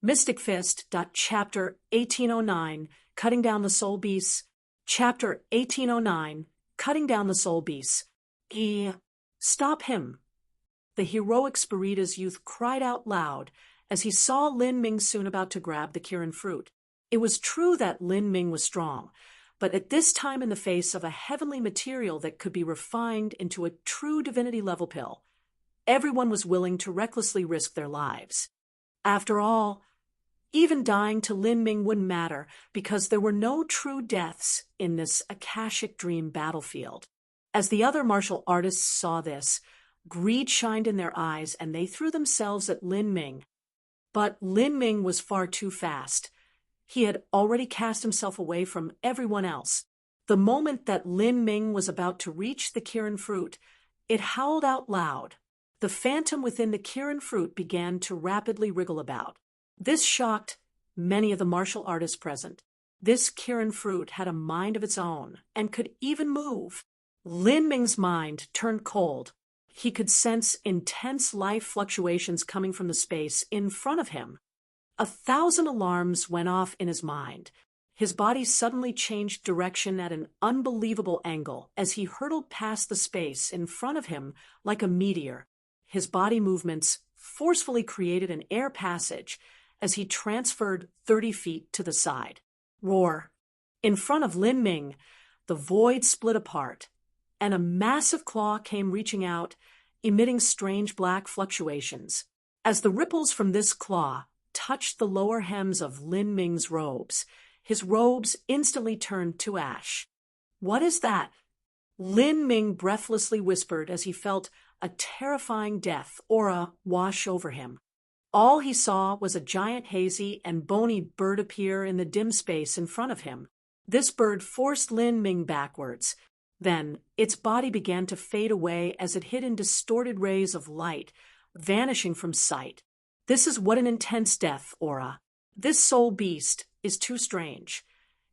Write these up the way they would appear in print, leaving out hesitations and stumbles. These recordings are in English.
Mystic Fist. Chapter 1809, Cutting Down the Soul Beasts. Chapter 1809, Cutting Down the Soul Beasts. Stop him! The heroic Spirida's youth cried out loud as he saw Lin Ming soon about to grab the Kirin fruit. It was true that Lin Ming was strong, but at this time in the face of a heavenly material that could be refined into a true divinity-level pill, everyone was willing to recklessly risk their lives. After all, even dying to Lin Ming wouldn't matter because there were no true deaths in this Akashic Dream battlefield. As the other martial artists saw this, greed shined in their eyes and they threw themselves at Lin Ming. But Lin Ming was far too fast. He had already cast himself away from everyone else. The moment that Lin Ming was about to reach the Kirin fruit, it howled out loud. The phantom within the Kirin fruit began to rapidly wriggle about. This shocked many of the martial artists present. This Kirin fruit had a mind of its own and could even move. Lin Ming's mind turned cold. He could sense intense life fluctuations coming from the space in front of him. 1,000 alarms went off in his mind. His body suddenly changed direction at an unbelievable angle as he hurtled past the space in front of him like a meteor. His body movements forcefully created an air passage as he transferred 30 feet to the side. Roar! In front of Lin Ming, the void split apart, and a massive claw came reaching out, emitting strange black fluctuations. As the ripples from this claw touched the lower hems of Lin Ming's robes, his robes instantly turned to ash. "What is that?" Lin Ming breathlessly whispered as he felt a terrifying death aura wash over him. All he saw was a giant hazy and bony bird appear in the dim space in front of him. This bird forced Lin Ming backwards. Then, its body began to fade away as it hid in distorted rays of light, vanishing from sight. This is what an intense death aura. This soul beast is too strange.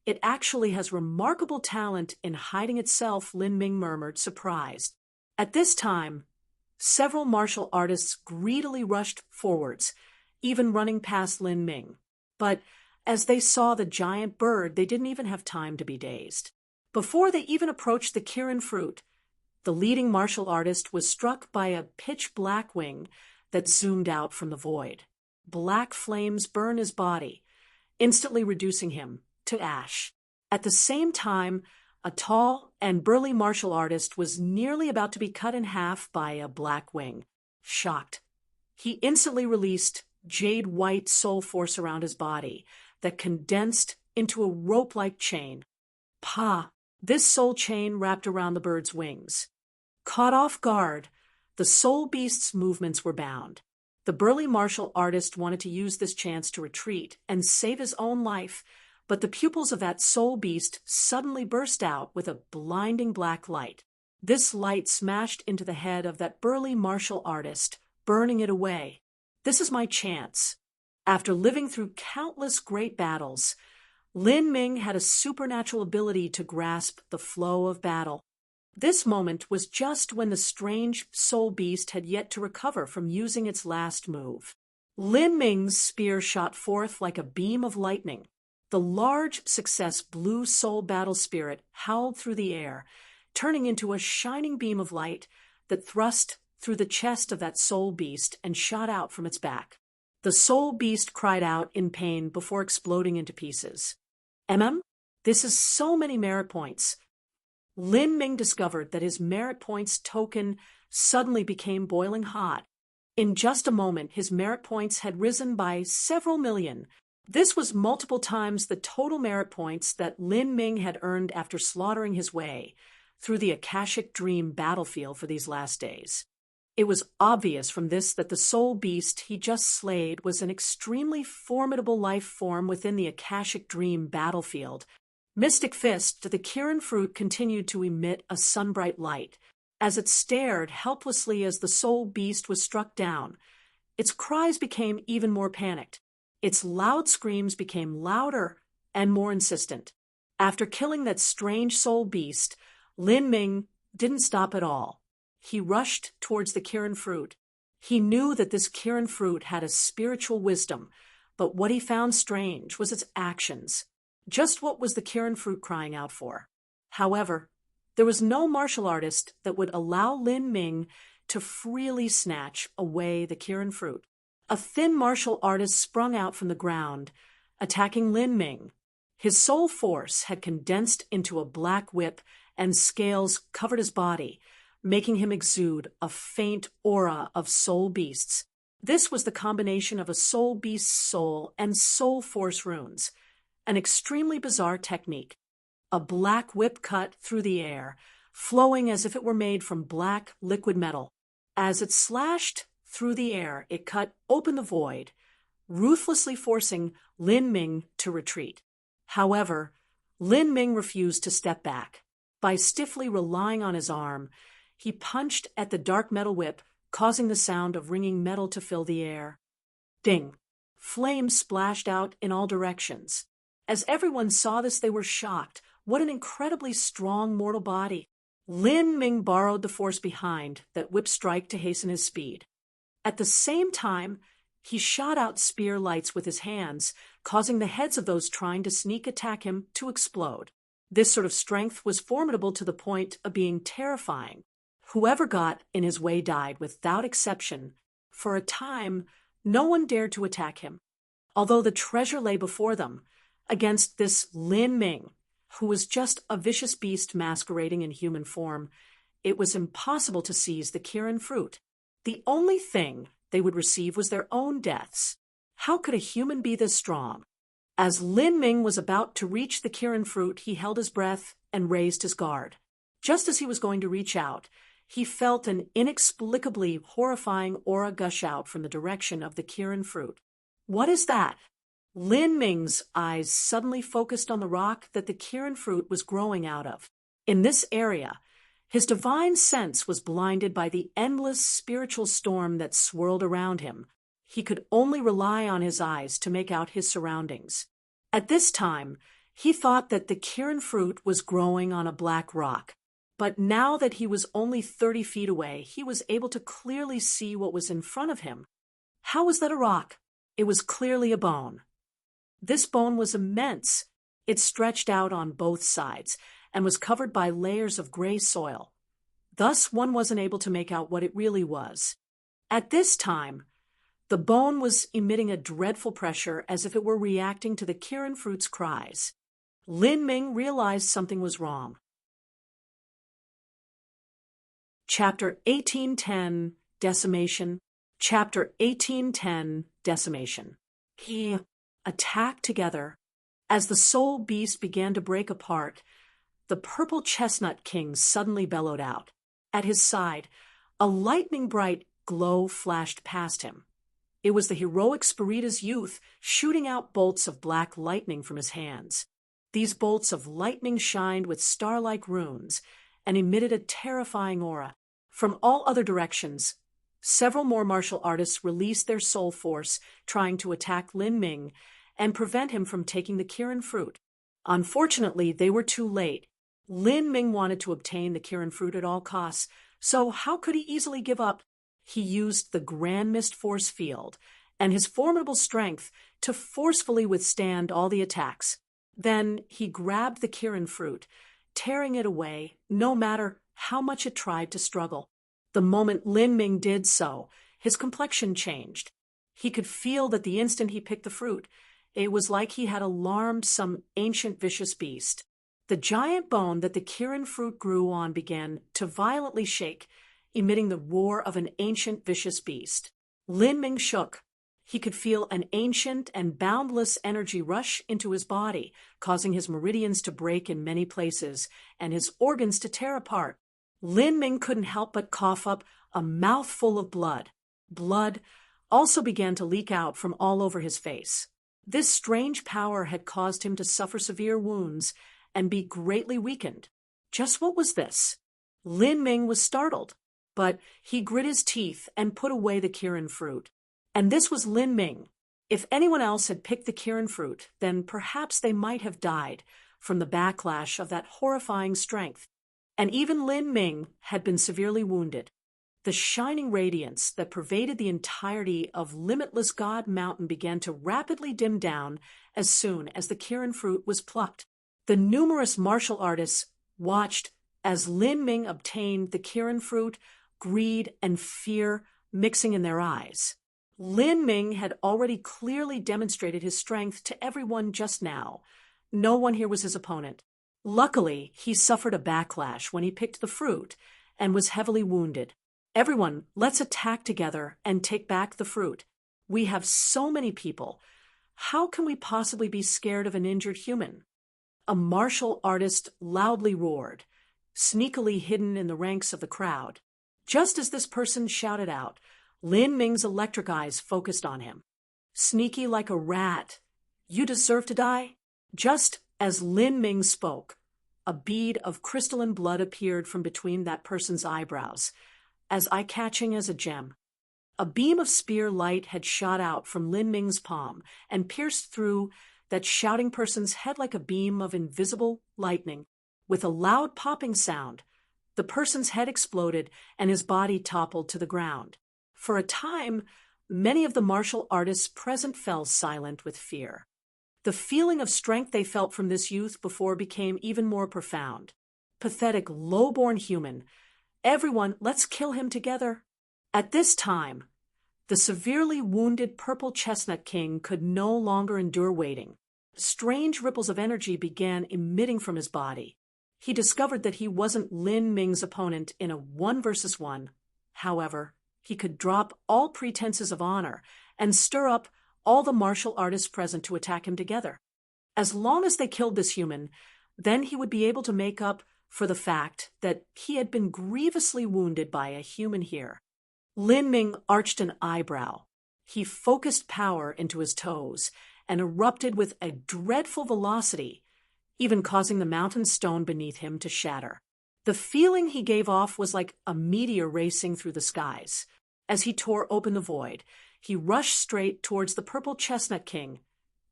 It actually has remarkable talent in hiding itself, Lin Ming murmured, surprised. At this time, several martial artists greedily rushed forwards, even running past Lin Ming. But as they saw the giant bird, they didn't even have time to be dazed. Before they even approached the Kirin fruit, the leading martial artist was struck by a pitch-black wing that zoomed out from the void. Black flames burned his body, instantly reducing him to ash. At the same time, a tall and burly martial artist was nearly about to be cut in half by a black wing. Shocked, he instantly released jade-white soul force around his body that condensed into a rope-like chain. Pa! This soul chain wrapped around the bird's wings. Caught off guard, the soul beast's movements were bound. The burly martial artist wanted to use this chance to retreat and save his own life, but the pupils of that soul beast suddenly burst out with a blinding black light. This light smashed into the head of that burly martial artist, burning it away. This is my chance. After living through countless great battles, Lin Ming had a supernatural ability to grasp the flow of battle. This moment was just when the strange soul beast had yet to recover from using its last move. Lin Ming's spear shot forth like a beam of lightning. The large success blue soul battle spirit howled through the air, turning into a shining beam of light that thrust through the chest of that soul beast and shot out from its back. The soul beast cried out in pain before exploding into pieces. This is so many merit points. Lin Ming discovered that his merit points token suddenly became boiling hot. In just a moment, his merit points had risen by several million. This was multiple times the total merit points that Lin Ming had earned after slaughtering his way through the Akashic Dream battlefield for these last days. It was obvious from this that the soul beast he just slayed was an extremely formidable life form within the Akashic Dream battlefield. Mystic Fist, the Kirin fruit continued to emit a sunbright light. As it stared helplessly as the soul beast was struck down, its cries became even more panicked. Its loud screams became louder and more insistent. After killing that strange soul beast, Lin Ming didn't stop at all. He rushed towards the Kirin fruit. He knew that this Kirin fruit had a spiritual wisdom, But what he found strange was its actions. Just what was the Kirin fruit crying out for? However, there was no martial artist that would allow Lin Ming to freely snatch away the Kirin fruit. A thin martial artist sprung out from the ground, attacking Lin Ming. His soul force had condensed into a black whip, and scales covered his body, making him exude a faint aura of soul beasts. This was the combination of a soul beast's soul and soul force runes, an extremely bizarre technique. A black whip cut through the air, flowing as if it were made from black liquid metal. As it slashed through the air, it cut open the void, ruthlessly forcing Lin Ming to retreat. However, Lin Ming refused to step back. By stiffly relying on his arm, he punched at the dark metal whip, causing the sound of ringing metal to fill the air. Ding! Flames splashed out in all directions. As everyone saw this, they were shocked. What an incredibly strong mortal body! Lin Ming borrowed the force behind that whip strike to hasten his speed. At the same time, he shot out spear lights with his hands, causing the heads of those trying to sneak attack him to explode. This sort of strength was formidable to the point of being terrifying. Whoever got in his way died without exception. For a time, no one dared to attack him. Although the treasure lay before them, against this Lin Ming, who was just a vicious beast masquerading in human form, it was impossible to seize the Kirin fruit. The only thing they would receive was their own deaths. How could a human be this strong? As Lin Ming was about to reach the Kirin fruit, he held his breath and raised his guard. Just as he was going to reach out, he felt an inexplicably horrifying aura gush out from the direction of the Kirin fruit. What is that? Lin Ming's eyes suddenly focused on the rock that the Kirin fruit was growing out of. In this area, his divine sense was blinded by the endless spiritual storm that swirled around him. He could only rely on his eyes to make out his surroundings. At this time, he thought that the Kirin fruit was growing on a black rock. But now that he was only 30 feet away, he was able to clearly see what was in front of him. How was that a rock? It was clearly a bone. This bone was immense. It stretched out on both sides and was covered by layers of gray soil. Thus, one wasn't able to make out what it really was. At this time, the bone was emitting a dreadful pressure as if it were reacting to the Kirin fruit's cries. Lin Ming realized something was wrong. Chapter 1810, Decimation. Chapter 1810, Decimation. He attacked together. As the soul beast began to break apart, the purple chestnut king suddenly bellowed out. At his side, a lightning-bright glow flashed past him. It was the heroic Spirita's youth shooting out bolts of black lightning from his hands. These bolts of lightning shined with star-like runes and emitted a terrifying aura. From all other directions, several more martial artists released their soul force, trying to attack Lin Ming and prevent him from taking the Kirin fruit. Unfortunately, they were too late. Lin Ming wanted to obtain the Kirin fruit at all costs, so how could he easily give up? He used the Grand Mist Force Field and his formidable strength to forcefully withstand all the attacks. Then he grabbed the Kirin fruit, tearing it away, no matter how much it tried to struggle. The moment Lin Ming did so, his complexion changed. He could feel that the instant he picked the fruit, it was like he had alarmed some ancient vicious beast. The giant bone that the Kirin fruit grew on began to violently shake, emitting the roar of an ancient vicious beast. Lin Ming shook. He could feel an ancient and boundless energy rush into his body, causing his meridians to break in many places and his organs to tear apart. Lin Ming couldn't help but cough up a mouthful of blood. Blood also began to leak out from all over his face. This strange power had caused him to suffer severe wounds and be greatly weakened. Just what was this? Lin Ming was startled, but he grit his teeth and put away the Kirin fruit. And this was Lin Ming. If anyone else had picked the Kirin fruit, then perhaps they might have died from the backlash of that horrifying strength. And even Lin Ming had been severely wounded. The shining radiance that pervaded the entirety of Limitless God Mountain began to rapidly dim down as soon as the Kirin fruit was plucked. The numerous martial artists watched as Lin Ming obtained the Kirin fruit, greed and fear mixing in their eyes. Lin Ming had already clearly demonstrated his strength to everyone just now. No one here was his opponent. Luckily, he suffered a backlash when he picked the fruit and was heavily wounded. Everyone, let's attack together and take back the fruit. We have so many people. How can we possibly be scared of an injured human? A martial artist loudly roared, sneakily hidden in the ranks of the crowd. Just as this person shouted out, Lin Ming's electric eyes focused on him. Sneaky like a rat. You deserve to die? Just as Lin Ming spoke, a bead of crystalline blood appeared from between that person's eyebrows, as eye-catching as a gem. A beam of spear light had shot out from Lin Ming's palm and pierced through that shouting person's head like a beam of invisible lightning. With a loud popping sound, the person's head exploded and his body toppled to the ground. For a time, many of the martial artists present fell silent with fear. The feeling of strength they felt from this youth before became even more profound. Pathetic, low-born human. Everyone, let's kill him together. At this time, the severely wounded Purple Chestnut King could no longer endure waiting. Strange ripples of energy began emitting from his body. He discovered that he wasn't Lin Ming's opponent in a 1-versus-1. However, he could drop all pretenses of honor and stir up all the martial artists present to attack him together. As long as they killed this human, then he would be able to make up for the fact that he had been grievously wounded by a human here. Lin Ming arched an eyebrow. He focused power into his toes and erupted with a dreadful velocity, even causing the mountain stone beneath him to shatter. The feeling he gave off was like a meteor racing through the skies. As he tore open the void, he rushed straight towards the Purple Chestnut King,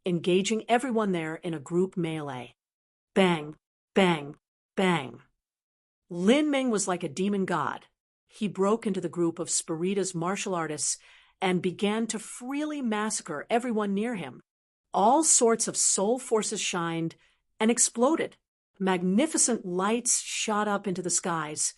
engaging everyone there in a group melee. Bang, bang, bang. Lin Ming was like a demon god. He broke into the group of Spirita's martial artists and began to freely massacre everyone near him. All sorts of soul forces shined and exploded. Magnificent lights shot up into the skies,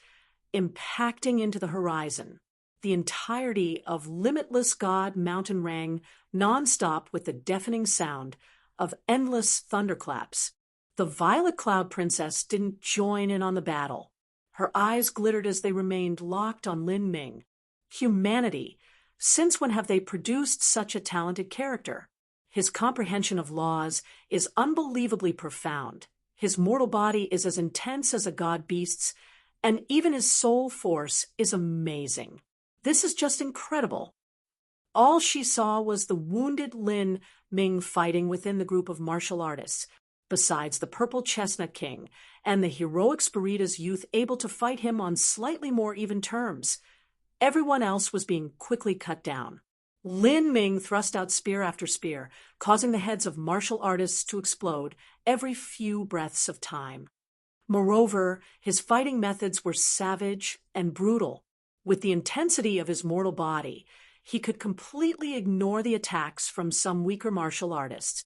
impacting into the horizon. The entirety of Limitless God Mountain rang nonstop with the deafening sound of endless thunderclaps. The Violet Cloud Princess didn't join in on the battle. Her eyes glittered as they remained locked on Lin Ming. Humanity, since when have they produced such a talented character? His comprehension of laws is unbelievably profound. His mortal body is as intense as a god beast's, and even his soul force is amazing. This is just incredible. All she saw was the wounded Lin Ming fighting within the group of martial artists, besides the Purple Chestnut King and the heroic Spirita's youth able to fight him on slightly more even terms. Everyone else was being quickly cut down. Lin Ming thrust out spear after spear, causing the heads of martial artists to explode every few breaths of time. Moreover, his fighting methods were savage and brutal. With the intensity of his mortal body, he could completely ignore the attacks from some weaker martial artists.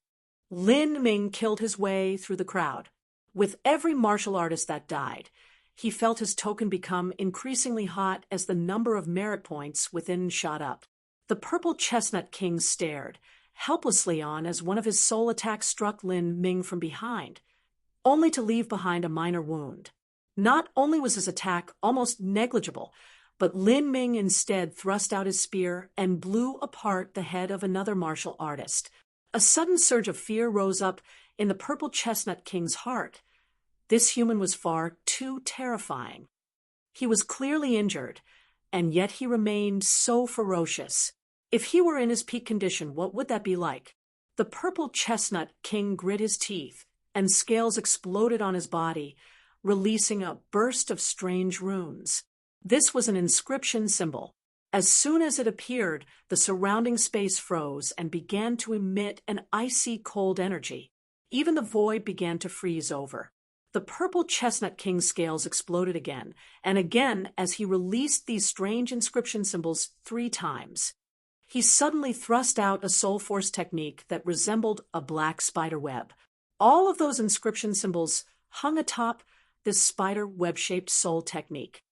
Lin Ming killed his way through the crowd. With every martial artist that died, he felt his token become increasingly hot as the number of merit points within shot up. The Purple Chestnut King stared helplessly on as one of his soul attacks struck Lin Ming from behind, only to leave behind a minor wound. Not only was his attack almost negligible, but Lin Ming instead thrust out his spear and blew apart the head of another martial artist. A sudden surge of fear rose up in the Purple Chestnut King's heart. This human was far too terrifying. He was clearly injured, and yet he remained so ferocious. If he were in his peak condition, what would that be like? The Purple Chestnut King grit his teeth, and scales exploded on his body, releasing a burst of strange runes. This was an inscription symbol. As soon as it appeared, the surrounding space froze and began to emit an icy cold energy. Even the void began to freeze over. The purple chestnut king's scales exploded again and again as he released these strange inscription symbols 3 times. He suddenly thrust out a soul force technique that resembled a black spider web. All of those inscription symbols hung atop this spider web-shaped soul technique.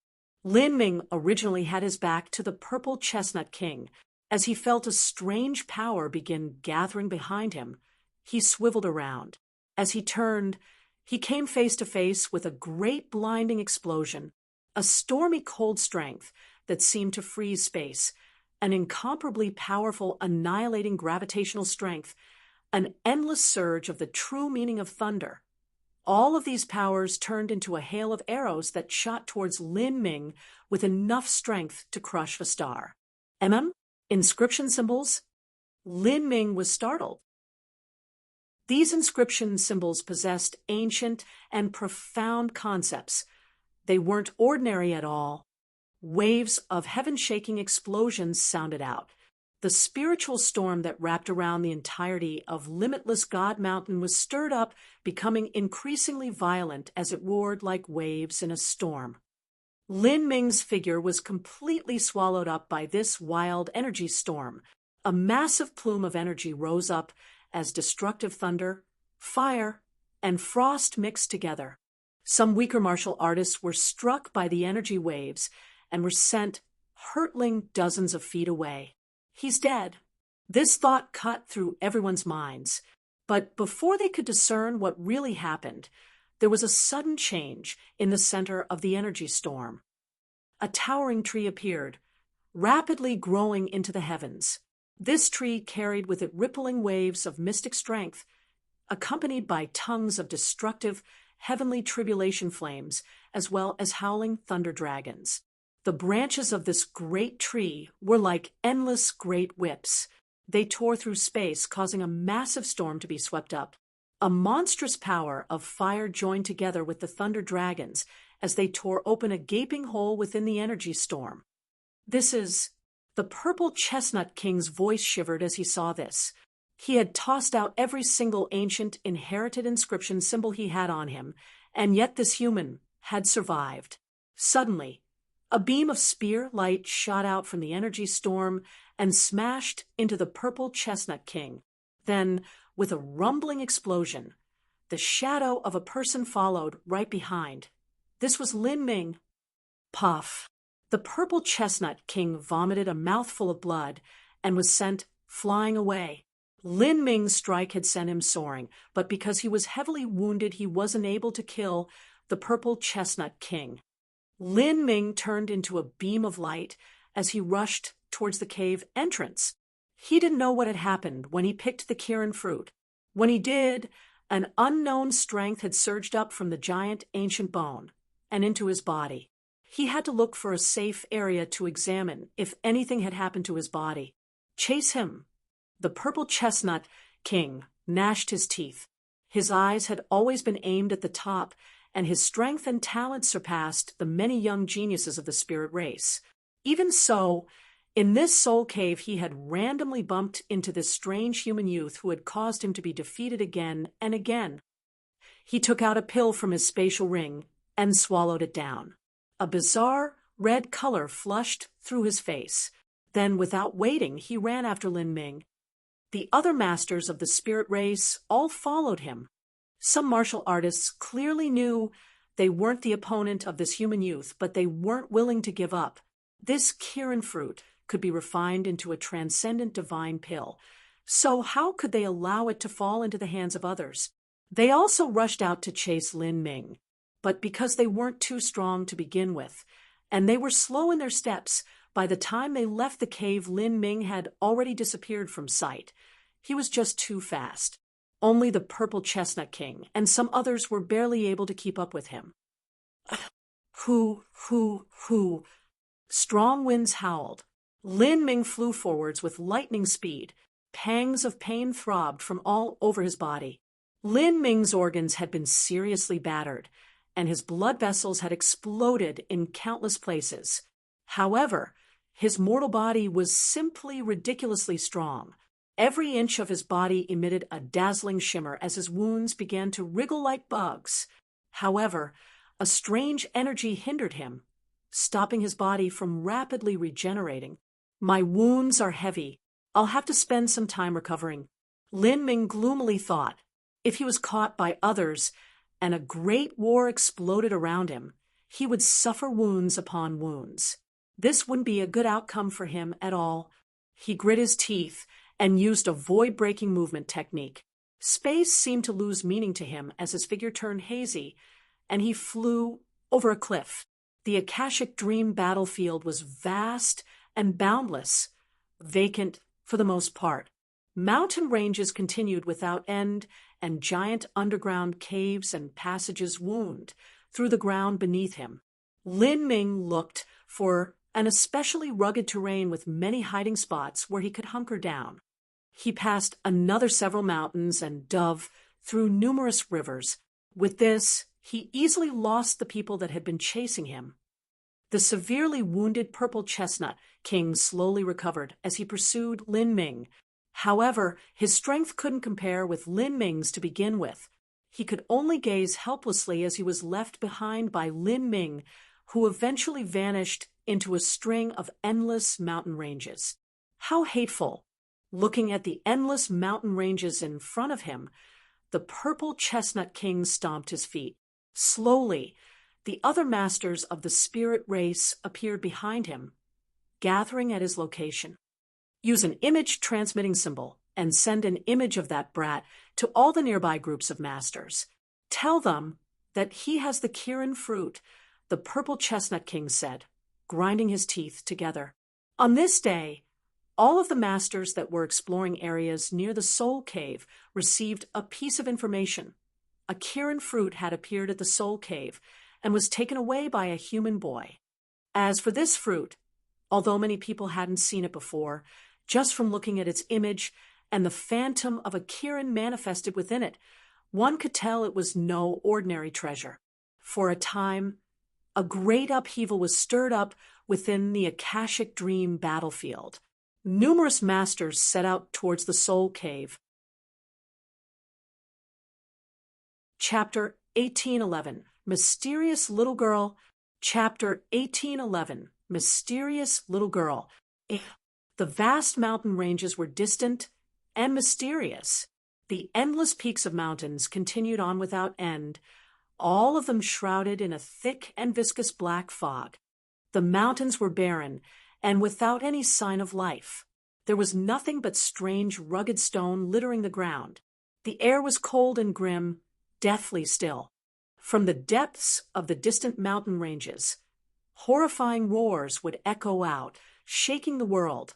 Lin Ming originally had his back to the purple chestnut king. As he felt a strange power begin gathering behind him, he swiveled around. As he turned, he came face to face with a great blinding explosion, a stormy cold strength that seemed to freeze space, an incomparably powerful annihilating gravitational strength, an endless surge of the true meaning of thunder. All of these powers turned into a hail of arrows that shot towards Lin Ming with enough strength to crush a star. Inscription symbols? Lin Ming was startled. These inscription symbols possessed ancient and profound concepts. They weren't ordinary at all. Waves of heaven-shaking explosions sounded out. The spiritual storm that wrapped around the entirety of Limitless God Mountain was stirred up, becoming increasingly violent as it roared like waves in a storm. Lin Ming's figure was completely swallowed up by this wild energy storm. A massive plume of energy rose up as destructive thunder, fire, and frost mixed together. Some weaker martial artists were struck by the energy waves and were sent hurtling dozens of feet away. He's dead. This thought cut through everyone's minds. But before they could discern what really happened, there was a sudden change in the center of the energy storm. A towering tree appeared, rapidly growing into the heavens. This tree carried with it rippling waves of mystic strength, accompanied by tongues of destructive, heavenly tribulation flames, as well as howling thunder dragons. The branches of this great tree were like endless great whips. They tore through space, causing a massive storm to be swept up. A monstrous power of fire joined together with the thunder dragons as they tore open a gaping hole within the energy storm. The purple chestnut king's voice shivered as he saw this. He had tossed out every single ancient, inherited inscription symbol he had on him, and yet this human had survived. Suddenly, a beam of spear light shot out from the energy storm and smashed into the purple chestnut king. Then, with a rumbling explosion, the shadow of a person followed right behind. This was Lin Ming. Puff! The purple chestnut king vomited a mouthful of blood and was sent flying away. Lin Ming's strike had sent him soaring, but because he was heavily wounded, he wasn't able to kill the purple chestnut king. Lin Ming turned into a beam of light as he rushed towards the cave entrance. He didn't know what had happened when he picked the Kirin fruit. When he did, an unknown strength had surged up from the giant ancient bone and into his body. He had to look for a safe area to examine if anything had happened to his body. Chase him! The purple chestnut king gnashed his teeth. His eyes had always been aimed at the top, and his strength and talent surpassed the many young geniuses of the spirit race. Even so, in this soul cave he had randomly bumped into this strange human youth who had caused him to be defeated again and again. He took out a pill from his spatial ring and swallowed it down. A bizarre red color flushed through his face. Then, without waiting, he ran after Lin Ming. The other masters of the spirit race all followed him. Some martial artists clearly knew they weren't the opponent of this human youth, but they weren't willing to give up. This Kirin fruit could be refined into a transcendent divine pill. So how could they allow it to fall into the hands of others? They also rushed out to chase Lin Ming. But because they weren't too strong to begin with, and they were slow in their steps, by the time they left the cave, Lin Ming had already disappeared from sight. He was just too fast. Only the purple chestnut king and some others were barely able to keep up with him. Hoo! Strong winds howled. Lin Ming flew forwards with lightning speed. Pangs of pain throbbed from all over his body. Lin Ming's organs had been seriously battered, and his blood vessels had exploded in countless places. However, his mortal body was simply ridiculously strong. Every inch of his body emitted a dazzling shimmer as his wounds began to wriggle like bugs. However, a strange energy hindered him, stopping his body from rapidly regenerating. My wounds are heavy. I'll have to spend some time recovering, Lin Ming gloomily thought. If he was caught by others and a great war exploded around him, he would suffer wounds upon wounds. This wouldn't be a good outcome for him at all. He grit his teeth and used a void-breaking movement technique. Space seemed to lose meaning to him as his figure turned hazy, and he flew over a cliff. The Akashic Dream battlefield was vast and boundless, vacant for the most part. Mountain ranges continued without end, and giant underground caves and passages wound through the ground beneath him. Lin Ming looked for an especially rugged terrain with many hiding spots where he could hunker down. He passed another several mountains and dove through numerous rivers. With this, he easily lost the people that had been chasing him. The severely wounded Purple Chestnut King slowly recovered as he pursued Lin Ming. However, his strength couldn't compare with Lin Ming's to begin with. He could only gaze helplessly as he was left behind by Lin Ming, who eventually vanished into a string of endless mountain ranges. How hateful! Looking at the endless mountain ranges in front of him, the Purple Chestnut King stomped his feet. Slowly, the other masters of the spirit race appeared behind him, gathering at his location. Use an image transmitting symbol and send an image of that brat to all the nearby groups of masters. Tell them that he has the Kirin fruit, the Purple Chestnut King said, grinding his teeth together. On this day, all of the masters that were exploring areas near the Soul Cave received a piece of information. A Kirin fruit had appeared at the Soul Cave and was taken away by a human boy. As for this fruit, although many people hadn't seen it before, just from looking at its image and the phantom of a Kirin manifested within it, one could tell it was no ordinary treasure. For a time, a great upheaval was stirred up within the Akashic Dream battlefield. Numerous masters set out towards the Soul Cave. Chapter 1811, Mysterious Little Girl. Chapter 1811, Mysterious Little Girl. The vast mountain ranges were distant and mysterious. The endless peaks of mountains continued on without end, all of them shrouded in a thick and viscous black fog. The mountains were barren and without any sign of life. There was nothing but strange, rugged stone littering the ground. The air was cold and grim, deathly still. From the depths of the distant mountain ranges, horrifying roars would echo out, shaking the world,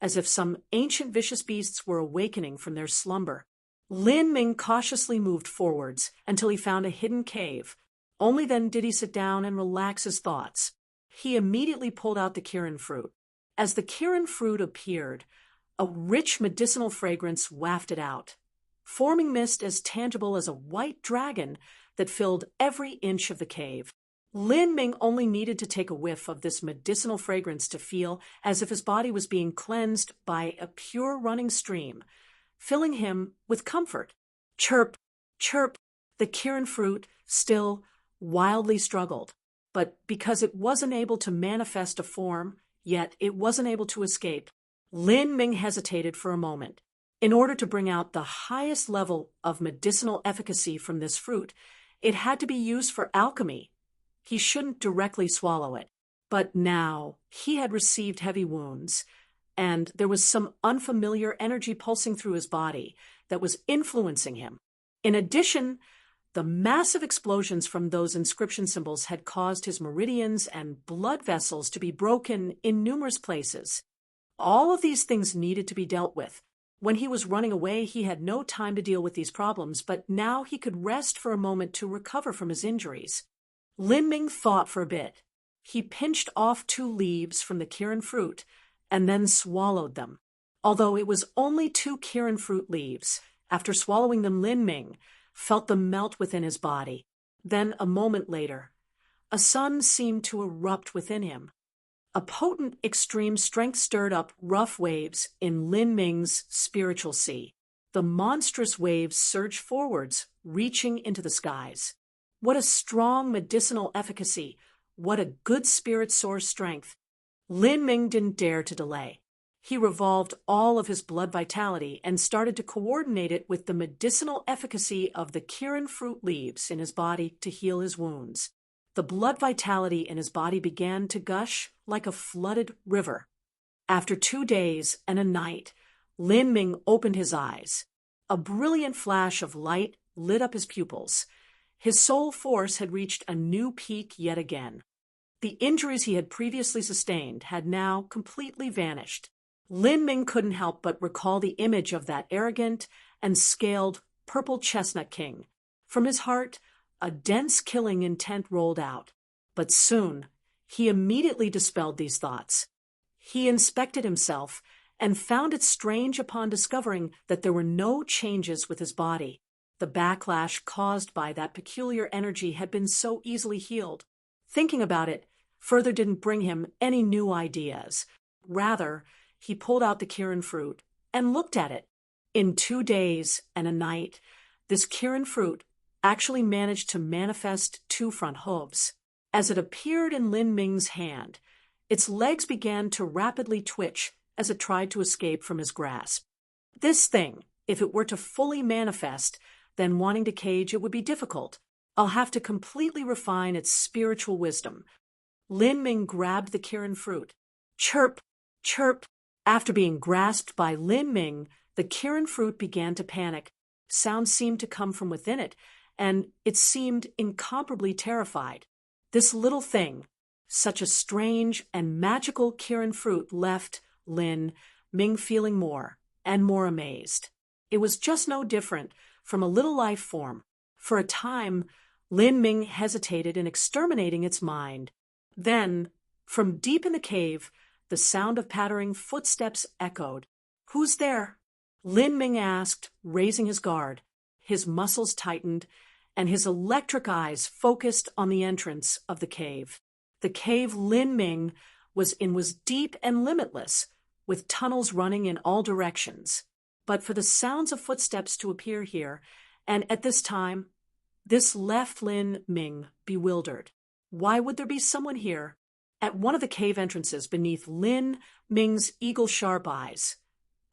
as if some ancient vicious beasts were awakening from their slumber. Lin Ming cautiously moved forwards until he found a hidden cave. Only then did he sit down and relax his thoughts. He immediately pulled out the Kirin fruit. As the Kirin fruit appeared, a rich medicinal fragrance wafted out, forming mist as tangible as a white dragon that filled every inch of the cave. Lin Ming only needed to take a whiff of this medicinal fragrance to feel as if his body was being cleansed by a pure running stream, filling him with comfort. Chirp, chirp, the Kirin fruit still wildly struggled, but because it wasn't able to manifest a form, yet it wasn't able to escape, Lin Ming hesitated for a moment. In order to bring out the highest level of medicinal efficacy from this fruit, it had to be used for alchemy. He shouldn't directly swallow it. But now he had received heavy wounds, and there was some unfamiliar energy pulsing through his body that was influencing him. In addition, the massive explosions from those inscription symbols had caused his meridians and blood vessels to be broken in numerous places. All of these things needed to be dealt with. When he was running away, he had no time to deal with these problems, but now he could rest for a moment to recover from his injuries. Lin Ming thought for a bit. He pinched off 2 leaves from the Kirin fruit and then swallowed them. Although it was only 2 Kirin fruit leaves, after swallowing them, Lin Ming felt them melt within his body. Then, a moment later, a sun seemed to erupt within him. A potent extreme strength stirred up rough waves in Lin Ming's spiritual sea. The monstrous waves surged forwards, reaching into the skies. What a strong medicinal efficacy! What a good spirit source strength! Lin Ming didn't dare to delay. He revolved all of his blood vitality and started to coordinate it with the medicinal efficacy of the Kirin fruit leaves in his body to heal his wounds. The blood vitality in his body began to gush like a flooded river. After 2 days and a night, Lin Ming opened his eyes. A brilliant flash of light lit up his pupils. His soul force had reached a new peak yet again. The injuries he had previously sustained had now completely vanished. Lin Ming couldn't help but recall the image of that arrogant and scaled purple chestnut king. From his heart, a dense killing intent rolled out. But soon, he immediately dispelled these thoughts. He inspected himself and found it strange upon discovering that there were no changes with his body. The backlash caused by that peculiar energy had been so easily healed. Thinking about it further didn't bring him any new ideas. Rather, he pulled out the Kirin fruit and looked at it. In 2 days and a night, this Kirin fruit actually managed to manifest 2 front hooves. As it appeared in Lin Ming's hand, its legs began to rapidly twitch as it tried to escape from his grasp. This thing, if it were to fully manifest, then wanting to cage it would be difficult. I'll have to completely refine its spiritual wisdom. Lin Ming grabbed the Kirin fruit. Chirp, chirp. After being grasped by Lin Ming, the Kirin fruit began to panic. Sounds seemed to come from within it, and it seemed incomparably terrified. This little thing, such a strange and magical Kirin fruit, left Lin Ming feeling more and more amazed. It was just no different from a little life form. For a time, Lin Ming hesitated in exterminating its mind. Then, from deep in the cave, the sound of pattering footsteps echoed. "Who's there?" Lin Ming asked, raising his guard. His muscles tightened, and his electric eyes focused on the entrance of the cave. The cave Lin Ming was in was deep and limitless, with tunnels running in all directions. But for the sounds of footsteps to appear here, and at this time, this left Lin Ming bewildered. Why would there be someone here? At one of the cave entrances beneath Lin Ming's eagle-sharp eyes,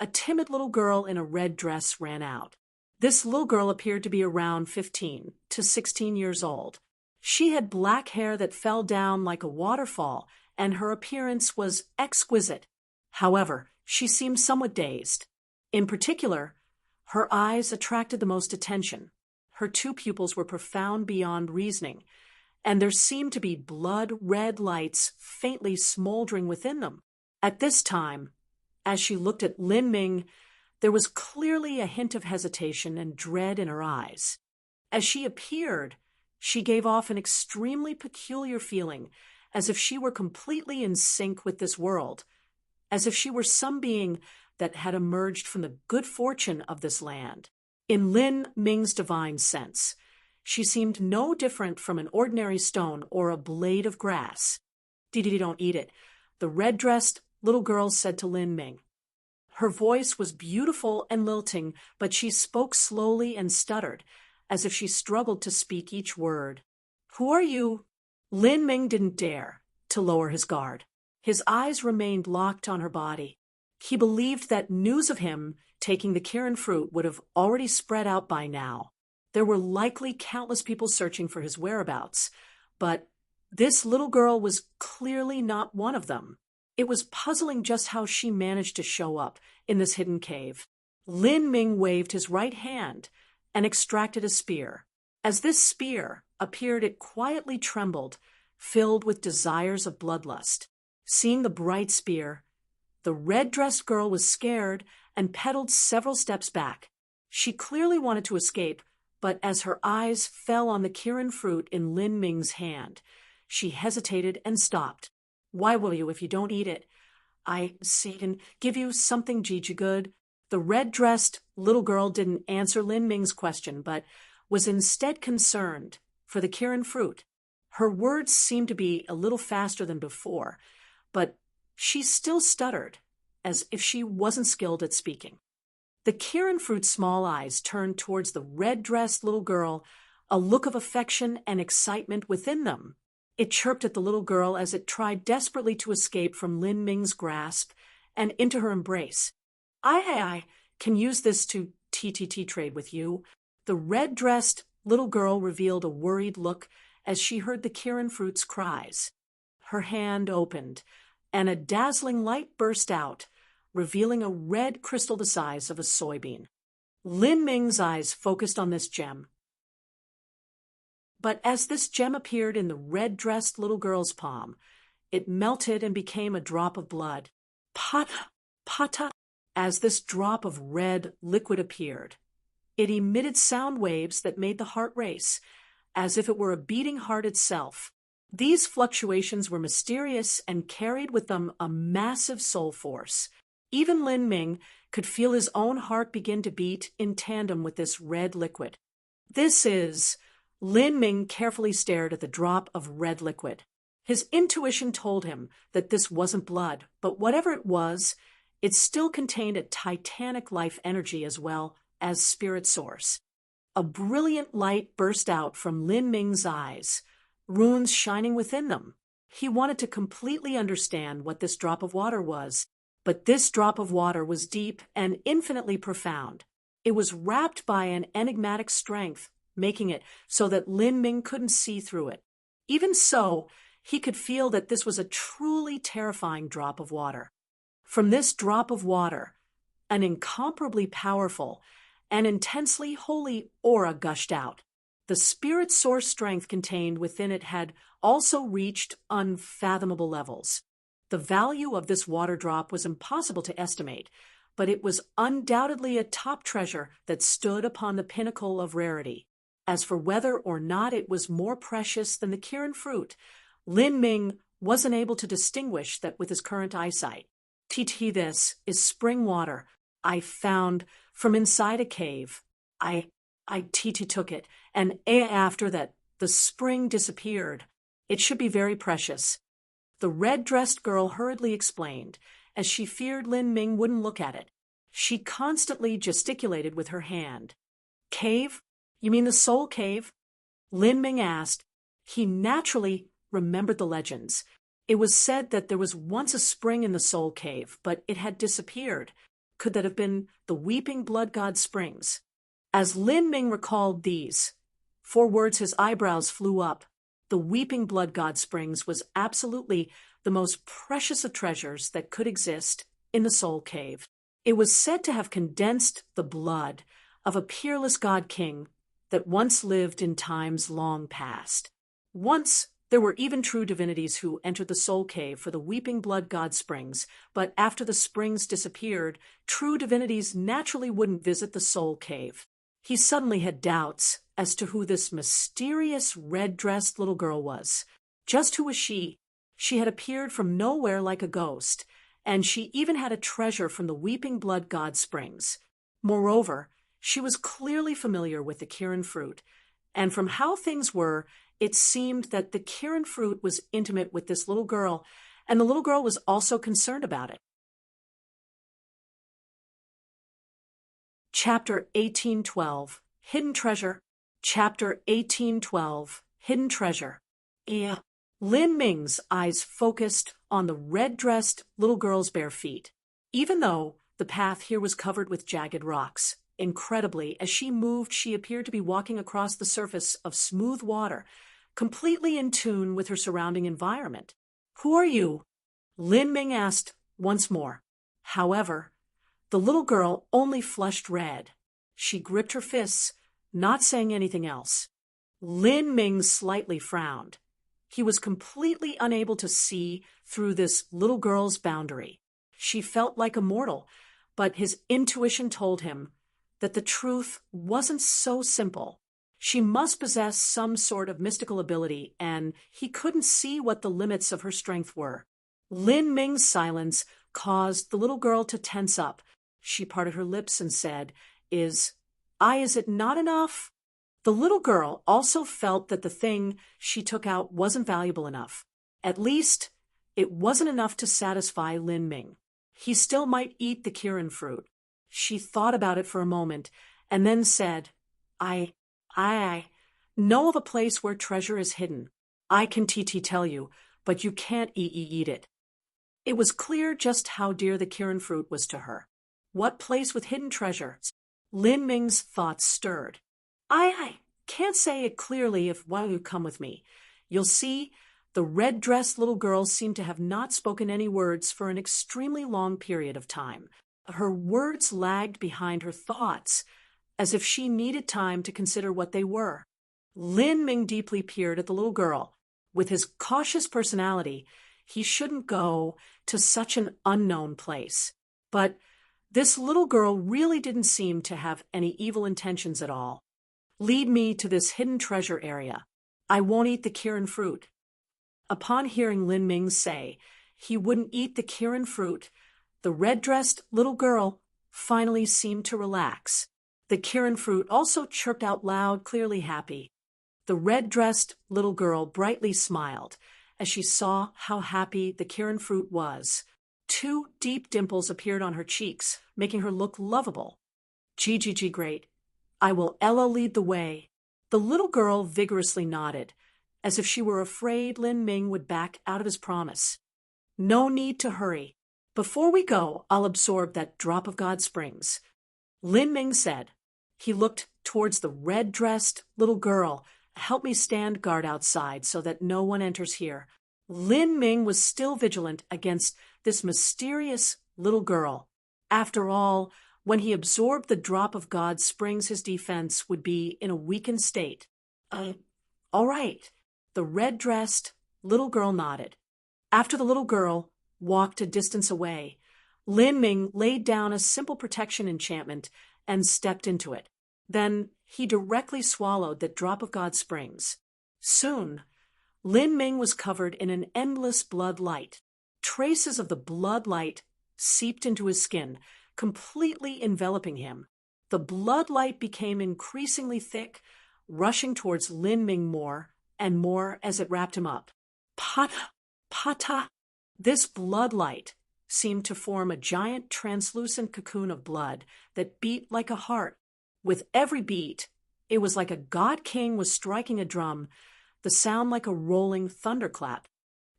a timid little girl in a red dress ran out. This little girl appeared to be around 15 to 16 years old. She had black hair that fell down like a waterfall, and her appearance was exquisite. However, she seemed somewhat dazed. In particular, her eyes attracted the most attention. Her 2 pupils were profound beyond reasoning, and there seemed to be blood-red lights faintly smoldering within them. At this time, as she looked at Lin Ming, there was clearly a hint of hesitation and dread in her eyes. As she appeared, she gave off an extremely peculiar feeling, as if she were completely in sync with this world, as if she were some being that had emerged from the good fortune of this land. In Lin Ming's divine sense, she seemed no different from an ordinary stone or a blade of grass. "Dee, don't eat it," the red-dressed little girl said to Lin Ming. Her voice was beautiful and lilting, but she spoke slowly and stuttered, as if she struggled to speak each word. "Who are you?" Lin Ming didn't dare to lower his guard. His eyes remained locked on her body. He believed that news of him taking the Kirin fruit would have already spread out by now. There were likely countless people searching for his whereabouts, but this little girl was clearly not one of them. It was puzzling just how she managed to show up in this hidden cave. Lin Ming waved his right hand and extracted a spear. As this spear appeared, it quietly trembled, filled with desires of bloodlust. Seeing the bright spear, the red-dressed girl was scared and pedaled several steps back. She clearly wanted to escape, but as her eyes fell on the Kirin fruit in Lin Ming's hand, she hesitated and stopped. "Why will you if you don't eat it? I Satan, give you something Gigi good." The red-dressed little girl didn't answer Lin Ming's question, but was instead concerned for the Kirin fruit. Her words seemed to be a little faster than before, but she still stuttered, as if she wasn't skilled at speaking. The Kirin fruit's small eyes turned towards the red-dressed little girl, a look of affection and excitement within them. It chirped at the little girl as it tried desperately to escape from Lin Ming's grasp and into her embrace. I can use this to TTT trade with you. The red-dressed little girl revealed a worried look as she heard the Kirin fruit's cries. Her hand opened, and a dazzling light burst out, revealing a red crystal the size of a soybean. Lin Ming's eyes focused on this gem. But as this gem appeared in the red-dressed little girl's palm, it melted and became a drop of blood. Pata. As this drop of red liquid appeared, it emitted sound waves that made the heart race, as if it were a beating heart itself. These fluctuations were mysterious and carried with them a massive soul force. Even Lin Ming could feel his own heart begin to beat in tandem with this red liquid. Lin Ming carefully stared at the drop of red liquid. His intuition told him that this wasn't blood, but whatever it was, it still contained a titanic life energy as well as spirit source. A brilliant light burst out from Lin Ming's eyes, runes shining within them. He wanted to completely understand what this drop of water was, but this drop of water was deep and infinitely profound. It was wrapped by an enigmatic strength, making it so that Lin Ming couldn't see through it. Even so, he could feel that this was a truly terrifying drop of water. From this drop of water, an incomparably powerful and intensely holy aura gushed out. The spirit source strength contained within it had also reached unfathomable levels. The value of this water drop was impossible to estimate, but it was undoubtedly a top treasure that stood upon the pinnacle of rarity. As for whether or not it was more precious than the Kirin fruit, Lin Ming wasn't able to distinguish that with his current eyesight. This is spring water I found from inside a cave. I took it, and after that, the spring disappeared. It should be very precious. The red-dressed girl hurriedly explained, as she feared Lin Ming wouldn't look at it. She constantly gesticulated with her hand. Cave? You mean the soul cave? Lin Ming asked. He naturally remembered the legends. It was said that there was once a spring in the soul cave, but it had disappeared. Could that have been the Weeping Blood God Springs? As Lin Ming recalled these 4 words, his eyebrows flew up. The Weeping Blood God Springs was absolutely the most precious of treasures that could exist in the soul cave. It was said to have condensed the blood of a peerless god king that once lived in times long past. Once there were even true divinities who entered the soul cave for the Weeping Blood God Springs, but after the springs disappeared, true divinities naturally wouldn't visit the soul cave. He suddenly had doubts as to who this mysterious red-dressed little girl was. Just who was she? She had appeared from nowhere like a ghost, and she even had a treasure from the Weeping Blood God Springs. Moreover, she was clearly familiar with the Kirin fruit, and from how things were, it seemed that the Kirin fruit was intimate with this little girl, and the little girl was also concerned about it. Chapter 1812, Hidden Treasure. Chapter 1812, Hidden Treasure. Lin Ming's eyes focused on the red-dressed little girl's bare feet. Even though the path here was covered with jagged rocks, incredibly, as she moved, she appeared to be walking across the surface of smooth water, completely in tune with her surrounding environment. Who are you? Lin Ming asked once more. However, the little girl only flushed red. She gripped her fists, not saying anything else. Lin Ming slightly frowned. He was completely unable to see through this little girl's boundary. She felt like a mortal, but his intuition told him that the truth wasn't so simple. She must possess some sort of mystical ability, and he couldn't see what the limits of her strength were. Lin Ming's silence caused the little girl to tense up. She parted her lips and said, Is it not enough? The little girl also felt that the thing she took out wasn't valuable enough. At least, it wasn't enough to satisfy Lin Ming. He still might eat the Kirin fruit. She thought about it for a moment, and then said, know of a place where treasure is hidden. I can tell you, but you can't eat it. It was clear just how dear the Kirin fruit was to her. What place with hidden treasure? Lin Ming's thoughts stirred. I can't say it clearly if while you come with me. You'll see, the red-dressed little girl seemed to have not spoken any words for an extremely long period of time. Her words lagged behind her thoughts, as if she needed time to consider what they were. Lin Ming deeply peered at the little girl. With his cautious personality, he shouldn't go to such an unknown place. But this little girl really didn't seem to have any evil intentions at all. Lead me to this hidden treasure area. I won't eat the Kirin fruit. Upon hearing Lin Ming say he wouldn't eat the Kirin fruit, the red-dressed little girl finally seemed to relax. The Kirin fruit also chirped out loud, clearly happy. The red-dressed little girl brightly smiled as she saw how happy the Kirin fruit was. 2 deep dimples appeared on her cheeks, making her look lovable. Great. I will Ella lead the way. The little girl vigorously nodded, as if she were afraid Lin Ming would back out of his promise. No need to hurry. Before we go, I'll absorb that drop of God Springs. Lin Ming said. He looked towards the red-dressed little girl. Help me stand guard outside so that no one enters here. Lin Ming was still vigilant against this mysterious little girl. After all, when he absorbed the drop of God Springs, his defense would be in a weakened state. All right. The red-dressed little girl nodded. After the little girl walked a distance away, Lin Ming laid down a simple protection enchantment and stepped into it. Then he directly swallowed that drop of God Springs. Soon, Lin Ming was covered in an endless blood light. Traces of the blood light seeped into his skin, completely enveloping him. The blood light became increasingly thick, rushing towards Lin Ming more and more as it wrapped him up. Pata! This blood light seemed to form a giant translucent cocoon of blood that beat like a heart. With every beat, it was like a god king was striking a drum, the sound like a rolling thunderclap.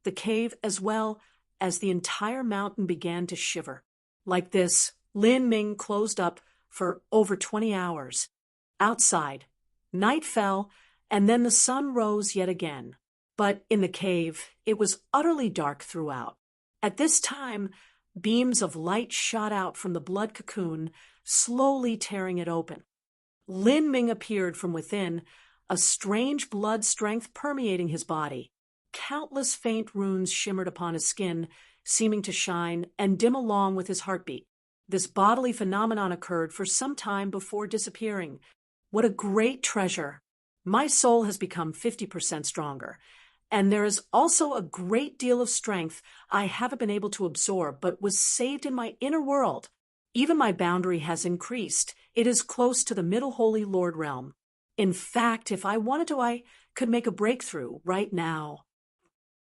The cave, as well as the entire mountain, began to shiver. Like this, Lin Ming closed up for over 20 hours. Outside, night fell, and then the sun rose yet again. But in the cave, it was utterly dark throughout. At this time, beams of light shot out from the blood cocoon, slowly tearing it open. Lin Ming appeared from within, a strange blood strength permeating his body. Countless faint runes shimmered upon his skin, seeming to shine and dim along with his heartbeat. This bodily phenomenon occurred for some time before disappearing. What a great treasure! My soul has become 50% stronger, and there is also a great deal of strength I haven't been able to absorb but was saved in my inner world. Even my boundary has increased. It is close to the Middle Holy Lord realm. In fact, if I wanted to, I could make a breakthrough right now.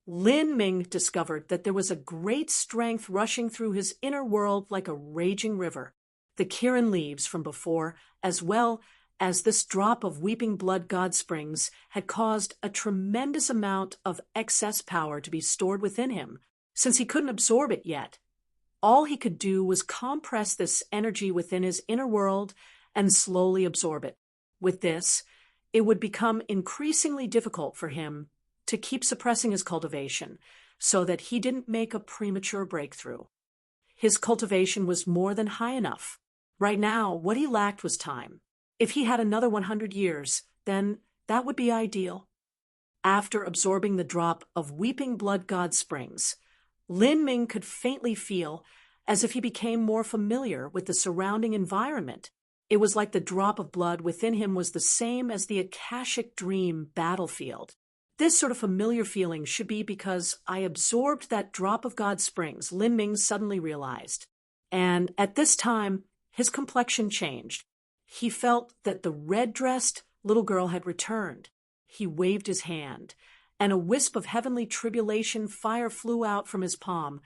Lin Ming discovered that there was a great strength rushing through his inner world like a raging river. The Kirin leaves from before, as well as this drop of weeping blood God Springs, had caused a tremendous amount of excess power to be stored within him, since he couldn't absorb it yet. All he could do was compress this energy within his inner world and slowly absorb it. With this, it would become increasingly difficult for him to keep suppressing his cultivation so that he didn't make a premature breakthrough. His cultivation was more than high enough. Right now, what he lacked was time. If he had another 100 years, then that would be ideal. After absorbing the drop of weeping blood God Springs, Lin Ming could faintly feel as if he became more familiar with the surrounding environment. It was like the drop of blood within him was the same as the Akashic Dream battlefield. This sort of familiar feeling should be because I absorbed that drop of God Springs, Lin Ming suddenly realized. And at this time, his complexion changed. He felt that the red-dressed little girl had returned. He waved his hand, and a wisp of heavenly tribulation fire flew out from his palm,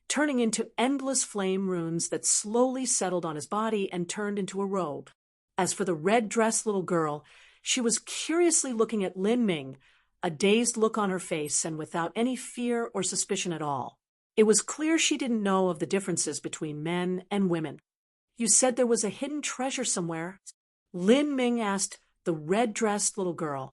turning into endless flame runes that slowly settled on his body and turned into a robe. As for the red-dressed little girl, She was curiously looking at Lin Ming, a dazed look on her face and without any fear or suspicion at all. It was clear she didn't know of the differences between men and women. "You said there was a hidden treasure somewhere?" Lin Ming asked the red-dressed little girl.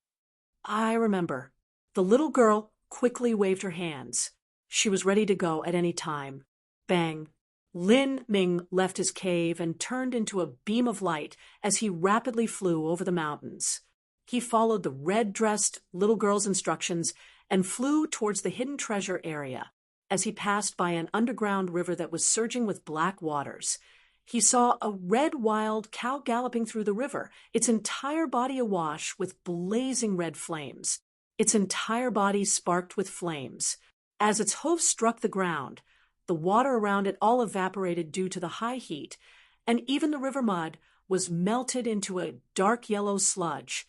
"I remember." The little girl quickly waved her hands. She was ready to go at any time. Bang! Lin Ming left his cave and turned into a beam of light as he rapidly flew over the mountains. He followed the red-dressed little girl's instructions and flew towards the hidden treasure area. As he passed by an underground river that was surging with black waters, he saw a red wild cow galloping through the river, its entire body awash with blazing red flames. Its entire body sparked with flames. As its hoofs struck the ground, the water around it all evaporated due to the high heat, and even the river mud was melted into a dark yellow sludge.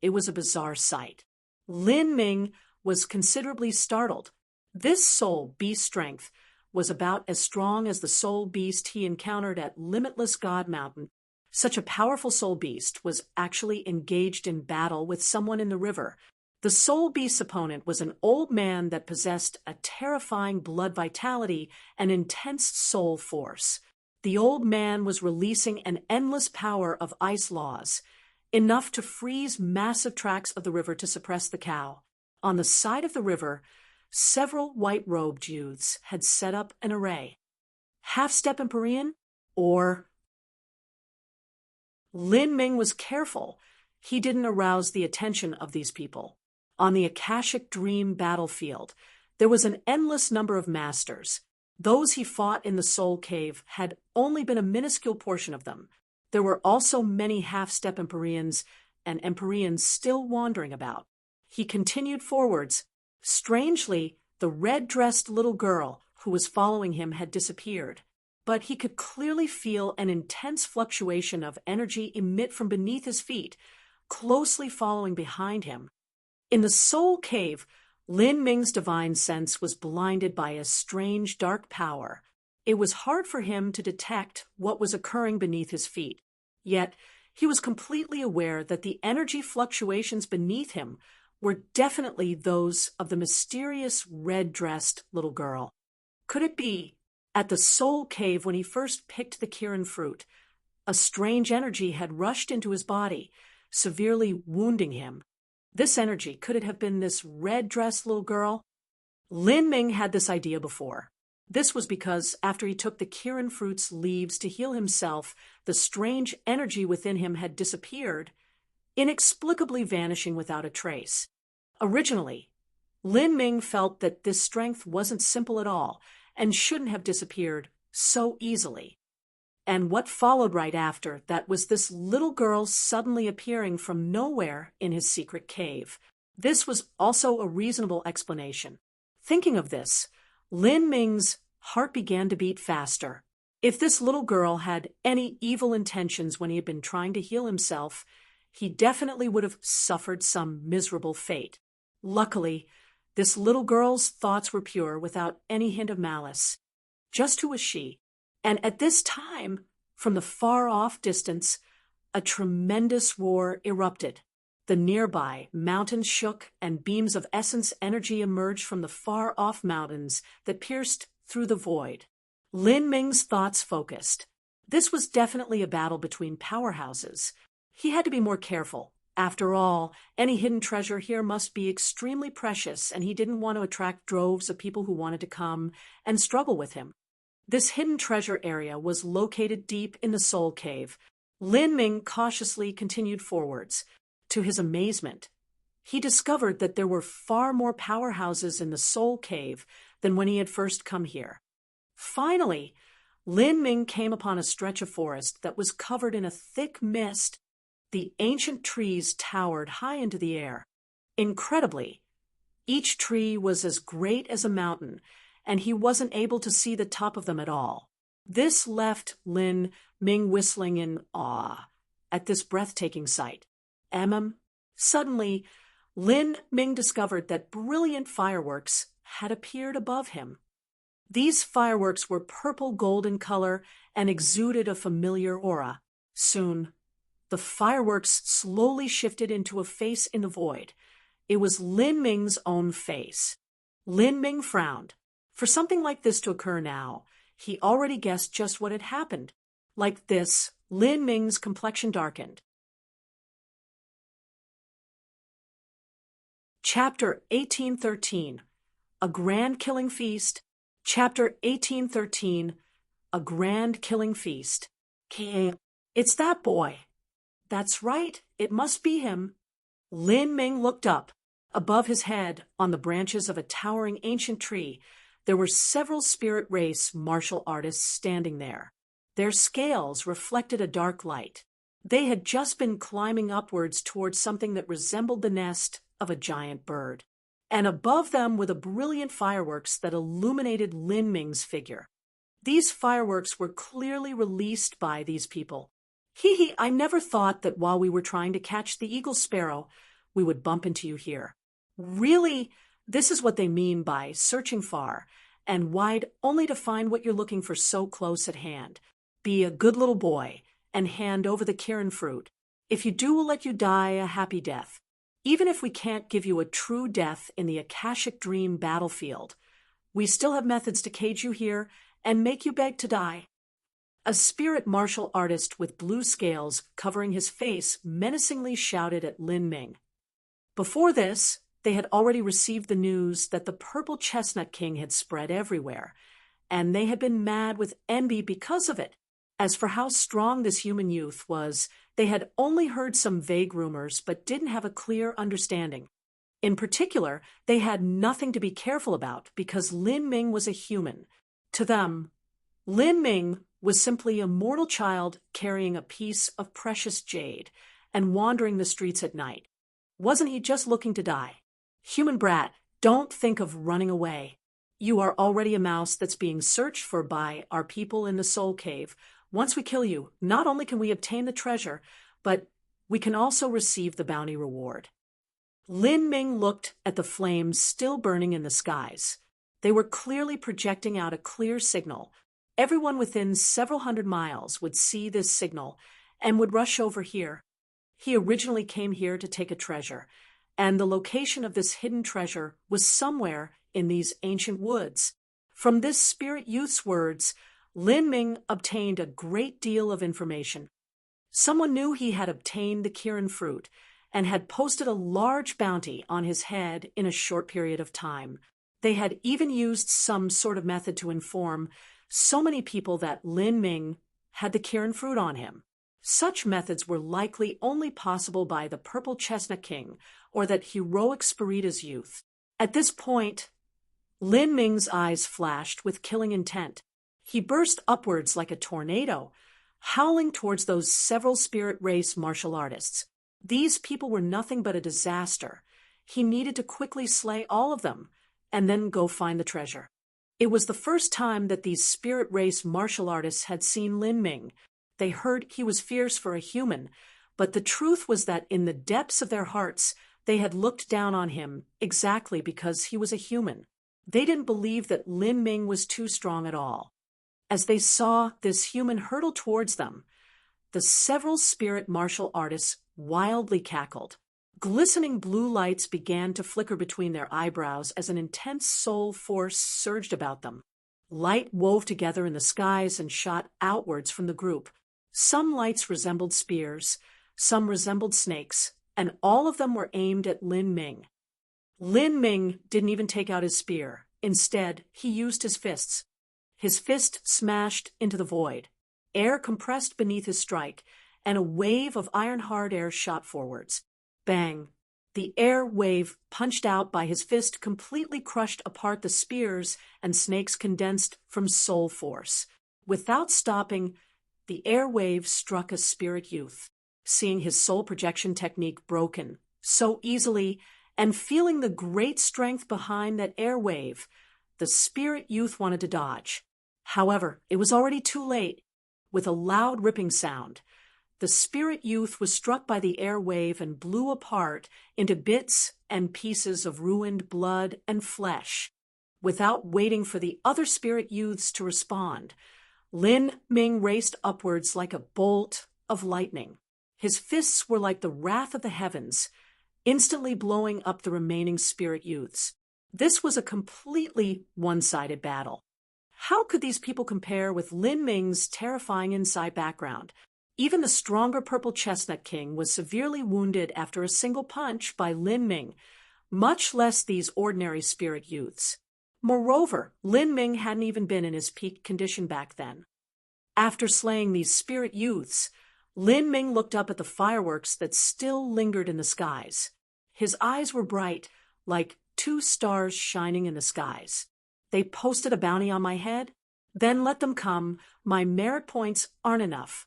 It was a bizarre sight. Lin Ming was considerably startled. This soul beast strength was about as strong as the soul beast he encountered at Limitless God Mountain. Such a powerful soul beast was actually engaged in battle with someone in the river. The soul beast's opponent was an old man that possessed a terrifying blood vitality and intense soul force. The old man was releasing an endless power of ice laws, enough to freeze massive tracts of the river to suppress the cow. On the side of the river, several white-robed youths had set up an array. Half-step Empyrean, or... Lin Ming was careful he didn't arouse the attention of these people. On the Akashic Dream battlefield, there was an endless number of masters. Those he fought in the Soul Cave had only been a minuscule portion of them. There were also many half-step Empyreans and Empyreans still wandering about. He continued forwards. Strangely, the red-dressed little girl who was following him had disappeared, but he could clearly feel an intense fluctuation of energy emit from beneath his feet, closely following behind him. In the Soul Cave, Lin Ming's divine sense was blinded by a strange dark power. It was hard for him to detect what was occurring beneath his feet, yet he was completely aware that the energy fluctuations beneath him were definitely those of the mysterious red-dressed little girl. Could it be, at the Soul Cave when he first picked the Kirin fruit, a strange energy had rushed into his body, severely wounding him? This energy, could it have been this red-dressed little girl? Lin Ming had this idea before. This was because after he took the Kirin fruit's leaves to heal himself, the strange energy within him had disappeared, inexplicably vanishing without a trace. Originally, Lin Ming felt that this strength wasn't simple at all and shouldn't have disappeared so easily. And what followed right after that was this little girl suddenly appearing from nowhere in his secret cave. This was also a reasonable explanation. Thinking of this, Lin Ming's heart began to beat faster. If this little girl had any evil intentions when he had been trying to heal himself, he definitely would have suffered some miserable fate. Luckily, this little girl's thoughts were pure without any hint of malice. Just who was she? And at this time, from the far-off distance, a tremendous roar erupted. The nearby mountains shook, and beams of essence energy emerged from the far-off mountains that pierced through the void. Lin Ming's thoughts focused. This was definitely a battle between powerhouses. He had to be more careful. After all, any hidden treasure here must be extremely precious, and he didn't want to attract droves of people who wanted to come and struggle with him. This hidden treasure area was located deep in the Soul Cave. Lin Ming cautiously continued forwards. To his amazement, he discovered that there were far more powerhouses in the Soul Cave than when he had first come here. Finally, Lin Ming came upon a stretch of forest that was covered in a thick mist. The ancient trees towered high into the air. Incredibly, each tree was as great as a mountain, and he wasn't able to see the top of them at all. This left Lin Ming whistling in awe at this breathtaking sight. Suddenly, Lin Ming discovered that brilliant fireworks had appeared above him. These fireworks were purple-gold in color and exuded a familiar aura. Soon, The fireworks slowly shifted into a face in the void. It was Lin Ming's own face. Lin Ming frowned. For something like this to occur now, he already guessed just what had happened. Like this, Lin Ming's complexion darkened. Chapter 1813. A Grand Killing Feast. Chapter 1813. A Grand Killing Feast. It's that boy. That's right, it must be him. Lin Ming looked up. Above his head, on the branches of a towering ancient tree, there were several spirit race martial artists standing there. Their scales reflected a dark light. They had just been climbing upwards towards something that resembled the nest of a giant bird. And above them were the brilliant fireworks that illuminated Lin Ming's figure. These fireworks were clearly released by these people. I never thought that while we were trying to catch the eagle sparrow, we would bump into you here. Really, this is what they mean by searching far and wide only to find what you're looking for so close at hand. Be a good little boy and hand over the Kirin fruit. If you do, we'll let you die a happy death. Even if we can't give you a true death in the Akashic Dream battlefield, we still have methods to cage you here and make you beg to die. A spirit martial artist with blue scales covering his face menacingly shouted at Lin Ming. Before this, they had already received the news that the Purple Chestnut King had spread everywhere, and they had been mad with envy because of it. As for how strong this human youth was, they had only heard some vague rumors but didn't have a clear understanding. In particular, they had nothing to be careful about because Lin Ming was a human. To them, Lin Ming was simply a mortal child carrying a piece of precious jade and wandering the streets at night. Wasn't he just looking to die? Human brat, don't think of running away. You are already a mouse that's being searched for by our people in the Soul Cave. Once we kill you, not only can we obtain the treasure, but we can also receive the bounty reward. Lin Ming looked at the flames still burning in the skies. They were clearly projecting out a clear signal. Everyone within several hundred miles would see this signal and would rush over here. He originally came here to take a treasure, and the location of this hidden treasure was somewhere in these ancient woods. From this spirit youth's words, Lin Ming obtained a great deal of information. Someone knew he had obtained the Kirin fruit and had posted a large bounty on his head in a short period of time. They had even used some sort of method to inform so many people that Lin Ming had the Kirin fruit on him. Such methods were likely only possible by the Purple Chestnut King or that heroic Spirita's youth. At this point, Lin Ming's eyes flashed with killing intent. He burst upwards like a tornado, howling towards those several spirit race martial artists. These people were nothing but a disaster. He needed to quickly slay all of them and then go find the treasure. It was the first time that these spirit race martial artists had seen Lin Ming. They heard he was fierce for a human, but the truth was that in the depths of their hearts, they had looked down on him exactly because he was a human. They didn't believe that Lin Ming was too strong at all. As they saw this human hurtle towards them, the several spirit martial artists wildly cackled. Glistening blue lights began to flicker between their eyebrows as an intense soul force surged about them. Light wove together in the skies and shot outwards from the group. Some lights resembled spears, some resembled snakes, and all of them were aimed at Lin Ming. Lin Ming didn't even take out his spear. Instead, he used his fists. His fist smashed into the void. Air compressed beneath his strike, and a wave of iron-hard air shot forwards. Bang! The air wave punched out by his fist completely crushed apart the spears and snakes condensed from soul force. Without stopping, the air wave struck a spirit youth. Seeing his soul projection technique broken so easily and feeling the great strength behind that air wave, the spirit youth wanted to dodge. However, it was already too late. With a loud ripping sound, the spirit youth was struck by the air wave and blew apart into bits and pieces of ruined blood and flesh. Without waiting for the other spirit youths to respond, Lin Ming raced upwards like a bolt of lightning. His fists were like the wrath of the heavens, instantly blowing up the remaining spirit youths. This was a completely one-sided battle. How could these people compare with Lin Ming's terrifying inside background? Even the stronger Purple Chestnut King was severely wounded after a single punch by Lin Ming, much less these ordinary spirit youths. Moreover, Lin Ming hadn't even been in his peak condition back then. After slaying these spirit youths, Lin Ming looked up at the fireworks that still lingered in the skies. His eyes were bright, like 2 stars shining in the skies. They posted a bounty on my head? Then let them come. My merit points aren't enough.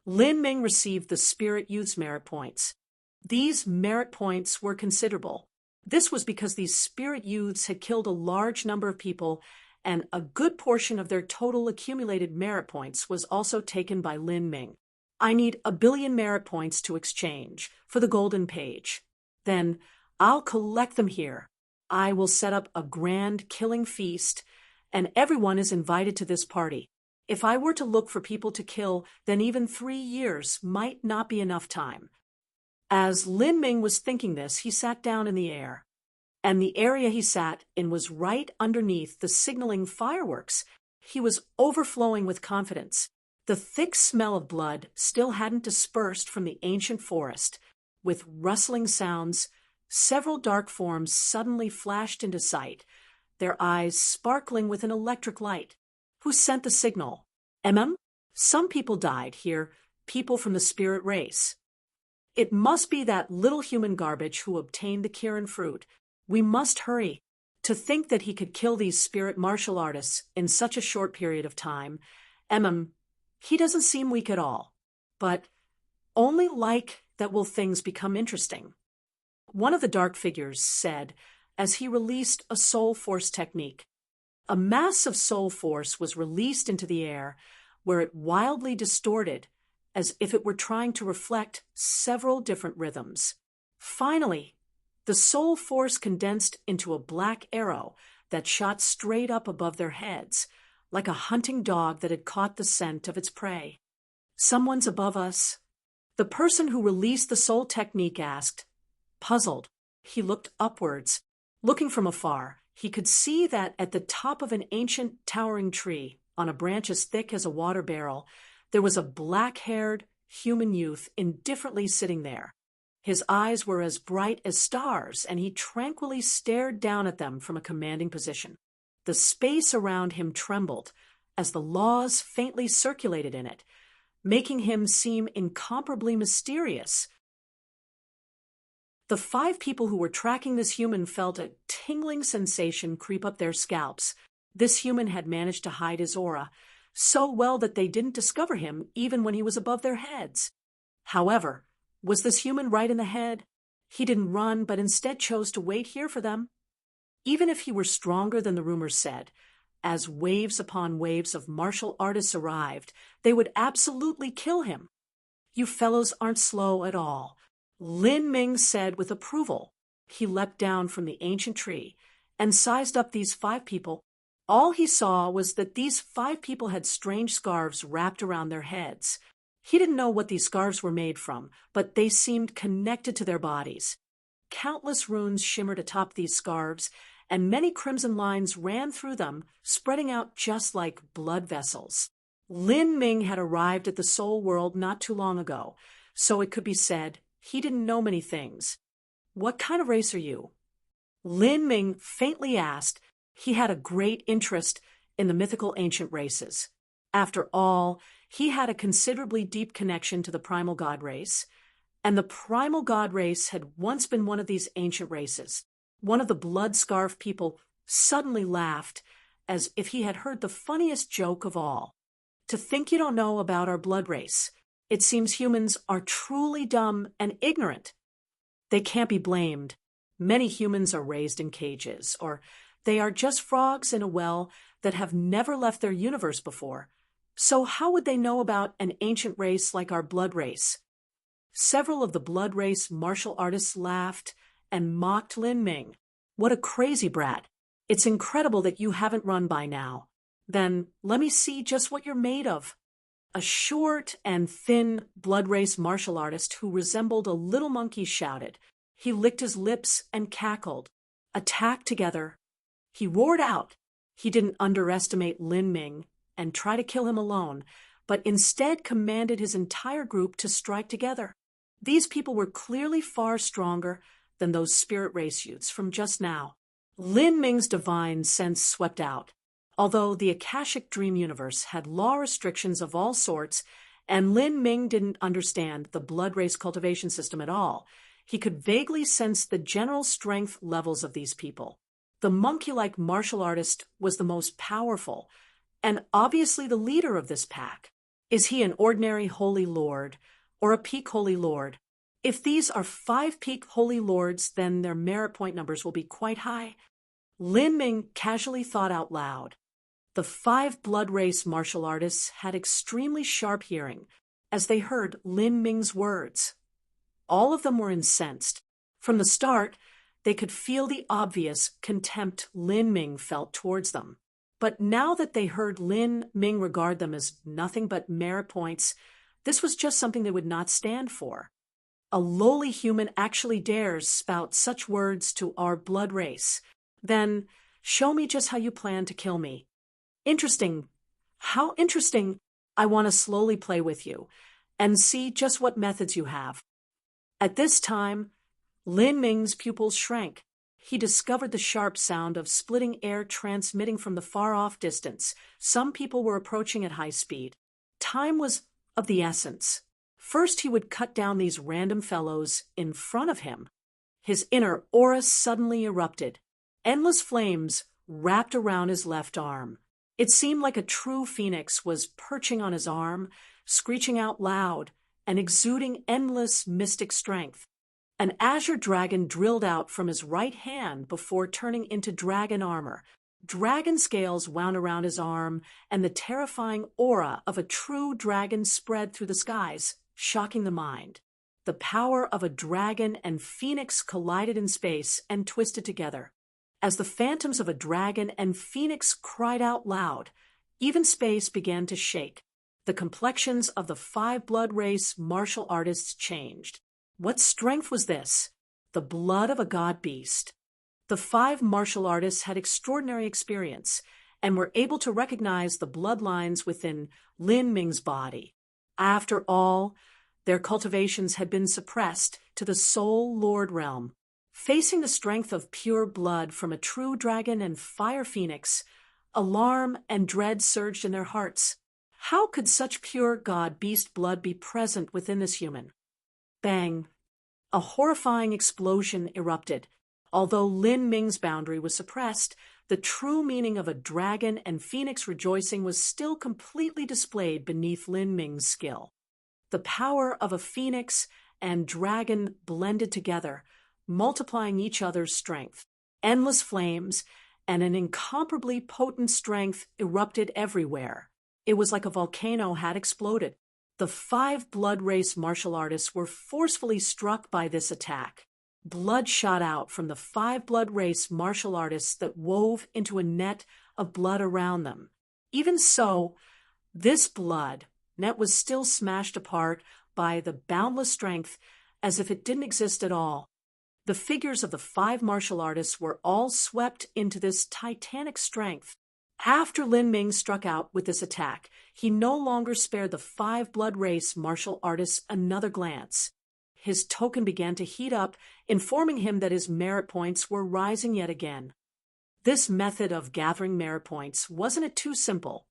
Lin Ming received the spirit youth's merit points. These merit points were considerable. This was because these spirit youths had killed a large number of people, and a good portion of their total accumulated merit points was also taken by Lin Ming. I need 1 billion merit points to exchange for the golden page. Then I'll collect them here. I will set up a grand killing feast, and everyone is invited to this party. If I were to look for people to kill, then even 3 years might not be enough time. As Lin Ming was thinking this, he sat down in the air. And the area he sat in was right underneath the signaling fireworks. He was overflowing with confidence. The thick smell of blood still hadn't dispersed from the ancient forest. With rustling sounds, several dark forms suddenly flashed into sight, their eyes sparkling with an electric light. Who sent the signal? Some people died here, people from the spirit race. It must be that little human garbage who obtained the Kirin fruit. We must hurry. To think that he could kill these spirit martial artists in such a short period of time. He doesn't seem weak at all. But only like that will things become interesting. One of the dark figures said as he released a soul force technique. A mass of soul force was released into the air, where it wildly distorted, as if it were trying to reflect several different rhythms. Finally, the soul force condensed into a black arrow that shot straight up above their heads, like a hunting dog that had caught the scent of its prey. Someone's above us. The person who released the soul technique asked. Puzzled, he looked upwards. Looking from afar, he could see that at the top of an ancient towering tree, on a branch as thick as a water barrel, there was a black-haired human youth indifferently sitting there. His eyes were as bright as stars, and he tranquilly stared down at them from a commanding position. The space around him trembled as the laws faintly circulated in it, making him seem incomparably mysterious. The 5 people who were tracking this human felt a tingling sensation creep up their scalps. This human had managed to hide his aura so well that they didn't discover him even when he was above their heads. However, was this human right in the head? He didn't run, but instead chose to wait here for them. Even if he were stronger than the rumors said, as waves upon waves of martial artists arrived, they would absolutely kill him. You fellows aren't slow at all, Lin Ming said with approval. He leapt down from the ancient tree and sized up these 5 people. All he saw was that these 5 people had strange scarves wrapped around their heads. He didn't know what these scarves were made from, but they seemed connected to their bodies. Countless runes shimmered atop these scarves, and many crimson lines ran through them, spreading out just like blood vessels. Lin Ming had arrived at the soul world not too long ago, so it could be said he didn't know many things. What kind of race are you? Lin Ming faintly asked. He had a great interest in the mythical ancient races. After all, he had a considerably deep connection to the primal god race, and the primal god race had once been one of these ancient races. One of the blood-scarf people suddenly laughed as if he had heard the funniest joke of all. To think you don't know about our blood race. It seems humans are truly dumb and ignorant. They can't be blamed. Many humans are raised in cages, or they are just frogs in a well that have never left their universe before. So how would they know about an ancient race like our blood race? Several of the blood race martial artists laughed and mocked Lin Ming. What a crazy brat. It's incredible that you haven't run by now. Then let me see just what you're made of. A short and thin blood race martial artist who resembled a little monkey shouted. He licked his lips and cackled. Attack together. He roared out. He didn't underestimate Lin Ming and try to kill him alone, but instead commanded his entire group to strike together. These people were clearly far stronger than those spirit race youths from just now. Lin Ming's divine sense swept out. Although the Akashic Dream Universe had law restrictions of all sorts, and Lin Ming didn't understand the blood race cultivation system at all, he could vaguely sense the general strength levels of these people. The monkey-like martial artist was the most powerful, and obviously the leader of this pack. Is he an ordinary holy lord, or a peak holy lord? If these are 5 peak holy lords, then their merit point numbers will be quite high. Lin Ming casually thought out loud. The 5 blood race martial artists had extremely sharp hearing as they heard Lin Ming's words. All of them were incensed. From the start, they could feel the obvious contempt Lin Ming felt towards them. But now that they heard Lin Ming regard them as nothing but merit points, this was just something they would not stand for. A lowly human actually dares spout such words to our blood race. Then, show me just how you plan to kill me. Interesting. How interesting. I want to slowly play with you and see just what methods you have. At this time, Lin Ming's pupils shrank. He discovered the sharp sound of splitting air transmitting from the far-off distance. Some people were approaching at high speed. Time was of the essence. First, he would cut down these random fellows in front of him. His inner aura suddenly erupted. Endless flames wrapped around his left arm. It seemed like a true phoenix was perching on his arm, screeching out loud and exuding endless mystic strength. An azure dragon drilled out from his right hand before turning into dragon armor. Dragon scales wound around his arm, and the terrifying aura of a true dragon spread through the skies, shocking the mind. The power of a dragon and phoenix collided in space and twisted together. As the phantoms of a dragon and phoenix cried out loud, even space began to shake. The complexions of the 5 blood race martial artists changed. What strength was this? The blood of a god beast. The 5 martial artists had extraordinary experience and were able to recognize the bloodlines within Lin Ming's body. After all, their cultivations had been suppressed to the soul lord realm. Facing the strength of pure blood from a true dragon and fire phoenix, alarm and dread surged in their hearts. How could such pure god-beast blood be present within this human? Bang! A horrifying explosion erupted. Although Lin Ming's boundary was suppressed, the true meaning of a dragon and phoenix rejoicing was still completely displayed beneath Lin Ming's skill. The power of a phoenix and dragon blended together, multiplying each other's strength. Endless flames and an incomparably potent strength erupted everywhere. It was like a volcano had exploded. The 5 blood race martial artists were forcefully struck by this attack. Blood shot out from the 5 blood race martial artists that wove into a net of blood around them. Even so, this blood net was still smashed apart by the boundless strength as if it didn't exist at all. The figures of the 5 martial artists were all swept into this titanic strength. After Lin Ming struck out with this attack, he no longer spared the 5 blood race martial artists another glance. His token began to heat up, informing him that his merit points were rising yet again. This method of gathering merit points wasn't it too simple?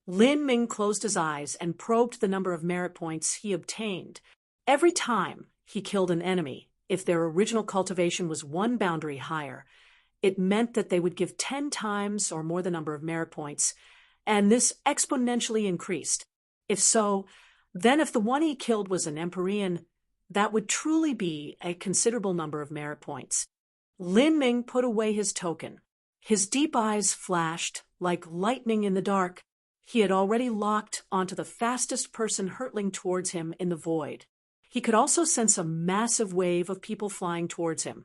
Lin Ming closed his eyes and probed the number of merit points he obtained. Every time he killed an enemy, if their original cultivation was 1 boundary higher, it meant that they would give 10 times or more the number of merit points, and this exponentially increased. If so, then if the one he killed was an Empyrean, that would truly be a considerable number of merit points. Lin Ming put away his token. His deep eyes flashed like lightning in the dark. He had already locked onto the fastest person hurtling towards him in the void. He could also sense a massive wave of people flying towards him.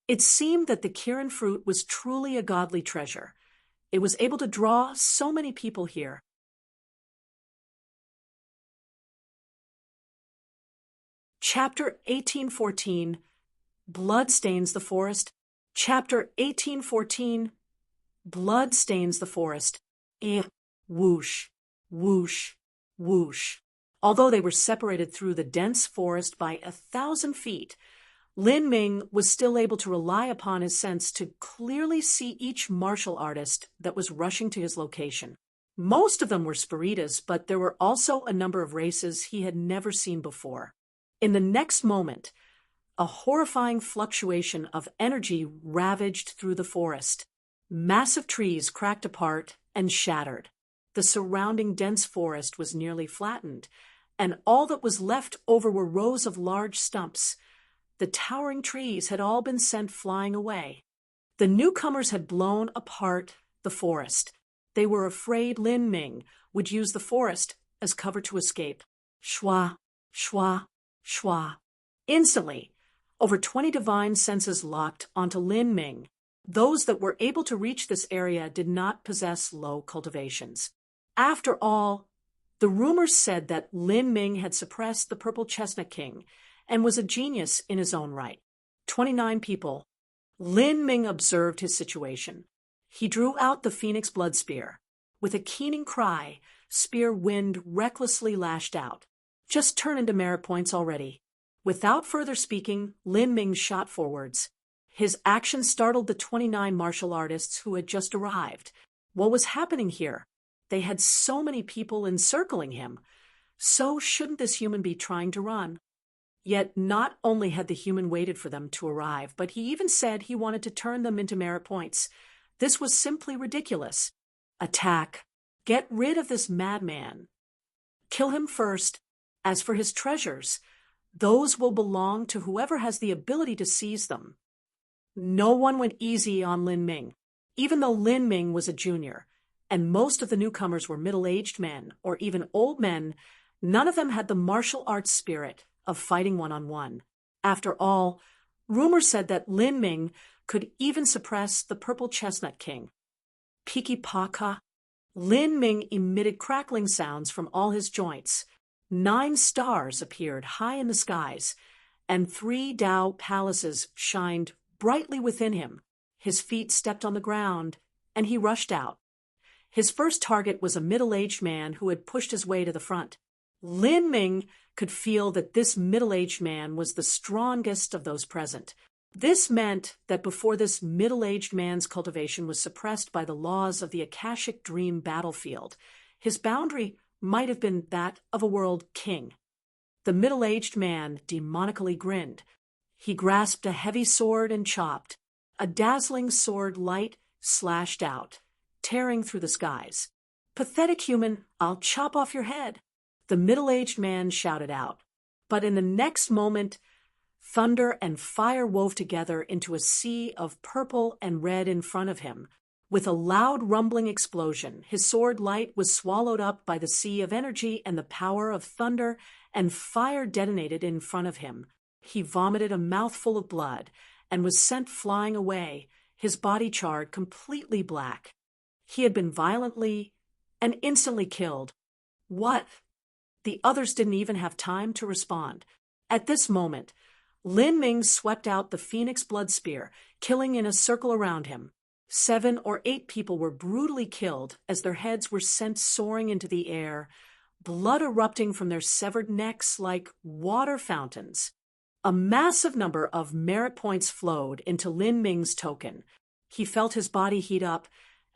It seemed that the Kirin fruit was truly a godly treasure. It was able to draw so many people here. Chapter 1814, Blood Stains the Forest. Chapter 1814, Blood Stains the Forest. Whoosh, whoosh, whoosh. Although they were separated through the dense forest by 1,000 feet, Lin Ming was still able to rely upon his sense to clearly see each martial artist that was rushing to his location. Most of them were Spiritas, but there were also a number of races he had never seen before. In the next moment, a horrifying fluctuation of energy ravaged through the forest. Massive trees cracked apart and shattered. The surrounding dense forest was nearly flattened, and all that was left over were rows of large stumps. The towering trees had all been sent flying away. The newcomers had blown apart the forest. They were afraid Lin Ming would use the forest as cover to escape. Shwa, shwa, shwa. Instantly, over 20 divine senses locked onto Lin Ming. Those that were able to reach this area did not possess low cultivations. After all, the rumors said that Lin Ming had suppressed the Purple Chestnut King and was a genius in his own right. 29 people. Lin Ming observed his situation. He drew out the Phoenix Blood Spear. With a keening cry, spear wind recklessly lashed out. Just turn into merit points already. Without further speaking, Lin Ming shot forwards. His action startled the 29 martial artists who had just arrived. What was happening here? They had so many people encircling him. So shouldn't this human be trying to run? Yet not only had the human waited for them to arrive, but he even said he wanted to turn them into merit points. This was simply ridiculous. Attack. Get rid of this madman. Kill him first. As for his treasures, those will belong to whoever has the ability to seize them. No one went easy on Lin Ming. Even though Lin Ming was a junior, and most of the newcomers were middle-aged men or even old men, none of them had the martial arts spirit of fighting one-on-one. After all, rumors said that Lin Ming could even suppress the Purple Chestnut King. Piki-paka. Lin Ming emitted crackling sounds from all his joints. 9 stars appeared high in the skies, and 3 Tao palaces shined brightly within him. His feet stepped on the ground, and he rushed out. His first target was a middle-aged man who had pushed his way to the front. Lin Ming could feel that this middle-aged man was the strongest of those present. This meant that before this middle-aged man's cultivation was suppressed by the laws of the Akashic Dream battlefield, his boundary might have been that of a world king. The middle-aged man demonically grinned. He grasped a heavy sword and chopped. A dazzling sword light slashed out, tearing through the skies. Pathetic human, I'll chop off your head, the middle-aged man shouted out. But in the next moment, thunder and fire wove together into a sea of purple and red in front of him. With a loud rumbling explosion, his sword light was swallowed up by the sea of energy, and the power of thunder and fire detonated in front of him. He vomited a mouthful of blood and was sent flying away, his body charred completely black. He had been violently and instantly killed. What? The others didn't even have time to respond. At this moment, Lin Ming swept out the Phoenix Blood Spear, killing in a circle around him. 7 or 8 people were brutally killed as their heads were sent soaring into the air, blood erupting from their severed necks like water fountains. A massive number of merit points flowed into Lin Ming's token. He felt his body heat up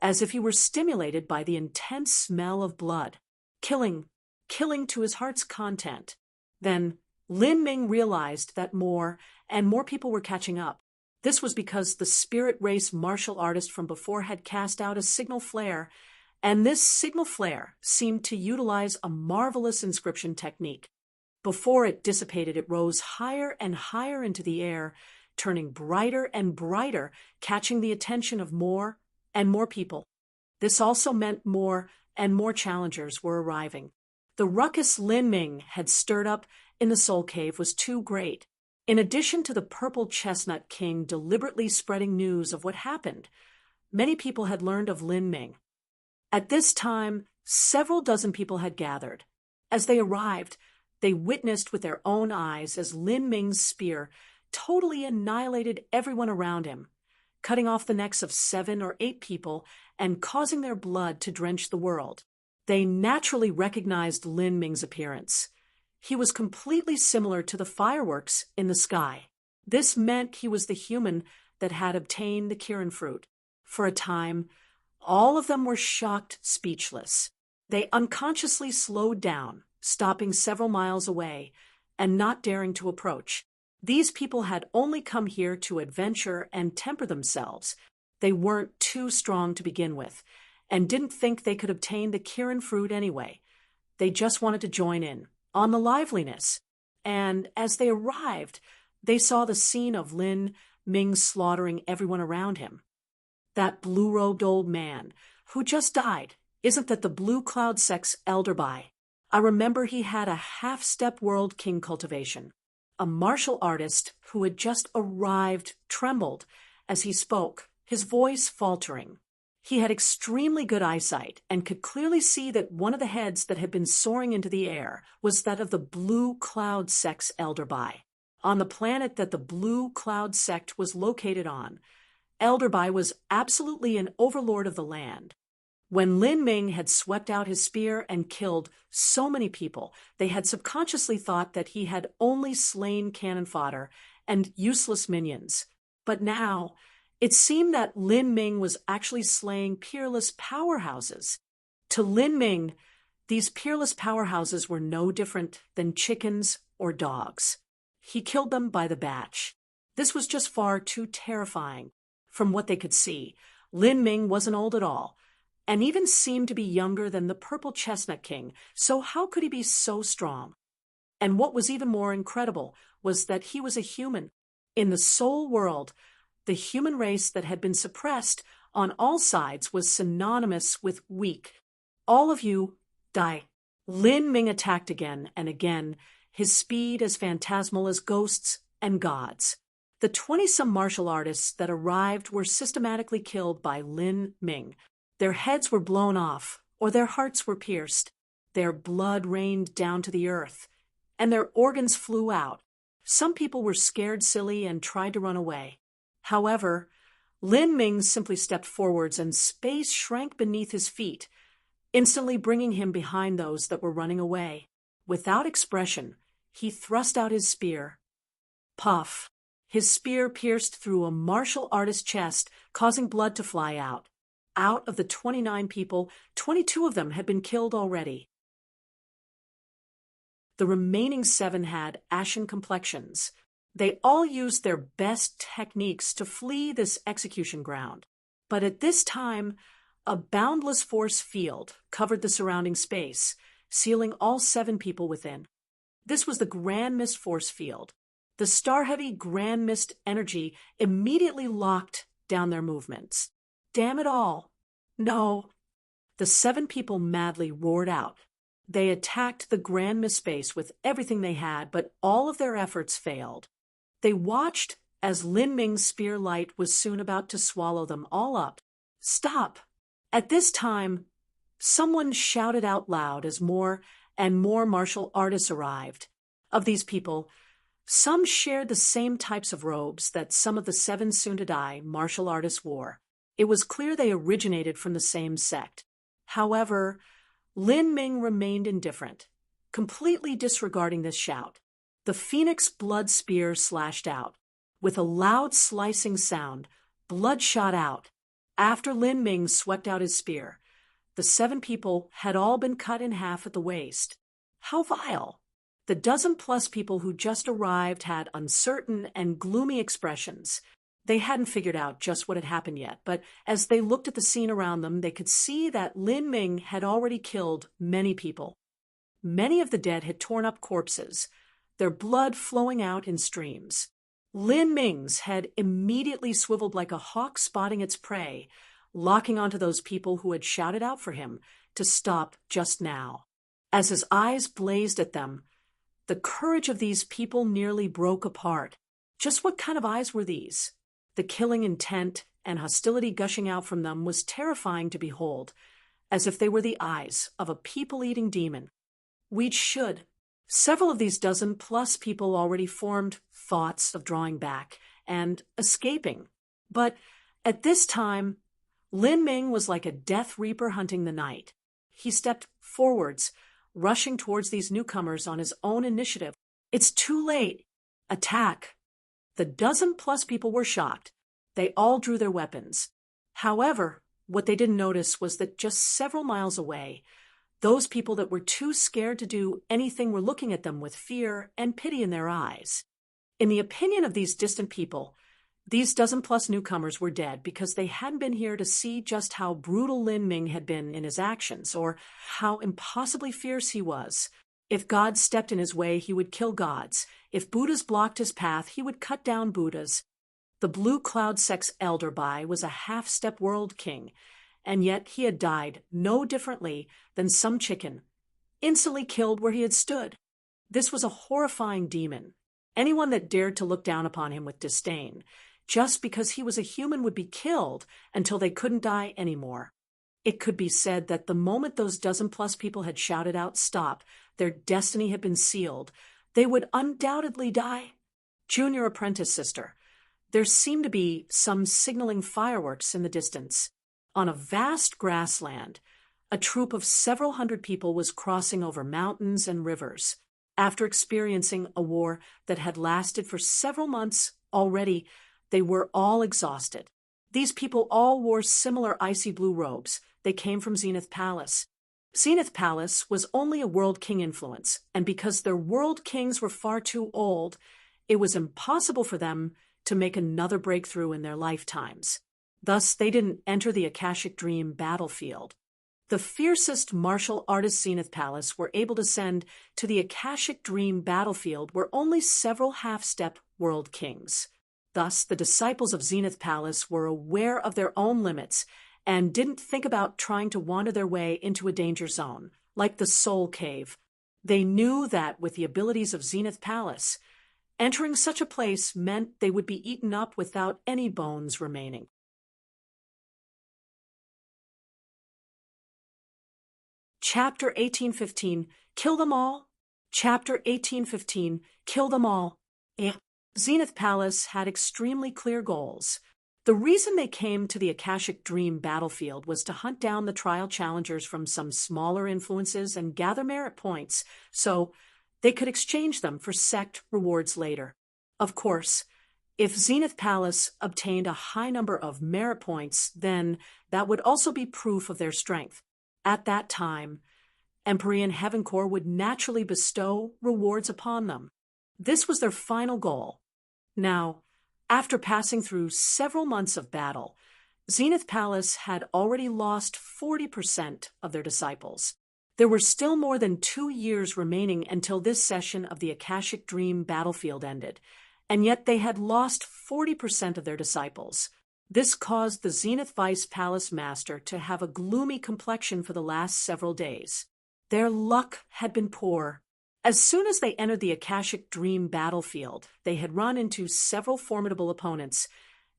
as if he were stimulated by the intense smell of blood. Killing to his heart's content. Then Lin Ming realized that more and more people were catching up. This was because the spirit race martial artist from before had cast out a signal flare, and this signal flare seemed to utilize a marvelous inscription technique. Before it dissipated, it rose higher and higher into the air, turning brighter and brighter, catching the attention of more and more people. This also meant more and more challengers were arriving. The ruckus Lin Ming had stirred up in the Soul Cave was too great. In addition to the Purple Chestnut King deliberately spreading news of what happened, many people had learned of Lin Ming. At this time, several dozen people had gathered. As they arrived, They witnessed with their own eyes as Lin Ming's spear totally annihilated everyone around him, cutting off the necks of 7 or 8 people and causing their blood to drench the world. They naturally recognized Lin Ming's appearance. He was completely similar to the fireworks in the sky. This meant he was the human that had obtained the Kirin fruit. For a time, all of them were shocked, speechless. They unconsciously slowed down, stopping several miles away and not daring to approach. These people had only come here to adventure and temper themselves. They weren't too strong to begin with, and didn't think they could obtain the Kirin fruit anyway. They just wanted to join in on the liveliness. And as they arrived, they saw the scene of Lin Ming slaughtering everyone around him. That blue-robed old man, who just died, isn't that the Blue Cloud Sect's Elderby? I remember he had a half-step world king cultivation. A martial artist who had just arrived trembled as he spoke, his voice faltering. He had extremely good eyesight and could clearly see that one of the heads that had been soaring into the air was that of the Blue Cloud Sect's Elderby. On the planet that the Blue Cloud Sect was located on, Elderby was absolutely an overlord of the land. When Lin Ming had swept out his spear and killed so many people, they had subconsciously thought that he had only slain cannon fodder and useless minions. But now, it seemed that Lin Ming was actually slaying peerless powerhouses. To Lin Ming, these peerless powerhouses were no different than chickens or dogs. He killed them by the batch. This was just far too terrifying. From what they could see, Lin Ming wasn't old at all, and even seemed to be younger than the Purple Chestnut King, so how could he be so strong? And what was even more incredible was that he was a human. In the soul world, the human race that had been suppressed on all sides was synonymous with weak. All of you, die. Lin Ming attacked again and again, his speed as phantasmal as ghosts and gods. The 20-some martial artists that arrived were systematically killed by Lin Ming. Their heads were blown off, or their hearts were pierced. Their blood rained down to the earth, and their organs flew out. Some people were scared silly and tried to run away. However, Lin Ming simply stepped forwards and space shrank beneath his feet, instantly bringing him behind those that were running away. Without expression, he thrust out his spear. Puff! His spear pierced through a martial artist's chest, causing blood to fly out. Out of the 29 people, 22 of them had been killed already. The remaining 7 had ashen complexions. They all used their best techniques to flee this execution ground. But at this time, a boundless force field covered the surrounding space, sealing all 7 people within. This was the Grand Mist force field. The star-heavy Grand Mist energy immediately locked down their movements. Damn it all! No! The 7 people madly roared out. They attacked the Grand Mist space with everything they had, but all of their efforts failed. They watched as Lin Ming's spear light was soon about to swallow them all up. Stop! At this time, someone shouted out loud as more and more martial artists arrived. Of these people, some shared the same types of robes that some of the 7 soon-to-die martial artists wore. It was clear they originated from the same sect. However, Lin Ming remained indifferent, completely disregarding this shout. The phoenix blood spear slashed out. With a loud slicing sound, blood shot out. After Lin Ming swept out his spear, the 7 people had all been cut in half at the waist. How vile! The dozen-plus people who just arrived had uncertain and gloomy expressions. They hadn't figured out just what had happened yet, but as they looked at the scene around them, they could see that Lin Ming had already killed many people. Many of the dead had torn up corpses, their blood flowing out in streams. Lin Ming's head immediately swiveled like a hawk spotting its prey, locking onto those people who had shouted out for him to stop just now. As his eyes blazed at them, the courage of these people nearly broke apart. Just what kind of eyes were these? The killing intent and hostility gushing out from them was terrifying to behold, as if they were the eyes of a people-eating demon. "We should Several of these dozen-plus people already formed thoughts of drawing back and escaping. But at this time, Lin Ming was like a death reaper hunting the night. He stepped forwards, rushing towards these newcomers on his own initiative. It's too late. Attack. The dozen-plus people were shocked. They all drew their weapons. However, what they didn't notice was that just several miles away, those people that were too scared to do anything were looking at them with fear and pity in their eyes. In the opinion of these distant people, these dozen-plus newcomers were dead because they hadn't been here to see just how brutal Lin Ming had been in his actions, or how impossibly fierce he was. If God stepped in his way, he would kill gods. If Buddhas blocked his path, he would cut down Buddhas. The Blue Cloud Sect's elder Bai was a half-step world king, and yet he had died no differently than some chicken, instantly killed where he had stood. This was a horrifying demon. Anyone that dared to look down upon him with disdain, just because he was a human, would be killed until they couldn't die anymore. It could be said that the moment those dozen-plus people had shouted out, "Stop," their destiny had been sealed. They would undoubtedly die. Junior apprentice sister, there seemed to be some signaling fireworks in the distance. On a vast grassland, a troop of several hundred people was crossing over mountains and rivers. After experiencing a war that had lasted for several months already, they were all exhausted. These people all wore similar icy blue robes. They came from Zenith Palace. Zenith Palace was only a world king influence, and because their world kings were far too old, it was impossible for them to make another breakthrough in their lifetimes. Thus, they didn't enter the Akashic Dream battlefield. The fiercest martial artists Zenith Palace were able to send to the Akashic Dream battlefield were only several half-step world kings. Thus, the disciples of Zenith Palace were aware of their own limits and didn't think about trying to wander their way into a danger zone, like the Soul Cave. They knew that with the abilities of Zenith Palace, entering such a place meant they would be eaten up without any bones remaining. Chapter 1815, Kill Them All. Chapter 1815, Kill Them All. Zenith Palace had extremely clear goals. The reason they came to the Akashic Dream battlefield was to hunt down the trial challengers from some smaller influences and gather merit points, so they could exchange them for sect rewards later. Of course, if Zenith Palace obtained a high number of merit points, then that would also be proof of their strength. At that time, Empyrean Heaven Corps would naturally bestow rewards upon them. This was their final goal. Now, after passing through several months of battle, Zenith Palace had already lost 40% of their disciples. There were still more than 2 years remaining until this session of the Akashic Dream battlefield ended, and yet they had lost 40% of their disciples. This caused the Zenith Vice Palace Master to have a gloomy complexion for the last several days. Their luck had been poor. As soon as they entered the Akashic Dream battlefield, they had run into several formidable opponents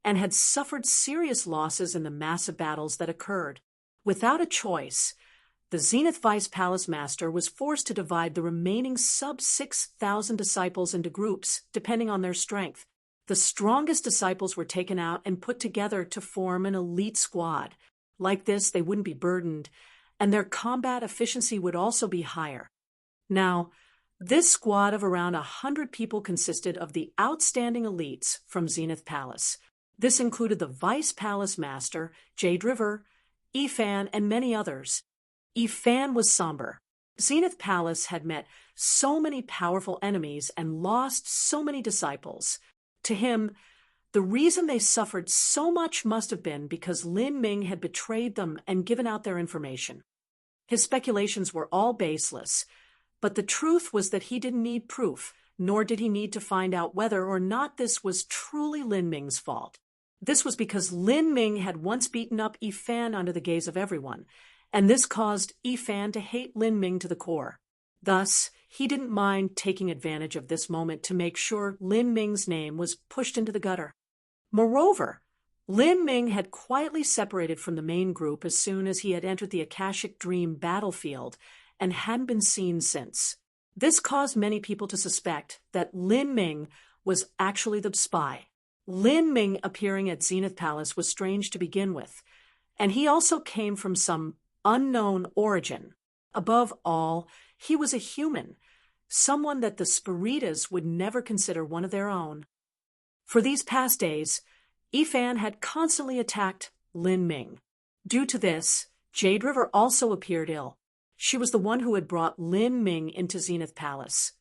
and had suffered serious losses in the massive battles that occurred. Without a choice, the Zenith Vice Palace Master was forced to divide the remaining sub-6,000 disciples into groups, depending on their strength. The strongest disciples were taken out and put together to form an elite squad. Like this, they wouldn't be burdened, and their combat efficiency would also be higher. Now, this squad of around 100 people consisted of the outstanding elites from Zenith Palace. This included the Vice Palace Master, Jade River, Ifan, and many others. Ifan was somber. Zenith Palace had met so many powerful enemies and lost so many disciples. To him, the reason they suffered so much must have been because Lin Ming had betrayed them and given out their information. His speculations were all baseless, but the truth was that he didn't need proof, nor did he need to find out whether or not this was truly Lin Ming's fault. This was because Lin Ming had once beaten up Ifan under the gaze of everyone, and this caused Ifan to hate Lin Ming to the core. Thus, he didn't mind taking advantage of this moment to make sure Lin Ming's name was pushed into the gutter. Moreover, Lin Ming had quietly separated from the main group as soon as he had entered the Akashic Dream battlefield and hadn't been seen since. This caused many people to suspect that Lin Ming was actually the spy. Lin Ming appearing at Zenith Palace was strange to begin with, and he also came from some unknown origin. Above all, he was a human, someone that the Spiritas would never consider one of their own. For these past days, Yifan had constantly attacked Lin Ming. Due to this, Jade River also appeared ill. She was the one who had brought Lin Ming into Zenith Palace.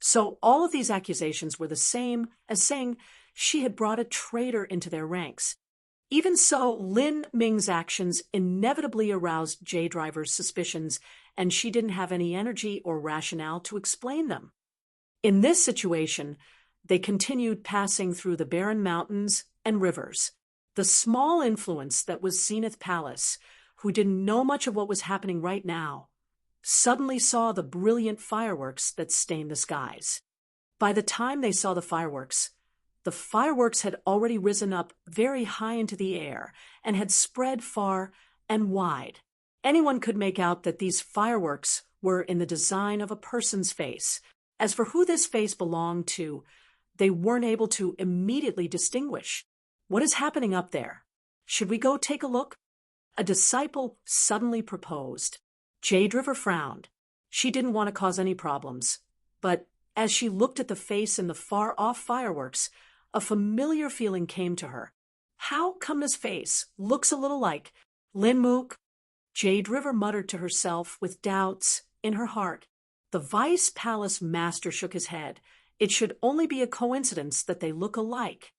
So all of these accusations were the same as saying she had brought a traitor into their ranks. Even so, Lin Ming's actions inevitably aroused Jade River's suspicions, and she didn't have any energy or rationale to explain them. In this situation, they continued passing through the barren mountains and rivers. The small influence that was Zenith Palace, who didn't know much of what was happening right now, suddenly saw the brilliant fireworks that stained the skies. By the time they saw the fireworks had already risen up very high into the air and had spread far and wide. Anyone could make out that these fireworks were in the design of a person's face. As for who this face belonged to, they weren't able to immediately distinguish. What is happening up there? Should we go take a look? A disciple suddenly proposed. Jade River frowned. She didn't want to cause any problems. But as she looked at the face in the far-off fireworks, a familiar feeling came to her. How come this face looks a little like Lin Mook? Jade River muttered to herself with doubts in her heart. The Vice Palace Master shook his head. It should only be a coincidence that they look alike.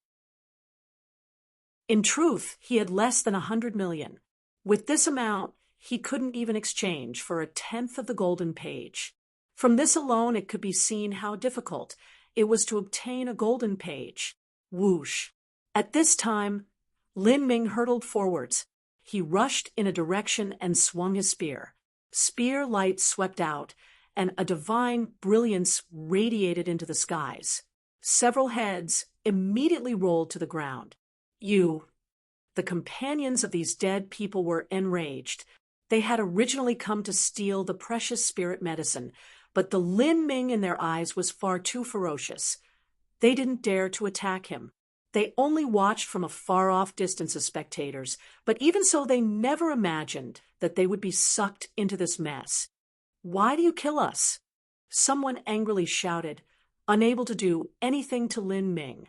In truth, he had less than 100 million. With this amount, he couldn't even exchange for a tenth of the golden page. From this alone, it could be seen how difficult it was to obtain a golden page. Whoosh! At this time, Lin Ming hurtled forwards. He rushed in a direction and swung his spear. Spear light swept out, and a divine brilliance radiated into the skies. Several heads immediately rolled to the ground. The companions of these dead people were enraged. They had originally come to steal the precious spirit medicine, but the Lin Ming in their eyes was far too ferocious. They didn't dare to attack him. They only watched from a far-off distance as spectators, but even so they never imagined that they would be sucked into this mess. "Why do you kill us?" Someone angrily shouted, unable to do anything to Lin Ming.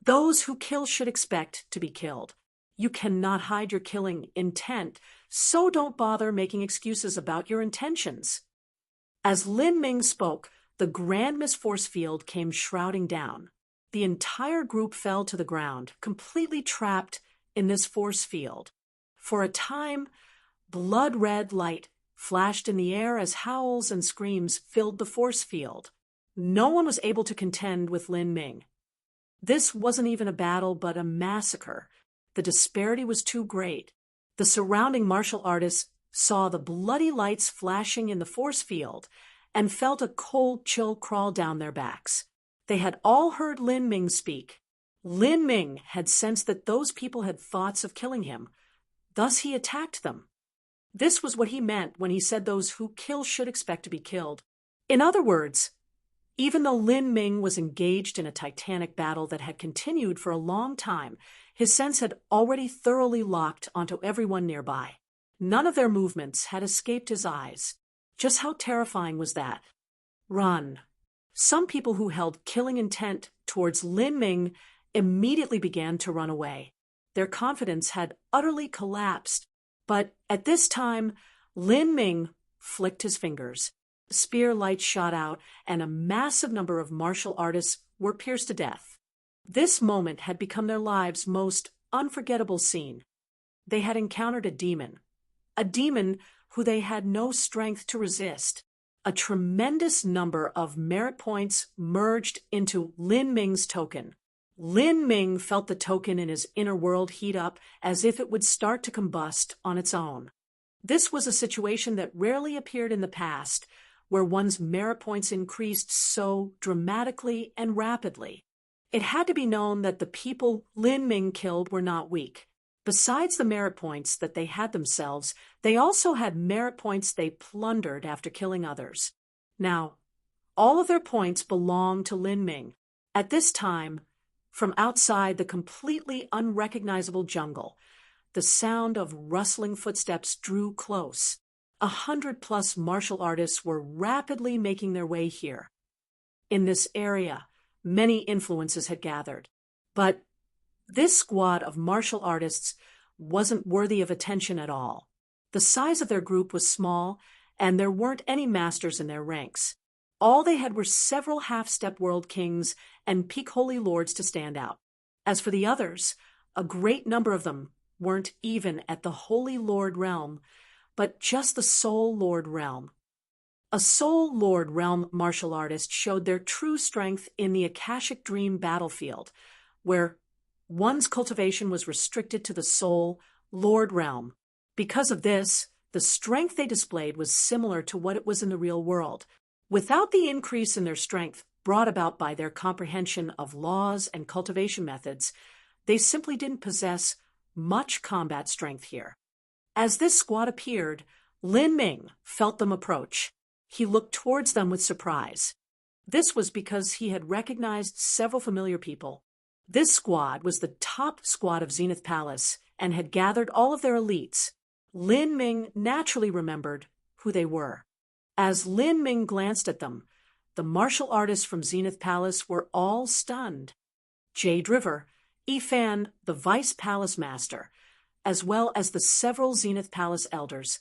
"Those who kill should expect to be killed. You cannot hide your killing intent, so don't bother making excuses about your intentions." As Lin Ming spoke, the Grand Mist Force Field came shrouding down. The entire group fell to the ground, completely trapped in this force field. For a time, blood-red light flashed in the air as howls and screams filled the force field. No one was able to contend with Lin Ming. This wasn't even a battle, but a massacre. The disparity was too great. The surrounding martial artists saw the bloody lights flashing in the force field and felt a cold chill crawl down their backs. They had all heard Lin Ming speak. Lin Ming had sensed that those people had thoughts of killing him. Thus he attacked them. This was what he meant when he said those who kill should expect to be killed. In other words, even though Lin Ming was engaged in a titanic battle that had continued for a long time, his sense had already thoroughly locked onto everyone nearby. None of their movements had escaped his eyes. Just how terrifying was that? Run. Some people who held killing intent towards Lin Ming immediately began to run away. Their confidence had utterly collapsed. But at this time, Lin Ming flicked his fingers. Spear lights shot out, and a massive number of martial artists were pierced to death. This moment had become their lives' most unforgettable scene. They had encountered a demon who they had no strength to resist. A tremendous number of merit points merged into Lin Ming's token. Lin Ming felt the token in his inner world heat up as if it would start to combust on its own. This was a situation that rarely appeared in the past, where one's merit points increased so dramatically and rapidly. It had to be known that the people Lin Ming killed were not weak. Besides the merit points that they had themselves, they also had merit points they plundered after killing others. Now, All of their points belonged to Lin Ming. At this time, from outside the completely unrecognizable jungle, the sound of rustling footsteps drew close. 100+ martial artists were rapidly making their way here. In this area, many influences had gathered. But this squad of martial artists wasn't worthy of attention at all. The size of their group was small, and there weren't any masters in their ranks. All they had were several half-step world kings and peak holy lords to stand out. As for the others, a great number of them weren't even at the Holy Lord realm, but just the Soul Lord realm. A Soul Lord realm martial artist showed their true strength in the Akashic Dream battlefield, where one's cultivation was restricted to the Soul Lord realm. Because of this, the strength they displayed was similar to what it was in the real world. Without the increase in their strength brought about by their comprehension of laws and cultivation methods, they simply didn't possess much combat strength here. As this squad appeared, Lin Ming felt them approach. He looked towards them with surprise. This was because he had recognized several familiar people. This squad was the top squad of Zenith Palace and had gathered all of their elites. Lin Ming naturally remembered who they were. As Lin Ming glanced at them, the martial artists from Zenith Palace were all stunned. Jade River, Yifan, the Vice Palace Master, as well as the several Zenith Palace elders,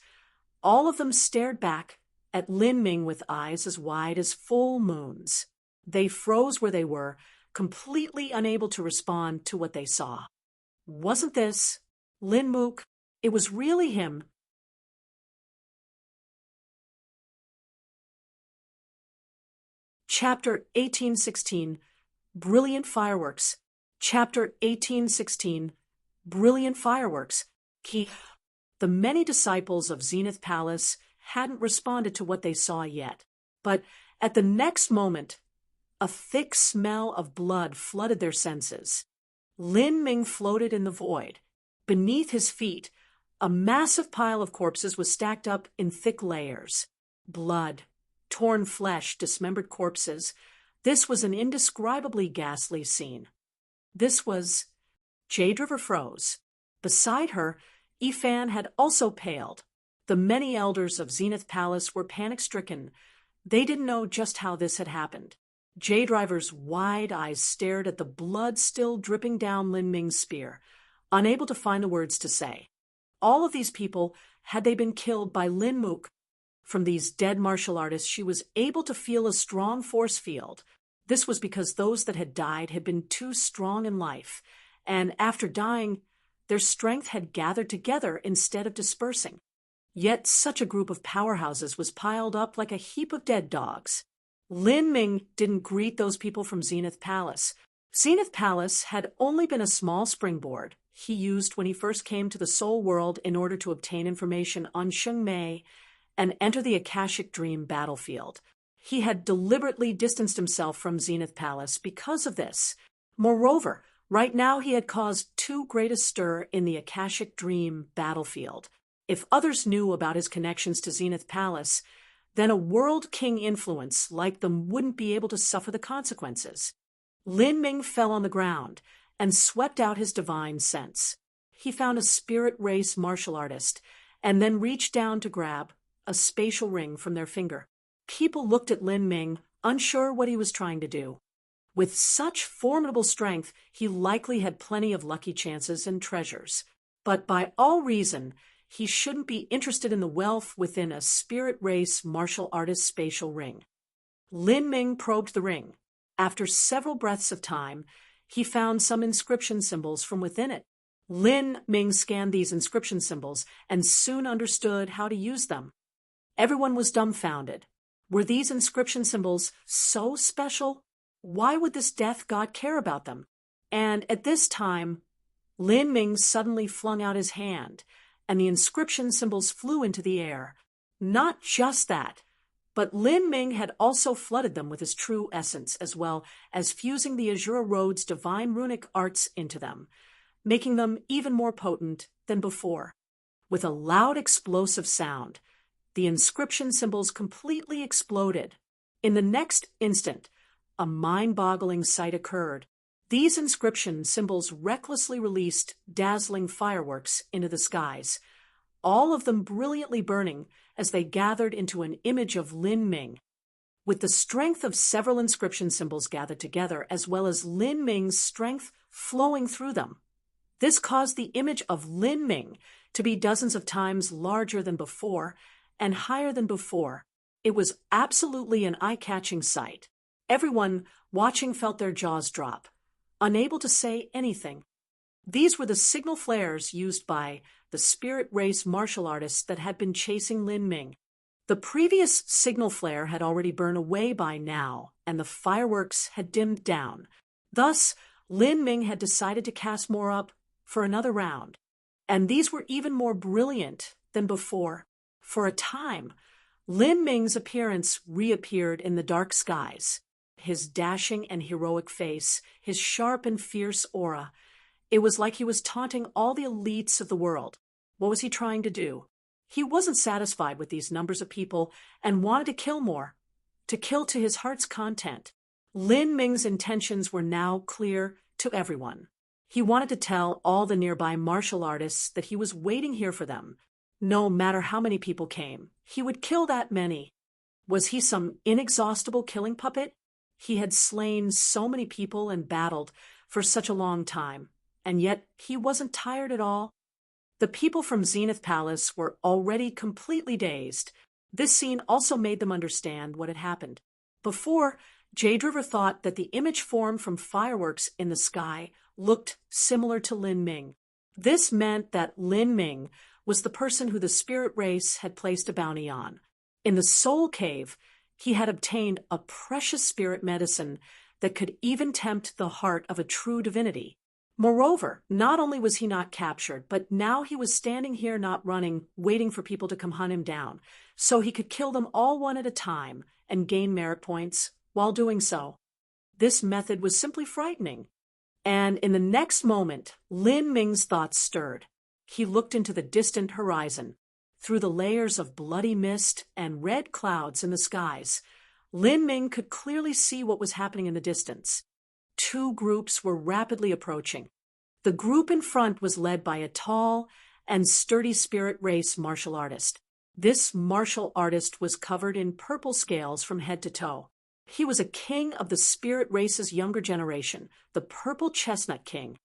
all of them stared back at Lin Ming with eyes as wide as full moons. They froze where they were, completely unable to respond to what they saw. Wasn't this Lin Mook? It was really him. Chapter 1816, Brilliant Fireworks. Chapter 1816, Brilliant Fireworks. The many disciples of Zenith Palace hadn't responded to what they saw yet, but at the next moment, a thick smell of blood flooded their senses. Lin Ming floated in the void. Beneath his feet, a massive pile of corpses was stacked up in thick layers. Blood, torn flesh, dismembered corpses. This was an indescribably ghastly scene. This was... Jade River froze. Beside her, Yifan had also paled. The many elders of Zenith Palace were panic-stricken. They didn't know just how this had happened. Jade River's wide eyes stared at the blood still dripping down Lin Ming's spear, unable to find the words to say. All of these people, had they been killed by Lin Mook, from these dead martial artists, she was able to feel a strong force field. This was because those that had died had been too strong in life, and after dying, their strength had gathered together instead of dispersing. Yet such a group of powerhouses was piled up like a heap of dead dogs. Lin Ming didn't greet those people from Zenith Palace. Zenith Palace had only been a small springboard he used when he first came to the Soul World in order to obtain information on Sheng Mei and enter the Akashic Dream battlefield. He had deliberately distanced himself from Zenith Palace because of this. Moreover, right now he had caused too great a stir in the Akashic Dream battlefield. If others knew about his connections to Zenith Palace, then a world king influence like them wouldn't be able to suffer the consequences. Lin Ming fell on the ground and swept out his divine sense. He found a spirit race martial artist and then reached down to grab a spatial ring from their finger. People looked at Lin Ming, unsure what he was trying to do. With such formidable strength, he likely had plenty of lucky chances and treasures. But by all reason, he shouldn't be interested in the wealth within a spirit race martial artist spatial ring. Lin Ming probed the ring. After several breaths of time, he found some inscription symbols from within it. Lin Ming scanned these inscription symbols and soon understood how to use them. Everyone was dumbfounded. Were these inscription symbols so special? Why would this death god care about them? And at this time, Lin Ming suddenly flung out his hand, and the inscription symbols flew into the air. Not just that, but Lin Ming had also flooded them with his true essence, as well as fusing the Azura Road's divine runic arts into them, making them even more potent than before. With a loud explosive sound, the inscription symbols completely exploded. In the next instant, a mind-boggling sight occurred. These inscription symbols recklessly released dazzling fireworks into the skies, all of them brilliantly burning as they gathered into an image of Lin Ming. With the strength of several inscription symbols gathered together, as well as Lin Ming's strength flowing through them, this caused the image of Lin Ming to be dozens of times larger than before and higher than before. It was absolutely an eye-catching sight. Everyone watching felt their jaws drop, unable to say anything. These were the signal flares used by the spirit race martial artists that had been chasing Lin Ming. The previous signal flare had already burned away by now, and the fireworks had dimmed down. Thus, Lin Ming had decided to cast more up for another round, and these were even more brilliant than before. For a time, Lin Ming's appearance reappeared in the dark skies. His dashing and heroic face, his sharp and fierce aura. It was like he was taunting all the elites of the world. What was he trying to do? He wasn't satisfied with these numbers of people and wanted to kill more, to kill to his heart's content. Lin Ming's intentions were now clear to everyone. He wanted to tell all the nearby martial artists that he was waiting here for them. No matter how many people came, he would kill that many. Was he some inexhaustible killing puppet? He had slain so many people and battled for such a long time, and yet he wasn't tired at all. The people from Zenith Palace were already completely dazed. This scene also made them understand what had happened. Before, Jade River thought that the image formed from fireworks in the sky looked similar to Lin Ming. This meant that Lin Ming was the person who the spirit race had placed a bounty on. In the Soul Cave, he had obtained a precious spirit medicine that could even tempt the heart of a true divinity. Moreover, not only was he not captured, but now he was standing here not running, waiting for people to come hunt him down, so he could kill them all one at a time and gain merit points while doing so. This method was simply frightening. And in the next moment, Lin Ming's thoughts stirred. He looked into the distant horizon. Through the layers of bloody mist and red clouds in the skies, Lin Ming could clearly see what was happening in the distance. Two groups were rapidly approaching. The group in front was led by a tall and sturdy spirit race martial artist. This martial artist was covered in purple scales from head to toe. He was a king of the spirit race's younger generation, the Purple Chestnut King.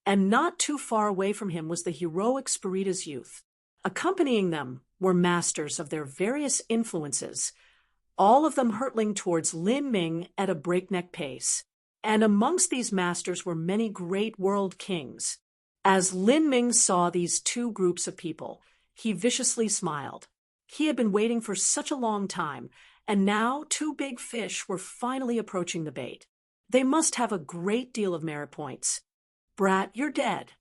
And not too far away from him was the heroic Spirita's youth. Accompanying them were masters of their various influences, all of them hurtling towards Lin Ming at a breakneck pace. And amongst these masters were many great world kings. As Lin Ming saw these two groups of people, he viciously smiled. He had been waiting for such a long time, and now two big fish were finally approaching the bait. They must have a great deal of merit points. Brat, you're dead.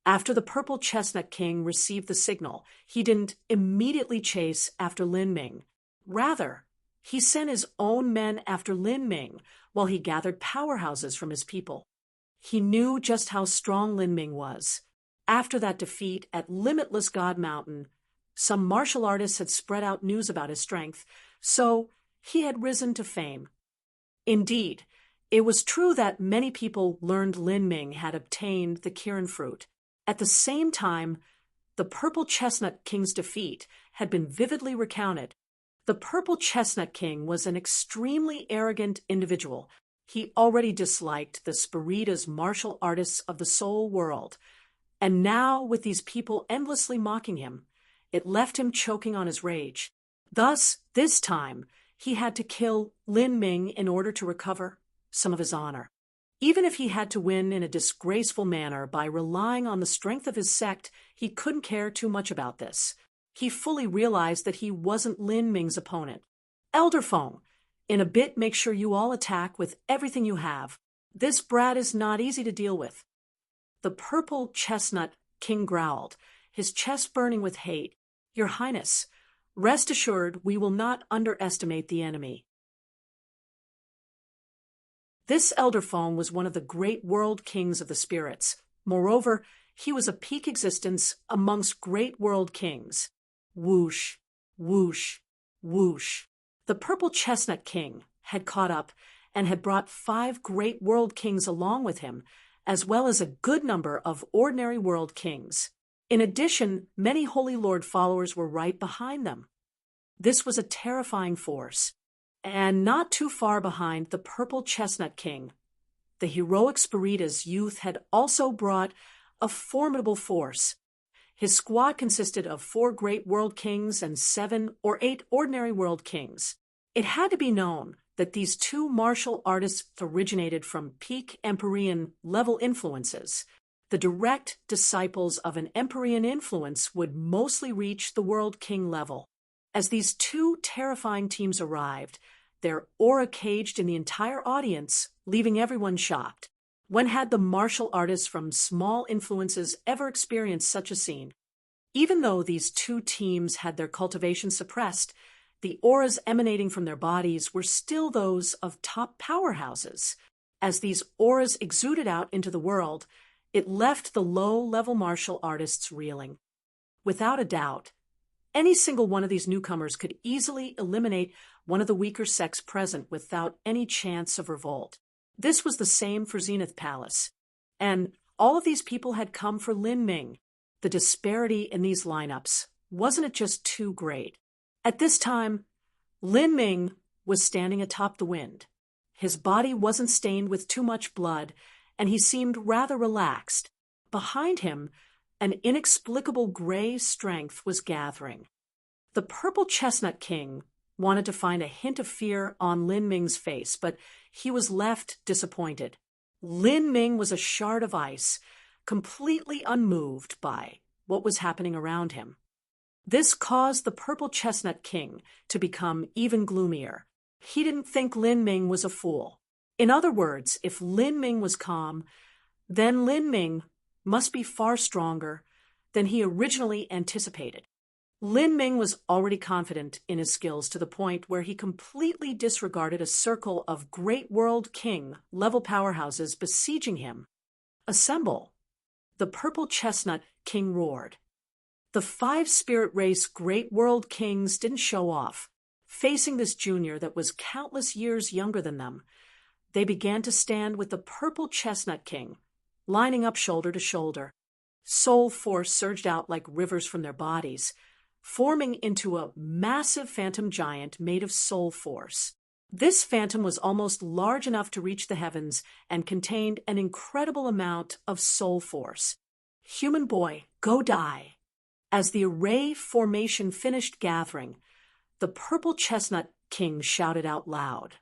After the Purple Chestnut King received the signal, he didn't immediately chase after Lin Ming. Rather, he sent his own men after Lin Ming while he gathered powerhouses from his people. He knew just how strong Lin Ming was. After that defeat at Limitless God Mountain, some martial artists had spread out news about his strength, so he had risen to fame. Indeed, it was true that many people learned Lin Ming had obtained the Kirin fruit. At the same time, the Purple Chestnut King's defeat had been vividly recounted. The Purple Chestnut King was an extremely arrogant individual. He already disliked the Spirita's martial artists of the soul world. And now, with these people endlessly mocking him, it left him choking on his rage. Thus, this time, he had to kill Lin Ming in order to recover some of his honor. Even if he had to win in a disgraceful manner by relying on the strength of his sect, he couldn't care too much about this. He fully realized that he wasn't Lin Ming's opponent. Elderphone, in a bit make sure you all attack with everything you have. This brat is not easy to deal with. The Purple Chestnut King growled, his chest burning with hate. Your Highness, rest assured we will not underestimate the enemy. This Elderphone was one of the great world kings of the spirits. Moreover, he was a peak existence amongst great world kings. Whoosh, whoosh, whoosh. The Purple Chestnut King had caught up and had brought 5 great world kings along with him, as well as a good number of ordinary world kings. In addition, many Holy Lord followers were right behind them. This was a terrifying force, and not too far behind the Purple Chestnut King, the heroic Spirita's youth had also brought a formidable force. His squad consisted of 4 great world kings and 7 or 8 ordinary world kings. It had to be known that these 2 martial artists originated from peak Empyrean level influences. The direct disciples of an Empyrean influence would mostly reach the world king level. As these 2 terrifying teams arrived, their aura caged in the entire audience, leaving everyone shocked. When had the martial artists from small influences ever experienced such a scene? Even though these 2 teams had their cultivation suppressed, the auras emanating from their bodies were still those of top powerhouses. As these auras exuded out into the world, it left the low-level martial artists reeling. Without a doubt, any single one of these newcomers could easily eliminate one of the weaker sex present without any chance of revolt. This was the same for Zenith Palace. And all of these people had come for Lin Ming. The disparity in these lineups, wasn't it just too great? At this time, Lin Ming was standing atop the wind. His body wasn't stained with too much blood, and he seemed rather relaxed. Behind him, an inexplicable gray strength was gathering. The Purple Chestnut King wanted to find a hint of fear on Lin Ming's face, but he was left disappointed. Lin Ming was a shard of ice, completely unmoved by what was happening around him. This caused the Purple Chestnut King to become even gloomier. He didn't think Lin Ming was a fool. In other words, if Lin Ming was calm, then Lin Ming must be far stronger than he originally anticipated. Lin Ming was already confident in his skills to the point where he completely disregarded a circle of great world king level powerhouses besieging him. Assemble! The Purple Chestnut King roared. The 5 spirit race great world kings didn't show off. Facing this junior that was countless years younger than them, they began to stand with the Purple Chestnut King, lining up shoulder to shoulder. Soul force surged out like rivers from their bodies, forming into a massive phantom giant made of soul force. This phantom was almost large enough to reach the heavens and contained an incredible amount of soul force. Human boy, go die. As the array formation finished gathering, the Purple Chestnut King shouted out loud.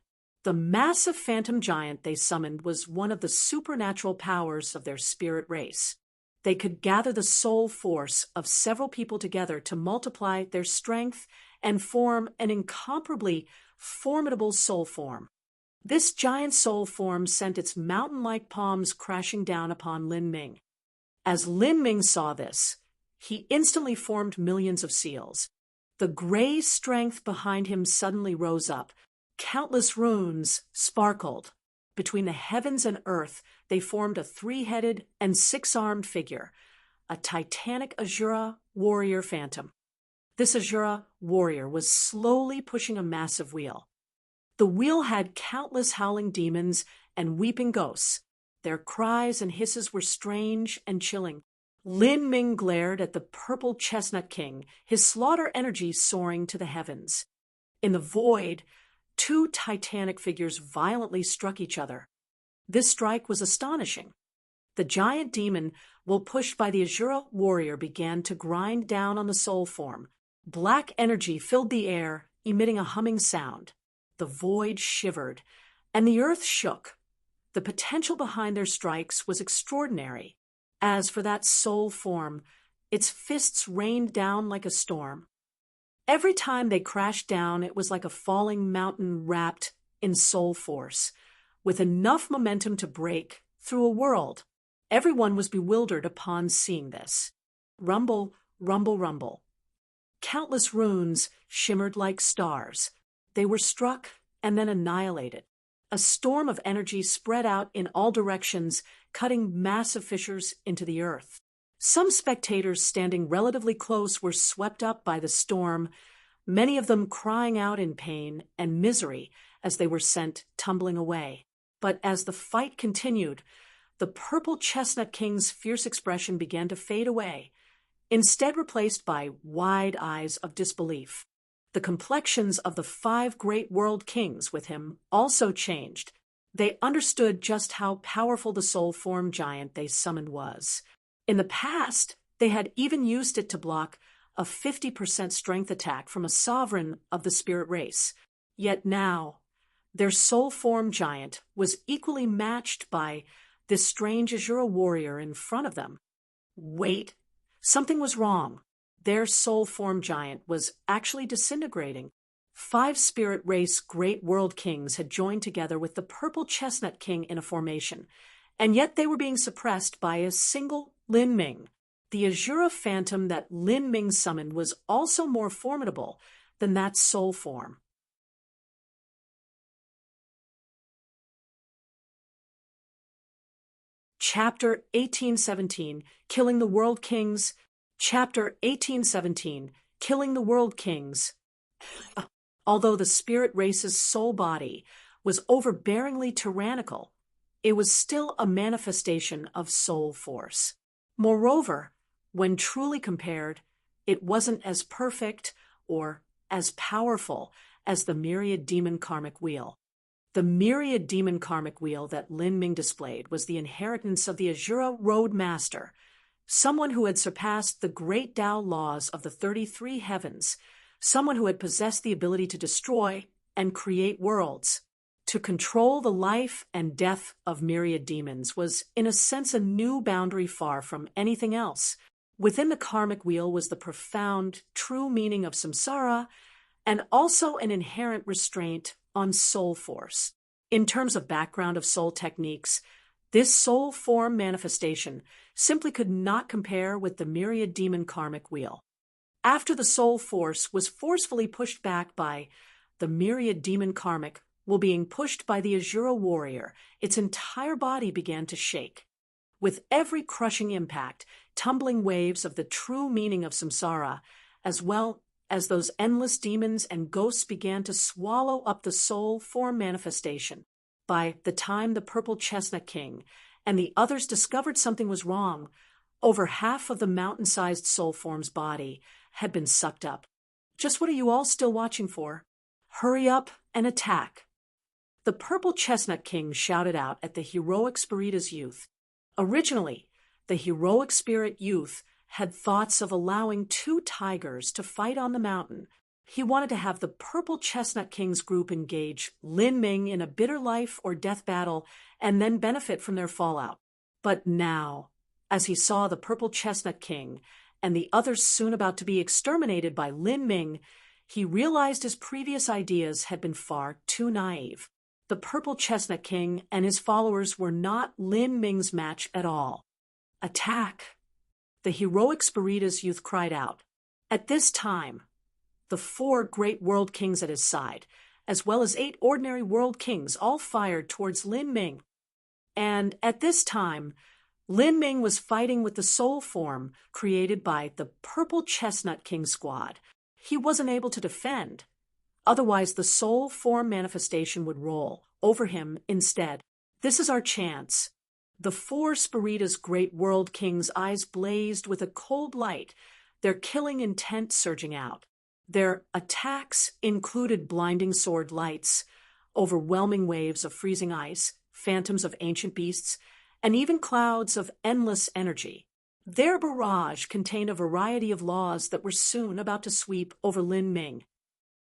The massive phantom giant they summoned was one of the supernatural powers of their spirit race. They could gather the soul force of several people together to multiply their strength and form an incomparably formidable soul form. This giant soul form sent its mountain-like palms crashing down upon Lin Ming. As Lin Ming saw this, he instantly formed millions of seals. The gray strength behind him suddenly rose up. Countless runes sparkled. Between the heavens and earth, they formed a 3-headed and 6-armed figure, a titanic Azura warrior phantom. This Azura warrior was slowly pushing a massive wheel. The wheel had countless howling demons and weeping ghosts. Their cries and hisses were strange and chilling. Lin Ming glared at the Purple Chestnut King, his slaughter energy soaring to the heavens. In the void, 2 titanic figures violently struck each other. This strike was astonishing. The giant demon, while pushed by the Azura warrior, began to grind down on the soul form. Black energy filled the air, emitting a humming sound. The void shivered, and the earth shook. The potential behind their strikes was extraordinary. As for that soul form, its fists rained down like a storm. Every time they crashed down, it was like a falling mountain wrapped in soul force, with enough momentum to break through a world. Everyone was bewildered upon seeing this. Rumble, rumble, rumble. Countless runes shimmered like stars. They were struck and then annihilated. A storm of energy spread out in all directions, cutting massive fissures into the earth. Some spectators standing relatively close were swept up by the storm. many of them crying out in pain and misery as they were sent tumbling away. But as the fight continued, the purple chestnut king's fierce expression began to fade away, instead replaced by wide eyes of disbelief. The complexions of the 5 great world kings with him also changed. They understood just how powerful the soul form giant they summoned was. In the past, they had even used it to block a 50% strength attack from a sovereign of the spirit race. Yet now, their soul form giant was equally matched by this strange Azura warrior in front of them. Wait, something was wrong. Their soul form giant was actually disintegrating. 5 spirit race great world kings had joined together with the purple chestnut king in a formation, and yet they were being suppressed by a single Lin Ming. The Azura phantom that Lin Ming summoned was also more formidable than that soul form. Chapter 1817, Killing the World Kings. Chapter 1817, Killing the World Kings. Although the spirit race's soul body was overbearingly tyrannical, it was still a manifestation of soul force. Moreover, when truly compared, it wasn't as perfect or as powerful as the myriad demon karmic wheel. The myriad demon karmic wheel that Lin Ming displayed was the inheritance of the Azura Road Master, someone who had surpassed the great Tao laws of the 33 heavens, someone who had possessed the ability to destroy and create worlds. To control the life and death of myriad demons was, in a sense, a new boundary far from anything else. Within the karmic wheel was the profound, true meaning of samsara, and also an inherent restraint on soul force. In terms of background of soul techniques, this soul form manifestation simply could not compare with the myriad demon karmic wheel. After the soul force was forcefully pushed back by the myriad demon karmic while being pushed by the Azura warrior, its entire body began to shake. With every crushing impact, tumbling waves of the true meaning of samsara, as well as those endless demons and ghosts began to swallow up the soul form manifestation. By the time the purple chestnut king and the others discovered something was wrong, over half of the mountain-sized soul form's body had been sucked up. Just what are you all still watching for? Hurry up and attack. The purple chestnut king shouted out at the heroic Spirita's youth. Originally, the heroic spirit youth had thoughts of allowing 2 tigers to fight on the mountain. He wanted to have the purple chestnut king's group engage Lin Ming in a bitter life or death battle and then benefit from their fallout. But now, as he saw the purple chestnut king and the others soon about to be exterminated by Lin Ming, he realized his previous ideas had been far too naive. The purple chestnut king and his followers were not Lin Ming's match at all. Attack! The heroic Spirita's youth cried out. At this time, the 4 great world kings at his side, as well as 8 ordinary world kings, all fired towards Lin Ming. And at this time, Lin Ming was fighting with the soul form created by the purple chestnut king squad. He wasn't able to defend. Otherwise, the soul form manifestation would roll over him instead. This is our chance. The 4 Spirita's great world kings' eyes blazed with a cold light, their killing intent surging out. Their attacks included blinding sword lights, overwhelming waves of freezing ice, phantoms of ancient beasts, and even clouds of endless energy. Their barrage contained a variety of laws that were soon about to sweep over Lin Ming.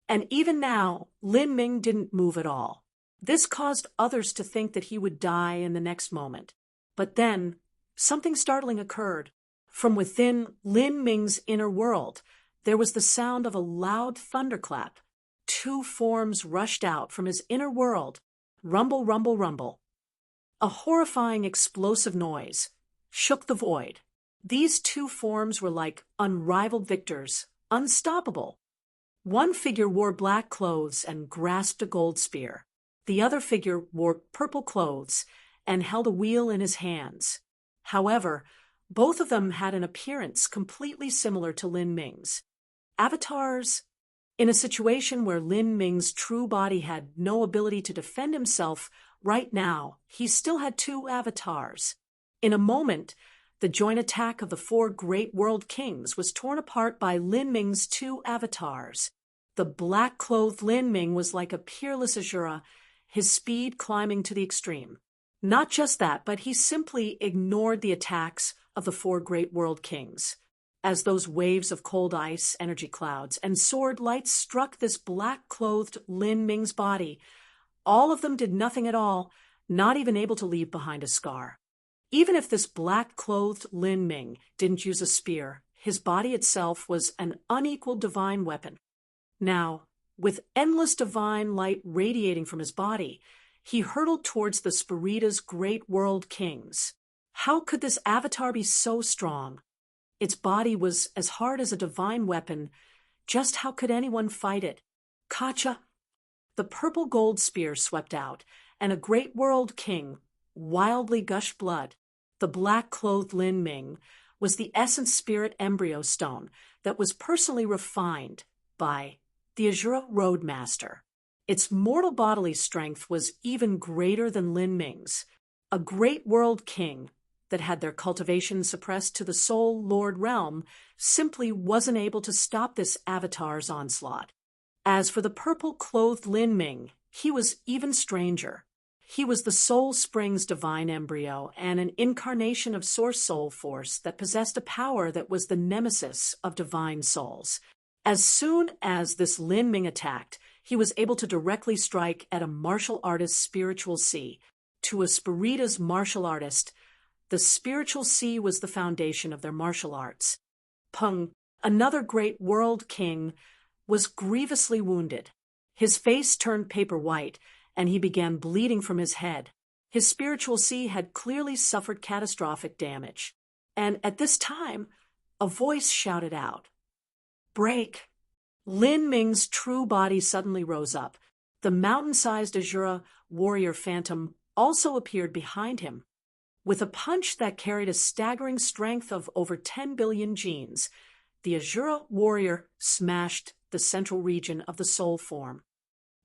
And even now, Lin Ming didn't move at all. This caused others to think that he would die in the next moment. But then, something startling occurred. From within Lin Ming's inner world, there was the sound of a loud thunderclap. 2 forms rushed out from his inner world. Rumble, rumble, rumble. A horrifying explosive noise shook the void. These 2 forms were like unrivaled victors, unstoppable. One figure wore black clothes and grasped a gold spear. The other figure wore purple clothes and held a wheel in his hands. However, both of them had an appearance completely similar to Lin Ming's. Avatars? In a situation where Lin Ming's true body had no ability to defend himself right now, he still had two avatars. In a moment, the joint attack of the four great world kings was torn apart by Lin Ming's two avatars. The black-clothed Lin Ming was like a peerless Azura, his speed climbing to the extreme. Not just that, but he simply ignored the attacks of the four great world kings. As those waves of cold ice, energy clouds, and sword lights struck this black-clothed Lin Ming's body, all of them did nothing at all, not even able to leave behind a scar. Even if this black-clothed Lin Ming didn't use a spear, his body itself was an unequaled divine weapon. Now, with endless divine light radiating from his body, he hurtled towards the Spirita's great world kings. How could this avatar be so strong? Its body was as hard as a divine weapon. Just how could anyone fight it? Kacha! The purple gold spear swept out, and a great world king wildly gushed blood. The black-clothed Lin Ming was the essence spirit embryo stone that was personally refined by the Azura Roadmaster. Its mortal bodily strength was even greater than Lin Ming's. A great world king that had their cultivation suppressed to the Soul Lord realm simply wasn't able to stop this avatar's onslaught. As for the purple-clothed Lin Ming, he was even stranger. He was the Soul Spring's divine embryo and an incarnation of Source Soul Force that possessed a power that was the nemesis of divine souls. As soon as this Lin Ming attacked, he was able to directly strike at a martial artist's spiritual sea. To a Spirita's martial artist, the spiritual sea was the foundation of their martial arts. Peng, another great world king, was grievously wounded. His face turned paper white, and he began bleeding from his head. His spiritual sea had clearly suffered catastrophic damage. And at this time, a voice shouted out, "Break!" Lin Ming's true body suddenly rose up. The mountain-sized Azura warrior phantom also appeared behind him. With a punch that carried a staggering strength of over 10 billion genes, the Azura warrior smashed the central region of the soul form.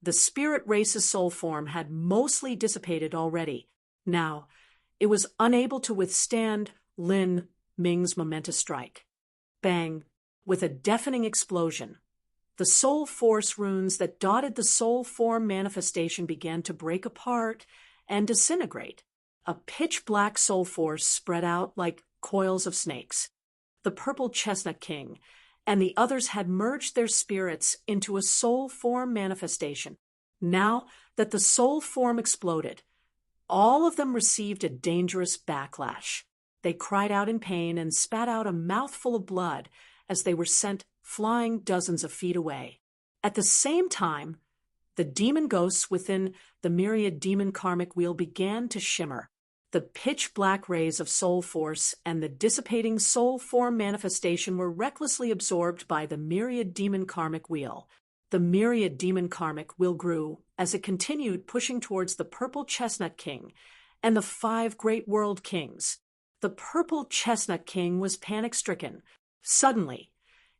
The spirit race's soul form had mostly dissipated already. Now, it was unable to withstand Lin Ming's momentous strike. Bang! With a deafening explosion, the soul force runes that dotted the soul form manifestation began to break apart and disintegrate. A pitch-black soul force spread out like coils of snakes. The purple chestnut king and the others had merged their spirits into a soul form manifestation. Now that the soul form exploded, all of them received a dangerous backlash. They cried out in pain and spat out a mouthful of blood as they were sent flying dozens of feet away. At the same time, the demon ghosts within the myriad demon karmic wheel began to shimmer. The pitch-black rays of soul force and the dissipating soul form manifestation were recklessly absorbed by the myriad demon karmic wheel. The myriad demon karmic wheel grew as it continued pushing towards the purple chestnut king and the 5 great world kings. The purple chestnut king was panic-stricken. Suddenly,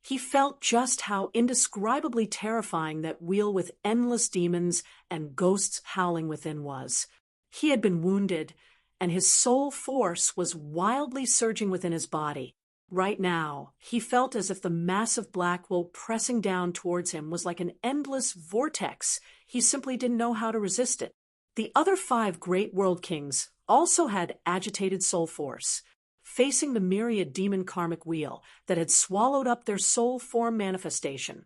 he felt just how indescribably terrifying that wheel with endless demons and ghosts howling within was. He had been wounded, and his soul force was wildly surging within his body. Right now, he felt as if the massive black wheel pressing down towards him was like an endless vortex. He simply didn't know how to resist it. The other 5 great world kings also had agitated soul force. Facing the myriad demon karmic wheel that had swallowed up their soul form manifestation,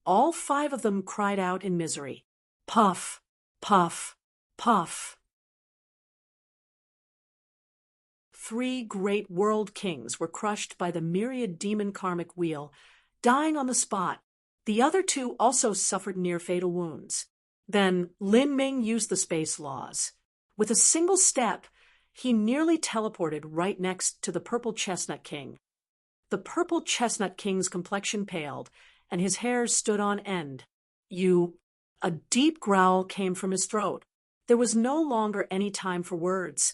all 5 of them cried out in misery. Puff, puff, puff. 3 great world kings were crushed by the myriad demon karmic wheel, dying on the spot. The other 2 also suffered near-fatal wounds. Then Lin Ming used the space laws. With a single step, he nearly teleported right next to the purple chestnut king. The purple chestnut king's complexion paled, and his hairs stood on end. A deep growl came from his throat. There was no longer any time for words.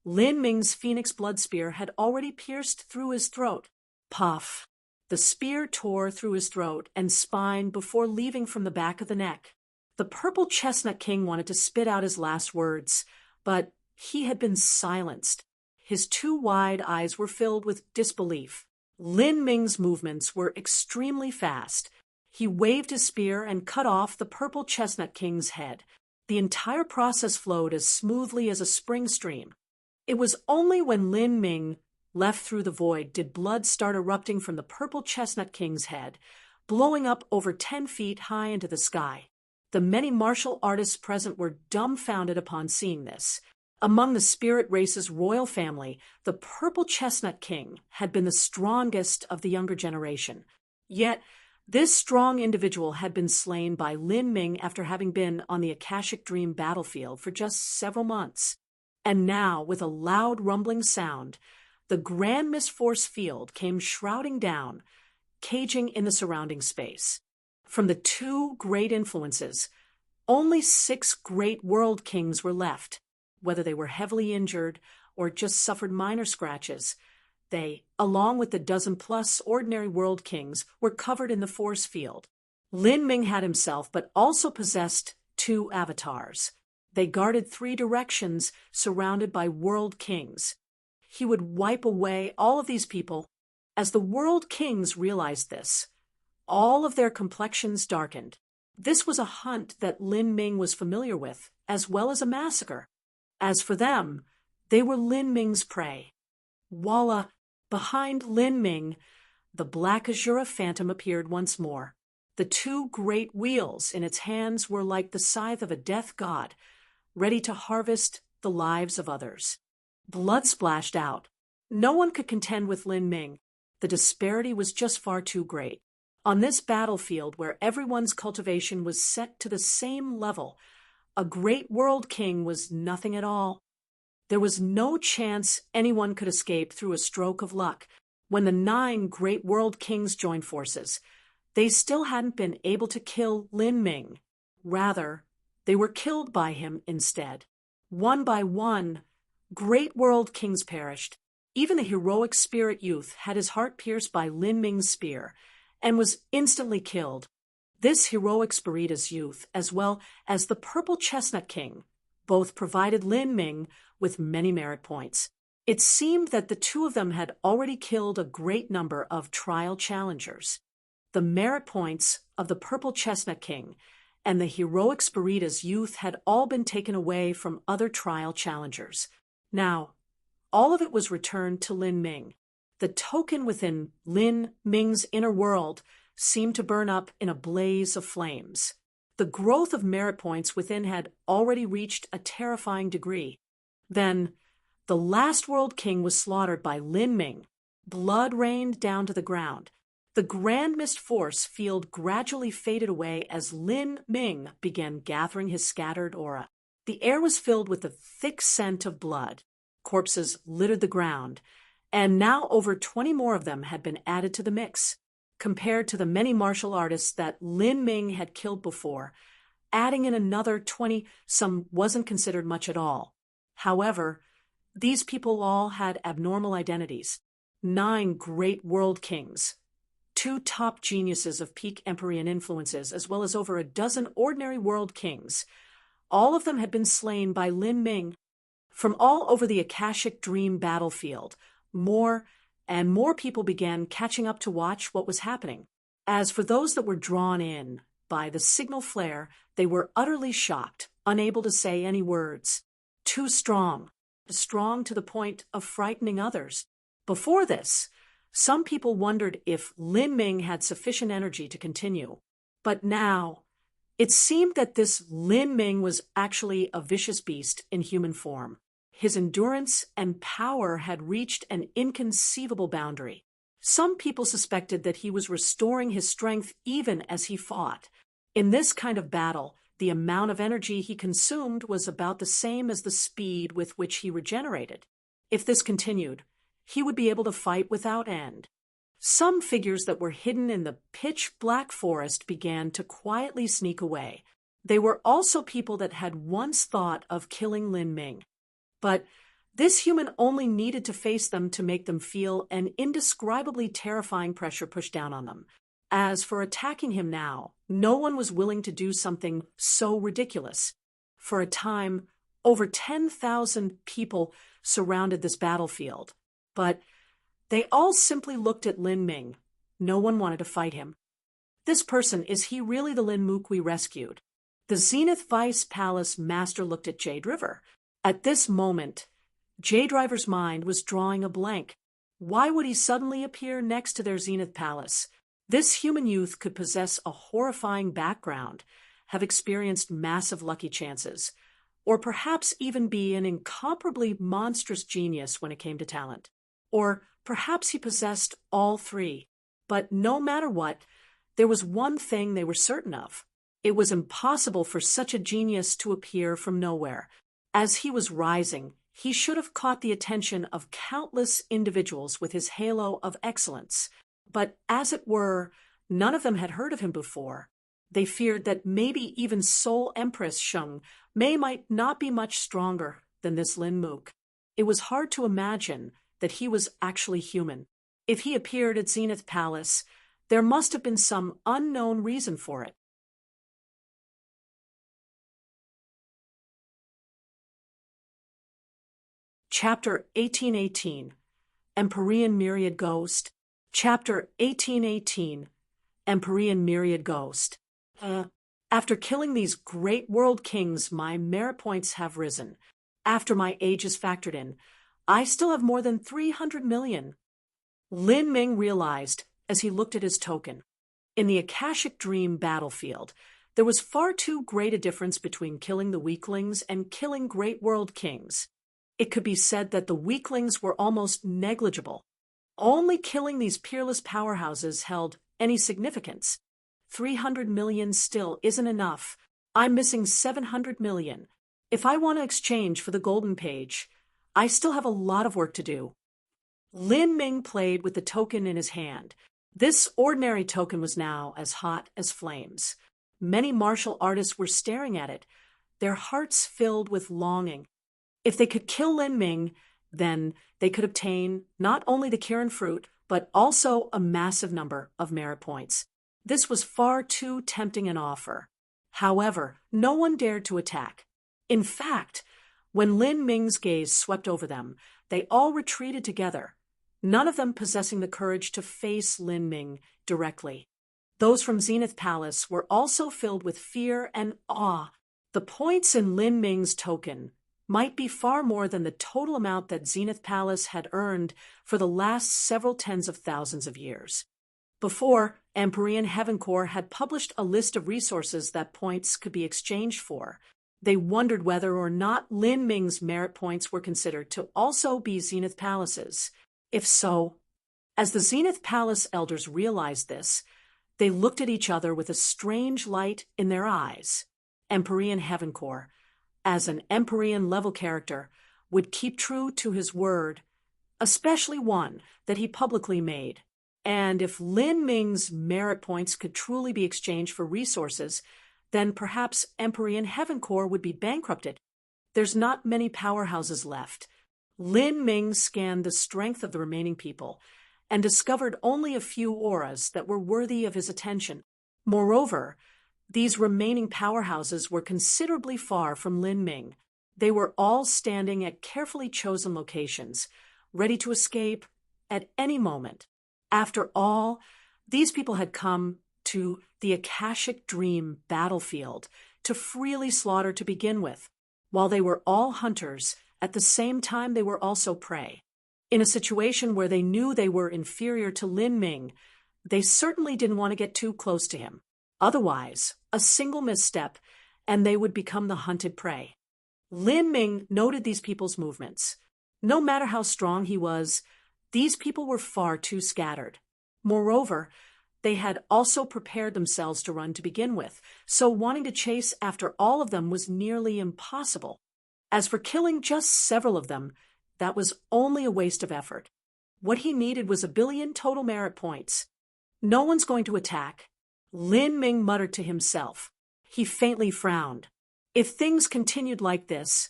Lin Ming's phoenix blood spear had already pierced through his throat. Puff, The spear tore through his throat and spine before leaving from the back of the neck. The purple chestnut king wanted to spit out his last words, but he had been silenced. His two wide eyes were filled with disbelief. Lin Ming's movements were extremely fast. He waved his spear and cut off the purple chestnut king's head. The entire process flowed as smoothly as a spring stream. It was only when Lin Ming left through the void did blood start erupting from the purple chestnut king's head, blowing up over 10 feet high into the sky. The many martial artists present were dumbfounded upon seeing this. Among the spirit race's royal family, the purple chestnut king had been the strongest of the younger generation. Yet, this strong individual had been slain by Lin Ming after having been on the Akashic Dream battlefield for just several months. And now, with a loud rumbling sound, the Grand Mist Force field came shrouding down, caging in the surrounding space. From the two great influences, only 6 great world kings were left. Whether they were heavily injured or just suffered minor scratches, they, along with the dozen-plus ordinary world kings, were covered in the force field. Lin Ming had himself, but also possessed 2 avatars. They guarded 3 directions surrounded by world kings. He would wipe away all of these people. As the world kings realized this, all of their complexions darkened. This was a hunt that Lin Ming was familiar with, as well as a massacre. As for them, they were Lin Ming's prey. Voila! Behind Lin Ming, the black azure phantom appeared once more. The 2 great wheels in its hands were like the scythe of a death god, ready to harvest the lives of others. Blood splashed out. No one could contend with Lin Ming. The disparity was just far too great. On this battlefield where everyone's cultivation was set to the same level, a great world king was nothing at all. There was no chance anyone could escape through a stroke of luck. When the 9 great world kings joined forces, they still hadn't been able to kill Lin Ming. Rather, they were killed by him instead. One by one, great world kings perished. Even the heroic spirit youth had his heart pierced by Lin Ming's spear and was instantly killed. This heroic Spiritus youth, as well as the purple chestnut king, both provided Lin Ming with many merit points. It seemed that the 2 of them had already killed a great number of trial challengers. The merit points of the purple chestnut king and the heroic Spiritus youth had all been taken away from other trial challengers. Now, all of it was returned to Lin Ming. The token within Lin Ming's inner world seemed to burn up in a blaze of flames. The growth of merit points within had already reached a terrifying degree. Then, the last world king was slaughtered by Lin Ming. Blood rained down to the ground. The Grand Mist Force field gradually faded away as Lin Ming began gathering his scattered aura. The air was filled with the thick scent of blood. Corpses littered the ground, and now over 20 more of them had been added to the mix. Compared to the many martial artists that Lin Ming had killed before, adding in another 20 some wasn't considered much at all. However, these people all had abnormal identities. 9 great world kings, 2 top geniuses of peak Empyrean influences, as well as over a dozen ordinary world kings. All of them had been slain by Lin Ming. From all over the Akashic Dream battlefield, more and more people began catching up to watch what was happening. As for those that were drawn in by the signal flare, they were utterly shocked, unable to say any words. Too strong to the point of frightening others. Before this, some people wondered if Lin Ming had sufficient energy to continue. But now, it seemed that this Lin Ming was actually a vicious beast in human form. His endurance and power had reached an inconceivable boundary. Some people suspected that he was restoring his strength even as he fought. In this kind of battle, the amount of energy he consumed was about the same as the speed with which he regenerated. If this continued, he would be able to fight without end. Some figures that were hidden in the pitch-black forest began to quietly sneak away. They were also people that had once thought of killing Lin Ming. But This human only needed to face them to make them feel an indescribably terrifying pressure pushed down on them. As for attacking him now, no one was willing to do something so ridiculous. For a time, over 10,000 people surrounded this battlefield. But they all simply looked at Lin Ming. No one wanted to fight him. This person, is he really the Lin Mook we rescued? The Zenith Vice Palace master looked at Jade River. At this moment, Jade River's mind was drawing a blank. Why would he suddenly appear next to their Zenith Palace? This human youth could possess a horrifying background, have experienced massive lucky chances, or perhaps even be an incomparably monstrous genius when it came to talent. Or perhaps he possessed all three. But no matter what, there was one thing they were certain of. It was impossible for such a genius to appear from nowhere. As he was rising, he should have caught the attention of countless individuals with his halo of excellence. But as it were, none of them had heard of him before. They feared that maybe even Seoul Empress Shung might not be much stronger than this Lin Mook. It was hard to imagine that he was actually human. If he appeared at Zenith Palace, there must have been some unknown reason for it. Chapter 1818, Empyrean Myriad Ghost. Chapter 1818, Empyrean Myriad Ghost. After killing these great world kings, my merit points have risen. After my age is factored in, I still have more than 300 million. Lin Ming realized as he looked at his token. In the Akashic Dream battlefield, there was far too great a difference between killing the weaklings and killing great world kings. It could be said that the weaklings were almost negligible. Only killing these peerless powerhouses held any significance. 300 million still isn't enough. I'm missing 700 million. If I want to exchange for the golden page, I still have a lot of work to do. Lin Ming played with the token in his hand. This ordinary token was now as hot as flames. Many martial artists were staring at it, their hearts filled with longing. If they could kill Lin Ming, then they could obtain not only the Kirin fruit, but also a massive number of merit points. This was far too tempting an offer. However, no one dared to attack. In fact, when Lin Ming's gaze swept over them, they all retreated together, none of them possessing the courage to face Lin Ming directly. Those from Zenith Palace were also filled with fear and awe. The points in Lin Ming's token might be far more than the total amount that Zenith Palace had earned for the last several tens of thousands of years. Before, Empyrean Heaven Corps had published a list of resources that points could be exchanged for. They wondered whether or not Lin Ming's merit points were considered to also be Zenith Palace's. If so, as the Zenith Palace elders realized this, they looked at each other with a strange light in their eyes. Empyrean Heaven Corps, as an Empyrean-level character, would keep true to his word, especially one that he publicly made. And if Lin Ming's merit points could truly be exchanged for resources, then perhaps Empyrean Heaven Corps would be bankrupted. There's not many powerhouses left. Lin Ming scanned the strength of the remaining people and discovered only a few auras that were worthy of his attention. Moreover, these remaining powerhouses were considerably far from Lin Ming. They were all standing at carefully chosen locations, ready to escape at any moment. After all, these people had come to the Akashic Dream battlefield to freely slaughter to begin with. While they were all hunters, at the same time they were also prey. In a situation where they knew they were inferior to Lin Ming, they certainly didn't want to get too close to him. Otherwise, a single misstep, and they would become the hunted prey. Lin Ming noted these people's movements. No matter how strong he was, these people were far too scattered. Moreover, they had also prepared themselves to run to begin with, so wanting to chase after all of them was nearly impossible. As for killing just several of them, that was only a waste of effort. What he needed was 1 billion total merit points. No one's going to attack. Lin Ming muttered to himself. He faintly frowned. If things continued like this,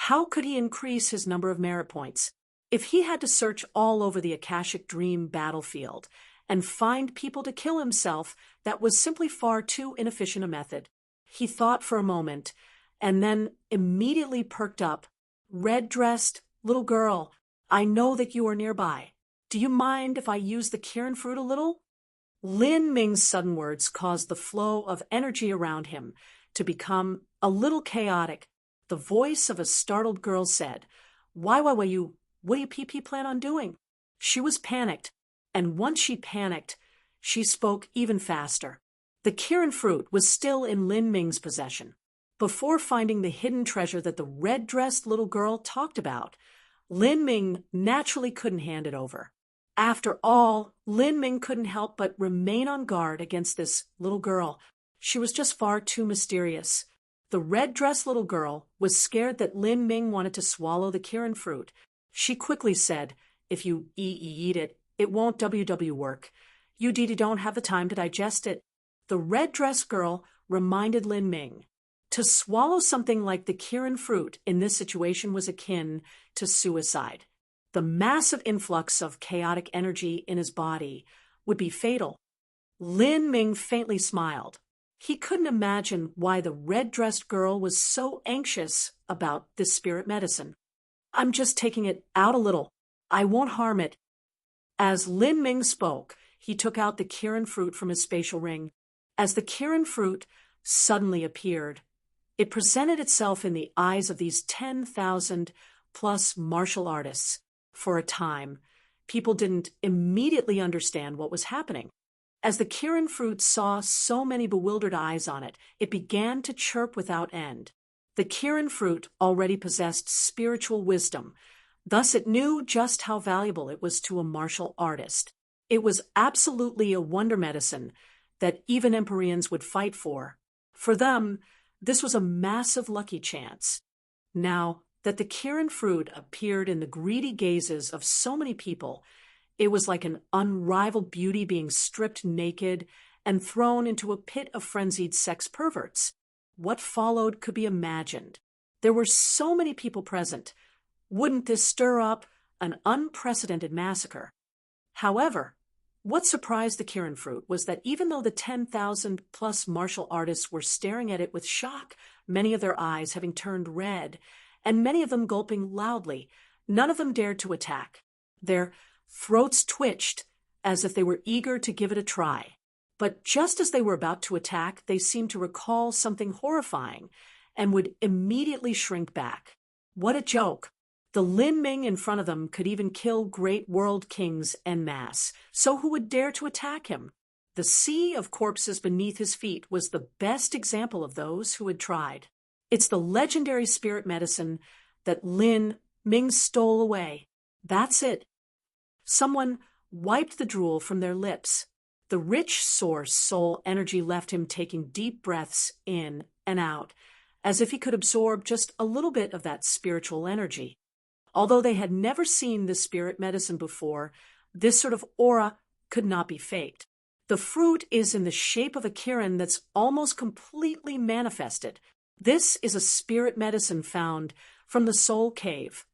How could he increase his number of merit points? If he had to search all over the Akashic Dream battlefield and find people to kill himself, that was simply far too inefficient a method. He thought for a moment, and then immediately perked up. Red-dressed little girl, I know that you are nearby. Do you mind if I use the Kirin fruit a little? Lin Ming's sudden words caused the flow of energy around him to become a little chaotic. The voice of a startled girl said, Why, what do you PP plan on doing? She was panicked, and once she panicked, she spoke even faster. The Kirin fruit was still in Lin Ming's possession. Before finding the hidden treasure that the red-dressed little girl talked about, Lin Ming naturally couldn't hand it over. After all, Lin Ming couldn't help but remain on guard against this little girl. She was just far too mysterious. The red-dressed little girl was scared that Lin Ming wanted to swallow the Kirin fruit. She quickly said, If you eat it, it won't work. You don't have the time to digest it. The red-dressed girl reminded Lin Ming. To swallow something like the Kirin fruit in this situation was akin to suicide. The massive influx of chaotic energy in his body would be fatal. Lin Ming faintly smiled. He couldn't imagine why the red-dressed girl was so anxious about this spirit medicine. I'm just taking it out a little. I won't harm it. As Lin Ming spoke, he took out the Kirin fruit from his spatial ring. As the Kirin fruit suddenly appeared, it presented itself in the eyes of these 10,000+ martial artists. For a time, people didn't immediately understand what was happening. As the Kirin fruit saw so many bewildered eyes on it, it began to chirp without end. The Kirin fruit already possessed spiritual wisdom, thus it knew just how valuable it was to a martial artist. It was absolutely a wonder medicine that even Empyreans would fight for. For them, this was a massive lucky chance. Now that the Kirin fruit appeared in the greedy gazes of so many people, it was like an unrivaled beauty being stripped naked and thrown into a pit of frenzied sex perverts. What followed could be imagined. There were so many people present. Wouldn't this stir up an unprecedented massacre? However, what surprised the Kirin fruit was that even though the 10,000+ martial artists were staring at it with shock, many of their eyes having turned red, and many of them gulping loudly, none of them dared to attack. Their throats twitched as if they were eager to give it a try. But just as they were about to attack, they seemed to recall something horrifying and would immediately shrink back. What a joke! The Lin Ming in front of them could even kill great world kings en masse, so who would dare to attack him? The sea of corpses beneath his feet was the best example of those who had tried. It's the legendary spirit medicine that Lin Ming stole away. That's it. Someone wiped the drool from their lips. The rich source soul energy left him taking deep breaths in and out, as if he could absorb just a little bit of that spiritual energy. Although they had never seen this spirit medicine before, this sort of aura could not be faked. The fruit is in the shape of a Kirin that's almost completely manifested. This is a spirit medicine found from the soul cave.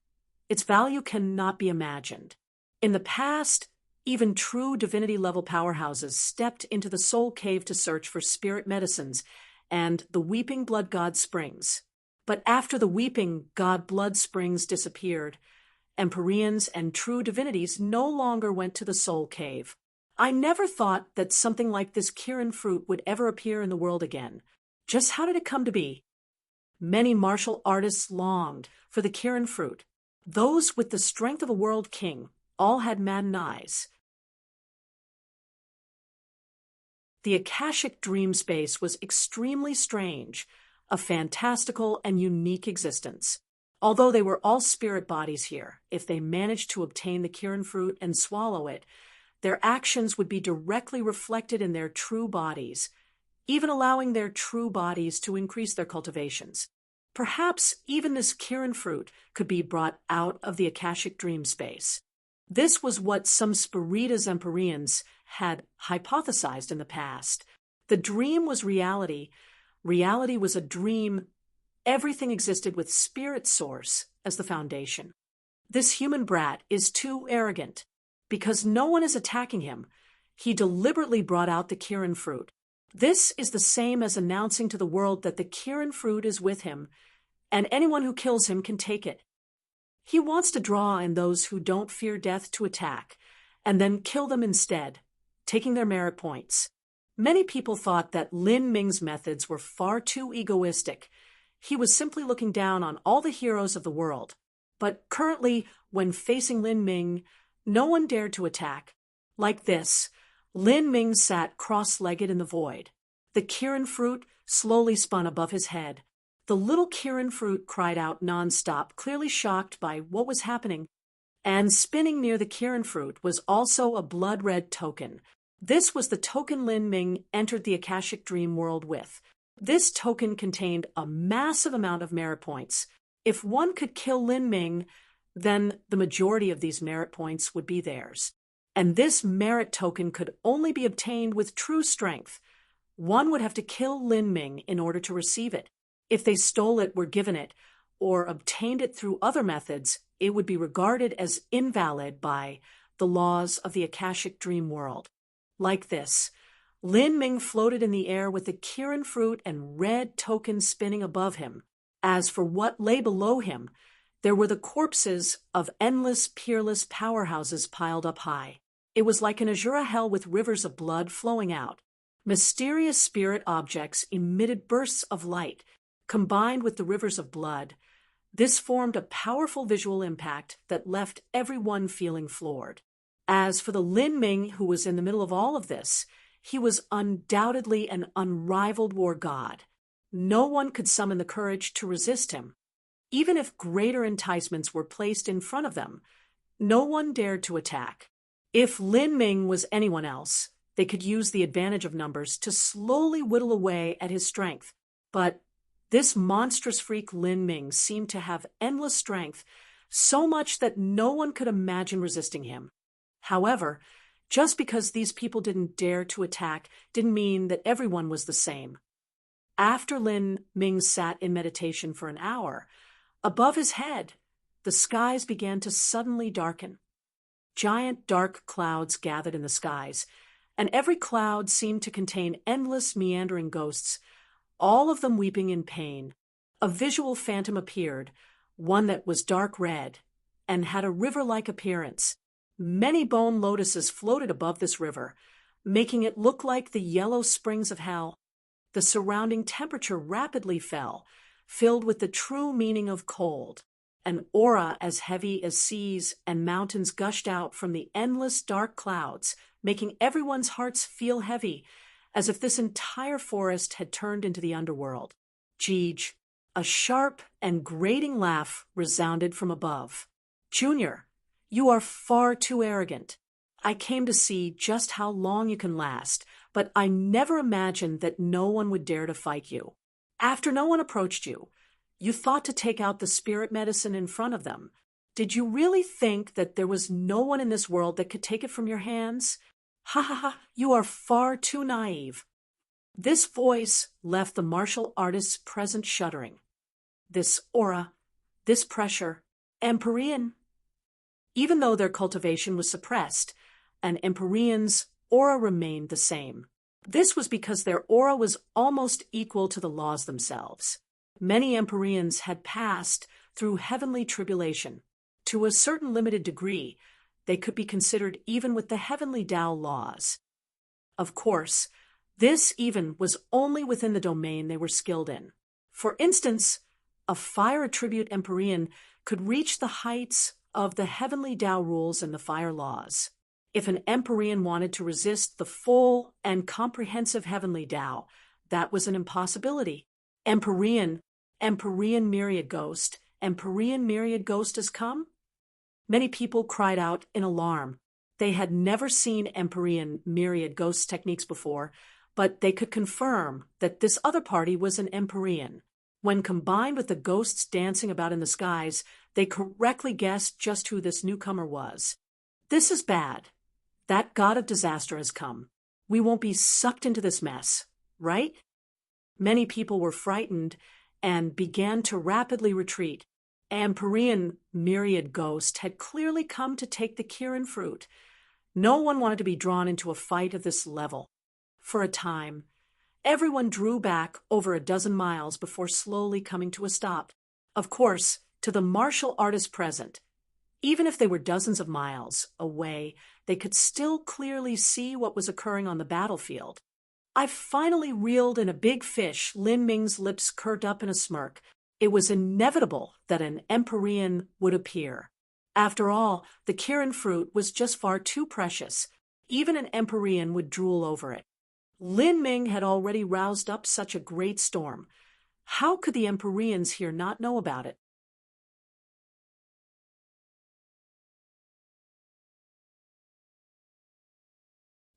Its value cannot be imagined. In the past, even true divinity-level powerhouses stepped into the soul cave to search for spirit medicines and the weeping blood god springs. But after the weeping god blood springs disappeared, Empyreans and true divinities no longer went to the soul cave. I never thought that something like this Kirin fruit would ever appear in the world again. Just how did it come to be? Many martial artists longed for the Kirin fruit. Those with the strength of a world king all had maddened eyes. The Akashic dream space was extremely strange, a fantastical and unique existence. Although they were all spirit bodies here, if they managed to obtain the Kirin fruit and swallow it, their actions would be directly reflected in their true bodies, even allowing their true bodies to increase their cultivations. Perhaps even this Kirin fruit could be brought out of the Akashic dream space. This was what some Spiritas Empyreans had hypothesized in the past. The dream was reality. Reality was a dream everything existed with spirit source as the foundation. This human brat is too arrogant. Because no one is attacking him, he deliberately brought out the Kirin fruit. This is the same as announcing to the world that the Kirin fruit is with him, and anyone who kills him can take it. He wants to draw in those who don't fear death to attack, and then kill them instead, taking their merit points. Many people thought that Lin Ming's methods were far too egoistic. He was simply looking down on all the heroes of the world. But currently, when facing Lin Ming, no one dared to attack. Like this, Lin Ming sat cross-legged in the void. The Kirin fruit slowly spun above his head. The little Kirin fruit cried out non-stop, clearly shocked by what was happening. And spinning near the Kirin fruit was also a blood-red token. This was the token Lin Ming entered the Akashic Dream world with. This token contained a massive amount of merit points. If one could kill Lin Ming, then the majority of these merit points would be theirs. And this merit token could only be obtained with true strength. One would have to kill Lin Ming in order to receive it. If they stole it, were given it, or obtained it through other methods, it would be regarded as invalid by the laws of the Akashic Dream world. Like this, Lin Ming floated in the air with the Kirin fruit and red token spinning above him. As for what lay below him, there were the corpses of endless, peerless powerhouses piled up high. It was like an azure hell with rivers of blood flowing out. Mysterious spirit objects emitted bursts of light. Combined with the rivers of blood, this formed a powerful visual impact that left everyone feeling floored. As for the Lin Ming who was in the middle of all of this, he was undoubtedly an unrivaled war god. No one could summon the courage to resist him. Even if greater enticements were placed in front of them, no one dared to attack. If Lin Ming was anyone else, they could use the advantage of numbers to slowly whittle away at his strength. But this monstrous freak Lin Ming seemed to have endless strength, so much that no one could imagine resisting him. However, just because these people didn't dare to attack didn't mean that everyone was the same. After Lin Ming sat in meditation for an hour, above his head, the skies began to suddenly darken. Giant dark clouds gathered in the skies, and every cloud seemed to contain endless meandering ghosts, all of them weeping in pain. A visual phantom appeared, one that was dark red, and had a river-like appearance. Many bone lotuses floated above this river, making it look like the yellow springs of hell. The surrounding temperature rapidly fell, filled with the true meaning of cold. An aura as heavy as seas and mountains gushed out from the endless dark clouds, making everyone's hearts feel heavy, as if this entire forest had turned into the underworld. Jeej, a sharp and grating laugh resounded from above. Junior, you are far too arrogant. I came to see just how long you can last, but I never imagined that no one would dare to fight you. After no one approached you, you thought to take out the spirit medicine in front of them. Did you really think that there was no one in this world that could take it from your hands? Ha ha ha, you are far too naive. This voice left the martial artists present shuddering. This aura, this pressure, Empyrean. Even though their cultivation was suppressed, an Empyrean's aura remained the same. This was because their aura was almost equal to the laws themselves. Many Empyreans had passed through heavenly tribulation. To a certain limited degree, they could be considered even with the heavenly Tao laws. Of course, this even was only within the domain they were skilled in. For instance, a fire attribute Empyrean could reach the heights of the heavenly Tao rules and the fire laws. If an Empyrean wanted to resist the full and comprehensive heavenly Tao, that was an impossibility. Empyrean myriad ghost has come? Many people cried out in alarm. They had never seen Empyrean myriad ghost techniques before, but they could confirm that this other party was an Empyrean. When combined with the ghosts dancing about in the skies, they correctly guessed just who this newcomer was. This is bad. That god of disaster has come. We won't be sucked into this mess, right? Many people were frightened, and began to rapidly retreat. Empyrean myriad ghost had clearly come to take the Kirin fruit. No one wanted to be drawn into a fight of this level. For a time, everyone drew back over a dozen miles before slowly coming to a stop. Of course, to the martial artists present, even if they were dozens of miles away, they could still clearly see what was occurring on the battlefield. I finally reeled in a big fish. Lin Ming's lips curved up in a smirk. It was inevitable that an Empyrean would appear. After all, the Kirin fruit was just far too precious. Even an Empyrean would drool over it. Lin Ming had already roused up such a great storm. How could the Empyreans here not know about it?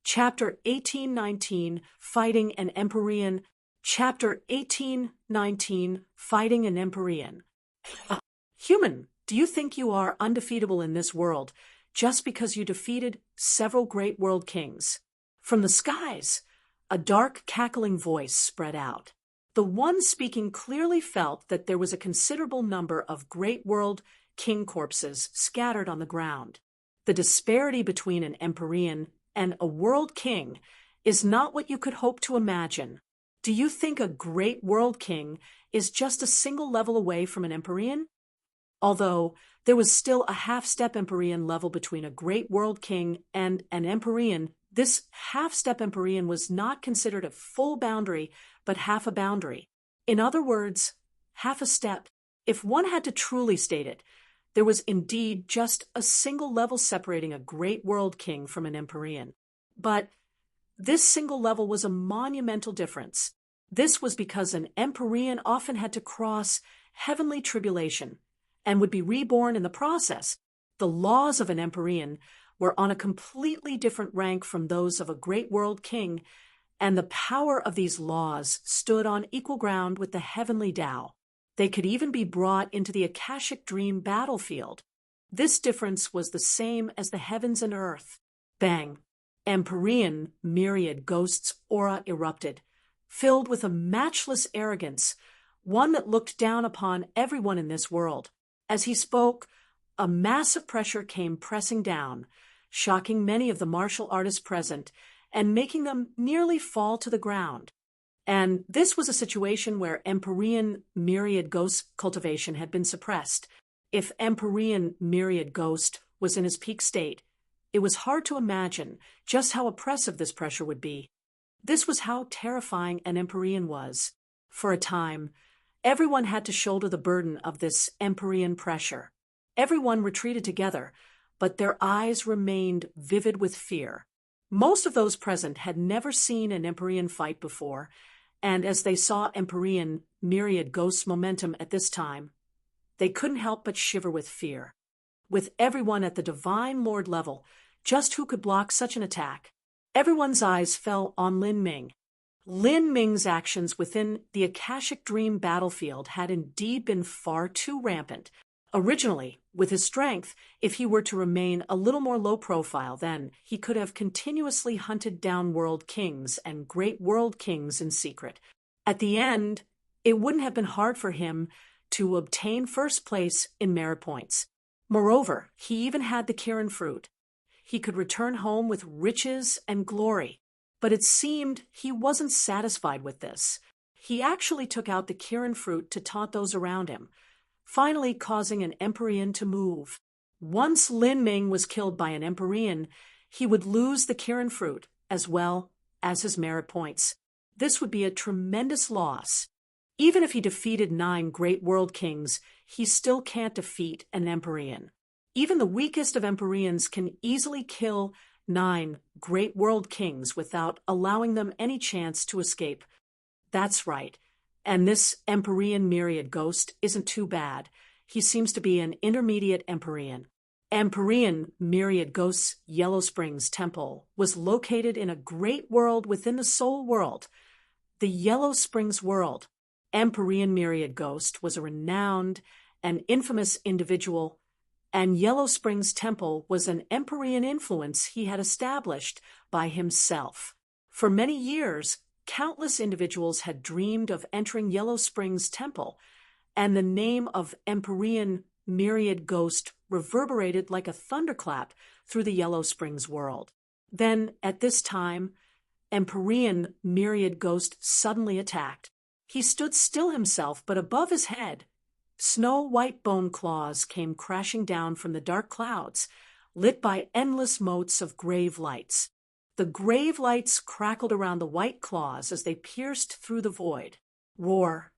Chapter 1819, Fighting an Empyrean. Chapter 1819, Fighting an Empyrean. Human, do you think you are undefeatable in this world just because you defeated several great world kings? From the skies, a dark, cackling voice spread out. The one speaking clearly felt that there was a considerable number of great world king corpses scattered on the ground. The disparity between an Empyrean and a world king is not what you could hope to imagine. Do you think a great world king is just a single level away from an Empyrean? Although there was still a half-step Empyrean level between a great world king and an Empyrean, this half-step Empyrean was not considered a full boundary, but half a boundary. In other words, half a step. If one had to truly state it, there was indeed just a single level separating a great world king from an Empyrean. But this single level was a monumental difference. This was because an Empyrean often had to cross heavenly tribulation and would be reborn in the process. The laws of an Empyrean were on a completely different rank from those of a great world king, and the power of these laws stood on equal ground with the heavenly Tao. They could even be brought into the Akashic dream battlefield. This difference was the same as the heavens and earth. Bang! Empyrean myriad ghosts' aura erupted, filled with a matchless arrogance, one that looked down upon everyone in this world. As he spoke, a massive pressure came pressing down, shocking many of the martial artists present and making them nearly fall to the ground. And this was a situation where Empyrean myriad ghost cultivation had been suppressed. If Empyrean myriad ghost was in his peak state, it was hard to imagine just how oppressive this pressure would be. This was how terrifying an Empyrean was. For a time, everyone had to shoulder the burden of this Empyrean pressure. Everyone retreated together, but their eyes remained vivid with fear. Most of those present had never seen an Empyrean fight before, and as they saw Empyrean myriad ghosts' momentum at this time, they couldn't help but shiver with fear. With everyone at the Divine Lord level, just who could block such an attack? Everyone's eyes fell on Lin Ming. Lin Ming's actions within the Akashic Dream battlefield had indeed been far too rampant. Originally, with his strength, if he were to remain a little more low profile, then he could have continuously hunted down world kings and great world kings in secret. At the end, it wouldn't have been hard for him to obtain first place in merit points. Moreover, he even had the Kirin fruit. He could return home with riches and glory. But it seemed he wasn't satisfied with this. He actually took out the Kirin fruit to taunt those around him, finally causing an Empyrean to move. Once Lin Ming was killed by an Empyrean, he would lose the Kirin fruit as well as his merit points. This would be a tremendous loss. Even if he defeated 9 great world kings, he still can't defeat an Empyrean. Even the weakest of Empyreans can easily kill 9 great world kings without allowing them any chance to escape. That's right. And this Empyrean myriad ghost isn't too bad. He seems to be an intermediate Empyrean. Empyrean myriad ghost's Yellow Springs Temple was located in a great world within the soul world, the Yellow Springs world. Empyrean myriad ghost was a renowned and infamous individual, and Yellow Springs Temple was an Empyrean influence he had established by himself. For many years, countless individuals had dreamed of entering Yellow Springs Temple, and the name of Empyrean Myriad Ghost reverberated like a thunderclap through the Yellow Springs world. Then, at this time, Empyrean Myriad Ghost suddenly attacked. He stood still himself, but above his head, snow-white bone claws came crashing down from the dark clouds, lit by endless motes of grave lights. The grave lights crackled around the white claws as they pierced through the void. Roar!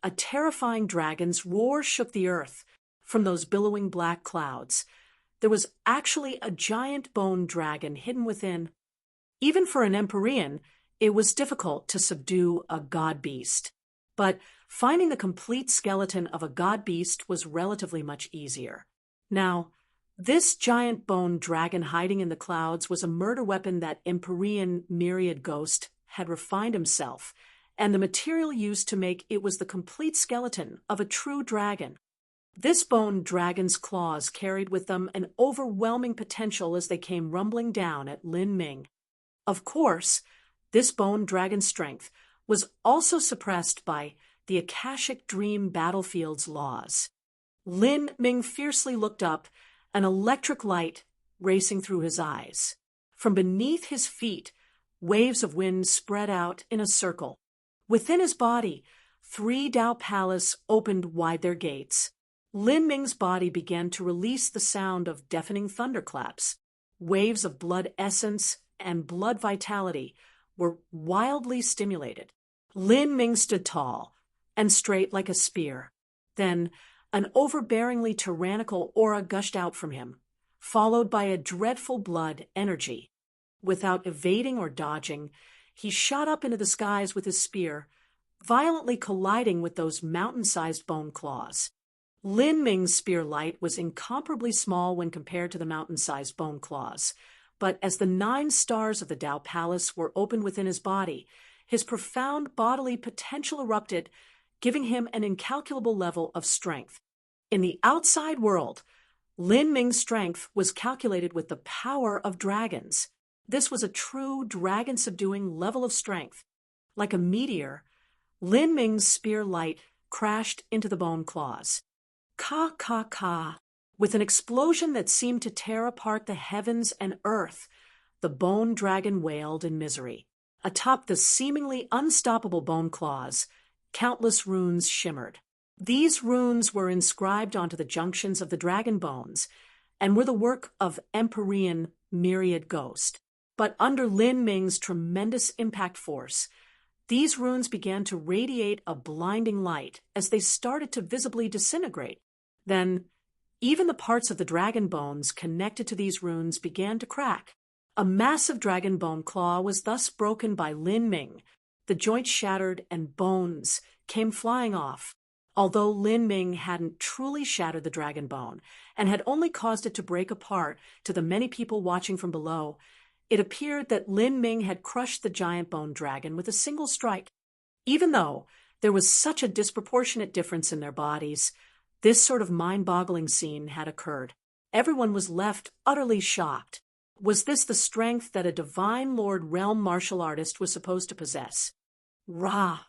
A terrifying dragon's roar shook the earth from those billowing black clouds. There was actually a giant bone dragon hidden within. Even for an Empyrean, it was difficult to subdue a god beast. But finding the complete skeleton of a god beast was relatively much easier. Now, this giant bone dragon hiding in the clouds was a murder weapon that Empyrean Myriad Ghost had refined himself, and the material used to make it was the complete skeleton of a true dragon. This bone dragon's claws carried with them an overwhelming potential as they came rumbling down at Lin Ming. Of course, this bone dragon's strength was also suppressed by the Akashic Dream Battlefield's laws. Lin Ming fiercely looked up, an electric light racing through his eyes. From beneath his feet, waves of wind spread out in a circle. Within his body, 3 Tao Palace opened wide their gates. Lin Ming's body began to release the sound of deafening thunderclaps. Waves of blood essence and blood vitality were wildly stimulated. Lin Ming stood tall and straight like a spear. Then an overbearingly tyrannical aura gushed out from him, followed by a dreadful blood energy. Without evading or dodging, he shot up into the skies with his spear, violently colliding with those mountain-sized bone claws. Lin Ming's spear light was incomparably small when compared to the mountain-sized bone claws, but as the 9 stars of the Tao Palace were opened within his body, his profound bodily potential erupted, giving him an incalculable level of strength. In the outside world, Lin Ming's strength was calculated with the power of dragons. This was a true dragon-subduing level of strength. Like a meteor, Lin Ming's spear light crashed into the bone claws. Ka, ka, ka. With an explosion that seemed to tear apart the heavens and earth, the bone dragon wailed in misery. Atop the seemingly unstoppable bone claws, countless runes shimmered. These runes were inscribed onto the junctions of the dragon bones and were the work of Empyrean Myriad Ghost. But under Lin Ming's tremendous impact force, these runes began to radiate a blinding light as they started to visibly disintegrate. Then, even the parts of the dragon bones connected to these runes began to crack. A massive dragon bone claw was thus broken by Lin Ming. The joint shattered and bones came flying off. Although Lin Ming hadn't truly shattered the dragon bone and had only caused it to break apart to the many people watching from below, it appeared that Lin Ming had crushed the giant bone dragon with a single strike. Even though there was such a disproportionate difference in their bodies, this sort of mind-boggling scene had occurred. Everyone was left utterly shocked. Was this the strength that a divine Lord Realm martial artist was supposed to possess? Rah!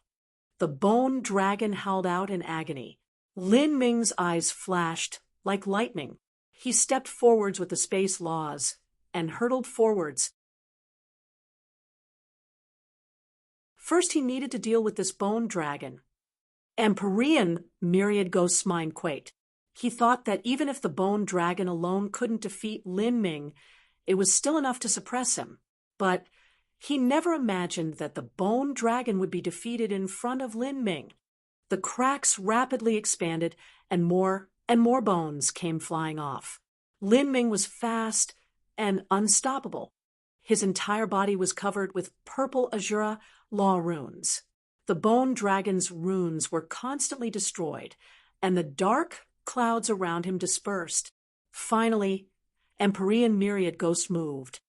The bone dragon howled out in agony. Lin Ming's eyes flashed like lightning. He stepped forwards with the space laws and hurtled forwards. First, he needed to deal with this bone dragon. Empyrean Myriad Ghost's mind quaked. He thought that even if the bone dragon alone couldn't defeat Lin Ming, it was still enough to suppress him. But he never imagined that the bone dragon would be defeated in front of Lin Ming. The cracks rapidly expanded, and more bones came flying off. Lin Ming was fast and unstoppable. His entire body was covered with purple Azura law runes. The bone dragon's runes were constantly destroyed, and the dark clouds around him dispersed. Finally, Empyrean Myriad Ghost moved.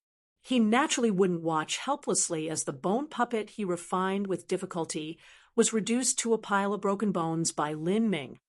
He naturally wouldn't watch helplessly as the bone puppet he refined with difficulty was reduced to a pile of broken bones by Lin Ming.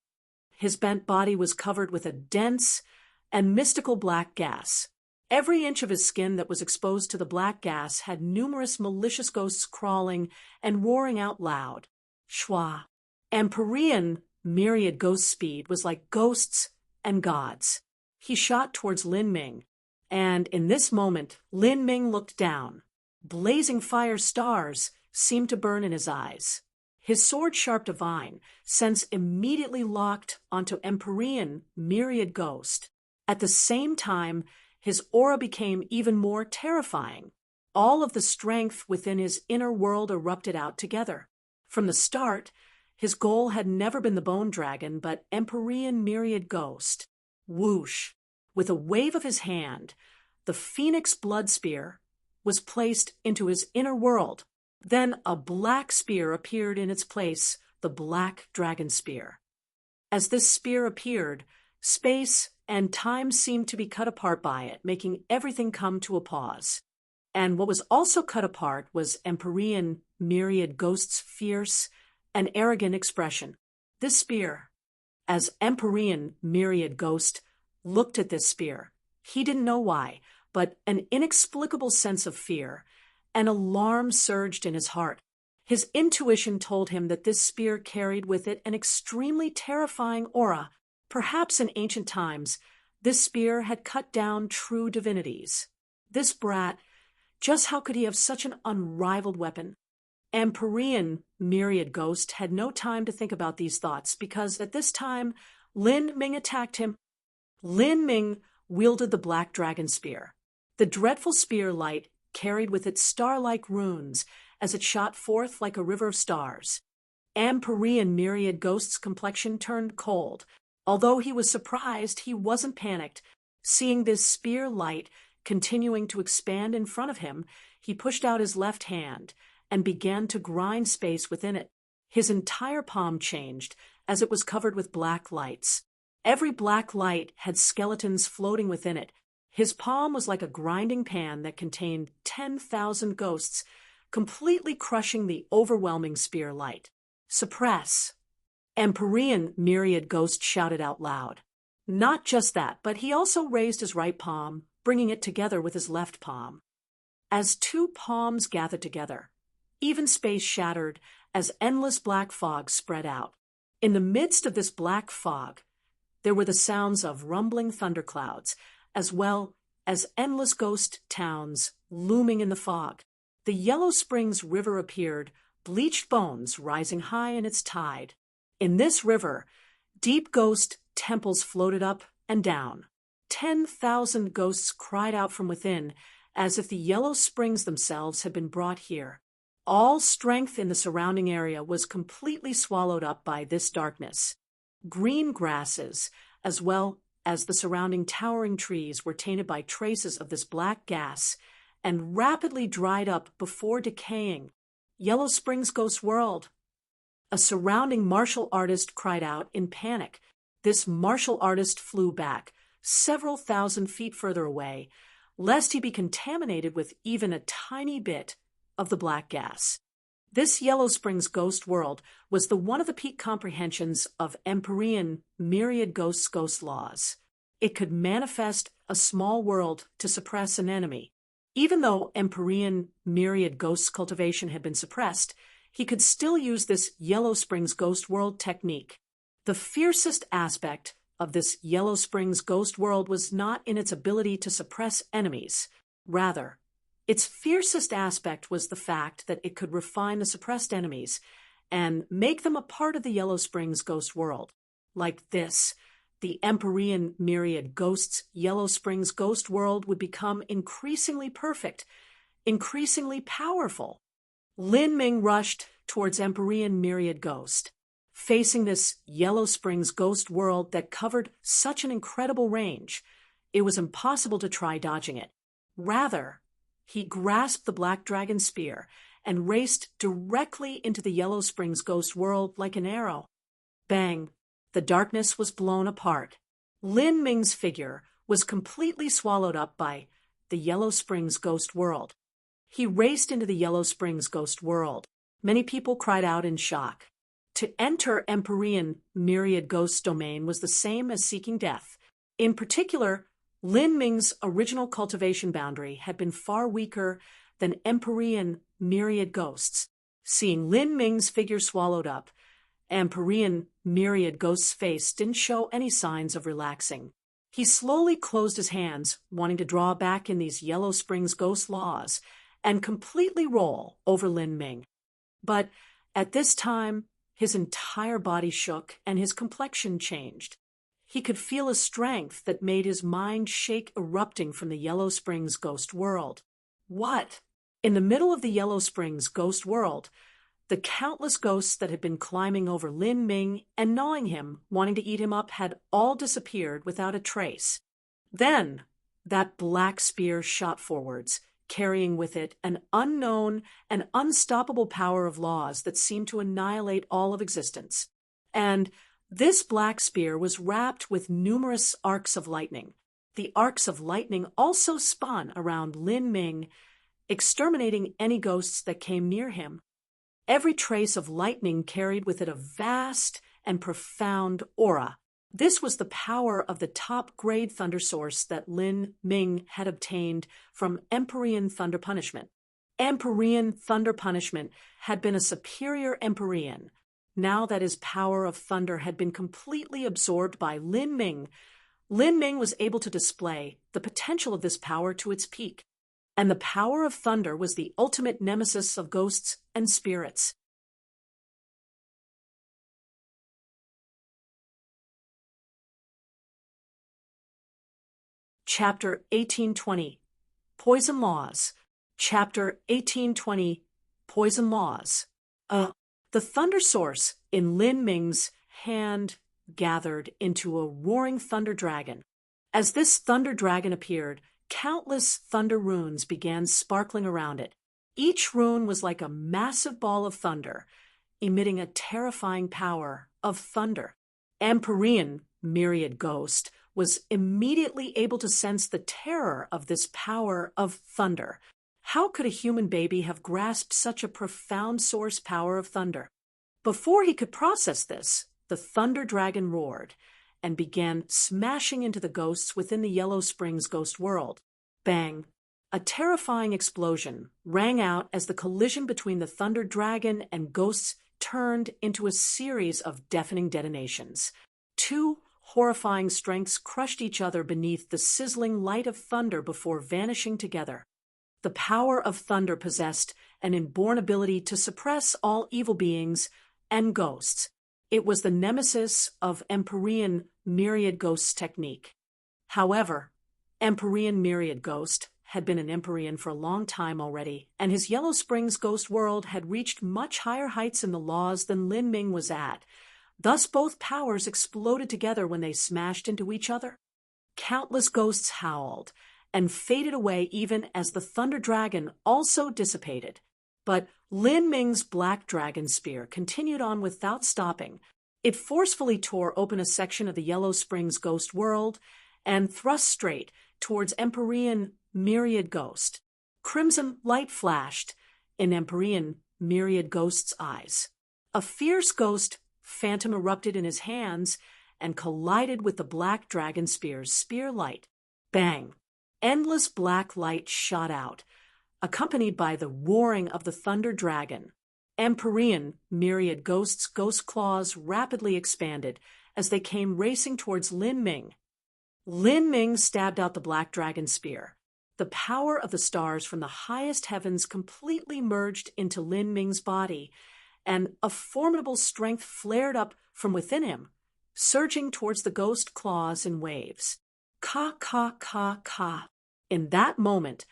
His bent body was covered with a dense and mystical black gas. Every inch of his skin that was exposed to the black gas had numerous malicious ghosts crawling and roaring out loud. Schwa. Empyrean myriad ghost speed was like ghosts and gods. He shot towards Lin Ming, and in this moment, Lin Ming looked down. Blazing fire stars seemed to burn in his eyes. His sword-sharp divine sense immediately locked onto Empyrean myriad ghost. At the same time, his aura became even more terrifying. All of the strength within his inner world erupted out together. From the start, his goal had never been the bone dragon, but Empyrean myriad ghost. Whoosh! With a wave of his hand, the phoenix blood spear was placed into his inner world. Then a black spear appeared in its place, the black dragon spear. As this spear appeared, space and time seemed to be cut apart by it, making everything come to a pause. And what was also cut apart was Empyrean myriad ghost's fierce and arrogant expression. This spear, as Empyrean myriad ghost looked at this spear, he didn't know why, but an inexplicable sense of fear and alarm surged in his heart. His intuition told him that this spear carried with it an extremely terrifying aura. Perhaps in ancient times, this spear had cut down true divinities. This brat, just how could he have such an unrivaled weapon? Empyrean myriad ghost had no time to think about these thoughts because at this time, Lin Ming attacked him. Lin Ming wielded the black dragon spear. The dreadful spear light carried with it star-like runes as it shot forth like a river of stars. Empyrean myriad ghost's complexion turned cold. Although he was surprised, he wasn't panicked. Seeing this spear light continuing to expand in front of him, he pushed out his left hand and began to grind space within it. His entire palm changed as it was covered with black lights. Every black light had skeletons floating within it. His palm was like a grinding pan that contained 10,000 ghosts, completely crushing the overwhelming spear light. Suppress. Empyrean myriad ghost shouted out loud. Not just that, but he also raised his right palm, bringing it together with his left palm. As two palms gathered together, even space shattered as endless black fog spread out. In the midst of this black fog, there were the sounds of rumbling thunderclouds, as well as endless ghost towns looming in the fog. The Yellow Springs River appeared, bleached bones rising high in its tide. In this river, deep ghost temples floated up and down. 10,000 ghosts cried out from within, as if the Yellow Springs themselves had been brought here. All strength in the surrounding area was completely swallowed up by this darkness. Green grasses, as well as the surrounding towering trees, were tainted by traces of this black gas and rapidly dried up before decaying. Yellow Springs Ghost World. A surrounding martial artist cried out in panic. This martial artist flew back, several thousand feet further away, lest he be contaminated with even a tiny bit of the black gas. This Yellow Springs Ghost World was the one of the peak comprehensions of Empyrean myriad ghosts' ghost laws. It could manifest a small world to suppress an enemy. Even though Empyrean myriad ghosts cultivation had been suppressed, he could still use this Yellow Springs Ghost World technique. The fiercest aspect of this Yellow Springs Ghost World was not in its ability to suppress enemies. Rather, its fiercest aspect was the fact that it could refine the suppressed enemies and make them a part of the Yellow Springs Ghost World. Like this, the Empyrean myriad ghosts' Yellow Springs Ghost World would become increasingly perfect, increasingly powerful. Lin Ming rushed towards Empyrean myriad ghost. Facing this Yellow Springs Ghost World that covered such an incredible range, it was impossible to try dodging it. Rather, he grasped the black dragon spear and raced directly into the Yellow Springs Ghost World like an arrow. Bang! The darkness was blown apart. Lin Ming's figure was completely swallowed up by the Yellow Springs Ghost World. He raced into the Yellow Springs Ghost World. Many people cried out in shock. To enter Empyrean myriad ghost domain was the same as seeking death. In particular, Lin Ming's original cultivation boundary had been far weaker than Empyrean myriad ghosts. Seeing Lin Ming's figure swallowed up, Empyrean myriad ghost's face didn't show any signs of relaxing. He slowly closed his hands, wanting to draw back in these Yellow Springs ghost laws and completely roll over Lin Ming. But at this time, his entire body shook and his complexion changed. He could feel a strength that made his mind shake, erupting from the Yellow Springs ghost world. What? In the middle of the Yellow Springs ghost world, the countless ghosts that had been climbing over Lin Ming and gnawing him, wanting to eat him up, had all disappeared without a trace. Then, that black spear shot forwards, carrying with it an unknown and unstoppable power of laws that seemed to annihilate all of existence. And this black spear was wrapped with numerous arcs of lightning. The arcs of lightning also spun around Lin Ming, exterminating any ghosts that came near him. Every trace of lightning carried with it a vast and profound aura. This was the power of the top-grade thunder source that Lin Ming had obtained from Empyrean thunder punishment. Empyrean thunder punishment had been a superior Empyrean. Now that his power of thunder had been completely absorbed by Lin Ming was able to display the potential of this power to its peak. And the power of thunder was the ultimate nemesis of ghosts and spirits. Chapter 1820, Poison Laws. Chapter 1820, Poison Laws. The thunder source in Lin Ming's hand gathered into a roaring thunder dragon. As this thunder dragon appeared, countless thunder runes began sparkling around it. Each rune was like a massive ball of thunder, emitting a terrifying power of thunder. Empyrean myriad ghost was immediately able to sense the terror of this power of thunder. How could a human baby have grasped such a profound source power of thunder? Before he could process this, the thunder dragon roared and began smashing into the ghosts within the Yellow Springs ghost world. Bang! A terrifying explosion rang out as the collision between the thunder dragon and ghosts turned into a series of deafening detonations. Two horrifying strengths crushed each other beneath the sizzling light of thunder before vanishing together. The power of thunder possessed an inborn ability to suppress all evil beings and ghosts. It was the nemesis of Empyrean myriad ghost's technique. However, Empyrean myriad ghost had been an Empyrean for a long time already, and his Yellow Springs ghost world had reached much higher heights in the laws than Lin Ming was at. Thus both powers exploded together when they smashed into each other. Countless ghosts howled and faded away even as the thunder dragon also dissipated. But Lin Ming's black dragon spear continued on without stopping. It forcefully tore open a section of the Yellow Springs ghost world and thrust straight towards Empyrean myriad ghost. Crimson light flashed in Empyrean myriad ghost's eyes. A fierce ghost phantom erupted in his hands and collided with the black dragon spear's spear light. Bang! Endless black light shot out, accompanied by the roaring of the thunder dragon. Empyrean myriad ghost's ghost claws rapidly expanded as they came racing towards Lin Ming. Lin Ming stabbed out the black dragon spear. The power of the stars from the highest heavens completely merged into Lin Ming's body, and a formidable strength flared up from within him, surging towards the ghost claws in waves. Ka, ka, ka, ka. In that moment,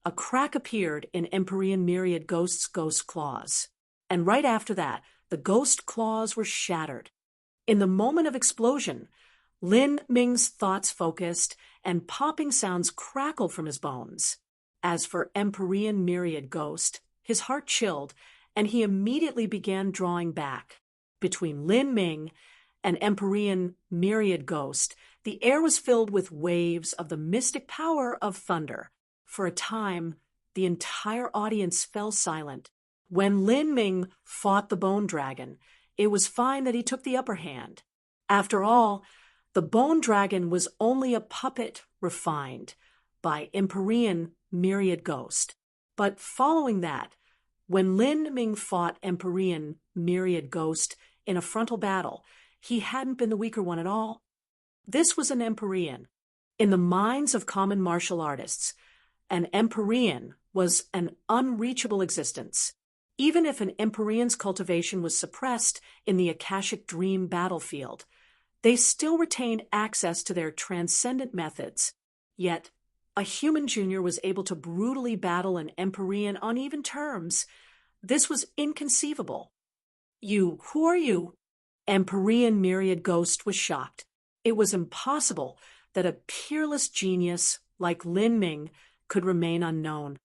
a crack appeared in Empyrean myriad ghost's ghost claws. And right after that, the ghost claws were shattered. In the moment of explosion, Lin Ming's thoughts focused, and popping sounds crackled from his bones. As for Empyrean myriad ghost, his heart chilled, and he immediately began drawing back. Between Lin Ming and Empyrean myriad ghost, the air was filled with waves of the mystic power of thunder. For a time, the entire audience fell silent. When Lin Ming fought the bone dragon, it was fine that he took the upper hand. After all, the bone dragon was only a puppet refined by Empyrean myriad ghost. But following that, when Lin Ming fought Empyrean myriad ghost in a frontal battle, he hadn't been the weaker one at all. This was an Empyrean. In the minds of common martial artists, an Empyrean was an unreachable existence. Even if an Empyrean's cultivation was suppressed in the Akashic Dream battlefield, they still retained access to their transcendent methods. Yet, a human junior was able to brutally battle an Empyrean on even terms. This was inconceivable. Who are you? Empyrean myriad ghost was shocked. It was impossible that a peerless genius like Lin Ming could remain unknown.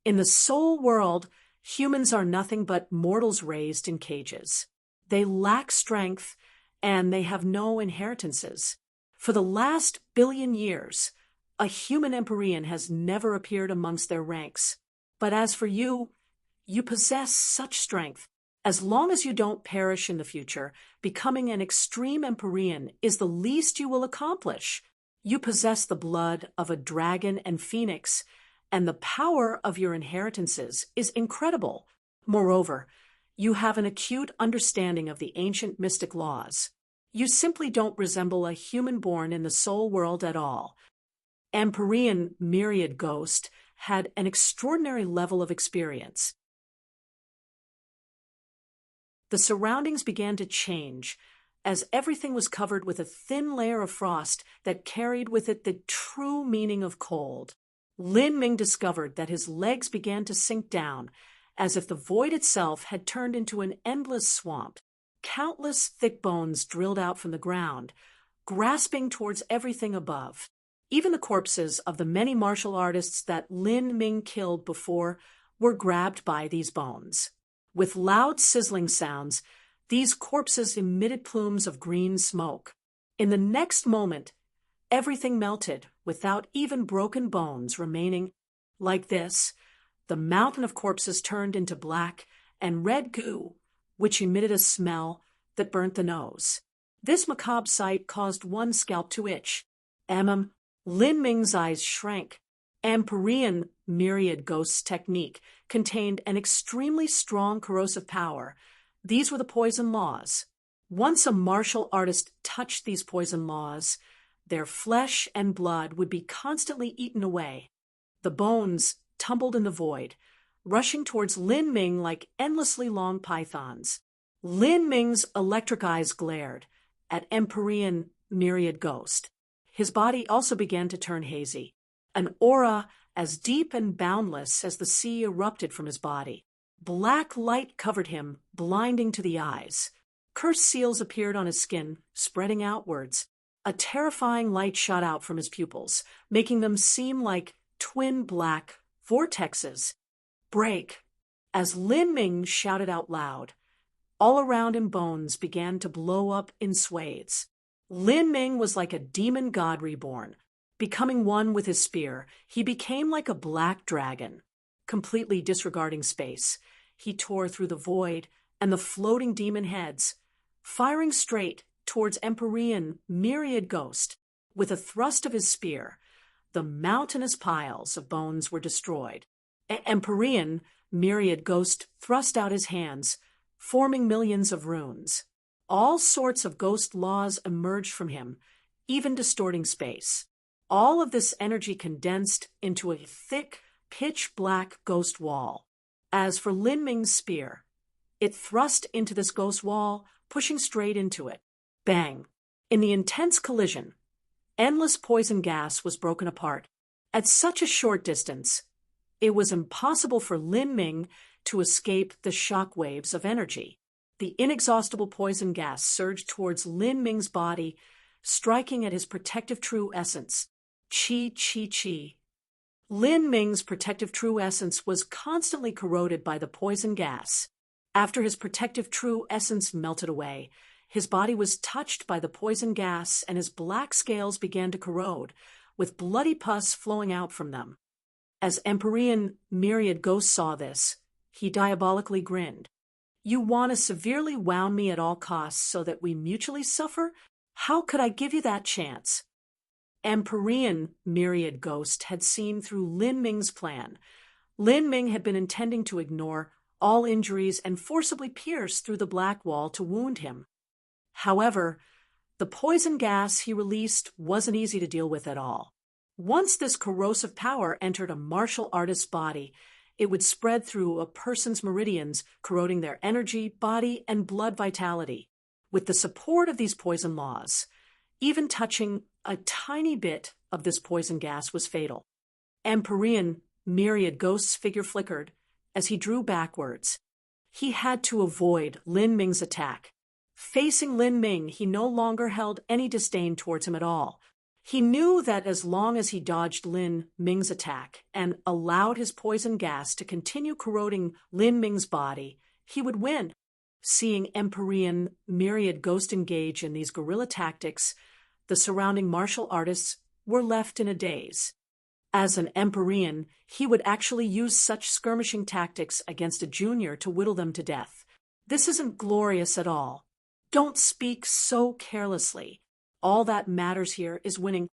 In the soul world, humans are nothing but mortals raised in cages. They lack strength, and they have no inheritances. For the last 1 billion years, a human Empyrean has never appeared amongst their ranks. But as for you, you possess such strength. As long as you don't perish in the future, becoming an extreme Empyrean is the least you will accomplish. You possess the blood of a dragon and phoenix, and the power of your inheritances is incredible. Moreover, you have an acute understanding of the ancient mystic laws. You simply don't resemble a human born in the soul world at all. Empyrean myriad ghost had an extraordinary level of experience. The surroundings began to change as everything was covered with a thin layer of frost that carried with it the true meaning of cold. Lin Ming discovered that his legs began to sink down, as if the void itself had turned into an endless swamp. Countless thick bones drilled out from the ground, grasping towards everything above. Even the corpses of the many martial artists that Lin Ming killed before were grabbed by these bones. With loud sizzling sounds, these corpses emitted plumes of green smoke. In the next moment, everything melted without even broken bones remaining. Like this, the mountain of corpses turned into black and red goo, which emitted a smell that burnt the nose. This macabre sight caused one scalp to itch. Lin Ming's eyes shrank. Empyrean myriad ghosts technique contained an extremely strong corrosive power. These were the poison laws. Once a martial artist touched these poison laws, their flesh and blood would be constantly eaten away. The bones tumbled in the void, rushing towards Lin Ming like endlessly long pythons. Lin Ming's electric eyes glared at Empyrean myriad ghost. His body also began to turn hazy. An aura as deep and boundless as the sea erupted from his body. Black light covered him, blinding to the eyes. Cursed seals appeared on his skin, spreading outwards. A terrifying light shot out from his pupils, making them seem like twin black vortexes. Break! As Lin Ming shouted out loud, all around him bones began to blow up in swathes. Lin Ming was like a demon god reborn. Becoming one with his spear, he became like a black dragon. Completely disregarding space, he tore through the void and the floating demon heads, firing straight towards Empyrean myriad ghost. With a thrust of his spear, the mountainous piles of bones were destroyed. Empyrean myriad ghost thrust out his hands, forming millions of runes. All sorts of ghost laws emerged from him, even distorting space. All of this energy condensed into a thick, pitch-black ghost wall. As for Lin Ming's spear, it thrust into this ghost wall, pushing straight into it. Bang! In the intense collision, endless poison gas was broken apart. At such a short distance, it was impossible for Lin Ming to escape the shock waves of energy. The inexhaustible poison gas surged towards Lin Ming's body, striking at his protective true essence. Chi, chi, chi. Lin Ming's protective true essence was constantly corroded by the poison gas. After his protective true essence melted away, his body was touched by the poison gas and his black scales began to corrode, with bloody pus flowing out from them. As Empyrean myriad ghost saw this, he diabolically grinned. You want to severely wound me at all costs so that we mutually suffer? How could I give you that chance? Empyrean myriad ghost had seen through Lin Ming's plan. Lin Ming had been intending to ignore all injuries and forcibly pierce through the black wall to wound him. However, the poison gas he released wasn't easy to deal with at all. Once this corrosive power entered a martial artist's body, it would spread through a person's meridians, corroding their energy, body, and blood vitality. With the support of these poison laws, even touching a tiny bit of this poison gas was fatal. Empyrean myriad ghost's figure flickered as he drew backwards. He had to avoid Lin Ming's attack. Facing Lin Ming, he no longer held any disdain towards him at all. He knew that as long as he dodged Lin Ming's attack and allowed his poison gas to continue corroding Lin Ming's body, he would win. Seeing Empyrean myriad ghost engage in these guerrilla tactics, the surrounding martial artists were left in a daze. As an Empyrean, he would actually use such skirmishing tactics against a junior to whittle them to death. This isn't glorious at all. Don't speak so carelessly. All that matters here is winning.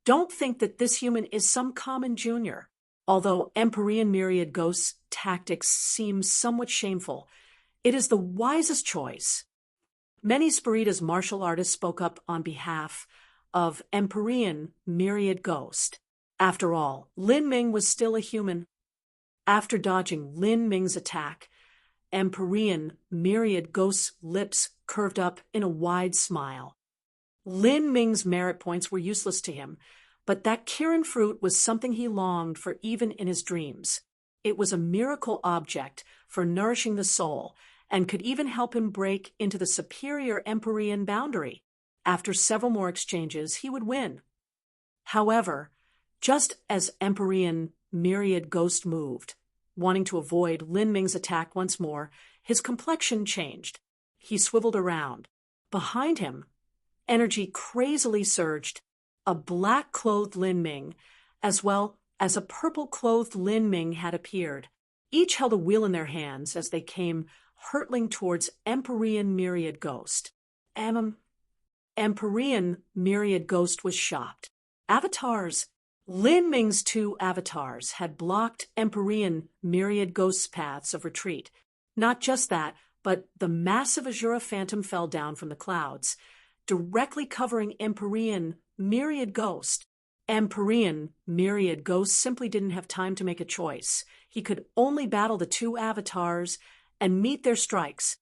Don't think that this human is some common junior. Although Empyrean myriad ghost's tactics seem somewhat shameful, it is the wisest choice. Many Spiritas martial artists spoke up on behalf of Empyrean myriad ghost. After all, Lin Ming was still a human. After dodging Lin Ming's attack, Empyrean myriad ghost's lips curved up in a wide smile. Lin Ming's merit points were useless to him, but that Kirin fruit was something he longed for even in his dreams. It was a miracle object for nourishing the soul and could even help him break into the superior Empyrean boundary. After several more exchanges, he would win. However, just as Empyrean myriad ghost moved, wanting to avoid Lin Ming's attack once more, his complexion changed. He swiveled around. Behind him, energy crazily surged. A black-clothed Lin Ming, as well as a purple-clothed Lin Ming, had appeared. Each held a wheel in their hands as they came hurtling towards Empyrean myriad ghost. Empyrean myriad ghost was shocked. Avatars! Lin Ming's two avatars had blocked Empyrean myriad ghost's paths of retreat. Not just that, but the massive Azura phantom fell down from the clouds, directly covering Empyrean myriad ghost. Empyrean myriad ghost simply didn't have time to make a choice. He could only battle the two avatars and meet their strikes.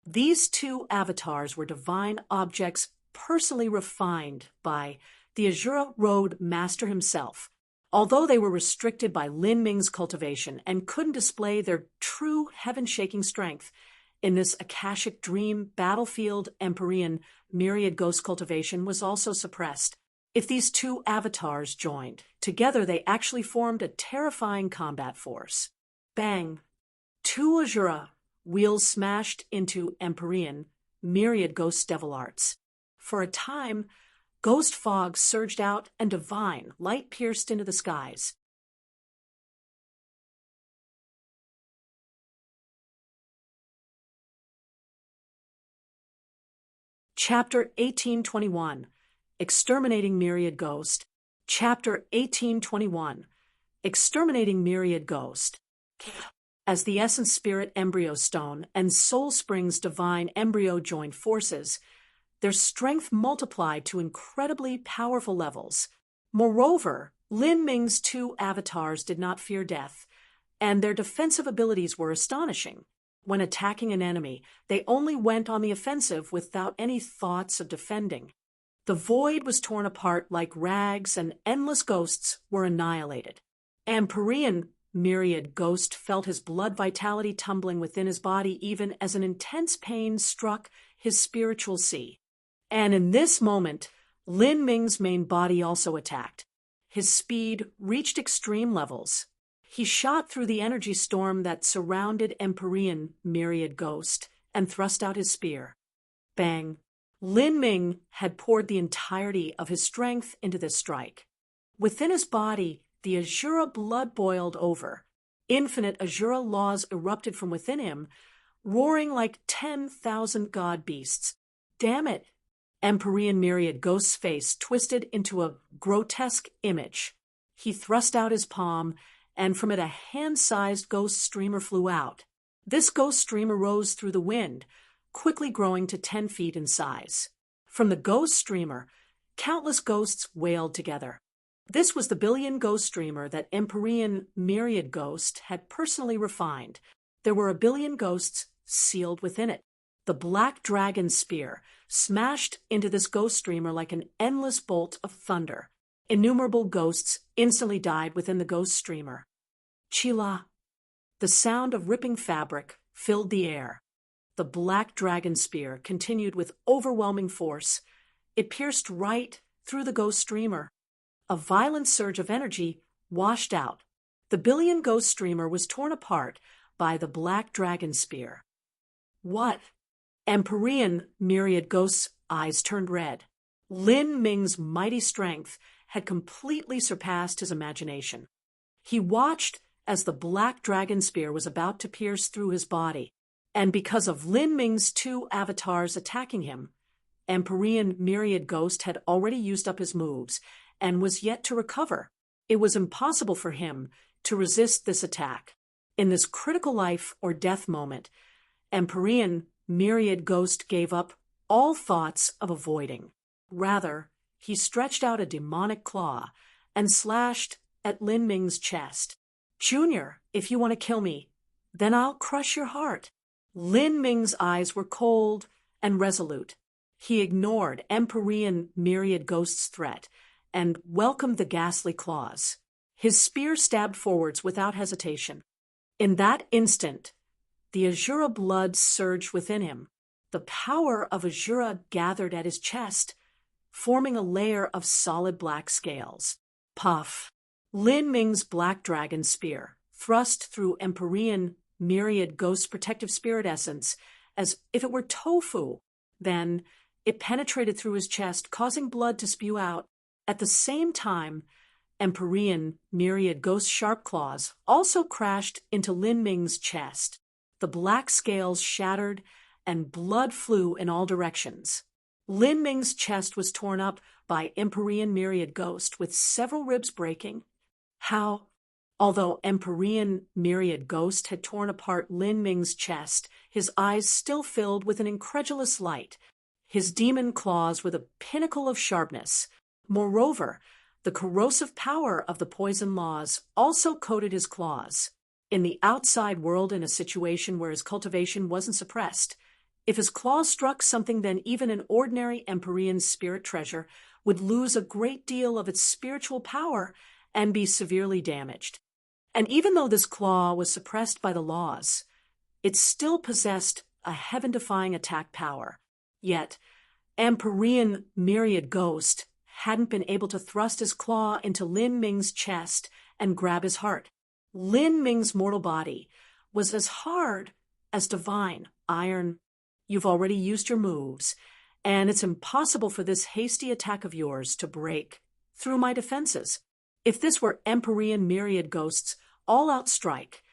These two avatars were divine objects personally refined by the Azura Road Master himself. Although they were restricted by Lin Ming's cultivation and couldn't display their true heaven-shaking strength, in this Akashic dream battlefield, Empyrean myriad ghost cultivation was also suppressed. If these two avatars joined, together they actually formed a terrifying combat force. Bang! Two Azura wheels smashed into Empyrean myriad ghost devil arts. For a time, ghost fog surged out and divine light pierced into the skies. Chapter 1821, Exterminating Myriad Ghost. Chapter 1821, Exterminating Myriad Ghost. As the Essence Spirit Embryo Stone and Soul Spring's Divine Embryo joined forces, their strength multiplied to incredibly powerful levels. Moreover, Lin Ming's two avatars did not fear death, and their defensive abilities were astonishing. When attacking an enemy, they only went on the offensive without any thoughts of defending. The void was torn apart like rags, and endless ghosts were annihilated. Empyrean myriad ghost felt his blood vitality tumbling within his body even as an intense pain struck his spiritual sea. And in this moment, Lin Ming's main body also attacked. His speed reached extreme levels. He shot through the energy storm that surrounded Empyrean myriad ghost and thrust out his spear. Bang! Lin Ming had poured the entirety of his strength into this strike. Within his body, the Azura blood boiled over. Infinite Azura laws erupted from within him, roaring like 10,000 god beasts. Damn it! Empyrean Myriad Ghost's face twisted into a grotesque image. He thrust out his palm, and from it a hand-sized ghost streamer flew out. This ghost streamer rose through the wind, quickly growing to 10 feet in size. From the ghost streamer, countless ghosts wailed together. This was the billion ghost streamer that Empyrean Myriad Ghost had personally refined. There were a billion ghosts sealed within it. The black dragon spear smashed into this ghost streamer like an endless bolt of thunder. Innumerable ghosts instantly died within the ghost streamer. Chila. The sound of ripping fabric filled the air. The black dragon spear continued with overwhelming force. It pierced right through the ghost streamer. A violent surge of energy washed out. The billion ghost streamer was torn apart by the black dragon spear. What? Empyrean Myriad Ghost's eyes turned red. Lin Ming's mighty strength had completely surpassed his imagination. He watched as the black dragon spear was about to pierce through his body, and because of Lin Ming's 2 avatars attacking him, Empyrean Myriad Ghost had already used up his moves and was yet to recover. It was impossible for him to resist this attack. In this critical life or death moment, Empyrean Myriad Ghost gave up all thoughts of avoiding. Rather, he stretched out a demonic claw and slashed at Lin Ming's chest. "Junior, if you want to kill me, then I'll crush your heart." Lin Ming's eyes were cold and resolute. He ignored Empyrean Myriad Ghost's threat and welcomed the ghastly claws. His spear stabbed forwards without hesitation. In that instant, the Azura blood surged within him. The power of Azura gathered at his chest, forming a layer of solid black scales. Puff! Lin Ming's black dragon spear thrust through Empyrean Myriad Ghost's protective spirit essence as if it were tofu. Then it penetrated through his chest, causing blood to spew out. At the same time, Empyrean Myriad Ghost's sharp claws also crashed into Lin Ming's chest. The black scales shattered and blood flew in all directions. Lin Ming's chest was torn up by Empyrean Myriad Ghost, with several ribs breaking. How? Although Empyrean Myriad Ghost had torn apart Lin Ming's chest, his eyes still filled with an incredulous light. His demon claws were the pinnacle of sharpness. Moreover, the corrosive power of the poison laws also coated his claws. In the outside world, in a situation where his cultivation wasn't suppressed, if his claws struck something, then even an ordinary Empyrean spirit treasure would lose a great deal of its spiritual power and be severely damaged. And even though this claw was suppressed by the laws, it still possessed a heaven-defying attack power. Yet, Empyrean Myriad Ghost hadn't been able to thrust his claw into Lin Ming's chest and grab his heart. Lin Ming's mortal body was as hard as divine iron. You've already used your moves, and it's impossible for this hasty attack of yours to break through my defenses. If this were Empyrean Myriad Ghost's all-out strike,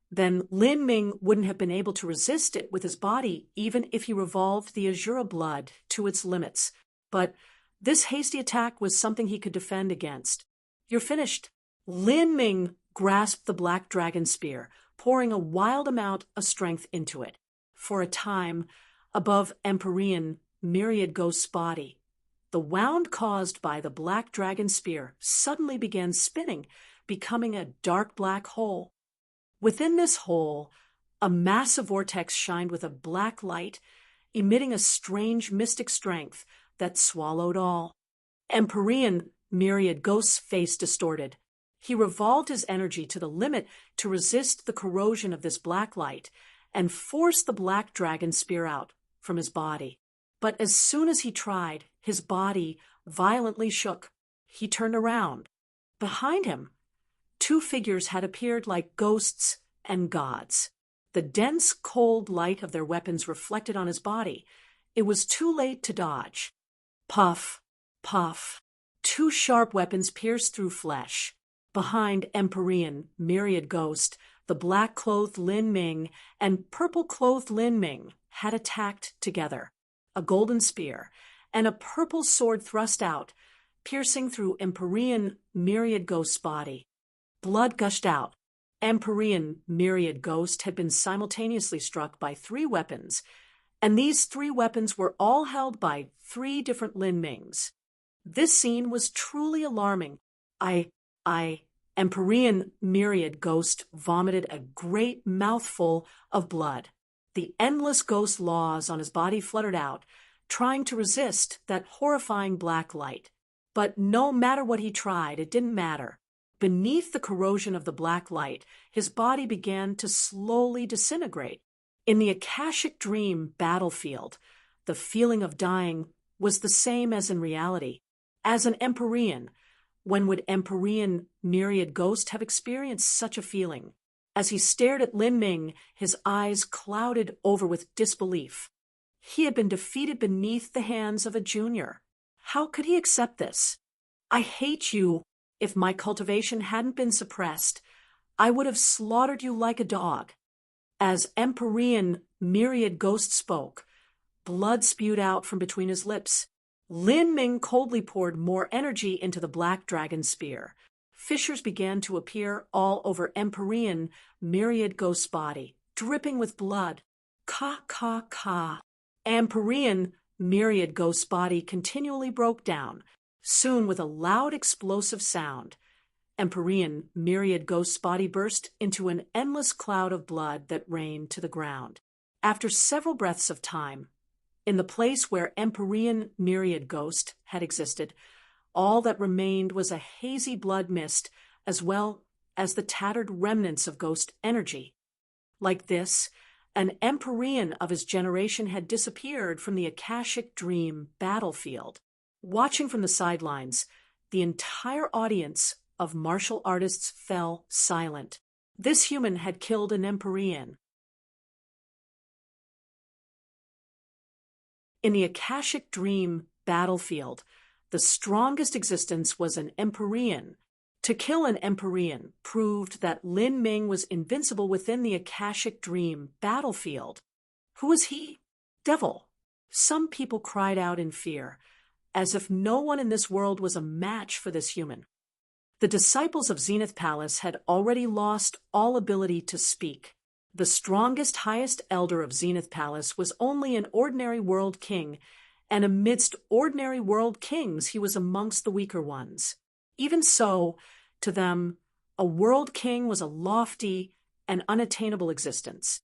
then Lin Ming wouldn't have been able to resist it with his body, even if he revolved the Azura blood to its limits. But this hasty attack was something he could defend against. "You're finished." Lin Ming grasped the black dragon spear, pouring a wild amount of strength into it. For a time, above Empyrean Myriad Ghost's body, the wound caused by the black dragon spear suddenly began spinning, becoming a dark black hole. Within this hole, a massive vortex shined with a black light, emitting a strange mystic strength that swallowed all. Empyrean Myriad Ghost's face distorted. He revolved his energy to the limit to resist the corrosion of this black light and forced the black dragon spear out from his body. But as soon as he tried, his body violently shook. He turned around. Behind him, 2 figures had appeared like ghosts and gods. The dense, cold light of their weapons reflected on his body. It was too late to dodge. Puff, puff. 2 sharp weapons pierced through flesh. Behind Empyrean Myriad Ghost, the black-clothed Lin Ming and purple-clothed Lin Ming had attacked together. A golden spear and a purple sword thrust out, piercing through Empyrean Myriad Ghost's body. Blood gushed out. Empyrean Myriad Ghost had been simultaneously struck by 3 weapons, and these 3 weapons were all held by 3 different Lin Mings. This scene was truly alarming. Empyrean Myriad Ghost vomited a great mouthful of blood. The endless ghost laws on his body fluttered out, trying to resist that horrifying black light. But no matter what he tried, it didn't matter. Beneath the corrosion of the black light, his body began to slowly disintegrate. In the Akashic Dream battlefield, the feeling of dying was the same as in reality. As an Empyrean, when would Empyrean Myriad Ghost have experienced such a feeling? As he stared at Lin Ming, his eyes clouded over with disbelief. He had been defeated beneath the hands of a junior. How could he accept this? I hate you. If my cultivation hadn't been suppressed, I would have slaughtered you like a dog. As Empyrean Myriad Ghost spoke, blood spewed out from between his lips. Lin Ming coldly poured more energy into the black dragon spear. Fissures began to appear all over Empyrean Myriad Ghost's body, dripping with blood. Ka. Empyrean Myriad Ghost's body continually broke down, soon with a loud explosive sound. Empyrean Myriad Ghost's body burst into an endless cloud of blood that rained to the ground. After several breaths of time, in the place where Empyrean Myriad Ghost had existed, all that remained was a hazy blood mist, as well as the tattered remnants of ghost energy. Like this, an Empyrean of his generation had disappeared from the Akashic Dream battlefield. Watching from the sidelines, the entire audience of martial artists fell silent. This human had killed an Empyrean. In the Akashic Dream battlefield, the strongest existence was an Empyrean. To kill an Empyrean proved that Lin Ming was invincible within the Akashic Dream battlefield. Who was he? Devil. Some people cried out in fear, as if no one in this world was a match for this human. The disciples of Zenith Palace had already lost all ability to speak. The strongest, highest elder of Zenith Palace was only an ordinary world king, and amidst ordinary world kings he was amongst the weaker ones. Even so, to them, a world king was a lofty and unattainable existence.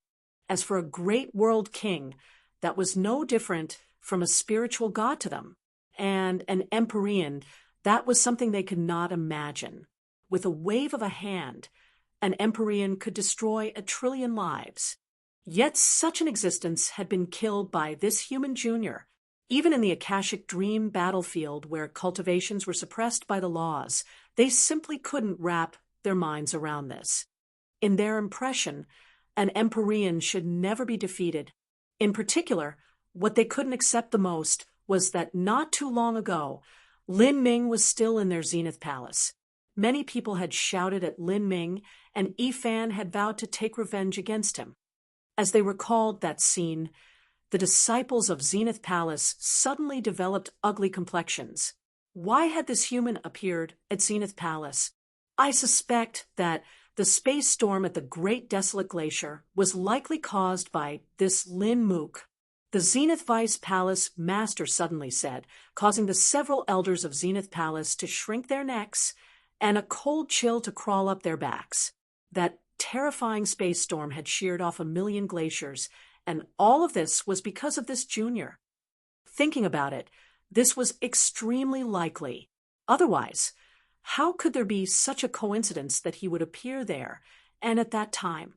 As for a great world king, that was no different from a spiritual god to them. And an Empyrean, that was something they could not imagine. With a wave of a hand, an Empyrean could destroy 1 trillion lives. Yet such an existence had been killed by this human junior. Even in the Akashic Dream battlefield, where cultivations were suppressed by the laws, they simply couldn't wrap their minds around this. In their impression, an Empyrean should never be defeated. In particular, what they couldn't accept the most was that not too long ago, Lin Ming was still in their Zenith Palace. Many people had shouted at Lin Ming, and Yifan had vowed to take revenge against him. As they recalled that scene, the disciples of Zenith Palace suddenly developed ugly complexions. Why had this human appeared at Zenith Palace? I suspect that the space storm at the Great Desolate Glacier was likely caused by this Lin Mook. The Zenith Vice Palace master suddenly said, causing the several elders of Zenith Palace to shrink their necks and a cold chill to crawl up their backs. That terrifying space storm had sheared off 1 million glaciers, and all of this was because of this junior. Thinking about it, this was extremely likely. Otherwise, how could there be such a coincidence that he would appear there, and at that time?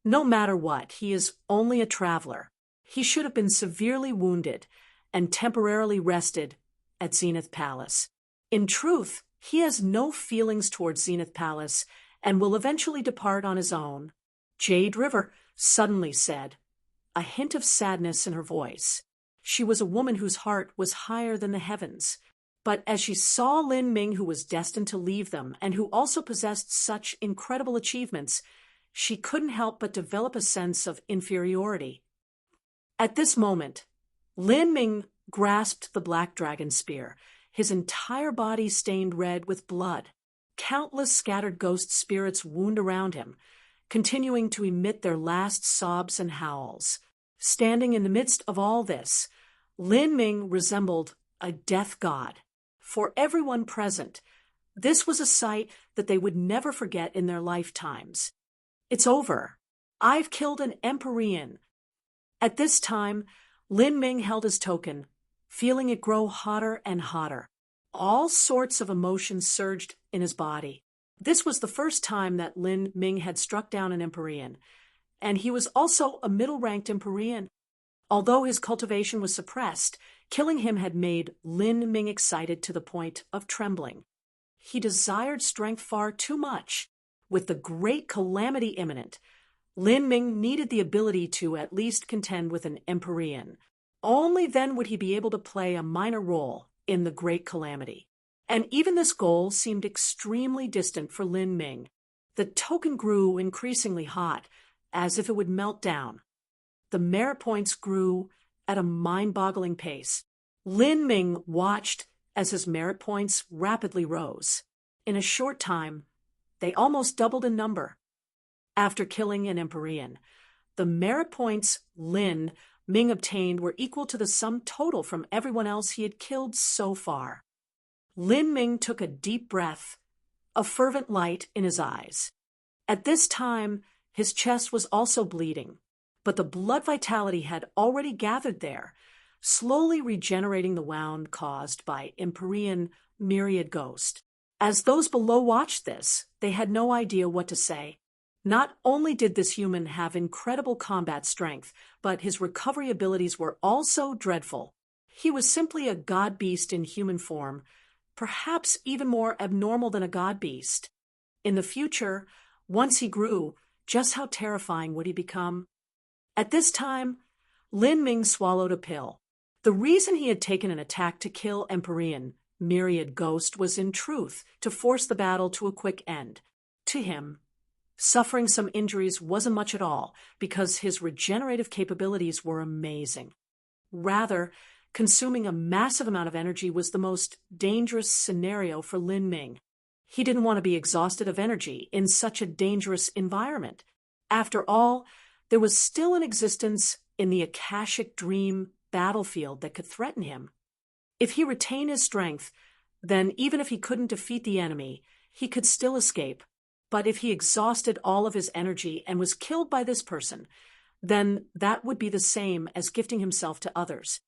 No matter what, he is only a traveler. He should have been severely wounded and temporarily rested at Zenith Palace. In truth, he has no feelings towards Zenith Palace and will eventually depart on his own. Jade River suddenly said, a hint of sadness in her voice. She was a woman whose heart was higher than the heavens. But as she saw Lin Ming, who was destined to leave them and who also possessed such incredible achievements, she couldn't help but develop a sense of inferiority. At this moment, Lin Ming grasped the black dragon spear, his entire body stained red with blood. Countless scattered ghost spirits wound around him, continuing to emit their last sobs and howls. Standing in the midst of all this, Lin Ming resembled a death god. For everyone present, this was a sight that they would never forget in their lifetimes. It's over. I've killed an Empyrean. At this time, Lin Ming held his token, feeling it grow hotter and hotter. All sorts of emotions surged in his body. This was the first time that Lin Ming had struck down an Empyrean, and he was also a middle-ranked Empyrean. Although his cultivation was suppressed, killing him had made Lin Ming excited to the point of trembling. He desired strength far too much. With the great calamity imminent, Lin Ming needed the ability to at least contend with an Empyrean. Only then would he be able to play a minor role in the great calamity. And even this goal seemed extremely distant for Lin Ming. The token grew increasingly hot, as if it would melt down. The merit points grew at a mind-boggling pace. Lin Ming watched as his merit points rapidly rose. In a short time, they almost doubled in number. After killing an Empyrean, the merit points Lin Ming obtained were equal to the sum total from everyone else he had killed so far. Lin Ming took a deep breath, a fervent light in his eyes. At this time, his chest was also bleeding, but the blood vitality had already gathered there, slowly regenerating the wound caused by Empyrean myriad ghost. As those below watched this, they had no idea what to say. Not only did this human have incredible combat strength, but his recovery abilities were also dreadful. He was simply a god beast in human form, perhaps even more abnormal than a god beast. In the future, once he grew, just how terrifying would he become? At this time, Lin Ming swallowed a pill. The reason he had taken an attack to kill Empyrean myriad ghost was in truth to force the battle to a quick end. To him, suffering some injuries wasn't much at all, because his regenerative capabilities were amazing. Rather, consuming a massive amount of energy was the most dangerous scenario for Lin Ming. He didn't want to be exhausted of energy in such a dangerous environment. After all, there was still an existence in the Akashic Dream battlefield that could threaten him. If he retained his strength, then even if he couldn't defeat the enemy, he could still escape. But if he exhausted all of his energy and was killed by this person, then that would be the same as gifting himself to others.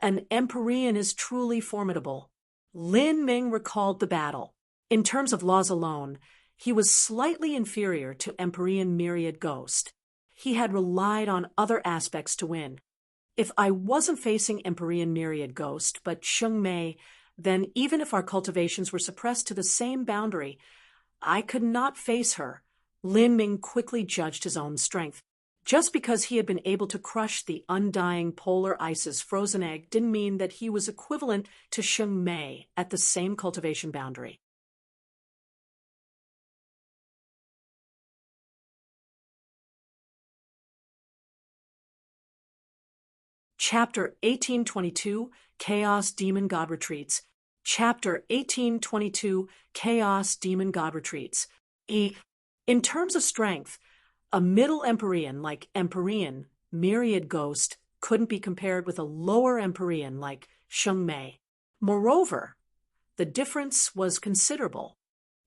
An Empyrean is truly formidable. Lin Ming recalled the battle. In terms of laws alone, he was slightly inferior to Empyrean myriad ghost. He had relied on other aspects to win. If I wasn't facing Empyrean myriad ghost, but Sheng Mei, then even if our cultivations were suppressed to the same boundary, I could not face her. Lin Ming quickly judged his own strength. Just because he had been able to crush the undying polar ice's frozen egg didn't mean that he was equivalent to Sheng Mei at the same cultivation boundary. Chapter 1822, Chaos Demon God Retreats. Chapter 1822, Chaos Demon God Retreats. In terms of strength, a middle Empyrean like Empyrean myriad ghost couldn't be compared with a lower Empyrean like Sheng Mei. Moreover, the difference was considerable.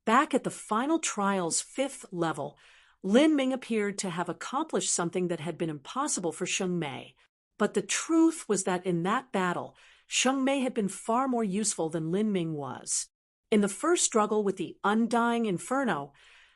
Back at the final trial's 5th level, Lin Ming appeared to have accomplished something that had been impossible for Sheng Mei. But the truth was that in that battle, Sheng Mei had been far more useful than Lin Ming was. In the first struggle with the Undying Inferno,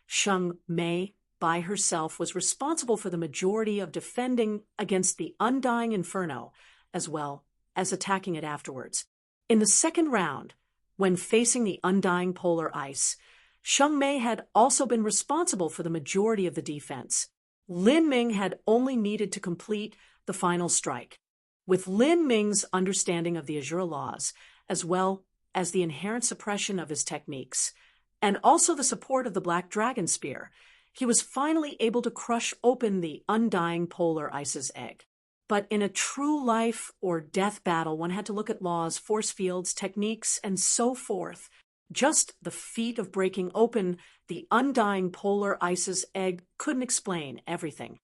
Sheng Mei by herself was responsible for the majority of defending against the Undying Inferno, as well as attacking it afterwards. In the second round, when facing the Undying Polar Ice, Sheng Mei had also been responsible for the majority of the defense. Lin Ming had only needed to complete the final strike. With Lin Ming's understanding of the Azure laws, as well as the inherent suppression of his techniques, and also the support of the Black Dragon Spear, he was finally able to crush open the Undying Polar Ice's egg. But in a true life or death battle, one had to look at laws, force fields, techniques, and so forth. Just the feat of breaking open the undying polar ice's egg couldn't explain everything.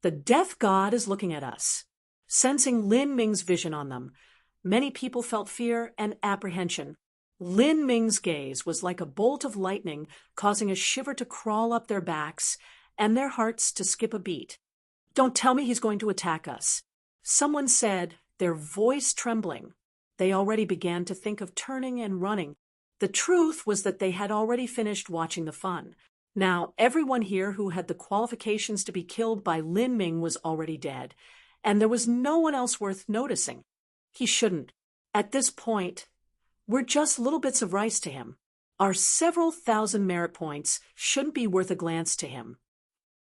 The death god is looking at us, sensing Lin Ming's vision on them. Many people felt fear and apprehension. Lin Ming's gaze was like a bolt of lightning, causing a shiver to crawl up their backs and their hearts to skip a beat. "Don't tell me he's going to attack us," someone said, their voice trembling. They already began to think of turning and running. The truth was that they had already finished watching the fun. Now, everyone here who had the qualifications to be killed by Lin Ming was already dead, and there was no one else worth noticing. He shouldn't. At this point, we're just little bits of rice to him. Our several thousand merit points shouldn't be worth a glance to him.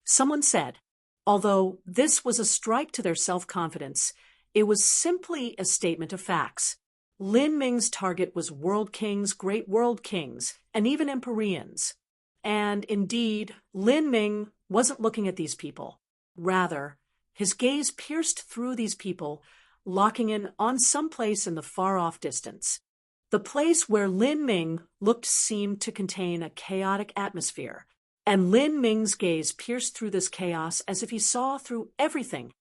Someone said, although this was a strike to their self-confidence, it was simply a statement of facts. Lin Ming's target was world kings, great world kings, and even empyreans. And indeed, Lin Ming wasn't looking at these people. Rather, his gaze pierced through these people, locking in on some place in the far-off distance. The place where Lin Ming looked seemed to contain a chaotic atmosphere, and Lin Ming's gaze pierced through this chaos as if he saw through everything.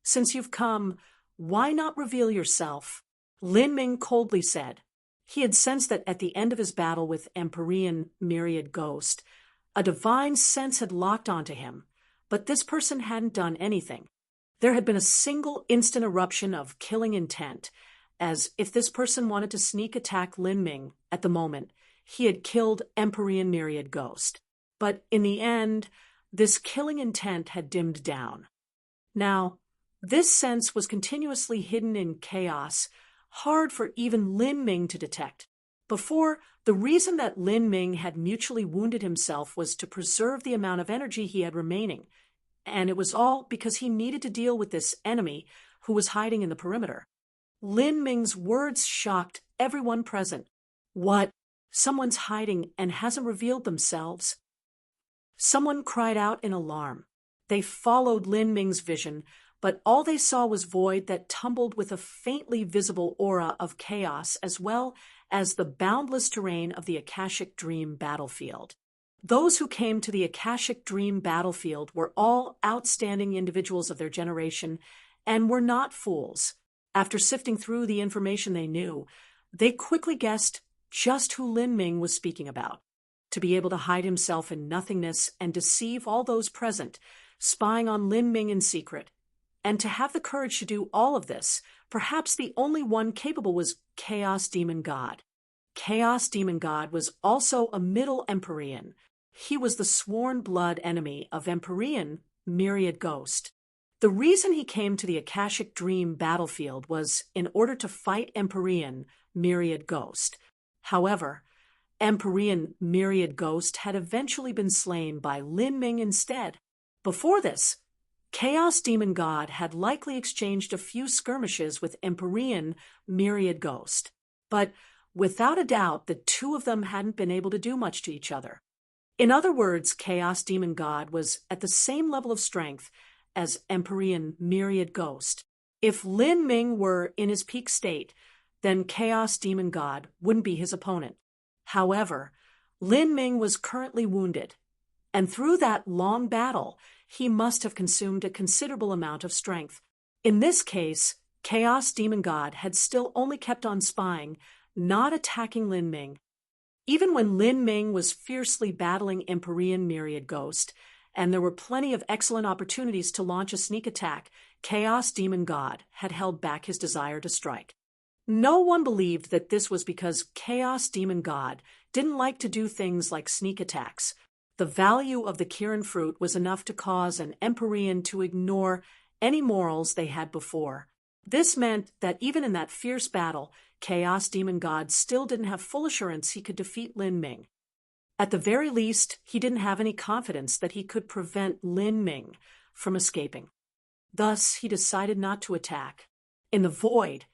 "Since you've come, why not reveal yourself?" Lin Ming coldly said. He had sensed that at the end of his battle with Empyrean Myriad Ghost, a divine sense had locked onto him, but this person hadn't done anything. There had been a single instant eruption of killing intent, as if this person wanted to sneak attack Lin Ming at the moment. He had killed Empyrean Myriad Ghost. But in the end, this killing intent had dimmed down. Now, this sense was continuously hidden in chaos, hard for even Lin Ming to detect. Before, the reason that Lin Ming had mutually wounded himself was to preserve the amount of energy he had remaining, and it was all because he needed to deal with this enemy who was hiding in the perimeter. Lin Ming's words shocked everyone present. "What? Someone's hiding and hasn't revealed themselves?" Someone cried out in alarm. They followed Lin Ming's vision, but all they saw was void that tumbled with a faintly visible aura of chaos as well as the boundless terrain of the Akashic Dream battlefield. Those who came to the Akashic Dream battlefield were all outstanding individuals of their generation and were not fools. After sifting through the information they knew, they quickly guessed just who Lin Ming was speaking about. To be able to hide himself in nothingness and deceive all those present, spying on Lin Ming in secret, and to have the courage to do all of this, perhaps the only one capable was Chaos Demon God. Chaos Demon God was also a Middle Empyrean. He was the sworn blood enemy of Empyrean Myriad Ghost. The reason he came to the Akashic Dream battlefield was in order to fight Empyrean Myriad Ghost. However, Empyrean Myriad Ghost had eventually been slain by Lin Ming instead. Before this, Chaos Demon God had likely exchanged a few skirmishes with Empyrean Myriad Ghost, but without a doubt the two of them hadn't been able to do much to each other. In other words, Chaos Demon God was at the same level of strength as Empyrean Myriad Ghost. If Lin Ming were in his peak state, then Chaos Demon God wouldn't be his opponent. However, Lin Ming was currently wounded, and through that long battle, he must have consumed a considerable amount of strength. In this case, Chaos Demon God had still only kept on spying, not attacking Lin Ming. Even when Lin Ming was fiercely battling Empyrean Myriad Ghost, and there were plenty of excellent opportunities to launch a sneak attack, Chaos Demon God had held back his desire to strike. No one believed that this was because Chaos Demon God didn't like to do things like sneak attacks. The value of the Kirin fruit was enough to cause an Empyrean to ignore any morals they had before. This meant that even in that fierce battle, Chaos Demon God still didn't have full assurance he could defeat Lin Ming. At the very least, he didn't have any confidence that he could prevent Lin Ming from escaping. Thus, he decided not to attack. In the void,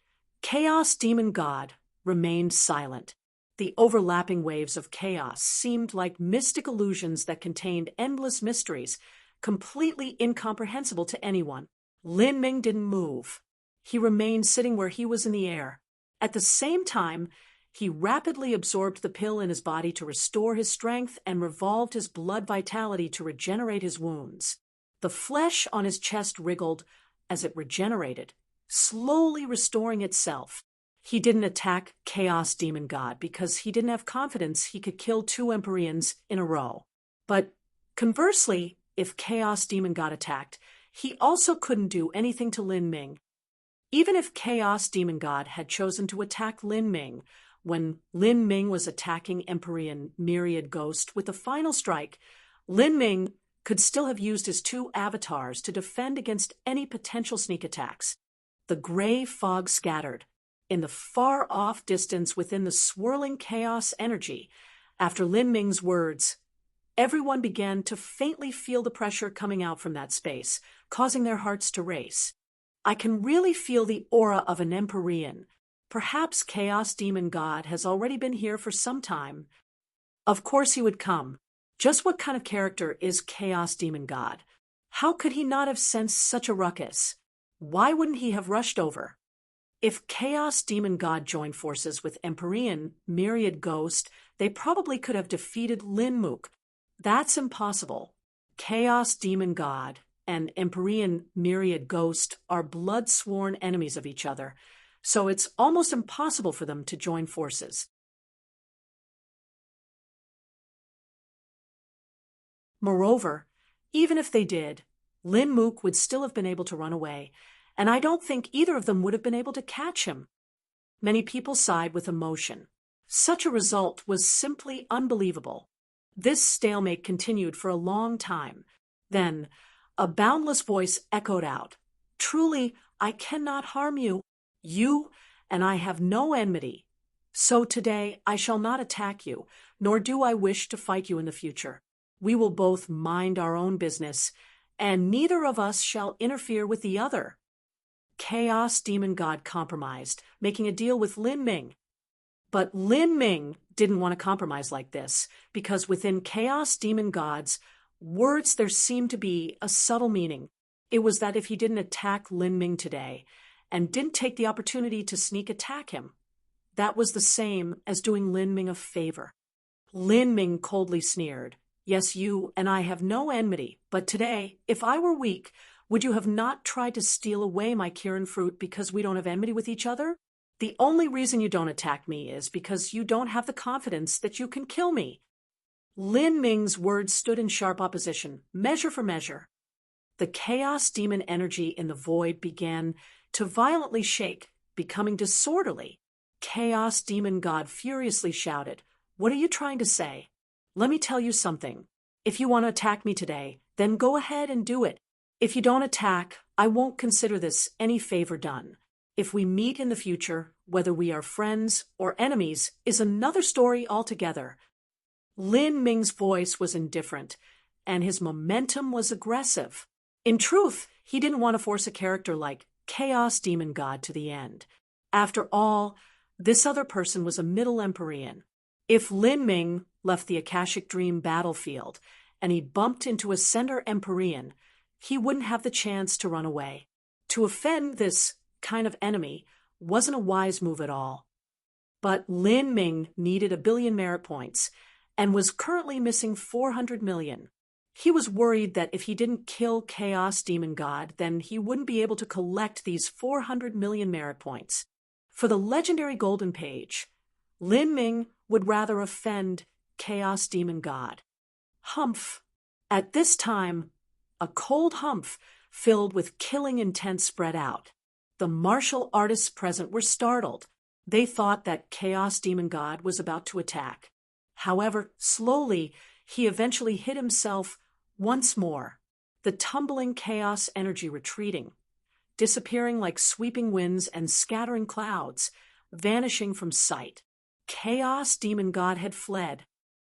Chaos Demon God remained silent. The overlapping waves of chaos seemed like mystic illusions that contained endless mysteries, completely incomprehensible to anyone. Lin Ming didn't move. He remained sitting where he was in the air. At the same time, he rapidly absorbed the pill in his body to restore his strength and revolved his blood vitality to regenerate his wounds. The flesh on his chest wriggled as it regenerated, slowly restoring itself. He didn't attack Chaos Demon God because he didn't have confidence he could kill 2 Empyreans in a row. But conversely, if Chaos Demon God attacked, he also couldn't do anything to Lin Ming. Even if Chaos Demon God had chosen to attack Lin Ming, when Lin Ming was attacking Empyrean Myriad Ghost with the final strike, Lin Ming could still have used his 2 avatars to defend against any potential sneak attacks. The gray fog scattered. In the far-off distance within the swirling chaos energy, after Lin Ming's words, everyone began to faintly feel the pressure coming out from that space, causing their hearts to race. I can really feel the aura of an Empyrean. Perhaps Chaos Demon God has already been here for some time. Of course he would come. Just what kind of character is Chaos Demon God? How could he not have sensed such a ruckus? Why wouldn't he have rushed over? If Chaos Demon God joined forces with Empyrean Myriad Ghost, they probably could have defeated Lin Mook. That's impossible. Chaos Demon God and Empyrean Myriad Ghost are blood-sworn enemies of each other, so it's almost impossible for them to join forces. Moreover, even if they did, Lin Mook would still have been able to run away, and I don't think either of them would have been able to catch him. Many people sighed with emotion. Such a result was simply unbelievable. This stalemate continued for a long time. Then, a boundless voice echoed out, "Truly, I cannot harm you. You and I have no enmity. So today I shall not attack you, nor do I wish to fight you in the future. We will both mind our own business, and neither of us shall interfere with the other." Chaos Demon God compromised, making a deal with Lin Ming. But Lin Ming didn't want to compromise like this, because within Chaos Demon God's words there seemed to be a subtle meaning. It was that if he didn't attack Lin Ming today, and didn't take the opportunity to sneak attack him, that was the same as doing Lin Ming a favor. Lin Ming coldly sneered, "Yes, you and I have no enmity, but today, if I were weak, would you have not tried to steal away my Kirin fruit because we don't have enmity with each other? The only reason you don't attack me is because you don't have the confidence that you can kill me." Lin Ming's words stood in sharp opposition, measure for measure. The chaos demon energy in the void began to violently shake, becoming disorderly. Chaos Demon God furiously shouted, "What are you trying to say? Let me tell you something. If you want to attack me today, then go ahead and do it. If you don't attack, I won't consider this any favor done. If we meet in the future, whether we are friends or enemies is another story altogether." Lin Ming's voice was indifferent, and his momentum was aggressive. In truth, he didn't want to force a character like Chaos Demon God to the end. After all, this other person was a Middle Empyrean. If Lin Ming left the Akashic Dream battlefield and he bumped into a Center Empyrean, he wouldn't have the chance to run away. To offend this kind of enemy wasn't a wise move at all. But Lin Ming needed 1 billion merit points and was currently missing 400 million. He was worried that if he didn't kill Chaos Demon God, then he wouldn't be able to collect these 400 million merit points. For the legendary Golden Page, Lin Ming would rather offend Chaos Demon God. Humph. At this time, a cold humph filled with killing intent spread out. The martial artists present were startled. They thought that Chaos Demon God was about to attack. However, slowly, he eventually hit himself once more, the tumbling chaos energy retreating, disappearing like sweeping winds and scattering clouds, vanishing from sight. Chaos Demon God had fled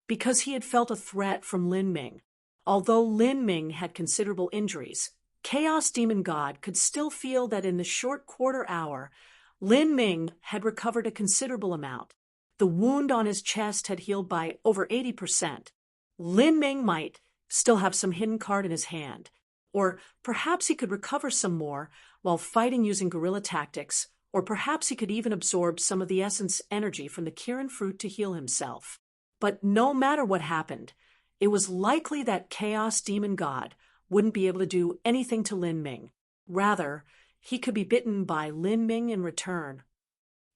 because he had felt a threat from Lin Ming. Although Lin Ming had considerable injuries, Chaos Demon God could still feel that in the short quarter hour, Lin Ming had recovered a considerable amount. The wound on his chest had healed by over 80%. Lin Ming might still have some hidden card in his hand, or perhaps he could recover some more while fighting using guerrilla tactics, or perhaps he could even absorb some of the essence energy from the Kirin fruit to heal himself. But no matter what happened, it was likely that Chaos Demon God wouldn't be able to do anything to Lin Ming. Rather, he could be bitten by Lin Ming in return.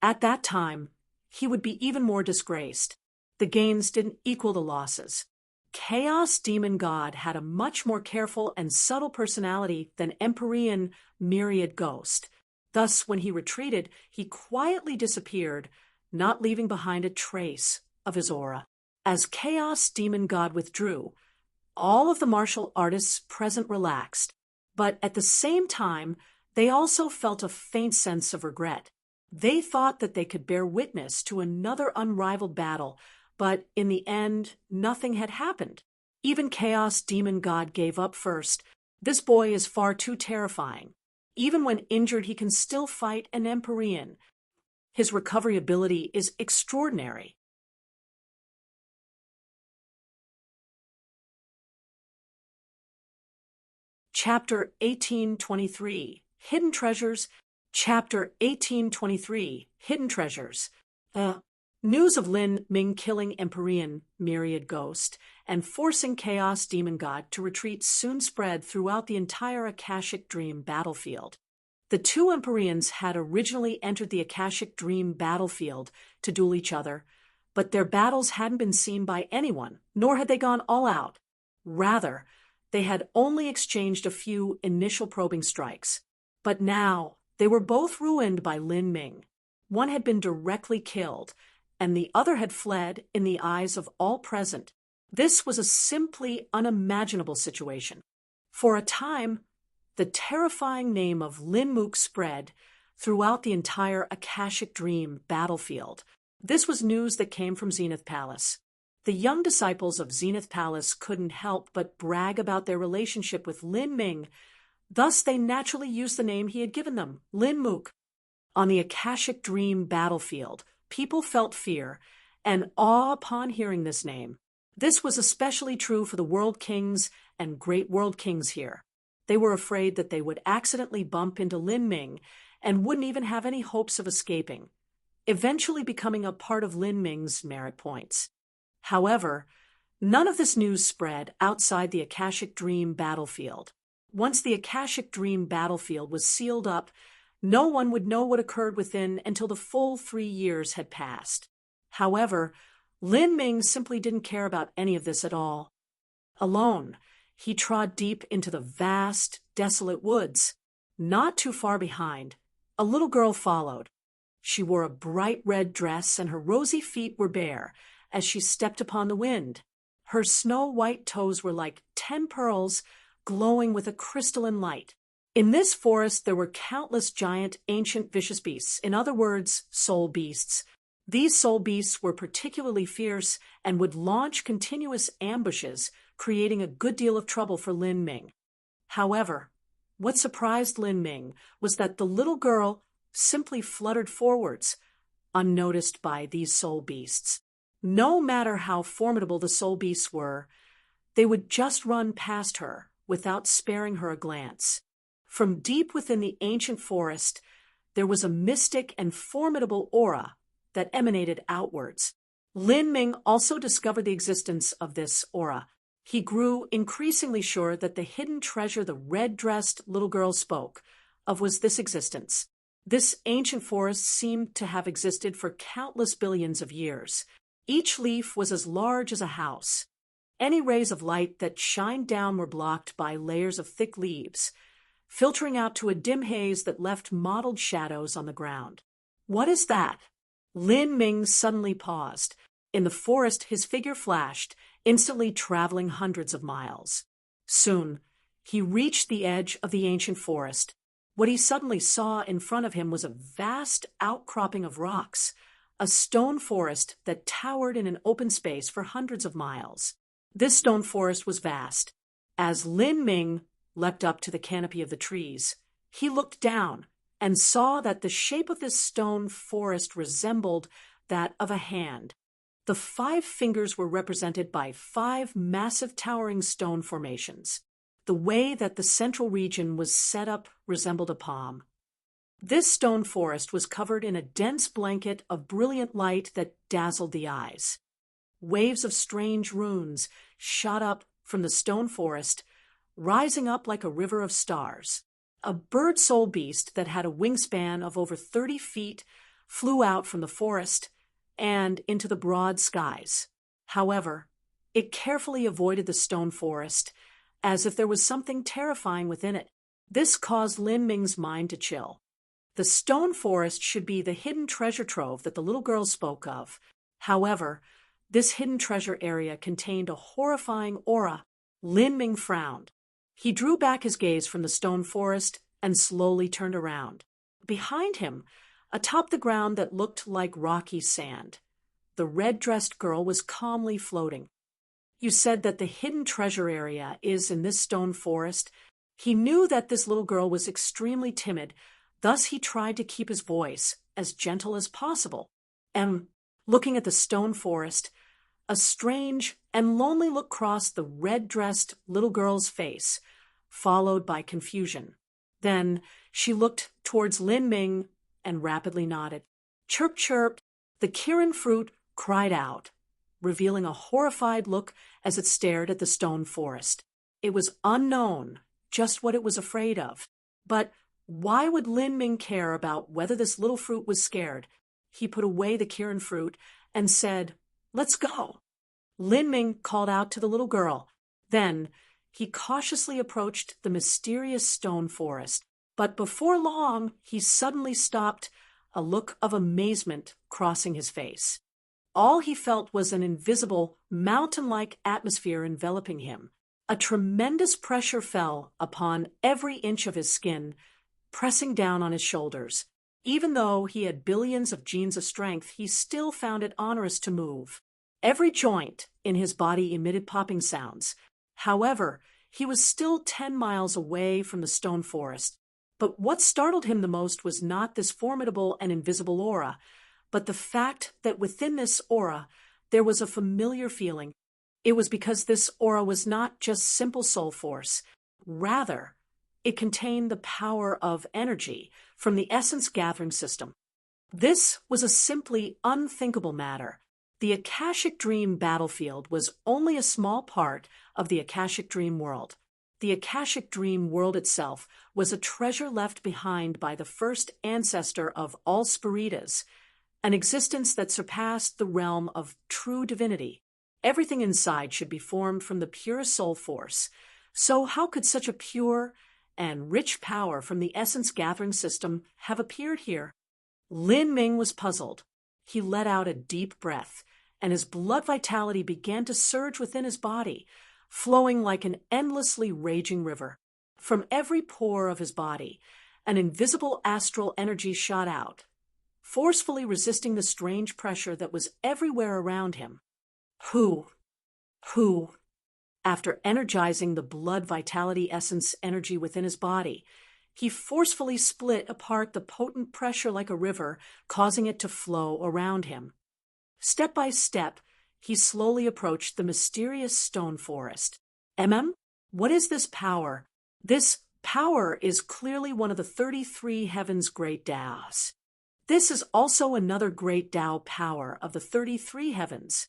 At that time, he would be even more disgraced. The gains didn't equal the losses. Chaos Demon God had a much more careful and subtle personality than Empyrean Myriad Ghost. Thus, when he retreated, he quietly disappeared, not leaving behind a trace of his aura. As Chaos Demon God withdrew, all of the martial artists present relaxed, but at the same time, they also felt a faint sense of regret. They thought that they could bear witness to another unrivaled battle, but in the end, nothing had happened. Even Chaos Demon God gave up first. This boy is far too terrifying. Even when injured, he can still fight an Empyrean. His recovery ability is extraordinary. Chapter 1823, Hidden Treasures. Chapter 1823, Hidden Treasures. News of Lin Ming killing Empyrean Myriad Ghost and forcing Chaos Demon God to retreat soon spread throughout the entire Akashic Dream battlefield. The two Empyreans had originally entered the Akashic Dream battlefield to duel each other, but their battles hadn't been seen by anyone, nor had they gone all out. Rather, they had only exchanged a few initial probing strikes. But now, they were both ruined by Lin Ming. One had been directly killed, and the other had fled in the eyes of all present. This was a simply unimaginable situation. For a time, the terrifying name of Lin Mook spread throughout the entire Akashic Dream battlefield. This was news that came from Zenith Palace. The young disciples of Zenith Palace couldn't help but brag about their relationship with Lin Ming. Thus, they naturally used the name he had given them, Lin Mook. On the Akashic Dream battlefield, people felt fear and awe upon hearing this name. This was especially true for the World Kings and Great World Kings here. They were afraid that they would accidentally bump into Lin Ming and wouldn't even have any hopes of escaping, eventually becoming a part of Lin Ming's merit points. However, none of this news spread outside the Akashic Dream battlefield. Once the Akashic Dream battlefield was sealed up, no one would know what occurred within until the full 3 years had passed. However, Lin Ming simply didn't care about any of this at all. Alone, he trod deep into the vast, desolate woods. Not too far behind, a little girl followed. She wore a bright red dress, and her rosy feet were bare as she stepped upon the wind. Her snow-white toes were like 10 pearls, glowing with a crystalline light. In this forest there were countless giant, ancient, vicious beasts, in other words, soul beasts. These soul beasts were particularly fierce and would launch continuous ambushes, creating a good deal of trouble for Lin Ming. However, what surprised Lin Ming was that the little girl simply fluttered forwards, unnoticed by these soul beasts. No matter how formidable the soul beasts were, they would just run past her without sparing her a glance. From deep within the ancient forest, there was a mystic and formidable aura that emanated outwards. Lin Ming also discovered the existence of this aura. He grew increasingly sure that the hidden treasure the red-dressed little girl spoke of was this existence. This ancient forest seemed to have existed for countless billions of years. Each leaf was as large as a house. Any rays of light that shined down were blocked by layers of thick leaves, filtering out to a dim haze that left mottled shadows on the ground. What is that? Lin Ming suddenly paused. In the forest, his figure flashed, instantly traveling hundreds of miles. Soon, he reached the edge of the ancient forest. What he suddenly saw in front of him was a vast outcropping of rocks, a stone forest that towered in an open space for hundreds of miles. This stone forest was vast. As Lin Ming leapt up to the canopy of the trees, he looked down and saw that the shape of this stone forest resembled that of a hand. The 5 fingers were represented by 5 massive towering stone formations. The way that the central region was set up resembled a palm. This stone forest was covered in a dense blanket of brilliant light that dazzled the eyes. Waves of strange runes shot up from the stone forest, rising up like a river of stars. A bird soul beast that had a wingspan of over 30 feet flew out from the forest and into the broad skies. However, it carefully avoided the stone forest, as if there was something terrifying within it. This caused Lin Ming's mind to chill. The stone forest should be the hidden treasure trove that the little girl spoke of. However, this hidden treasure area contained a horrifying aura. Lin Ming frowned. He drew back his gaze from the stone forest and slowly turned around. Behind him, atop the ground that looked like rocky sand, the red-dressed girl was calmly floating. You said that the hidden treasure area is in this stone forest. He knew that this little girl was extremely timid, thus he tried to keep his voice as gentle as possible. And looking at the stone forest, a strange and lonely look crossed the red-dressed little girl's face, followed by confusion. Then she looked towards Lin Ming and rapidly nodded. Chirp, chirp, the Kirin fruit cried out, revealing a horrified look as it stared at the stone forest. It was unknown just what it was afraid of. But why would Lin Ming care about whether this little fruit was scared? He put away the Kirin fruit and said, "Let's go." Lin Ming called out to the little girl. Then he cautiously approached the mysterious stone forest. But before long, he suddenly stopped, a look of amazement crossing his face. All he felt was an invisible, mountain-like atmosphere enveloping him. A tremendous pressure fell upon every inch of his skin, pressing down on his shoulders. Even though he had billions of genes of strength, he still found it onerous to move. Every joint in his body emitted popping sounds. However, he was still 10 miles away from the stone forest. But what startled him the most was not this formidable and invisible aura, but the fact that within this aura there was a familiar feeling. It was because this aura was not just simple soul force. Rather, it contained the power of energy from the essence gathering system. This was a simply unthinkable matter. The Akashic Dream battlefield was only a small part of the Akashic Dream world. The Akashic Dream world itself was a treasure left behind by the first ancestor of all Spiritas, an existence that surpassed the realm of true divinity. Everything inside should be formed from the purest soul force. So how could such a pure and rich power from the essence gathering system have appeared here? Lin Ming was puzzled. He let out a deep breath, and his blood vitality began to surge within his body, flowing like an endlessly raging river. From every pore of his body, an invisible astral energy shot out, forcefully resisting the strange pressure that was everywhere around him. Who? After energizing the blood vitality essence energy within his body, he forcefully split apart the potent pressure like a river, causing it to flow around him. Step by step, he slowly approached the mysterious stone forest. What is this power? This power is clearly one of the 33 heavens' great Taos. This is also another great Tao power of the 33 heavens.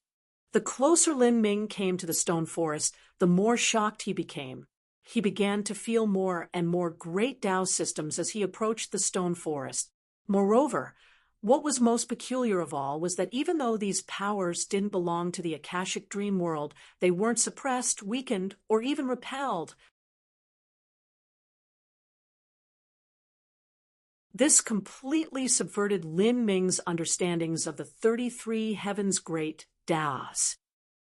The closer Lin Ming came to the stone forest, the more shocked he became. He began to feel more and more great Tao systems as he approached the stone forest. Moreover, what was most peculiar of all was that even though these powers didn't belong to the Akashic Dream world, they weren't suppressed, weakened, or even repelled. This completely subverted Lin Ming's understandings of the 33 heavens' great Taos.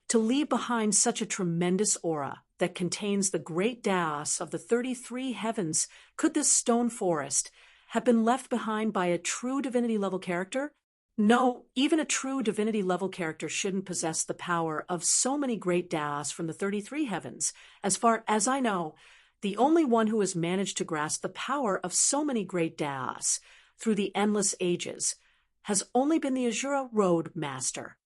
To leave behind such a tremendous aura that contains the great Taos of the 33 heavens, could this stone forest have been left behind by a true divinity-level character? No, even a true divinity-level character shouldn't possess the power of so many great Taos from the 33 heavens. As far as I know, the only one who has managed to grasp the power of so many great Taos through the endless ages has only been the Azura Road Master.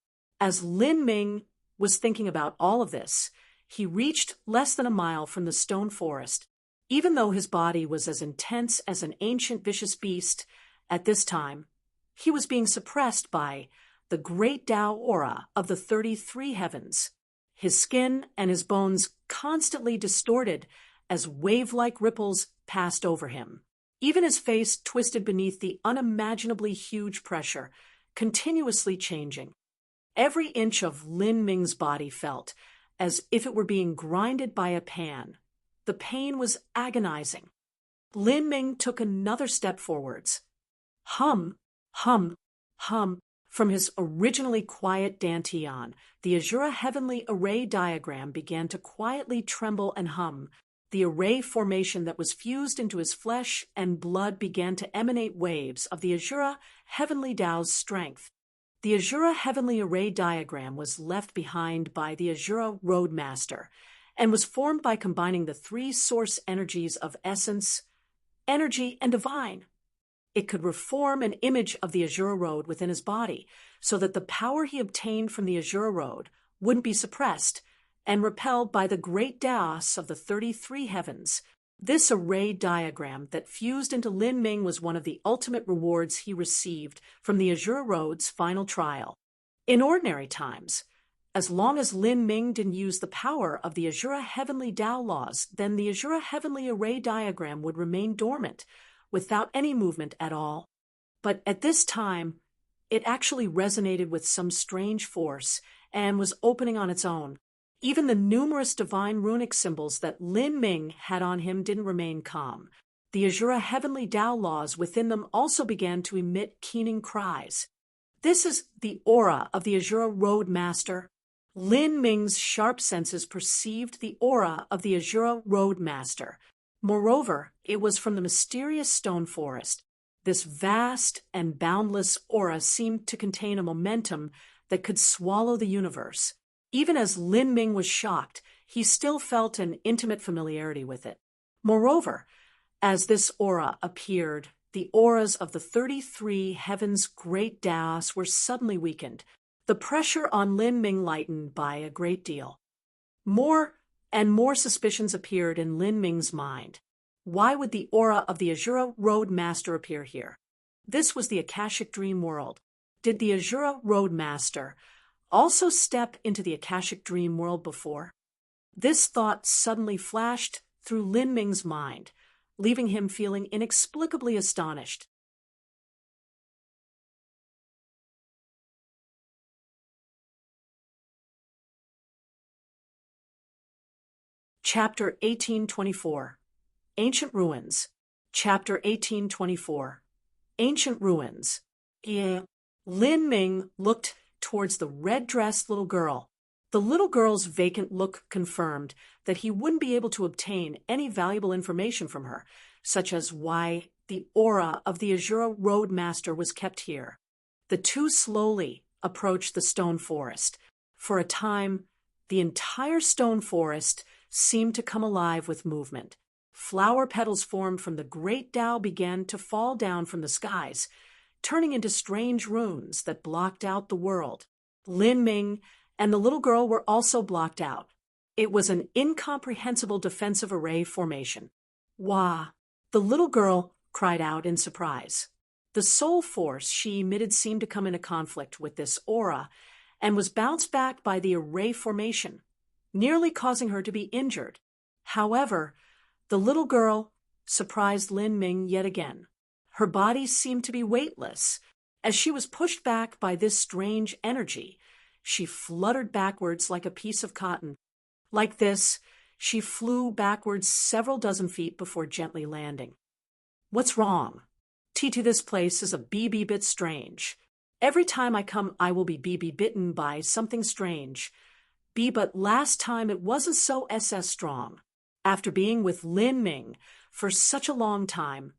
As Lin Ming was thinking about all of this, he reached less than a mile from the stone forest. Even though his body was as intense as an ancient vicious beast, at this time, he was being suppressed by the great Tao aura of the 33 heavens. His skin and his bones constantly distorted as wave-like ripples passed over him. Even his face twisted beneath the unimaginably huge pressure, continuously changing. Every inch of Lin Ming's body felt as if it were being grinded by a pan. The pain was agonizing. Lin Ming took another step forwards. Hum, hum, hum. From his originally quiet dantian, the Azura heavenly array diagram began to quietly tremble and hum. The array formation that was fused into his flesh and blood began to emanate waves of the Azura heavenly Tao's strength. The Azura heavenly array diagram was left behind by the Azura Roadmaster and was formed by combining the three source energies of essence, energy, and divine. It could reform an image of the Azura Road within his body so that the power he obtained from the Azura Road wouldn't be suppressed and repelled by the great Daos of the 33 heavens. This array diagram that fused into Lin Ming was one of the ultimate rewards he received from the Azura Road's final trial. In ordinary times, as long as Lin Ming didn't use the power of the Azura heavenly Tao laws, then the Azura heavenly array diagram would remain dormant, without any movement at all. But at this time, it actually resonated with some strange force and was opening on its own. Even the numerous divine runic symbols that Lin Ming had on him didn't remain calm. The Azura heavenly Tao laws within them also began to emit keening cries. This is the aura of the Azura Roadmaster. Lin Ming's sharp senses perceived the aura of the Azura Roadmaster. Moreover, it was from the mysterious stone forest. This vast and boundless aura seemed to contain a momentum that could swallow the universe. Even as Lin Ming was shocked, he still felt an intimate familiarity with it. Moreover, as this aura appeared, the auras of the 33 heavens' great Daos were suddenly weakened. The pressure on Lin Ming lightened by a great deal. More and more suspicions appeared in Lin Ming's mind. Why would the aura of the Azura Roadmaster appear here? This was the Akashic Dream World. Did the Azura Roadmaster also step into the Akashic Dream World before? This thought suddenly flashed through Lin Ming's mind, leaving him feeling inexplicably astonished. Chapter 1824. Ancient Ruins. Chapter 1824. Ancient Ruins. Lin Ming looked towards the red-dressed little girl. The little girl's vacant look confirmed that he wouldn't be able to obtain any valuable information from her, such as why the aura of the Azura Roadmaster was kept here. The two slowly approached the stone forest. For a time, the entire stone forest seemed to come alive with movement. Flower petals formed from the great Tao began to fall down from the skies, turning into strange runes that blocked out the world. Lin Ming and the little girl were also blocked out. It was an incomprehensible defensive array formation. Wah! The little girl cried out in surprise. The soul force she emitted seemed to come into conflict with this aura and was bounced back by the array formation, nearly causing her to be injured. However, the little girl surprised Lin Ming yet again. Her body seemed to be weightless. As she was pushed back by this strange energy, she fluttered backwards like a piece of cotton. Like this, she flew backwards several dozen feet before gently landing. What's wrong? TT, this place is a bit strange. Every time I come, I will be bitten by something strange. But last time it wasn't so strong. After being with Lin Ming for such a long time,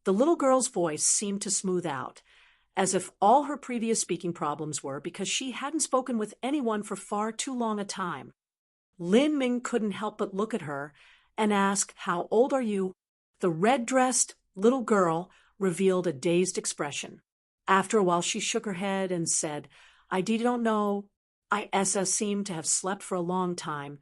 the little girl's voice seemed to smooth out, as if all her previous speaking problems were because she hadn't spoken with anyone for far too long a time. Lin Ming couldn't help but look at her and ask, "How old are you?" The red-dressed little girl revealed a dazed expression. After a while, she shook her head and said, "I don't know. I seem to have slept for a long time.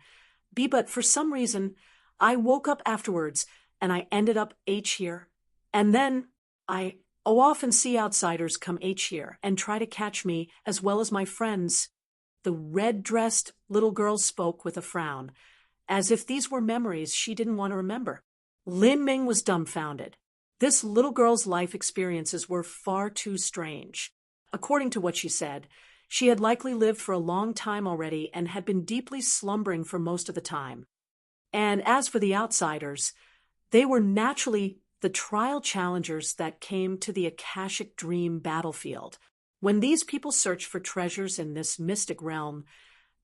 But for some reason, I woke up afterwards and I ended up H here. And then I often see outsiders come H here and try to catch me as well as my friends. The red-dressed little girl spoke with a frown, as if these were memories she didn't want to remember. Lin Ming was dumbfounded. This little girl's life experiences were far too strange. According to what she said, she had likely lived for a long time already and had been deeply slumbering for most of the time. And as for the outsiders, they were naturally the trial challengers that came to the Akashic Dream battlefield. When these people searched for treasures in this mystic realm,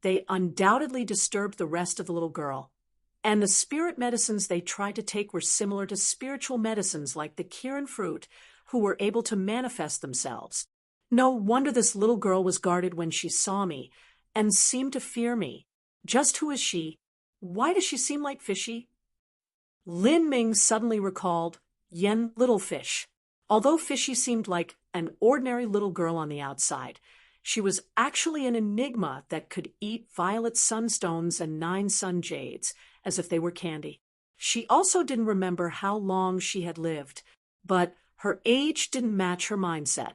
they undoubtedly disturbed the rest of the little girl. And the spirit medicines they tried to take were similar to spiritual medicines like the Kirin fruit, who were able to manifest themselves. No wonder this little girl was guarded when she saw me, and seemed to fear me. Just who is she? Why does she seem like fishy? Lin Ming suddenly recalled Yen Littlefish. Although Fishy seemed like an ordinary little girl on the outside, she was actually an enigma that could eat violet sunstones and 9 sun jades, as if they were candy. She also didn't remember how long she had lived, but her age didn't match her mindset.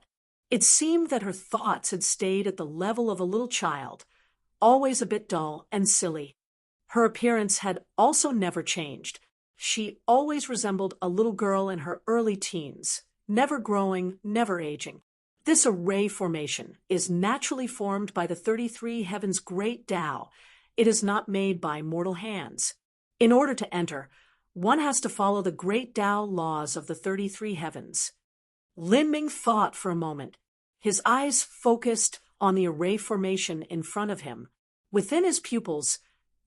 It seemed that her thoughts had stayed at the level of a little child, always a bit dull and silly. Her appearance had also never changed. She always resembled a little girl in her early teens, never growing, never aging. This array formation is naturally formed by the 33 heavens' great Tao. It is not made by mortal hands. In order to enter, one has to follow the great Tao laws of the 33 heavens. Lin Ming thought for a moment. His eyes focused on the array formation in front of him. Within his pupils,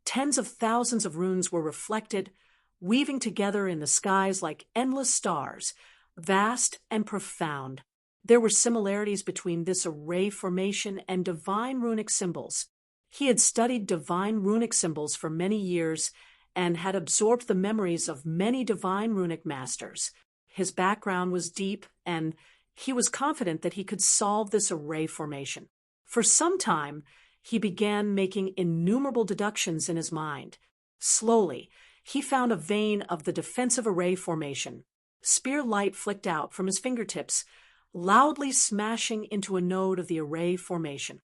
tens of thousands of runes were reflected, weaving together in the skies like endless stars, vast and profound. There were similarities between this array formation and divine runic symbols. He had studied divine runic symbols for many years and had absorbed the memories of many divine runic masters. His background was deep, and he was confident that he could solve this array formation. For some time, he began making innumerable deductions in his mind. Slowly, he found a vein of the defensive array formation. Spear light flicked out from his fingertips, loudly smashing into a node of the array formation.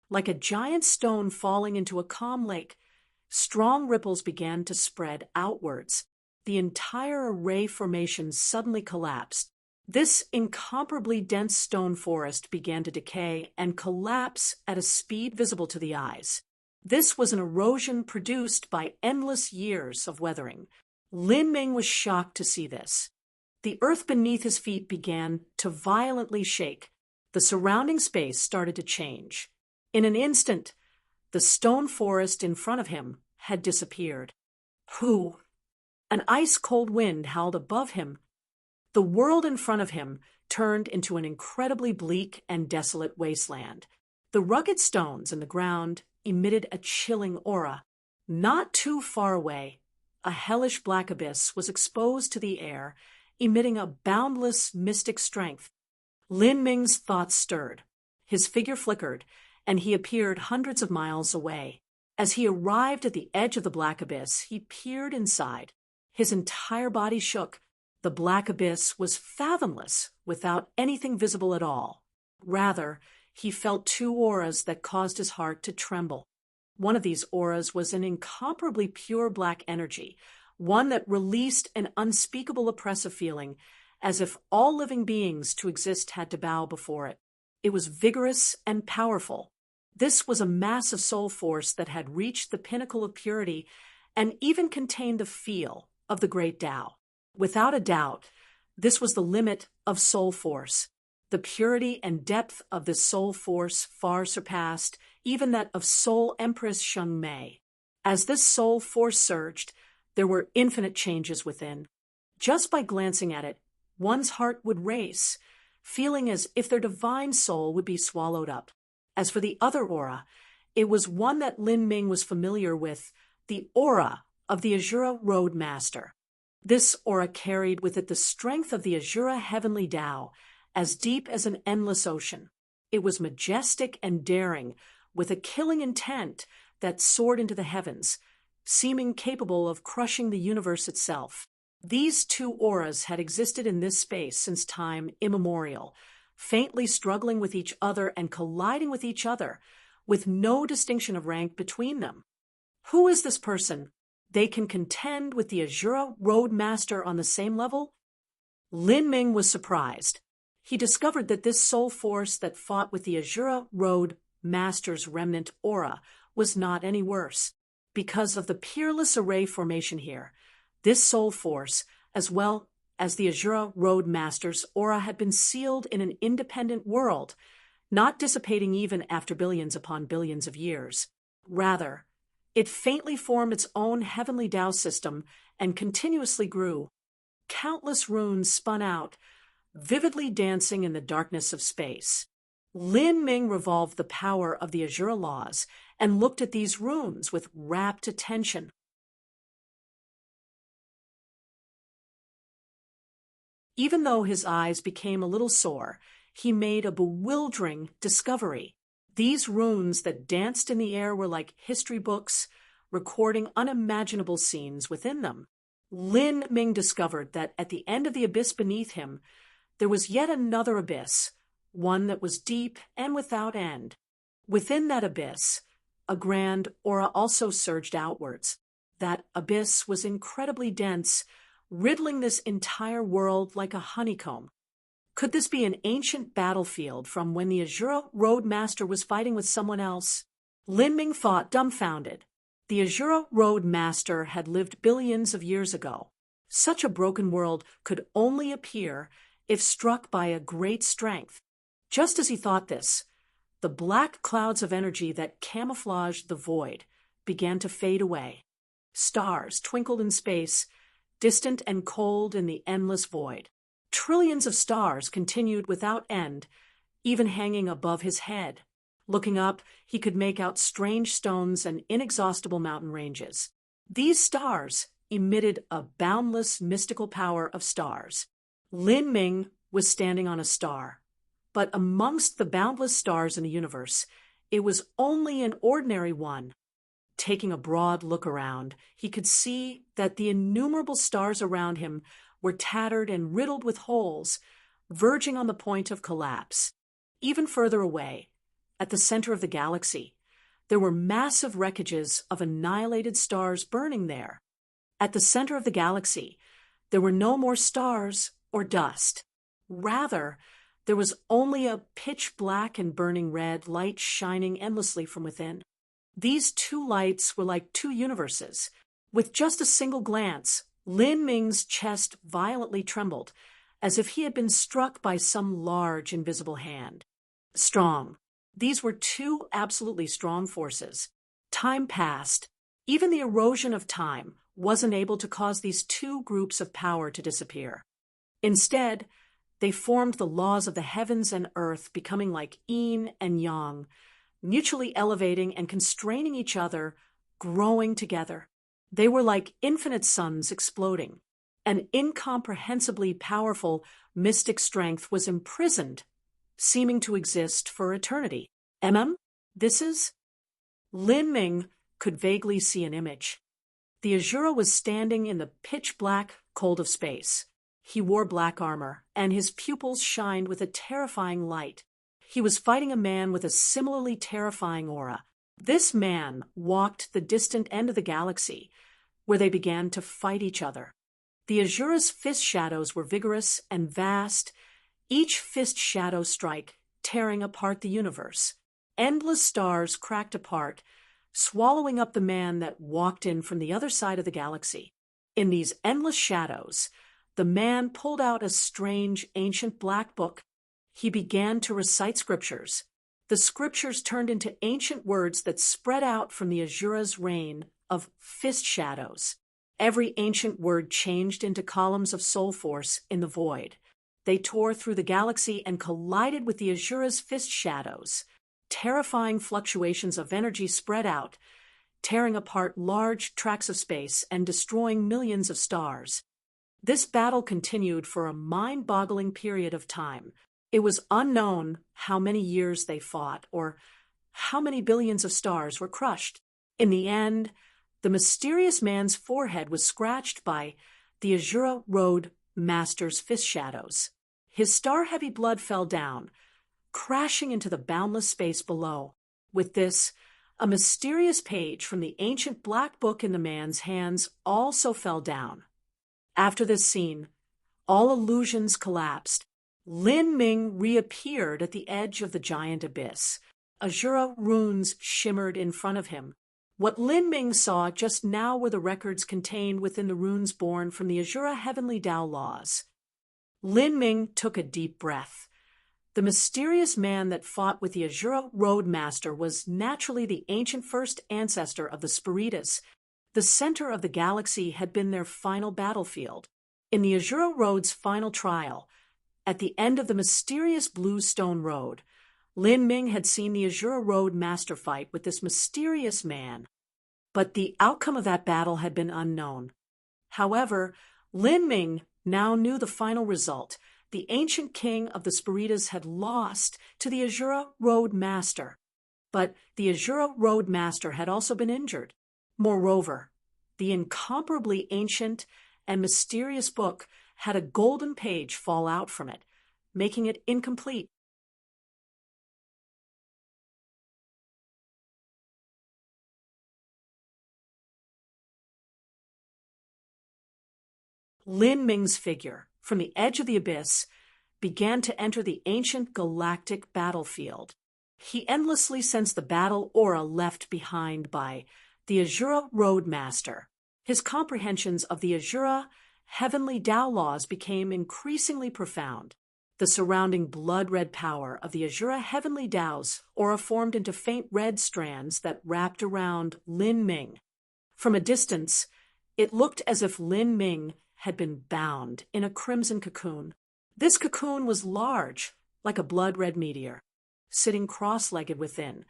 Like a giant stone falling into a calm lake, strong ripples began to spread outwards. The entire array formation suddenly collapsed. This incomparably dense stone forest began to decay and collapse at a speed visible to the eyes. This was an erosion produced by endless years of weathering. Lin Ming was shocked to see this. The earth beneath his feet began to violently shake. The surrounding space started to change. In an instant, the stone forest in front of him had disappeared. Whew! An ice-cold wind howled above him. The world in front of him turned into an incredibly bleak and desolate wasteland. The rugged stones in the ground emitted a chilling aura. Not too far away, a hellish black abyss was exposed to the air, emitting a boundless mystic strength. Lin Ming's thoughts stirred. His figure flickered, and he appeared hundreds of miles away. As he arrived at the edge of the black abyss, he peered inside. His entire body shook. The black abyss was fathomless, without anything visible at all. Rather, he felt 2 auras that caused his heart to tremble. One of these auras was an incomparably pure black energy, one that released an unspeakable oppressive feeling, as if all living beings to exist had to bow before it. It was vigorous and powerful. This was a massive soul force that had reached the pinnacle of purity and even contained the feel of the great Tao. Without a doubt, this was the limit of soul force. The purity and depth of this soul force far surpassed even that of Soul Empress Sheng Mei. As this soul force surged, there were infinite changes within. Just by glancing at it, one's heart would race, feeling as if their divine soul would be swallowed up. As for the other aura, it was one that Lin Ming was familiar with, the aura of the Azura Road Master. This aura carried with it the strength of the Azura Heavenly Tao, as deep as an endless ocean. It was majestic and daring, with a killing intent that soared into the heavens, seeming capable of crushing the universe itself. These two auras had existed in this space since time immemorial, faintly struggling with each other and colliding with each other, with no distinction of rank between them. Who is this person? They can contend with the Azura Road Master on the same level? Lin Ming was surprised. He discovered that this soul force that fought with the Azura Road Master's remnant aura was not any worse. Because of the peerless array formation here, this soul force, as well as the Azura Road Master's aura, had been sealed in an independent world, not dissipating even after billions upon billions of years. Rather, it faintly formed its own heavenly Tao system and continuously grew. Countless runes spun out, vividly dancing in the darkness of space. Lin Ming revolved the power of the Azura laws and looked at these runes with rapt attention. Even though his eyes became a little sore, he made a bewildering discovery. These runes that danced in the air were like history books, recording unimaginable scenes within them. Lin Ming discovered that at the end of the abyss beneath him, there was yet another abyss, one that was deep and without end. Within that abyss, a grand aura also surged outwards. That abyss was incredibly dense, riddling this entire world like a honeycomb. Could this be an ancient battlefield from when the Azura Road Master was fighting with someone else? Lin Ming thought, dumbfounded. The Azura Road Master had lived billions of years ago. Such a broken world could only appear if struck by a great strength. Just as he thought this, the black clouds of energy that camouflaged the void began to fade away. Stars twinkled in space, distant and cold in the endless void. Trillions of stars continued without end, even hanging above his head. Looking up, he could make out strange stones and inexhaustible mountain ranges. These stars emitted a boundless mystical power of stars. Lin Ming was standing on a star, but amongst the boundless stars in the universe, it was only an ordinary one. Taking a broad look around, he could see that the innumerable stars around him were tattered and riddled with holes, verging on the point of collapse. Even further away, at the center of the galaxy, there were massive wreckages of annihilated stars burning there. At the center of the galaxy, there were no more stars or dust. Rather, there was only a pitch black and burning red light shining endlessly from within. These two lights were like two universes. With just a single glance, Lin Ming's chest violently trembled, as if he had been struck by some large invisible hand. Strong. These were two absolutely strong forces. Time passed. Even the erosion of time wasn't able to cause these two groups of power to disappear. Instead, they formed the laws of the heavens and earth, becoming like yin and yang, mutually elevating and constraining each other, growing together. They were like infinite suns exploding. An incomprehensibly powerful mystic strength was imprisoned, seeming to exist for eternity. This is? Lin Ming could vaguely see an image. The Azura was standing in the pitch-black cold of space. He wore black armor, and his pupils shined with a terrifying light. He was fighting a man with a similarly terrifying aura. This man walked the distant end of the galaxy, where they began to fight each other. The Azura's fist shadows were vigorous and vast, each fist shadow strike tearing apart the universe. Endless stars cracked apart, swallowing up the man that walked in from the other side of the galaxy. In these endless shadows, the man pulled out a strange ancient black book. He began to recite scriptures. The scriptures turned into ancient words that spread out from the Azura's rain of fist shadows. Every ancient word changed into columns of soul force in the void. They tore through the galaxy and collided with the Azura's fist shadows. Terrifying fluctuations of energy spread out, tearing apart large tracts of space and destroying millions of stars. This battle continued for a mind-boggling period of time. It was unknown how many years they fought or how many billions of stars were crushed. In the end, The mysterious man's forehead was scratched by the Azura Road Master's fist shadows. His star-heavy blood fell down, crashing into the boundless space below. With this, a mysterious page from the ancient black book in the man's hands also fell down. After this scene, all illusions collapsed. Lin Ming reappeared at the edge of the giant abyss. Azura runes shimmered in front of him. What Lin Ming saw just now were the records contained within the runes born from the Azura Heavenly Tao laws. Lin Ming took a deep breath. The mysterious man that fought with the Azura Road Master was naturally the ancient first ancestor of the Spiritas. The center of the galaxy had been their final battlefield. In the Azura Road's final trial, at the end of the mysterious Blue Stone Road, Lin Ming had seen the Azura Road Master fight with this mysterious man. But the outcome of that battle had been unknown. However, Lin Ming now knew the final result. The ancient king of the Spiritas had lost to the Azura Road Master. But the Azura Road Master had also been injured. Moreover, the incomparably ancient and mysterious book had a golden page fall out from it, making it incomplete. Lin Ming's figure, from the edge of the abyss, began to enter the ancient galactic battlefield. He endlessly sensed the battle aura left behind by the Azura Road Master. His comprehensions of the Azura Heavenly Tao laws became increasingly profound. The surrounding blood-red power of the Azura Heavenly Tao's aura formed into faint red strands that wrapped around Lin Ming. From a distance, it looked as if Lin Ming had been bound in a crimson cocoon. This cocoon was large, like a blood-red meteor. Sitting cross-legged within,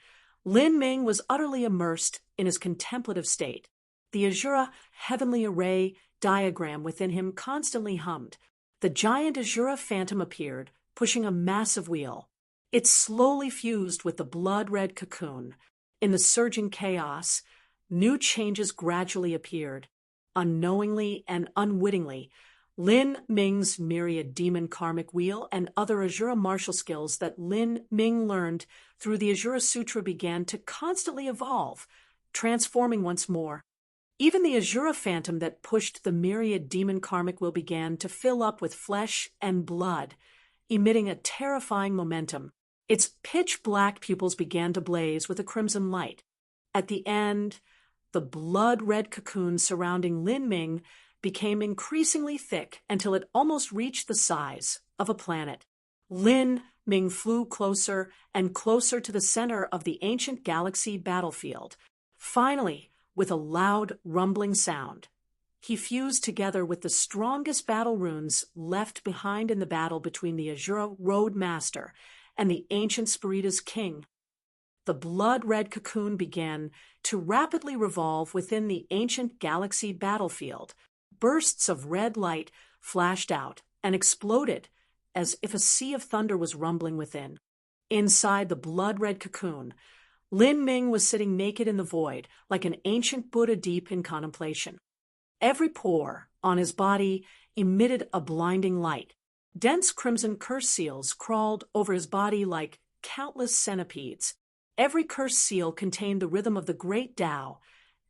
Lin Ming was utterly immersed in his contemplative state. The Azura Heavenly Array diagram within him constantly hummed. The giant Azura phantom appeared, pushing a massive wheel. It slowly fused with the blood-red cocoon. In the surging chaos, new changes gradually appeared. Unknowingly and unwittingly, Lin Ming's myriad demon karmic wheel and other Azura martial skills that Lin Ming learned through the Azura Sutra began to constantly evolve, transforming once more. Even the Azura phantom that pushed the myriad demon karmic wheel began to fill up with flesh and blood, emitting a terrifying momentum. Its pitch-black pupils began to blaze with a crimson light. At the end, the blood-red cocoon surrounding Lin Ming became increasingly thick until it almost reached the size of a planet. Lin Ming flew closer and closer to the center of the ancient galaxy battlefield. Finally, with a loud, rumbling sound, he fused together with the strongest battle runes left behind in the battle between the Azura Road Master and the ancient Spiritas King. The blood-red cocoon began to rapidly revolve within the ancient galaxy battlefield. Bursts of red light flashed out and exploded as if a sea of thunder was rumbling within. Inside the blood-red cocoon, Lin Ming was sitting naked in the void, like an ancient Buddha deep in contemplation. Every pore on his body emitted a blinding light. Dense crimson curse seals crawled over his body like countless centipedes. Every curse seal contained the rhythm of the great Tao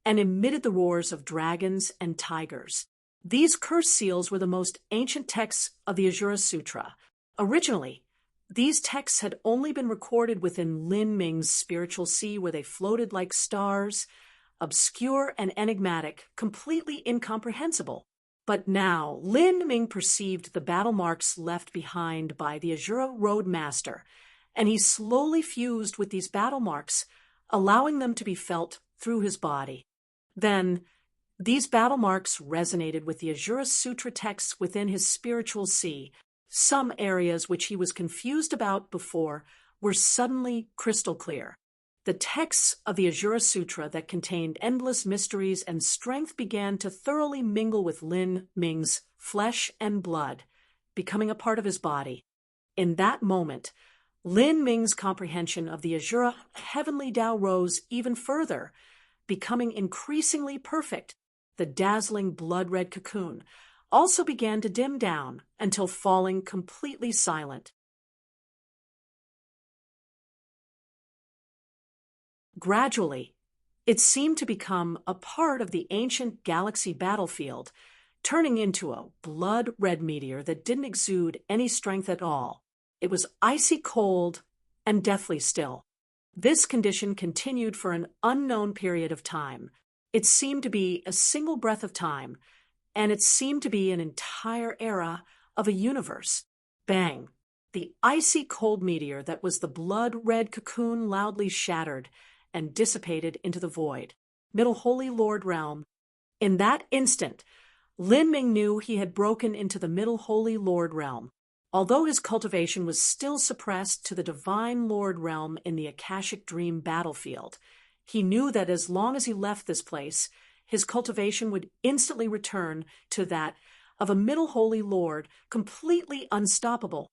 and emitted the roars of dragons and tigers. These curse seals were the most ancient texts of the Azura Sutra. Originally, these texts had only been recorded within Lin Ming's spiritual sea, where they floated like stars, obscure and enigmatic, completely incomprehensible. But now, Lin Ming perceived the battle marks left behind by the Azura Road Master, and he slowly fused with these battle marks, allowing them to be felt through his body. Then, these battle marks resonated with the Azura Sutra texts within his spiritual sea. Some areas which he was confused about before were suddenly crystal clear. The texts of the Azura Sutra that contained endless mysteries and strength began to thoroughly mingle with Lin Ming's flesh and blood, becoming a part of his body. In that moment, Lin Ming's comprehension of the Azura Heavenly Tao rose even further, becoming increasingly perfect, the dazzling blood-red cocoon also began to dim down until falling completely silent. Gradually, it seemed to become a part of the ancient galaxy battlefield, turning into a blood-red meteor that didn't exude any strength at all. It was icy cold and deathly still. This condition continued for an unknown period of time. It seemed to be a single breath of time, and it seemed to be an entire era of a universe. Bang! The icy cold meteor that was the blood-red cocoon loudly shattered and dissipated into the void. Middle Holy Lord realm. In that instant, Lin Ming knew he had broken into the Middle Holy Lord realm. Although his cultivation was still suppressed to the Divine Lord realm in the Akashic Dream battlefield, he knew that as long as he left this place, his cultivation would instantly return to that of a Middle Holy Lord, completely unstoppable.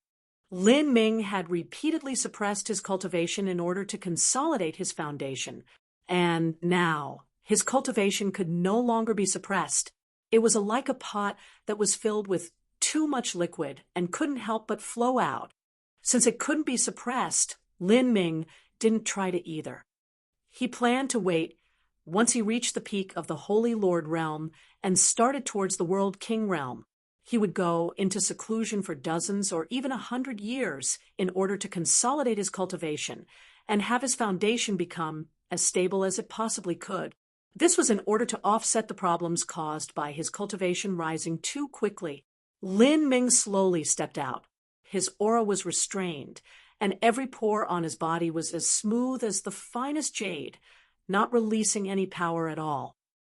Lin Ming had repeatedly suppressed his cultivation in order to consolidate his foundation, and now his cultivation could no longer be suppressed. It was like a pot that was filled with too much liquid and couldn't help but flow out. Since it couldn't be suppressed, Lin Ming didn't try to either. He planned to wait once he reached the peak of the Holy Lord realm and started towards the World King realm. He would go into seclusion for dozens or even 100 years in order to consolidate his cultivation and have his foundation become as stable as it possibly could. This was in order to offset the problems caused by his cultivation rising too quickly. Lin Ming slowly stepped out. His aura was restrained, and every pore on his body was as smooth as the finest jade, not releasing any power at all.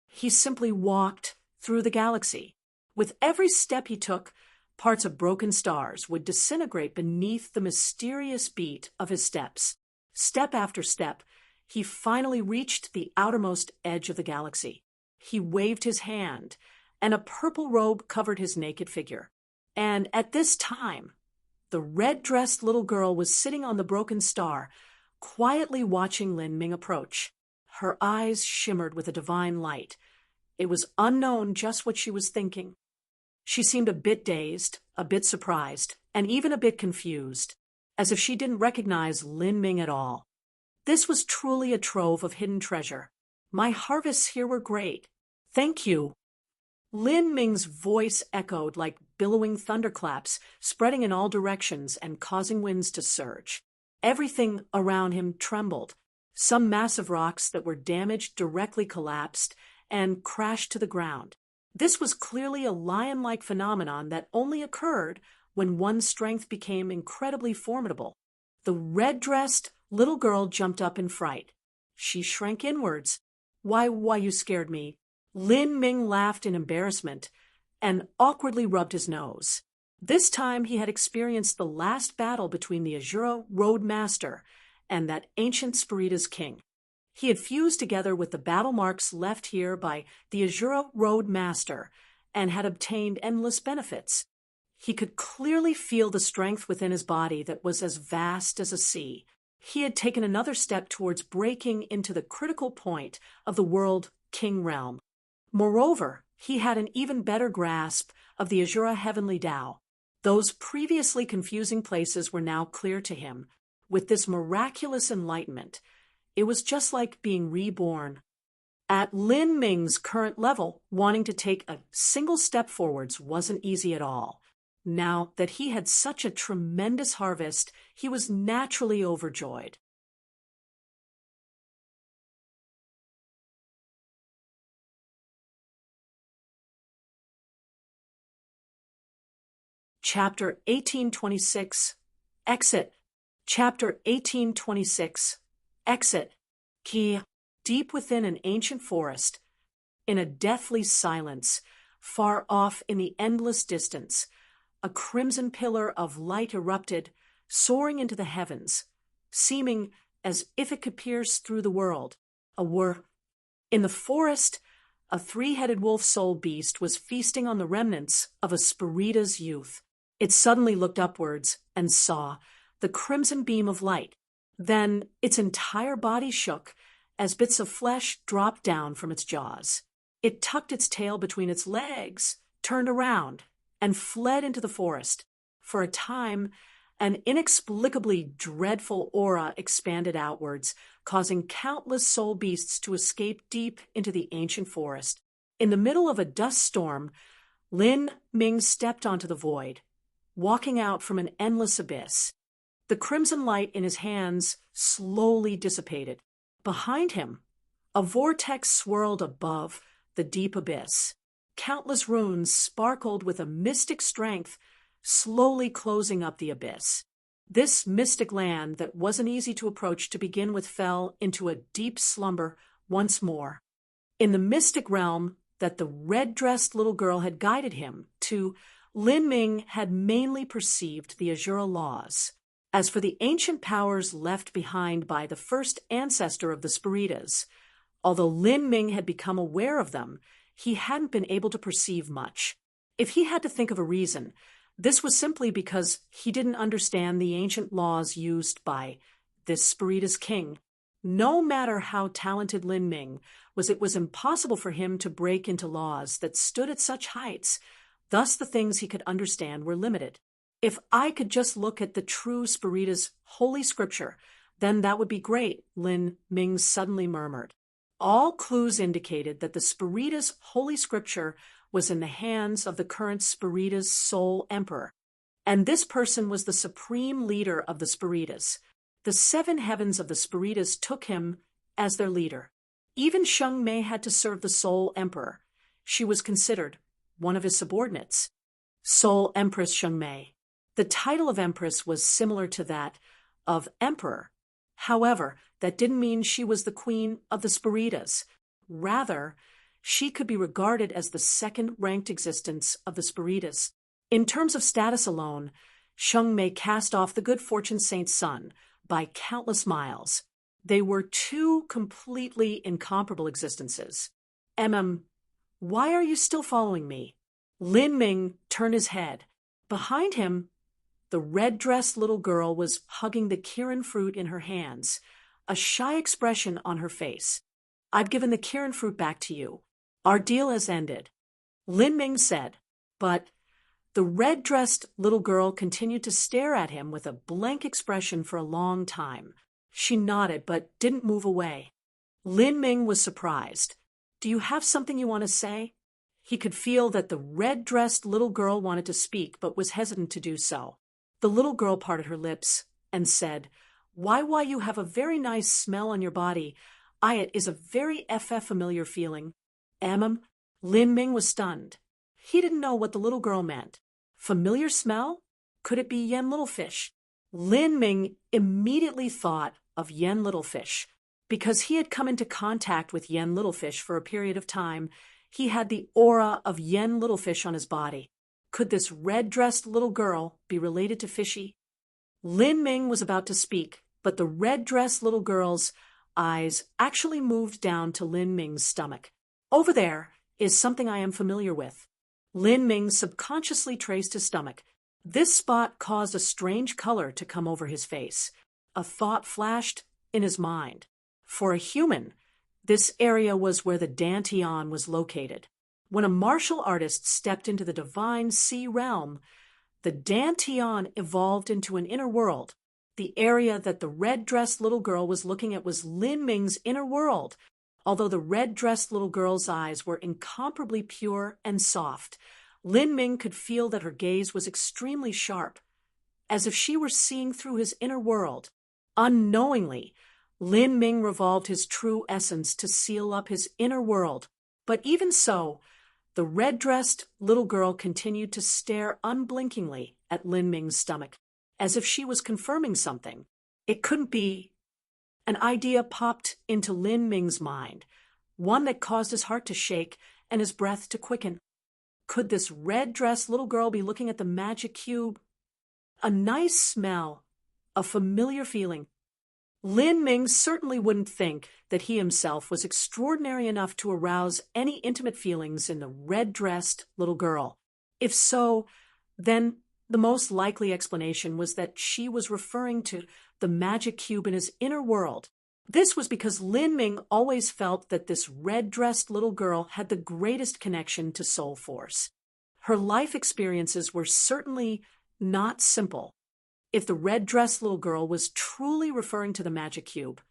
He simply walked through the galaxy. With every step he took, parts of broken stars would disintegrate beneath the mysterious beat of his steps. Step after step, he finally reached the outermost edge of the galaxy. He waved his hand, and a purple robe covered his naked figure. And at this time, the red-dressed little girl was sitting on the broken star, quietly watching Lin Ming approach. Her eyes shimmered with a divine light. It was unknown just what she was thinking. She seemed a bit dazed, a bit surprised, and even a bit confused, as if she didn't recognize Lin Ming at all. This was truly a trove of hidden treasure. My harvests here were great. Thank you. Lin Ming's voice echoed like billowing thunderclaps, spreading in all directions and causing winds to surge. Everything around him trembled. Some massive rocks that were damaged directly collapsed and crashed to the ground. This was clearly a lion-like phenomenon that only occurred when one's strength became incredibly formidable. The red-dressed little girl jumped up in fright. She shrank inwards. Why you scared me? Lin Ming laughed in embarrassment and awkwardly rubbed his nose. This time he had experienced the last battle between the Azura Road Master and that ancient Spirida's king. He had fused together with the battle marks left here by the Azura Road Master and had obtained endless benefits. He could clearly feel the strength within his body that was as vast as a sea. He had taken another step towards breaking into the critical point of the World King realm. Moreover, he had an even better grasp of the Azura Heavenly Tao. Those previously confusing places were now clear to him. With this miraculous enlightenment, it was just like being reborn. At Lin Ming's current level, wanting to take a single step forwards wasn't easy at all. Now that he had such a tremendous harvest, he was naturally overjoyed. Chapter 1826, Exit. Chapter 1826, Exit. Ki, deep within an ancient forest, in a deathly silence, far off in the endless distance, a crimson pillar of light erupted, soaring into the heavens, seeming as if it could pierce through the world. In the forest, a three-headed wolf-soul beast was feasting on the remnants of a Spirida's youth. It suddenly looked upwards and saw the crimson beam of light. Then its entire body shook, as bits of flesh dropped down from its jaws. It tucked its tail between its legs, turned around, and fled into the forest. For a time, an inexplicably dreadful aura expanded outwards, causing countless soul beasts to escape deep into the ancient forest. In the middle of a dust storm, Lin Ming stepped onto the void, walking out from an endless abyss. The crimson light in his hands slowly dissipated. Behind him, a vortex swirled above the deep abyss. Countless runes sparkled with a mystic strength, slowly closing up the abyss. This mystic land that wasn't easy to approach to begin with fell into a deep slumber once more. In the mystic realm that the red-dressed little girl had guided him to, Lin Ming had mainly perceived the Azura laws. As for the ancient powers left behind by the first ancestor of the Spiritas, although Lin Ming had become aware of them, he hadn't been able to perceive much. If he had to think of a reason, this was simply because he didn't understand the ancient laws used by this Spiritas king. No matter how talented Lin Ming was, it was impossible for him to break into laws that stood at such heights. Thus the things he could understand were limited. If I could just look at the true Spiritas' holy scripture, then that would be great, Lin Ming suddenly murmured. All clues indicated that the Spiritas' holy scripture was in the hands of the current Spiritas' sole emperor, and this person was the supreme leader of the Spiritas. The seven heavens of the Spiritas took him as their leader. Even Sheng Mei had to serve the sole emperor. She was considered one of his subordinates. Sole Empress Sheng Mei. The title of empress was similar to that of emperor. However, that didn't mean she was the queen of the Spiritas. Rather, she could be regarded as the second-ranked existence of the Spiritas. In terms of status alone, Sheng Mei cast off the good fortune saint's son by countless miles. They were two completely incomparable existences. Why are you still following me? Lin Ming turned his head. Behind him, the red-dressed little girl was hugging the Kirin fruit in her hands, a shy expression on her face. I've given the Kirin fruit back to you. Our deal has ended. Lin Ming said, but the red-dressed little girl continued to stare at him with a blank expression for a long time. She nodded but didn't move away. Lin Ming was surprised. Do you have something you want to say? He could feel that the red-dressed little girl wanted to speak but was hesitant to do so. The little girl parted her lips and said, why, you have a very nice smell on your body. It is a very familiar feeling. Lin Ming was stunned. He didn't know what the little girl meant. Familiar smell? Could it be Yen Littlefish? Lin Ming immediately thought of Yen Littlefish. Because he had come into contact with Yen Littlefish for a period of time, he had the aura of Yen Littlefish on his body. Could this red-dressed little girl be related to Fishy? Lin Ming was about to speak, but the red-dressed little girl's eyes actually moved down to Lin Ming's stomach. Over there is something I am familiar with. Lin Ming subconsciously traced his stomach. This spot caused a strange color to come over his face. A thought flashed in his mind. For a human, this area was where the Dantian was located. When a martial artist stepped into the divine sea realm, the Dantian evolved into an inner world. The area that the red-dressed little girl was looking at was Lin Ming's inner world. Although the red-dressed little girl's eyes were incomparably pure and soft, Lin Ming could feel that her gaze was extremely sharp, as if she were seeing through his inner world. Unknowingly, Lin Ming revolved his true essence to seal up his inner world. But even so, the red-dressed little girl continued to stare unblinkingly at Lin Ming's stomach, as if she was confirming something. It couldn't be. An idea popped into Lin Ming's mind, one that caused his heart to shake and his breath to quicken. Could this red-dressed little girl be looking at the magic cube? A nice smell, a familiar feeling. Lin Ming certainly wouldn't think that he himself was extraordinary enough to arouse any intimate feelings in the red-dressed little girl. If so, then the most likely explanation was that she was referring to the magic cube in his inner world. This was because Lin Ming always felt that this red-dressed little girl had the greatest connection to Soul Force. Her life experiences were certainly not simple. If the red-dressed little girl was truly referring to the magic cube,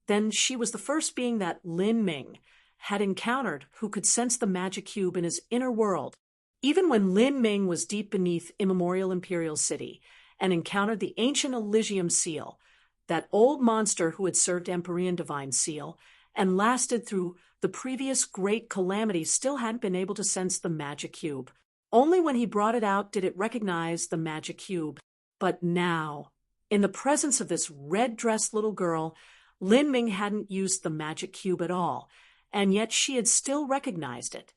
then she was the first being that Lin Ming had encountered who could sense the magic cube in his inner world. Even when Lin Ming was deep beneath immemorial Imperial City and encountered the ancient Elysium Seal, that old monster who had served Empyrean Divine Seal and lasted through the previous great calamity, still hadn't been able to sense the magic cube. Only when he brought it out did it recognize the magic cube. But now, in the presence of this red-dressed little girl, Lin Ming hadn't used the magic cube at all, and yet she had still recognized it.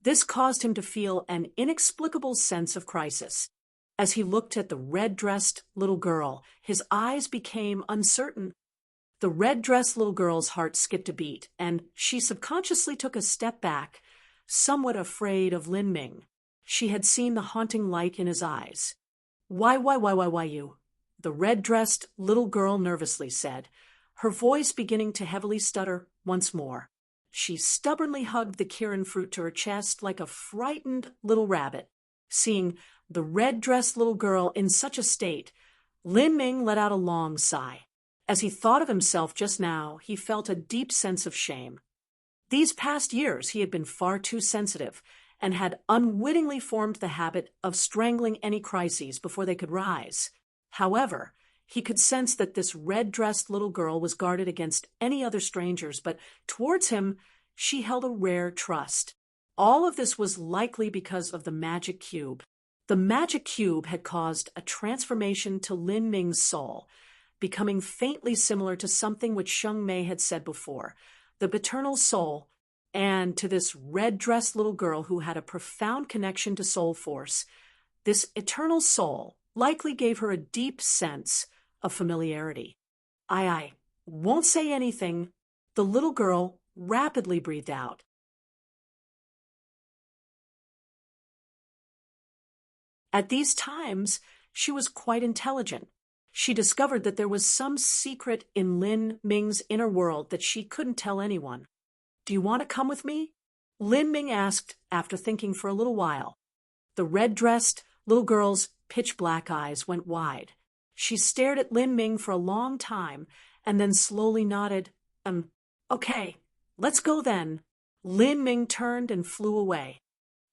This caused him to feel an inexplicable sense of crisis. As he looked at the red-dressed little girl, his eyes became uncertain. The red-dressed little girl's heart skipped a beat, and she subconsciously took a step back, somewhat afraid of Lin Ming. She had seen the haunting light in his eyes. Why you? The red-dressed little girl nervously said, her voice beginning to heavily stutter once more. She stubbornly hugged the Kirin fruit to her chest like a frightened little rabbit. Seeing the red-dressed little girl in such a state, Lin Ming let out a long sigh. As he thought of himself just now, he felt a deep sense of shame. These past years he had been far too sensitive and had unwittingly formed the habit of strangling any crises before they could rise. However, he could sense that this red-dressed little girl was guarded against any other strangers, but towards him she held a rare trust. All of this was likely because of the magic cube. The magic cube had caused a transformation to Lin Ming's soul, becoming faintly similar to something which Sheng Mei had said before, the paternal soul, and to this red-dressed little girl who had a profound connection to Soul Force. This eternal soul likely gave her a deep sense of familiarity. I won't say anything, the little girl rapidly breathed out. At these times, she was quite intelligent. She discovered that there was some secret in Lin Ming's inner world that she couldn't tell anyone. Do you want to come with me? Lin Ming asked after thinking for a little while. The red-dressed little girl's pitch-black eyes went wide. She stared at Lin Ming for a long time and then slowly nodded. Okay, let's go then. Lin Ming turned and flew away.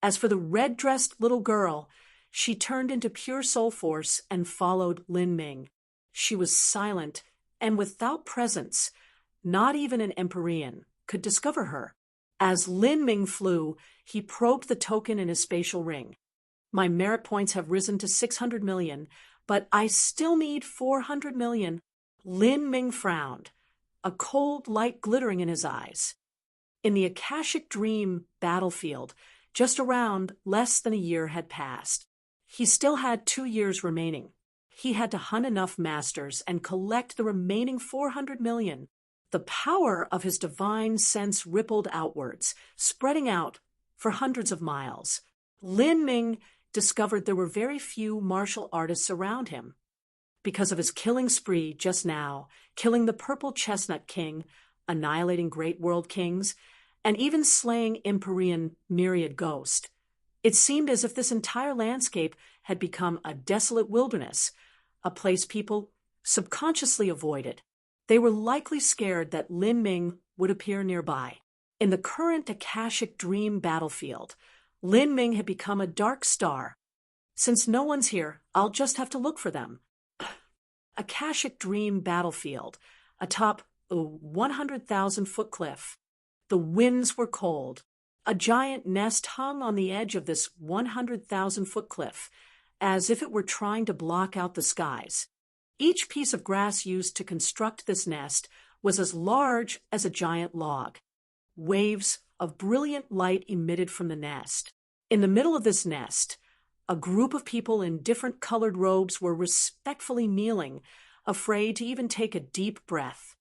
As for the red-dressed little girl, she turned into pure soul force and followed Lin Ming. She was silent and without presence. Not even an Empyrean could discover her. As Lin Ming flew, he probed the token in his spatial ring. My merit points have risen to 600 million, but I still need 400 million. Lin Ming frowned, a cold light glittering in his eyes. In the Akashic Dream battlefield, just around less than a year had passed. He still had 2 years remaining. He had to hunt enough masters and collect the remaining 400 million. The power of his divine sense rippled outwards, spreading out for hundreds of miles. Lin Ming discovered there were very few martial artists around him. Because of his killing spree just now, killing the Purple Chestnut King, annihilating great world kings, and even slaying Empyrean myriad ghost, it seemed as if this entire landscape had become a desolate wilderness, a place people subconsciously avoided. They were likely scared that Lin Ming would appear nearby. In the current Akashic Dream battlefield, Lin Ming had become a dark star. Since no one's here, I'll just have to look for them. Akashic Dream battlefield, atop a 100,000-foot cliff. The winds were cold. A giant nest hung on the edge of this 100,000-foot cliff, as if it were trying to block out the skies. Each piece of grass used to construct this nest was as large as a giant log. Waves of brilliant light emitted from the nest. In the middle of this nest, a group of people in different colored robes were respectfully kneeling, afraid to even take a deep breath.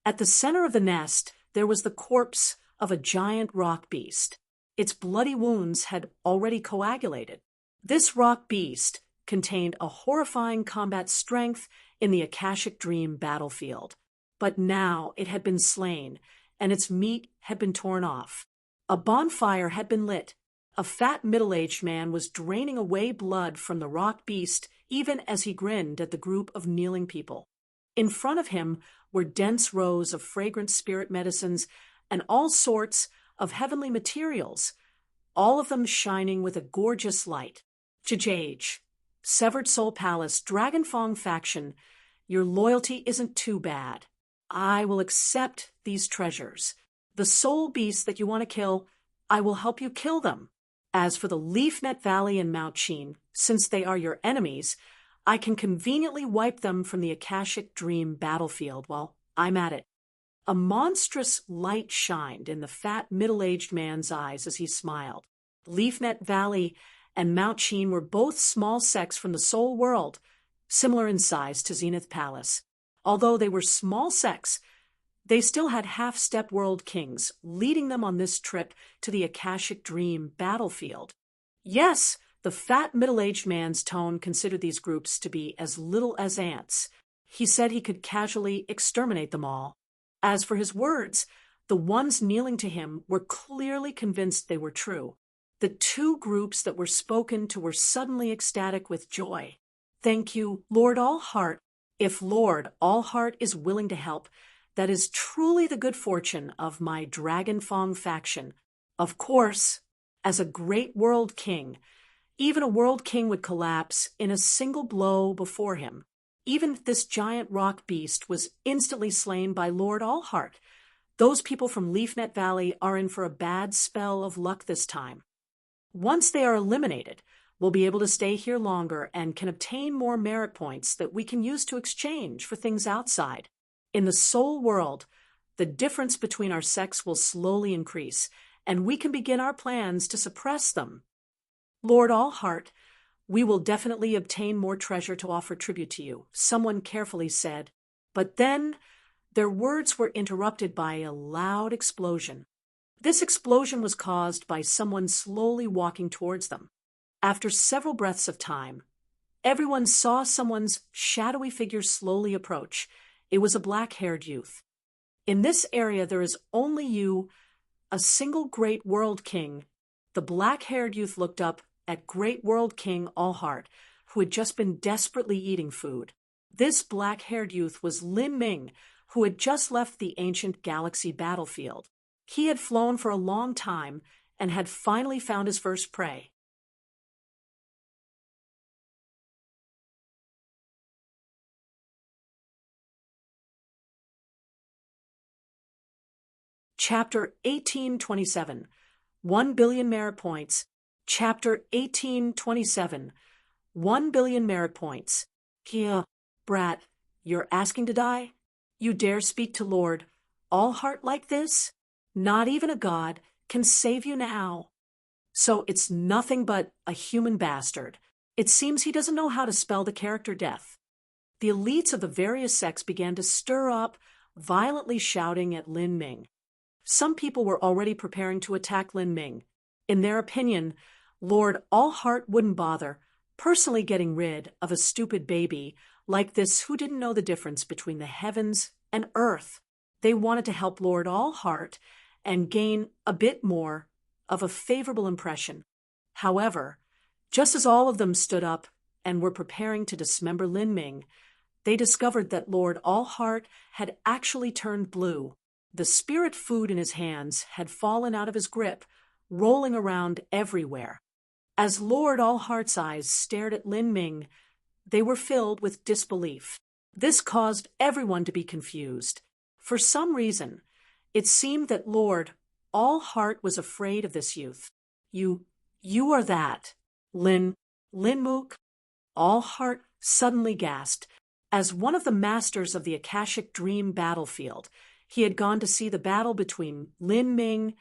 At the center of the nest, there was the corpse of a giant rock beast. Its bloody wounds had already coagulated. This rock beast contained a horrifying combat strength in the Akashic Dream battlefield. but now it had been slain, and its meat had been torn off. A bonfire had been lit. A fat middle-aged man was draining away blood from the rock beast even as he grinned at the group of kneeling people. In front of him were dense rows of fragrant spirit medicines and all sorts of heavenly materials, all of them shining with a gorgeous light. Jajage, Severed Soul Palace, Dragonfang faction, your loyalty isn't too bad. I will accept these treasures. The soul beasts that you want to kill, I will help you kill them. As for the Leafnet Valley and Mount Sheen, since they are your enemies, I can conveniently wipe them from the Akashic Dream battlefield while I'm at it. A monstrous light shined in the fat middle-aged man's eyes as he smiled. Leafnet Valley and Mount Sheen were both small sects from the soul world, similar in size to Zenith Palace. Although they were small sects, they still had half-step world kings leading them on this trip to the Akashic Dream battlefield. Yes, the fat middle-aged man's tone considered these groups to be as little as ants. He said he could casually exterminate them all. As for his words, the ones kneeling to him were clearly convinced they were true. The two groups that were spoken to were suddenly ecstatic with joy. Thank you, Lord Allheart. If Lord Allheart is willing to help, that is truly the good fortune of my Dragonfang faction. Of course, as a great world king, even a world king would collapse in a single blow before him. Even if this giant rock beast was instantly slain by Lord Allheart, those people from Leafnet Valley are in for a bad spell of luck this time. Once they are eliminated, we'll be able to stay here longer and can obtain more merit points that we can use to exchange for things outside. In the soul world, the difference between our sects will slowly increase, and we can begin our plans to suppress them. Lord Allheart, we will definitely obtain more treasure to offer tribute to you, someone carefully said. But then their words were interrupted by a loud explosion. This explosion was caused by someone slowly walking towards them. After several breaths of time, everyone saw someone's shadowy figure slowly approach. It was a black-haired youth. In this area there is only you, a single great world king. The black-haired youth looked up at great world king Allheart, who had just been desperately eating food. This black-haired youth was Lin Ming, who had just left the ancient galaxy battlefield. He had flown for a long time and had finally found his first prey. Chapter 1827, 1 billion merit points. Chapter 1827, 1 billion merit points. Kia, brat, you're asking to die? You dare speak to Lord Allheart like this? Not even a god can save you now. So it's nothing but a human bastard. It seems he doesn't know how to spell the character death. The elites of the various sects began to stir up, violently shouting at Lin Ming. Some people were already preparing to attack Lin Ming. In their opinion, Lord Allheart wouldn't bother personally getting rid of a stupid baby like this who didn't know the difference between the heavens and earth. They wanted to help Lord Allheart and gain a bit more of a favorable impression. However, just as all of them stood up and were preparing to dismember Lin Ming, they discovered that Lord Allheart had actually turned blue. The spirit food in his hands had fallen out of his grip, rolling around everywhere. As Lord Allheart's eyes stared at Lin Ming, they were filled with disbelief. This caused everyone to be confused. For some reason, it seemed that Lord Allheart was afraid of this youth. You are that, Lin Mook? Allheart suddenly gasped. As one of the masters of the Akashic Dream battlefield, he had gone to see the battle between Lin Ming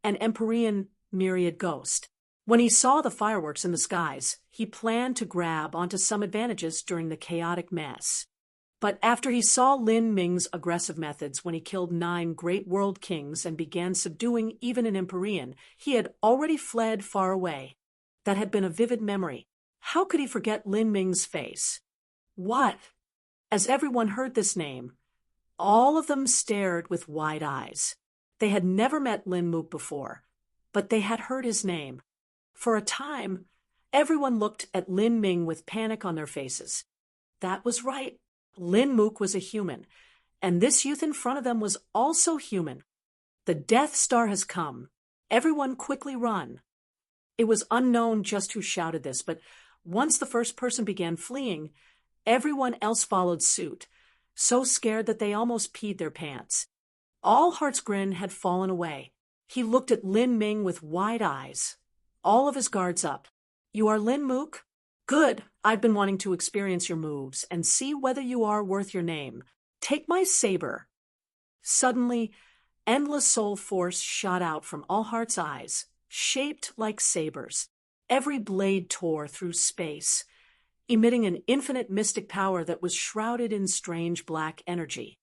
and Empyrean Myriad Ghost. When he saw the fireworks in the skies, he planned to grab onto some advantages during the chaotic mess. But after he saw Lin Ming's aggressive methods when he killed 9 great world kings and began subduing even an Empyrean, he had already fled far away. That had been a vivid memory. How could he forget Lin Ming's face? What? As everyone heard this name, All of them stared with wide eyes. They had never met Lin Mook before, but they had heard his name. For a time, everyone looked at Lin Ming with panic on their faces. That was right. Lin Mook was a human, and this youth in front of them was also human. The Death Star has come. Everyone quickly run. It was unknown just who shouted this, but once the first person began fleeing, everyone else followed suit, so scared that they almost peed their pants. All Heart's grin had fallen away. He looked at Lin Ming with wide eyes, all of his guards up. "You are Lin Mook? Good. I've been wanting to experience your moves and see whether you are worth your name. Take my saber." Suddenly, endless soul force shot out from All Heart's eyes, shaped like sabers. Every blade tore through space, emitting an infinite mystic power that was shrouded in strange black energy.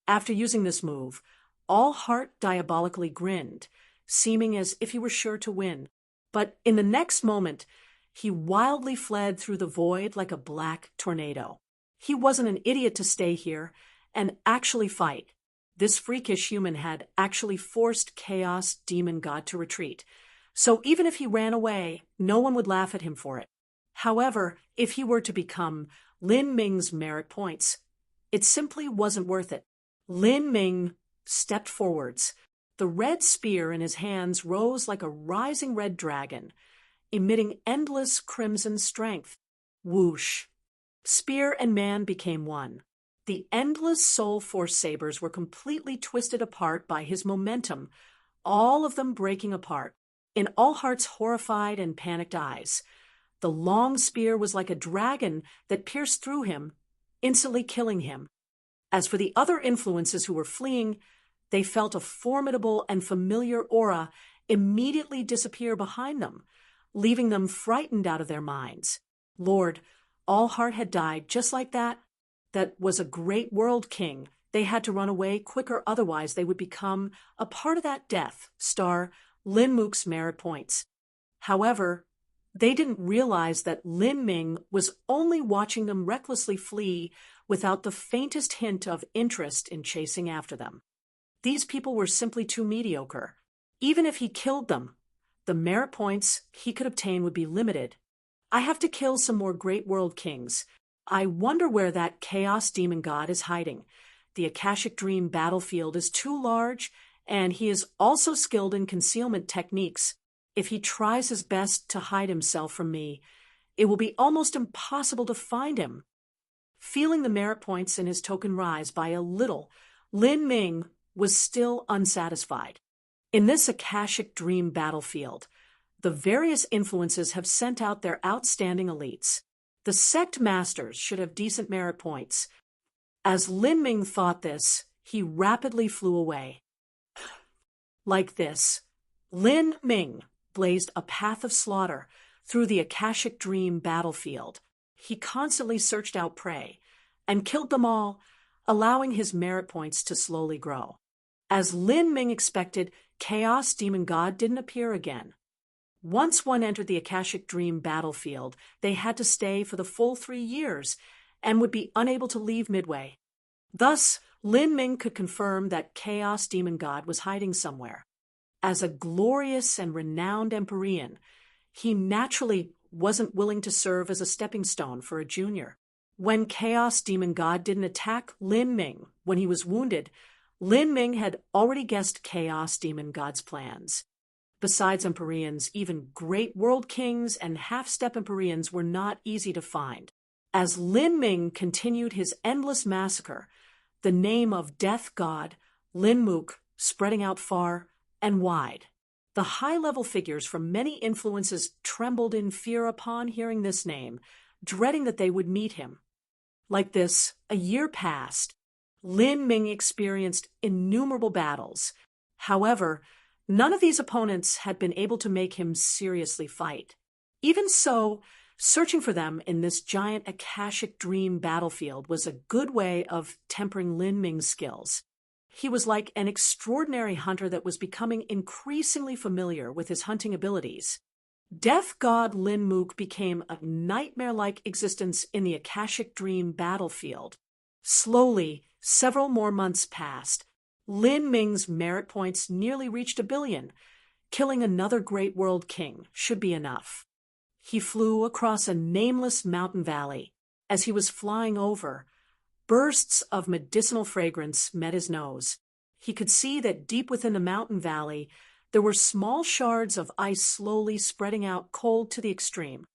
After using this move, All Heart diabolically grinned, seeming as if he were sure to win. But in the next moment, he wildly fled through the void like a black tornado. He wasn't an idiot to stay here and actually fight. This freakish human had actually forced Chaos Demon God to retreat. So even if he ran away, no one would laugh at him for it. However, if he were to become Lin Ming's merit points, it simply wasn't worth it. Lin Ming stepped forwards. The red spear in his hands rose like a rising red dragon, emitting endless crimson strength. Whoosh! Spear and man became one. The endless soul force sabers were completely twisted apart by his momentum, all of them breaking apart. In All Heart's horrified and panicked eyes, the long spear was like a dragon that pierced through him, instantly killing him. As for the other influences who were fleeing, they felt a formidable and familiar aura immediately disappear behind them, leaving them frightened out of their minds. Lord, All Heart had died just like that. That was a great world king. They had to run away quicker, otherwise they would become a part of that Death Star, Lin Mook's merit points. However, they didn't realize that Lin Ming was only watching them recklessly flee without the faintest hint of interest in chasing after them. These people were simply too mediocre. Even if he killed them, the merit points he could obtain would be limited. I have to kill some more great world kings. I wonder where that Chaos Demon God is hiding. The Akashic Dream battlefield is too large, and he is also skilled in concealment techniques. If he tries his best to hide himself from me, it will be almost impossible to find him. Feeling the merit points in his token rise by a little, Lin Ming was still unsatisfied. In this Akashic Dream battlefield, the various influences have sent out their outstanding elites. The sect masters should have decent merit points. As Lin Ming thought this, he rapidly flew away. Like this, Lin Ming blazed a path of slaughter through the Akashic Dream battlefield. He constantly searched out prey and killed them all, allowing his merit points to slowly grow. As Lin Ming expected, Chaos Demon God didn't appear again. Once one entered the Akashic Dream battlefield, they had to stay for the full 3 years and would be unable to leave midway. Thus, Lin Ming could confirm that Chaos Demon God was hiding somewhere. As a glorious and renowned Empyrean, he naturally wasn't willing to serve as a stepping stone for a junior. When Chaos Demon God didn't attack Lin Ming when he was wounded, Lin Ming had already guessed Chaos Demon God's plans. Besides Empyreans, even great world kings and half-step Empyreans were not easy to find. As Lin Ming continued his endless massacre, the name of Death God, Lin Mook, spreading out far and wide. The high-level figures from many influences trembled in fear upon hearing this name, dreading that they would meet him. Like this, a year passed. Lin Ming experienced innumerable battles. However, none of these opponents had been able to make him seriously fight. Even so, searching for them in this giant Akashic Dream battlefield was a good way of tempering Lin Ming's skills. He was like an extraordinary hunter that was becoming increasingly familiar with his hunting abilities. Death God Lin Mook became a nightmare-like existence in the Akashic Dream battlefield. Slowly, Several more months passed. Lin Ming's merit points nearly reached 1,000,000,000. Killing another great world king should be enough. He flew across a nameless mountain valley. As he was flying over, bursts of medicinal fragrance met his nose. He could see that deep within the mountain valley, there were small shards of ice slowly spreading out cold to the extreme.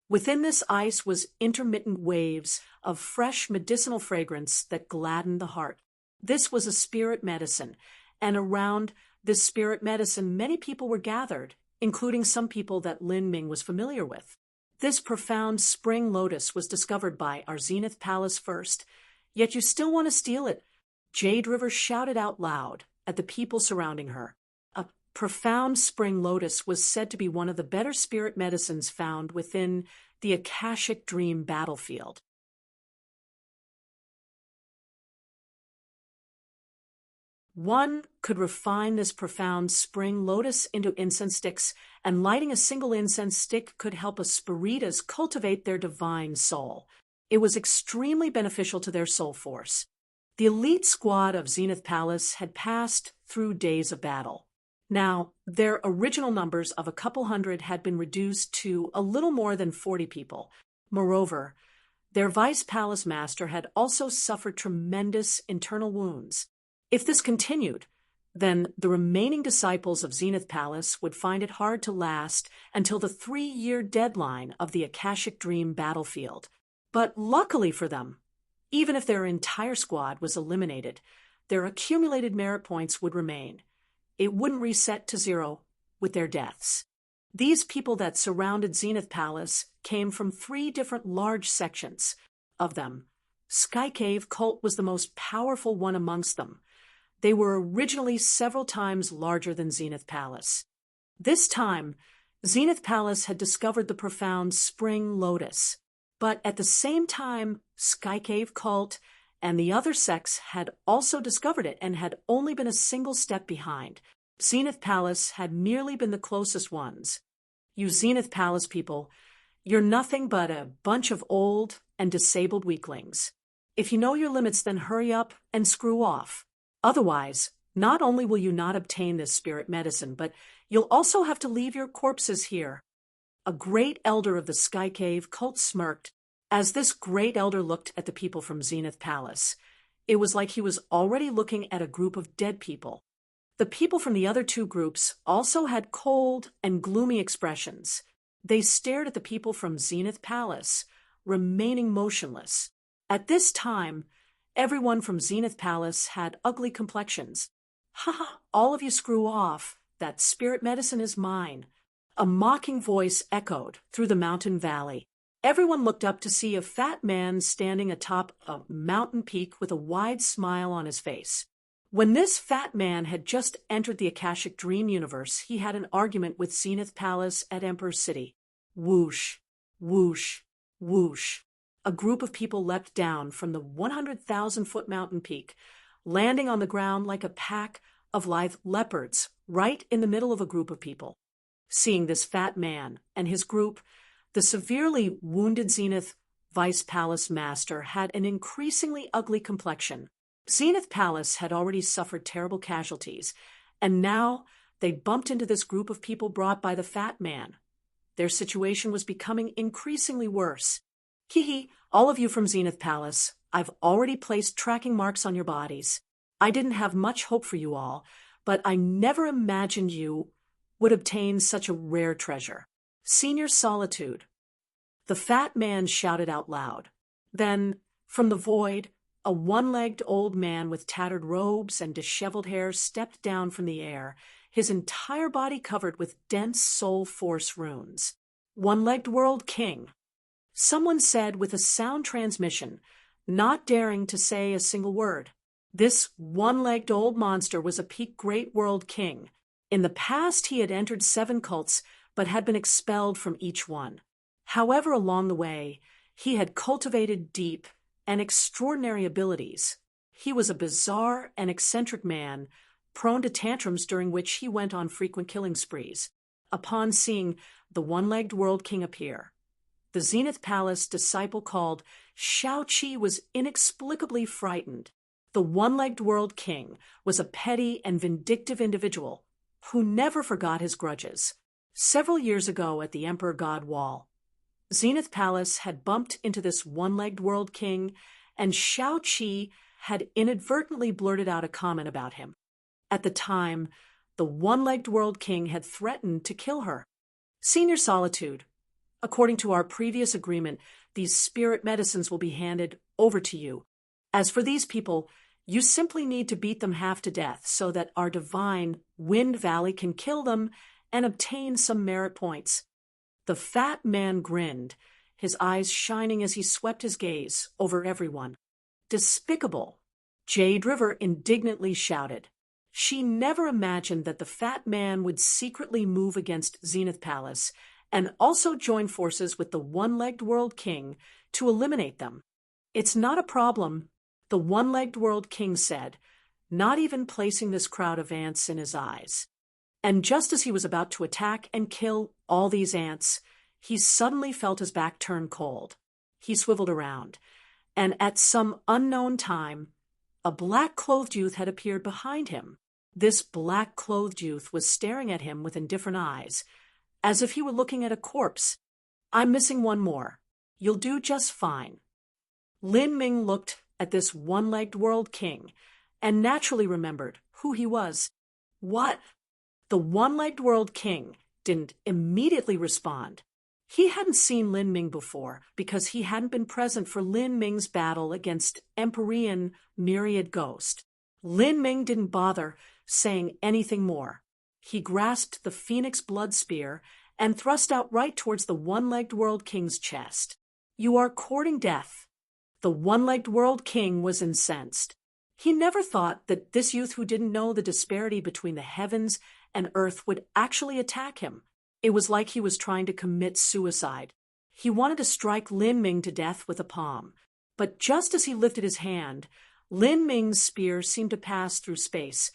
Within this ice was intermittent waves of fresh medicinal fragrance that gladdened the heart. This was a spirit medicine, and around this spirit medicine many people were gathered, including some people that Lin Ming was familiar with. This profound spring lotus was discovered by our Zenith Palace first, yet you still want to steal it. Jade River shouted out loud at the people surrounding her. A profound spring lotus was said to be one of the better spirit medicines found within the Akashic Dream battlefield. One could refine this profound spring lotus into incense sticks, and lighting a single incense stick could help Espiritas cultivate their divine soul. It was extremely beneficial to their soul force. The elite squad of Zenith Palace had passed through days of battle. Now, their original numbers of a couple hundred had been reduced to a little more than 40 people. Moreover, their vice palace master had also suffered tremendous internal wounds. If this continued, then the remaining disciples of Zenith Palace would find it hard to last until the 3-year deadline of the Akashic Dream battlefield. But luckily for them, even if their entire squad was eliminated, their accumulated merit points would remain. It wouldn't reset to 0 with their deaths. These people that surrounded Zenith Palace came from 3 different large sections. Of them, Sky Cave cult was the most powerful one amongst them. They were originally several times larger than Zenith Palace. This time, Zenith Palace had discovered the profound spring lotus. But at the same time, Sky Cave cult and the other sects had also discovered it and had only been a single step behind. Zenith Palace had merely been the closest ones. You Zenith Palace people, you're nothing but a bunch of old and disabled weaklings. If you know your limits, then hurry up and screw off. Otherwise, not only will you not obtain this spirit medicine, but you'll also have to leave your corpses here. A great elder of the Sky Cave cult smirked as this great elder looked at the people from Zenith Palace. It was like he was already looking at a group of dead people. The people from the other 2 groups also had cold and gloomy expressions. They stared at the people from Zenith Palace, remaining motionless. At this time, everyone from Zenith Palace had ugly complexions. Ha ha, all of you screw off. That spirit medicine is mine. A mocking voice echoed through the mountain valley. Everyone looked up to see a fat man standing atop a mountain peak with a wide smile on his face. When this fat man had just entered the Akashic Dream universe, he had an argument with Zenith Palace at Emperor City. Whoosh, whoosh, whoosh. A group of people leapt down from the 100,000-foot mountain peak, landing on the ground like a pack of lithe leopards right in the middle of a group of people. Seeing this fat man and his group, the severely wounded Zenith Vice Palace Master had an increasingly ugly complexion. Zenith Palace had already suffered terrible casualties, and now they bumped into this group of people brought by the fat man. Their situation was becoming increasingly worse. Hee, all of you from Zenith Palace, I've already placed tracking marks on your bodies. I didn't have much hope for you all, but I never imagined you would obtain such a rare treasure. Senior Solitude. The fat man shouted out loud. Then, from the void, a one-legged old man with tattered robes and disheveled hair stepped down from the air, his entire body covered with dense soul force runes. One-legged world king. Someone said with a sound transmission, not daring to say a single word. This one-legged old monster was a peak great world king. In the past, he had entered 7 cults, but had been expelled from each one. However, along the way, he had cultivated deep and extraordinary abilities. He was a bizarre and eccentric man, prone to tantrums during which he went on frequent killing sprees. Upon seeing the one-legged world king appear, the Zenith Palace disciple called Shao Qi was inexplicably frightened. The one-legged world king was a petty and vindictive individual who never forgot his grudges. Several years ago at the Emperor God Wall, Zenith Palace had bumped into this one-legged world king, and Shao Qi had inadvertently blurted out a comment about him. At the time, the one-legged world king had threatened to kill her. Senior Solitude, according to our previous agreement, these spirit medicines will be handed over to you. As for these people, you simply need to beat them half to death so that our divine Wind Valley can kill them and obtain some merit points. The fat man grinned, his eyes shining as he swept his gaze over everyone. Despicable! Jade River indignantly shouted. She never imagined that the fat man would secretly move against Zenith Palace and also join forces with the one-legged world king to eliminate them. It's not a problem, the one-legged world king said, not even placing this crowd of ants in his eyes. And just as he was about to attack and kill all these ants, he suddenly felt his back turn cold. He swiveled around, and at some unknown time, a black-clothed youth had appeared behind him. This black-clothed youth was staring at him with indifferent eyes, as if he were looking at a corpse. I'm missing one more. You'll do just fine. Lin Ming looked at this one-legged world king and naturally remembered who he was. What? The one-legged world king didn't immediately respond. He hadn't seen Lin Ming before because he hadn't been present for Lin Ming's battle against Empyrean Myriad Ghost. Lin Ming didn't bother saying anything more. He grasped the Phoenix Blood Spear and thrust out right towards the one-legged world king's chest. You are courting death. The one-legged world king was incensed. He never thought that this youth who didn't know the disparity between the heavens and earth would actually attack him. It was like he was trying to commit suicide. He wanted to strike Lin Ming to death with a palm. But just as he lifted his hand, Lin Ming's spear seemed to pass through space,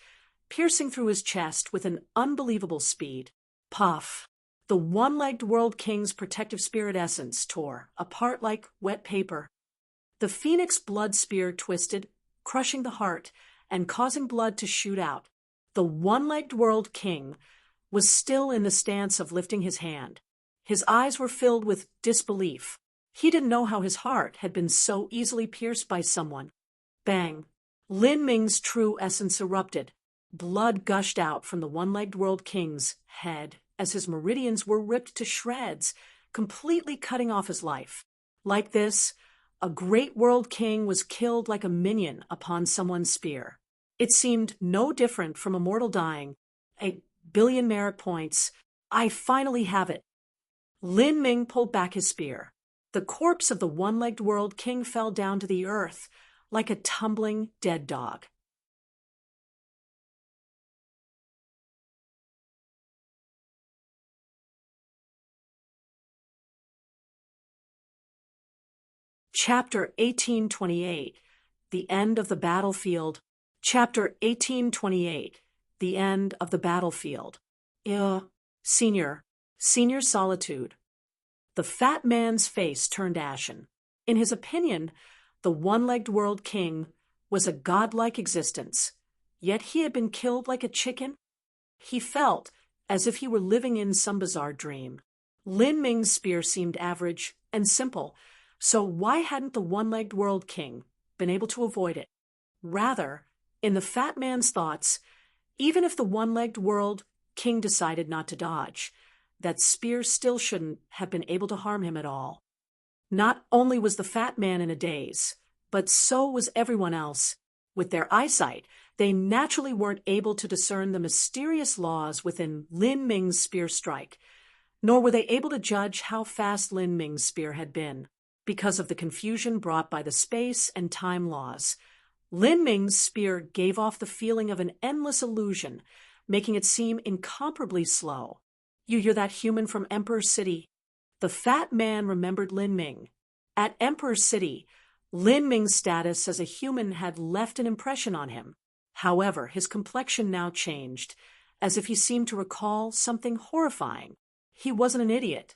piercing through his chest with an unbelievable speed. Puff! The one-legged world king's protective spirit essence tore apart like wet paper. The Phoenix Blood Spear twisted, crushing the heart and causing blood to shoot out. The one-legged world king was still in the stance of lifting his hand. His eyes were filled with disbelief. He didn't know how his heart had been so easily pierced by someone. Bang! Lin Ming's true essence erupted. Blood gushed out from the one-legged world king's head as his meridians were ripped to shreds, completely cutting off his life. Like this, a great world king was killed like a minion upon someone's spear. It seemed no different from a mortal dying. A billion merit points. I finally have it. Lin Ming pulled back his spear. The corpse of the one-legged world king fell down to the earth like a tumbling dead dog. Chapter 1828, The End of the Battlefield. Chapter 1828, The End of the Battlefield. Senior Solitude. The fat man's face turned ashen. In his opinion, the one-legged world king was a godlike existence, yet he had been killed like a chicken. He felt as if he were living in some bizarre dream. Lin Ming's spear seemed average and simple, so why hadn't the one-legged world king been able to avoid it? Rather, in the fat man's thoughts, even if the one-legged world king decided not to dodge, that spear still shouldn't have been able to harm him at all. Not only was the fat man in a daze, but so was everyone else. With their eyesight, they naturally weren't able to discern the mysterious laws within Lin Ming's spear strike, nor were they able to judge how fast Lin Ming's spear had been. Because of the confusion brought by the space and time laws, Lin Ming's spear gave off the feeling of an endless illusion, making it seem incomparably slow. You hear that, human from Emperor City? The fat man remembered Lin Ming. At Emperor City, Lin Ming's status as a human had left an impression on him. However, his complexion now changed, as if he seemed to recall something horrifying. He wasn't an idiot.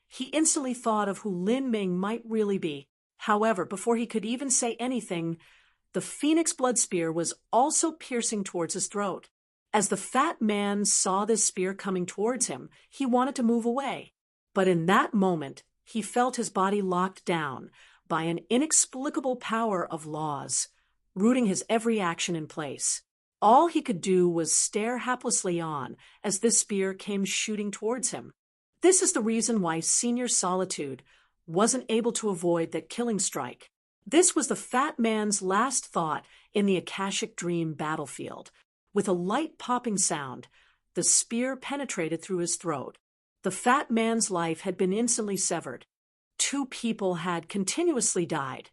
He instantly thought of who Lin Ming might really be. However, before he could even say anything, The phoenix blood spear was also piercing towards his throat. As the fat man saw this spear coming towards him, he wanted to move away. But in that moment, he felt his body locked down by an inexplicable power of laws, rooting his every action in place. All he could do was stare haplessly on as this spear came shooting towards him. This is the reason why Senior Solitude wasn't able to avoid that killing strike. This was the fat man's last thought in the Akashic Dream battlefield. With a light popping sound, the spear penetrated through his throat. The fat man's life had been instantly severed. 2 people had continuously died,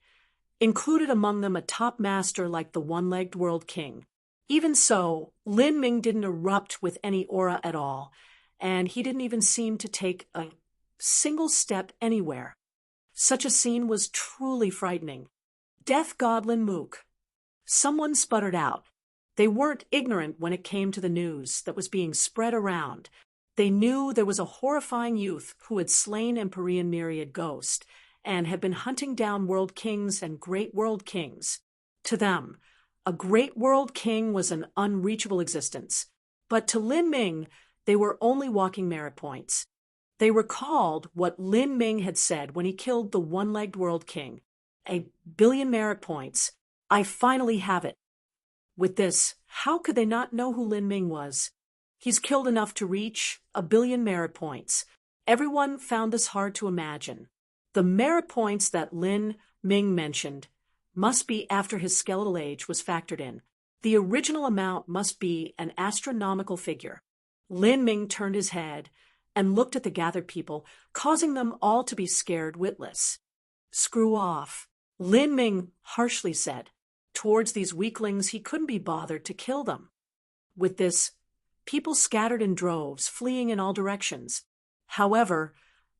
included among them a top master like the one-legged world king. Even so, Lin Ming didn't erupt with any aura at all, and he didn't even seem to take a single step anywhere. Such a scene was truly frightening. Death God Lin Mook. Someone sputtered out. They weren't ignorant when it came to the news that was being spread around. They knew there was a horrifying youth who had slain Empyrean Myriad Ghost and had been hunting down world kings and great world kings. To them, a great world king was an unreachable existence. But to Lin Ming, they were only walking merit points. They recalled what Lin Ming had said when he killed the one-legged world king. "A billion merit points. I finally have it." With this, how could they not know who Lin Ming was? He's killed enough to reach a billion merit points. Everyone found this hard to imagine. The merit points that Lin Ming mentioned must be after his skeletal age was factored in. The original amount must be an astronomical figure. Lin Ming turned his head and looked at the gathered people, causing them all to be scared witless. "Screw off," Lin Ming harshly said. Towards these weaklings, he couldn't be bothered to kill them. With this, people scattered in droves, fleeing in all directions. However,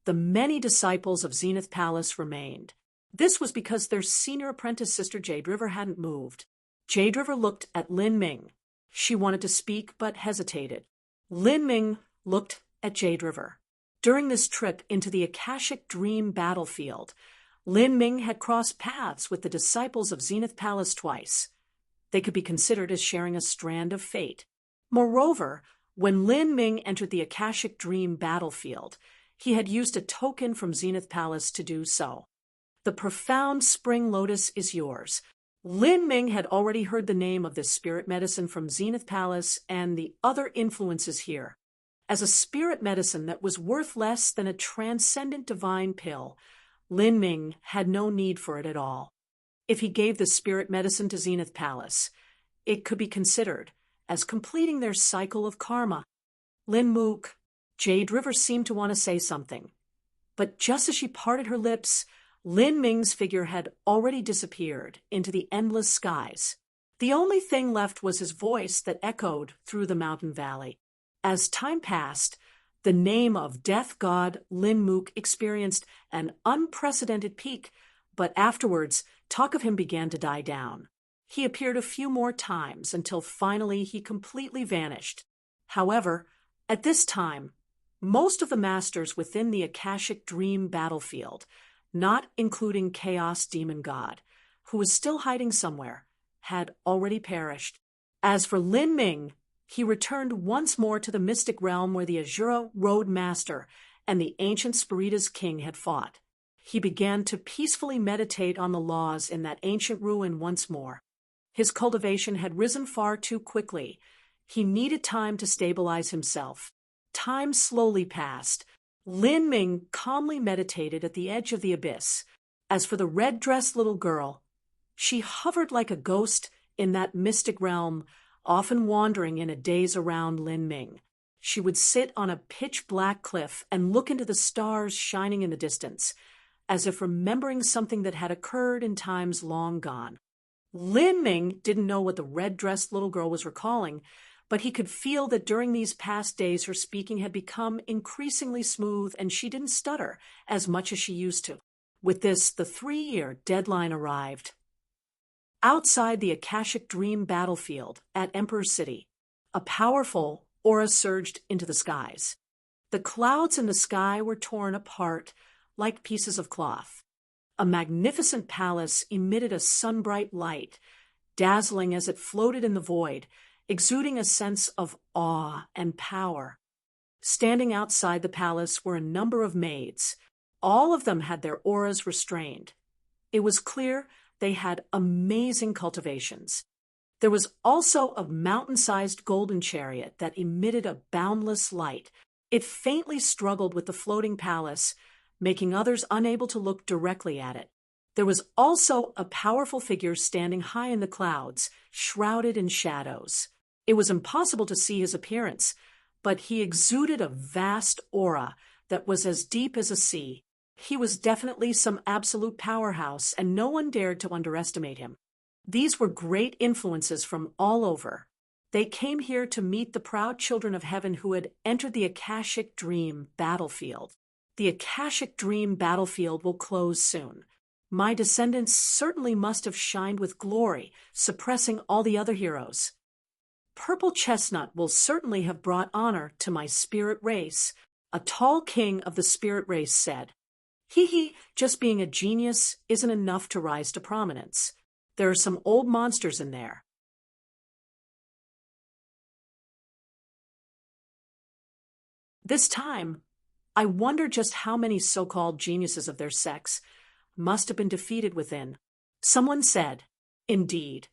the many disciples of Zenith Palace remained. This was because their senior apprentice sister Jade River hadn't moved. Jade River looked at Lin Ming. She wanted to speak but hesitated. Lin Ming looked at Jade River. During this trip into the Akashic Dream battlefield, Lin Ming had crossed paths with the disciples of Zenith Palace twice. They could be considered as sharing a strand of fate. Moreover, when Lin Ming entered the Akashic Dream battlefield, he had used a token from Zenith Palace to do so. The profound spring lotus is yours. Lin Ming had already heard the name of this spirit medicine from Zenith Palace and the other influences here. As a spirit medicine that was worth less than a transcendent divine pill, Lin Ming had no need for it at all. If he gave the spirit medicine to Zenith Palace, it could be considered as completing their cycle of karma. Lin Mook, Jade River seemed to want to say something. But just as she parted her lips, Lin Ming's figure had already disappeared into the endless skies. The only thing left was his voice that echoed through the mountain valley. As time passed, the name of Death God Lin Mook experienced an unprecedented peak, but afterwards, talk of him began to die down. He appeared a few more times until finally he completely vanished. However, at this time, most of the masters within the Akashic Dream battlefield, not including Chaos Demon God, who was still hiding somewhere, had already perished. As for Lin Ming, he returned once more to the mystic realm where the Azura Road Master and the ancient Spiritas King had fought. He began to peacefully meditate on the laws in that ancient ruin once more. His cultivation had risen far too quickly. He needed time to stabilize himself. Time slowly passed. Lin Ming calmly meditated at the edge of the abyss. As for the red-dressed little girl, she hovered like a ghost in that mystic realm, often wandering in a daze around Lin Ming. She would sit on a pitch-black cliff and look into the stars shining in the distance, as if remembering something that had occurred in times long gone. Lin Ming didn't know what the red-dressed little girl was recalling, but he could feel that during these past days her speaking had become increasingly smooth and she didn't stutter as much as she used to. With this, the 3-year deadline arrived. Outside the Akashic Dream battlefield at Emperor City, a powerful aura surged into the skies. The clouds in the sky were torn apart like pieces of cloth. A magnificent palace emitted a sun-bright light, dazzling as it floated in the void, exuding a sense of awe and power. Standing outside the palace were a number of maids. All of them had their auras restrained. It was clear they had amazing cultivations. There was also a mountain-sized golden chariot that emitted a boundless light. It faintly struggled with the floating palace, making others unable to look directly at it. There was also a powerful figure standing high in the clouds, shrouded in shadows. It was impossible to see his appearance, but he exuded a vast aura that was as deep as a sea. He was definitely some absolute powerhouse, and no one dared to underestimate him. These were great influences from all over. They came here to meet the proud children of heaven who had entered the Akashic Dream battlefield. The Akashic Dream battlefield will close soon. My descendants certainly must have shined with glory, suppressing all the other heroes. Purple Chestnut will certainly have brought honor to my spirit race, a tall king of the spirit race said. Just being a genius isn't enough to rise to prominence. There are some old monsters in there. This time, I wonder just how many so-called geniuses of their sex must have been defeated within. Someone said, indeed,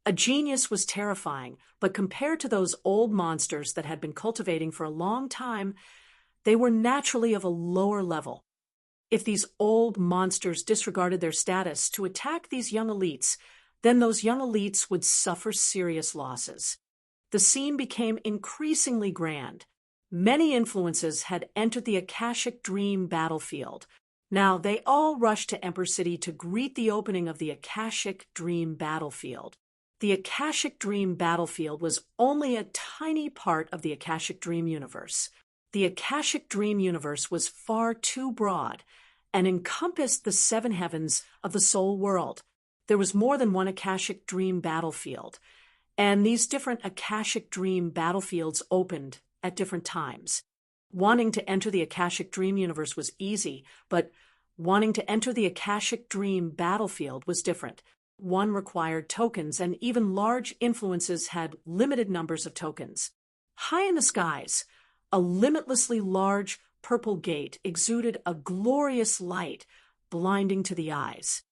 a genius was terrifying, but compared to those old monsters that had been cultivating for a long time, they were naturally of a lower level. If these old monsters disregarded their status to attack these young elites, then those young elites would suffer serious losses. The scene became increasingly grand. Many influences had entered the Akashic Dream battlefield. Now they all rushed to Emperor City to greet the opening of the Akashic Dream battlefield. The Akashic Dream battlefield was only a tiny part of the Akashic Dream universe. The Akashic Dream universe was far too broad and encompassed the seven heavens of the soul world. There was more than one Akashic Dream battlefield, and these different Akashic Dream battlefields opened at different times. Wanting to enter the Akashic Dream universe was easy, but wanting to enter the Akashic Dream battlefield was different. One required tokens, and even large influences had limited numbers of tokens. High in the skies, a limitlessly large purple gate exuded a glorious light, blinding to the eyes.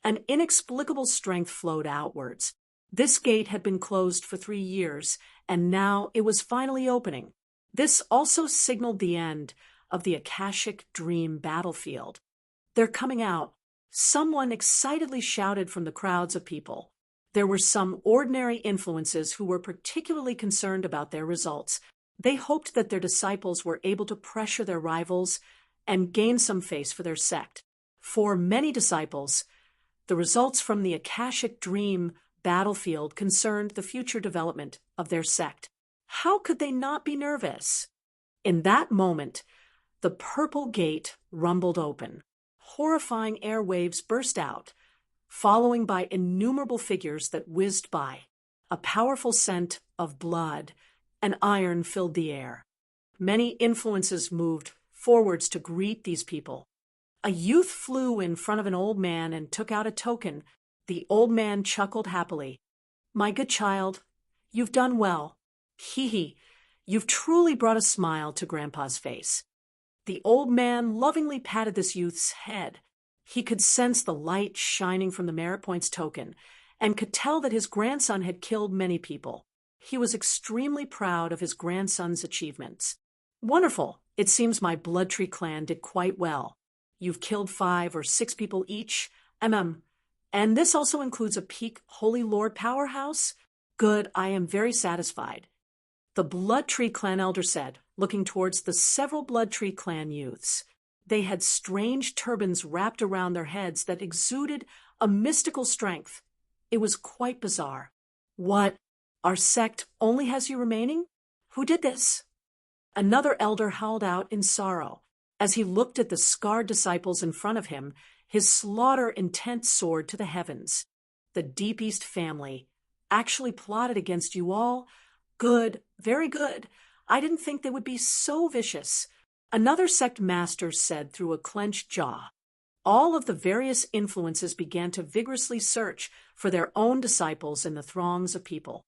An inexplicable strength flowed outwards. This gate had been closed for 3 years, and now it was finally opening. This also signaled the end of the Akashic Dream battlefield. They're coming out. Someone excitedly shouted from the crowds of people. There were some ordinary influences who were particularly concerned about their results. They hoped that their disciples were able to pressure their rivals and gain some face for their sect. For many disciples, the results from the Akashic Dream battlefield concerned the future development of their sect. How could they not be nervous? In that moment, the purple gate rumbled open. Horrifying airwaves burst out, following by innumerable figures that whizzed by. A powerful scent of blood and iron filled the air. Many influences moved forwards to greet these people. A youth flew in front of an old man and took out a token. The old man chuckled happily. "My good child, you've done well. You've truly brought a smile to Grandpa's face." The old man lovingly patted this youth's head. He could sense the light shining from the merit points token and could tell that his grandson had killed many people. He was extremely proud of his grandson's achievements. "Wonderful. It seems my Blood Tree clan did quite well. You've killed 5 or 6 people each. And this also includes a peak Holy Lord powerhouse? Good, I am very satisfied." The Blood Tree clan elder said, looking towards the several Blood Tree clan youths. They had strange turbans wrapped around their heads that exuded a mystical strength. It was quite bizarre. "What? Our sect only has you remaining? Who did this?" Another elder howled out in sorrow. As he looked at the scarred disciples in front of him, his slaughter-intent soared to the heavens. "The Deep East family actually plotted against you all? Good, very good. I didn't think they would be so vicious." Another sect master said through a clenched jaw. All of the various influences began to vigorously search for their own disciples in the throngs of people.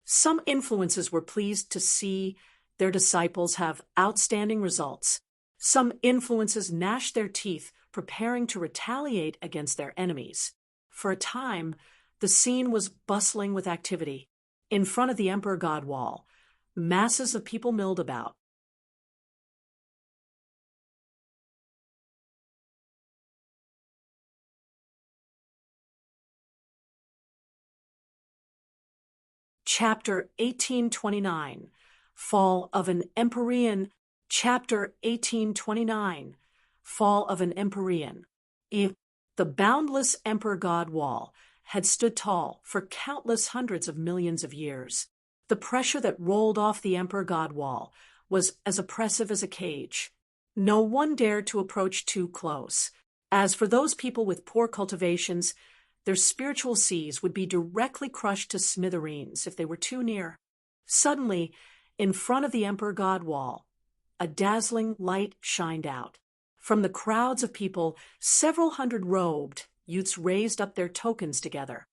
Some influences were pleased to see their disciples have outstanding results. Some influences gnashed their teeth, preparing to retaliate against their enemies. For a time, the scene was bustling with activity. In front of the Emperor God Wall, masses of people milled about. Chapter 1829, Fall of an Empyrean. Chapter 1829, Fall of an Empyrean. The boundless Emperor God Wall had stood tall for countless hundreds of millions of years. The pressure that rolled off the Emperor God Wall was as oppressive as a cage. No one dared to approach too close. As for those people with poor cultivations, their spiritual seas would be directly crushed to smithereens if they were too near. Suddenly, in front of the Emperor God Wall, a dazzling light shined out. From the crowds of people, several hundred robed youths raised up their tokens together.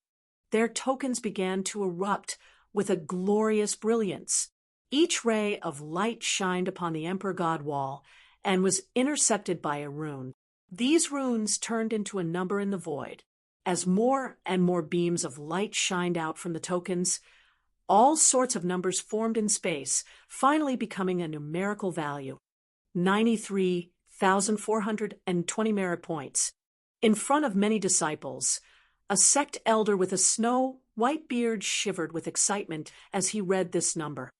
Their tokens began to erupt with a glorious brilliance. Each ray of light shined upon the Emperor God Wall and was intercepted by a rune. These runes turned into a number in the void. As more and more beams of light shined out from the tokens, all sorts of numbers formed in space, finally becoming a numerical value. 93,420 merit points. In front of many disciples, a sect elder with a snow-white beard shivered with excitement as he read this number.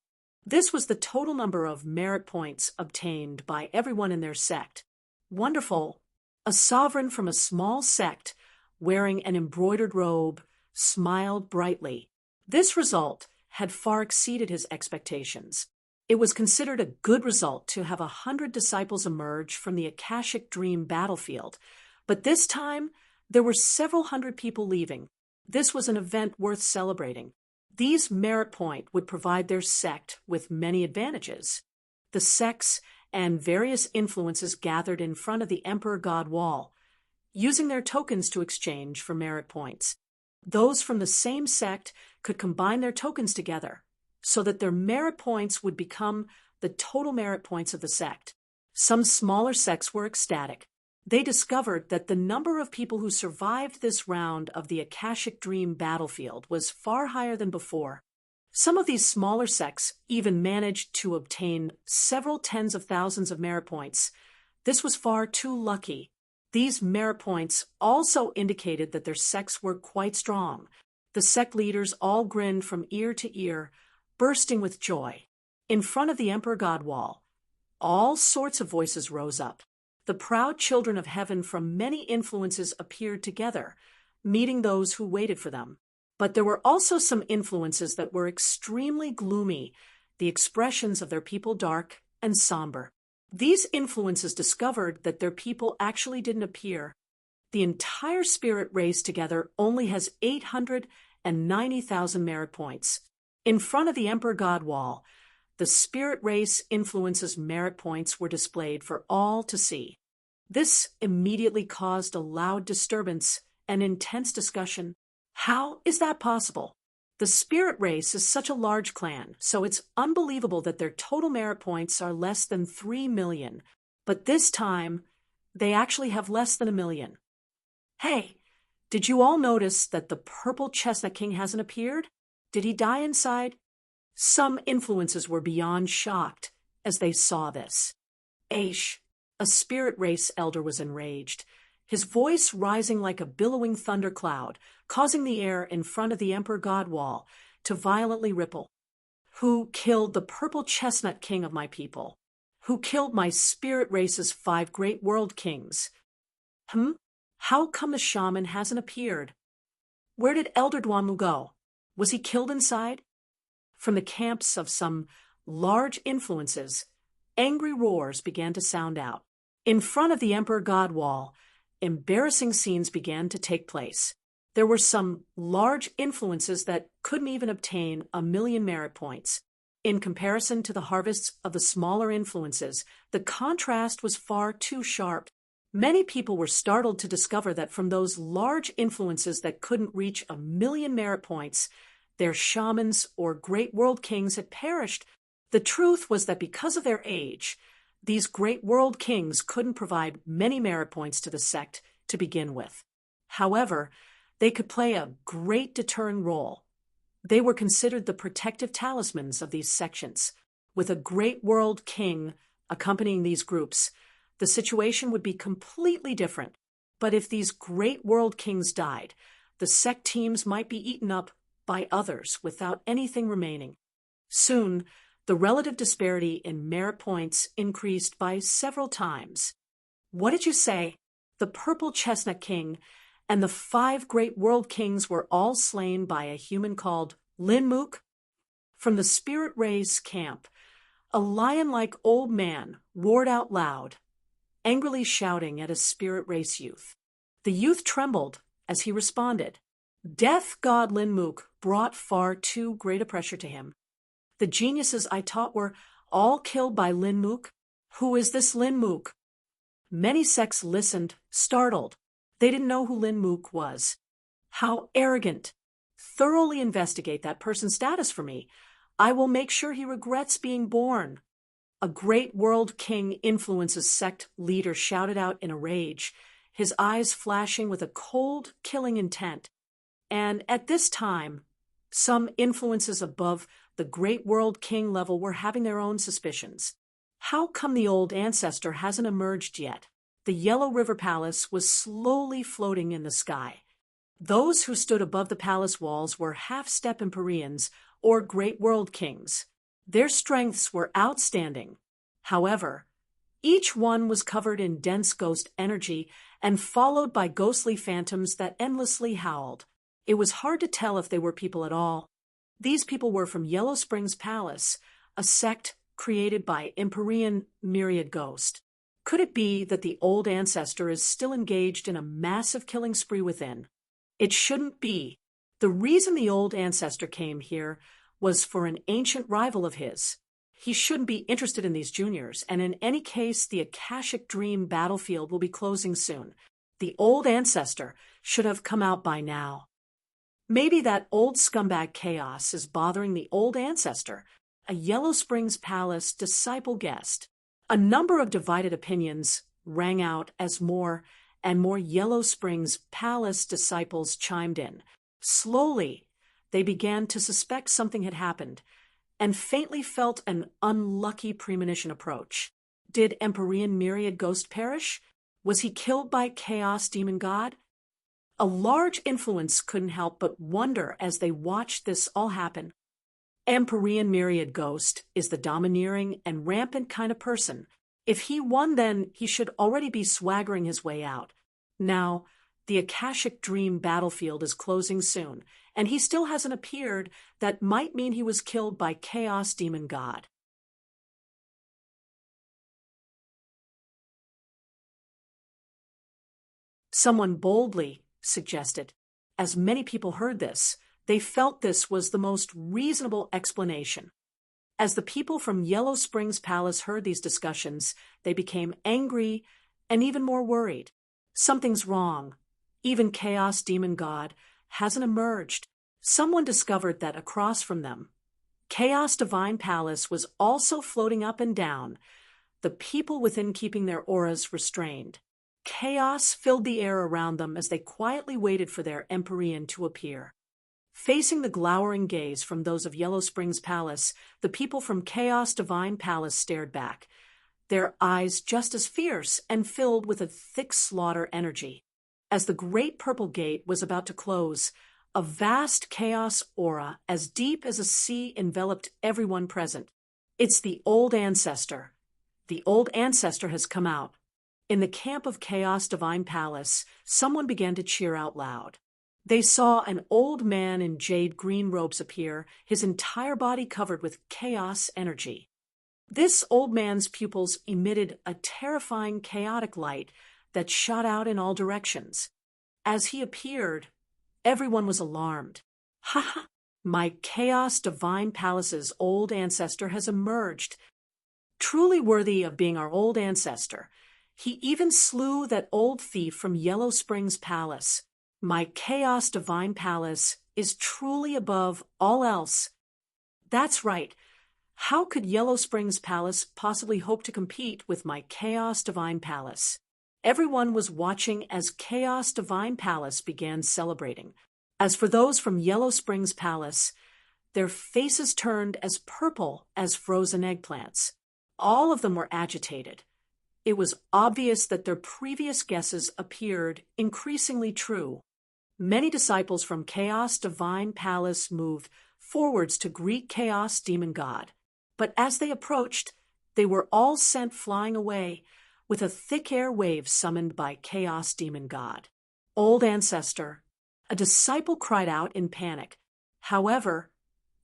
This was the total number of merit points obtained by everyone in their sect. Wonderful! A sovereign from a small sect, wearing an embroidered robe, smiled brightly. This result had far exceeded his expectations. It was considered a good result to have 100 disciples emerge from the Akashic Dream battlefield, but this time there were several hundred people leaving. This was an event worth celebrating. These merit points would provide their sect with many advantages. The sects and various influences gathered in front of the Emperor God Wall, using their tokens to exchange for merit points. Those from the same sect could combine their tokens together so that their merit points would become the total merit points of the sect. Some smaller sects were ecstatic. They discovered that the number of people who survived this round of the Akashic Dream battlefield was far higher than before. Some of these smaller sects even managed to obtain several tens of thousands of merit points. This was far too lucky. These merit points also indicated that their sects were quite strong. The sect leaders all grinned from ear to ear, bursting with joy. In front of the Emperor God Wall, all sorts of voices rose up. The proud children of heaven from many influences appeared together, meeting those who waited for them. But there were also some influences that were extremely gloomy, the expressions of their people dark and somber. These influences discovered that their people actually didn't appear. The entire spirit race together only has 890,000 merit points. In front of the Emperor God Wall, the spirit race influences merit points were displayed for all to see. This immediately caused a loud disturbance and intense discussion. How is that possible? The spirit race is such a large clan, so it's unbelievable that their total merit points are less than 3 million. But this time, they actually have less than 1 million. Hey, did you all notice that the purple chestnut king hasn't appeared? Did he die inside? Some influences were beyond shocked as they saw this. Aish, a spirit race elder, was enraged, his voice rising like a billowing thundercloud, causing the air in front of the Emperor God Wall to violently ripple. Who killed the purple chestnut king of my people? Who killed my spirit race's 5 great world kings? How come the shaman hasn't appeared? Where did Elder Dwammu go? Was he killed inside? From the camps of some large influences, angry roars began to sound out. In front of the Emperor God Wall, embarrassing scenes began to take place. There were some large influences that couldn't even obtain 1 million merit points. In comparison to the harvests of the smaller influences, the contrast was far too sharp. Many people were startled to discover that from those large influences that couldn't reach 1,000,000 merit points, their shamans or great world kings had perished. The truth was that because of their age, these great world kings couldn't provide many merit points to the sect to begin with. However, they could play a great deterrent role. They were considered the protective talismans of these sections. With a great world king accompanying these groups, the situation would be completely different. But if these great world kings died, the sect teams might be eaten up by others without anything remaining. Soon, the relative disparity in merit points increased by several times. What did you say? The Purple Chestnut King and the 5 great world kings were all slain by a human called Lin Mook? From the Spirit Rays camp, a lion-like old man roared out loud, angrily shouting at a Spirit Race youth. The youth trembled as he responded. Death god Lin Mook brought far too great a pressure to him. The geniuses I taught were all killed by Lin Mook? Who is this Lin Mook? Many sects listened, startled. They didn't know who Lin Mook was. How arrogant! Thoroughly investigate that person's status for me. I will make sure he regrets being born. A great world king influences sect leader shouted out in a rage, his eyes flashing with a cold, killing intent. And at this time, some influences above the great world king level were having their own suspicions. How come the old ancestor hasn't emerged yet? The Yellow River Palace was slowly floating in the sky. Those who stood above the palace walls were half-step Empyreans or great world kings. Their strengths were outstanding. However, each one was covered in dense ghost energy and followed by ghostly phantoms that endlessly howled. It was hard to tell if they were people at all. These people were from Yellow Springs Palace, a sect created by Empyrean Myriad Ghost. Could it be that the old ancestor is still engaged in a massive killing spree within? It shouldn't be. The reason the old ancestor came here was for an ancient rival of his. He shouldn't be interested in these juniors, and in any case, the Akashic Dream battlefield will be closing soon. The old ancestor should have come out by now. Maybe that old scumbag Chaos is bothering the old ancestor, a Yellow Springs Palace disciple guest. A number of divided opinions rang out as more and more Yellow Springs Palace disciples chimed in. Slowly, they began to suspect something had happened and faintly felt an unlucky premonition approach. Did Empyrean Myriad Ghost perish? Was he killed by Chaos Demon God? A large influence couldn't help but wonder as they watched this all happen. Empyrean Myriad Ghost is the domineering and rampant kind of person. If he won, then he should already be swaggering his way out. Now, the Akashic Dream battlefield is closing soon, and he still hasn't appeared. That might mean he was killed by Chaos Demon God. Someone boldly suggested. As many people heard this, they felt this was the most reasonable explanation. As the people from Yellow Springs Palace heard these discussions, they became angry and even more worried. Something's wrong. Even Chaos Demon God hasn't emerged. Someone discovered that across from them, Chaos Divine Palace was also floating up and down, the people within keeping their auras restrained. Chaos filled the air around them as they quietly waited for their Empyrean to appear. Facing the glowering gaze from those of Yellow Springs Palace, the people from Chaos Divine Palace stared back, their eyes just as fierce and filled with a thick slaughter energy. As the great purple gate was about to close, a vast chaos aura as deep as a sea enveloped everyone present. It's the old ancestor. The old ancestor has come out. In the camp of Chaos Divine Palace, someone began to cheer out loud. They saw an old man in jade green robes appear, his entire body covered with chaos energy. This old man's pupils emitted a terrifying chaotic light that shot out in all directions. As he appeared, everyone was alarmed. Ha ha! My Chaos Divine Palace's old ancestor has emerged. Truly worthy of being our old ancestor, He even slew that old thief from Yellow Springs Palace. My Chaos Divine Palace is truly above all else. That's right. How could Yellow Springs Palace possibly hope to compete with my Chaos Divine Palace? Everyone was watching as Chaos Divine Palace began celebrating. As for those from Yellow Springs Palace, their faces turned as purple as frozen eggplants. All of them were agitated. It was obvious that their previous guesses appeared increasingly true. Many disciples from Chaos Divine Palace moved forwards to greet Chaos Demon God. But as they approached, they were all sent flying away with a thick air wave summoned by Chaos Demon God. Old Ancestor, a disciple cried out in panic. However,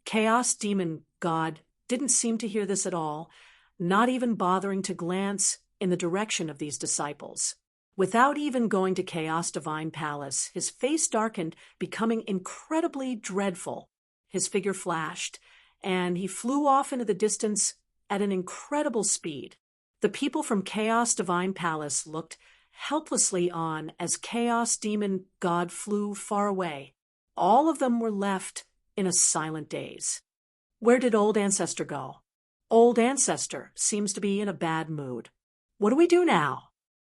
Chaos Demon God didn't seem to hear this at all, not even bothering to glance in the direction of these disciples. Without even going to Chaos Divine Palace, his face darkened, becoming incredibly dreadful. His figure flashed, and he flew off into the distance at an incredible speed. The people from Chaos Divine Palace looked helplessly on as Chaos Demon God flew far away. All of them were left in a silent daze. Where did Old Ancestor go? Old Ancestor seems to be in a bad mood. What do we do now?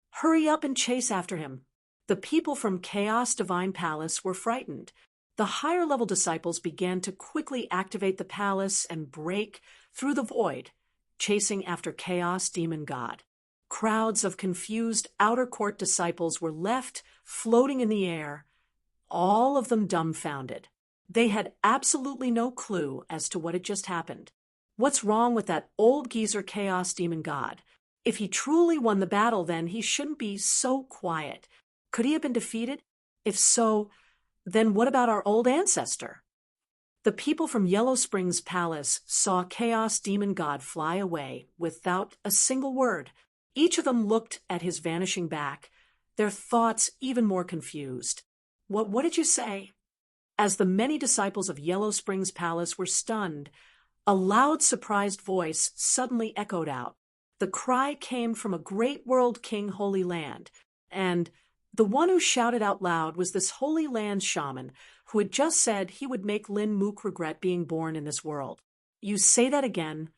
Hurry up and chase after him. The people from Chaos Divine Palace were frightened. The higher-level disciples began to quickly activate the palace and break through the void, chasing after Chaos Demon God. Crowds of confused outer court disciples were left floating in the air, all of them dumbfounded. They had absolutely no clue as to what had just happened. What's wrong with that old geezer Chaos Demon God? If he truly won the battle, then he shouldn't be so quiet. Could he have been defeated? If so, then what about our old ancestor? The people from Yellow Springs Palace saw Chaos Demon God fly away without a single word. Each of them looked at his vanishing back, their thoughts even more confused. What did you say? As the many disciples of Yellow Springs Palace were stunned, a loud, surprised voice suddenly echoed out. The cry came from a great world king Holy Land, and the one who shouted out loud was this Holy Land shaman who had just said he would make Lin Mook regret being born in this world. You say that again?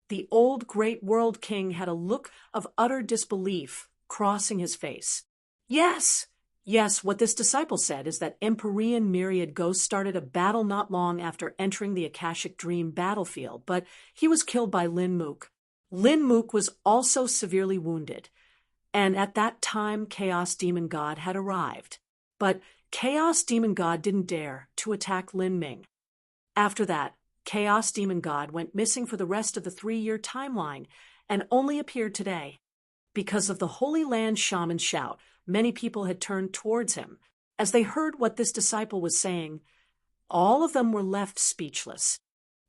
The old great world king had a look of utter disbelief crossing his face. Yes, what this disciple said is that Empyrean myriad ghosts started a battle not long after entering the Akashic Dream battlefield, but he was killed by Lin Mook. Lin Mook was also severely wounded, and at that time Chaos Demon God had arrived. But Chaos Demon God didn't dare to attack Lin Ming. After that, Chaos Demon God went missing for the rest of the 3-year timeline and only appeared today. Because of the Holy Land shaman's shout, many people had turned towards him. As they heard what this disciple was saying, all of them were left speechless.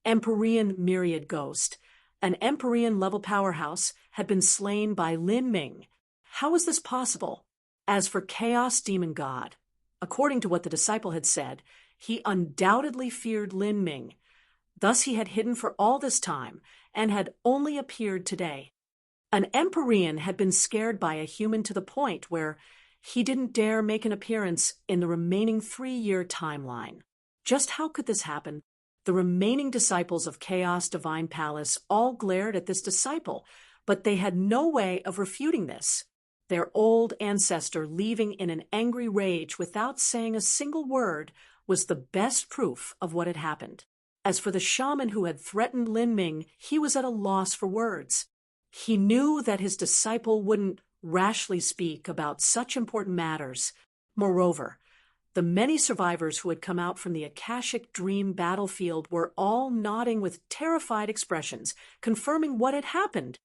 Empyrean myriad ghost, an Empyrean level powerhouse, had been slain by Lin Ming. How was this possible? As for Chaos Demon God, according to what the disciple had said, he undoubtedly feared Lin Ming. Thus he had hidden for all this time and had only appeared today. An Empyrean had been scared by a human to the point where he didn't dare make an appearance in the remaining 3-year timeline. Just how could this happen? The remaining disciples of Chaos Divine Palace all glared at this disciple, but they had no way of refuting this. Their old ancestor leaving in an angry rage without saying a single word was the best proof of what had happened. As for the shaman who had threatened Lin Ming, he was at a loss for words. He knew that his disciple wouldn't rashly speak about such important matters. Moreover, the many survivors who had come out from the Akashic Dream battlefield were all nodding with terrified expressions, confirming what had happened.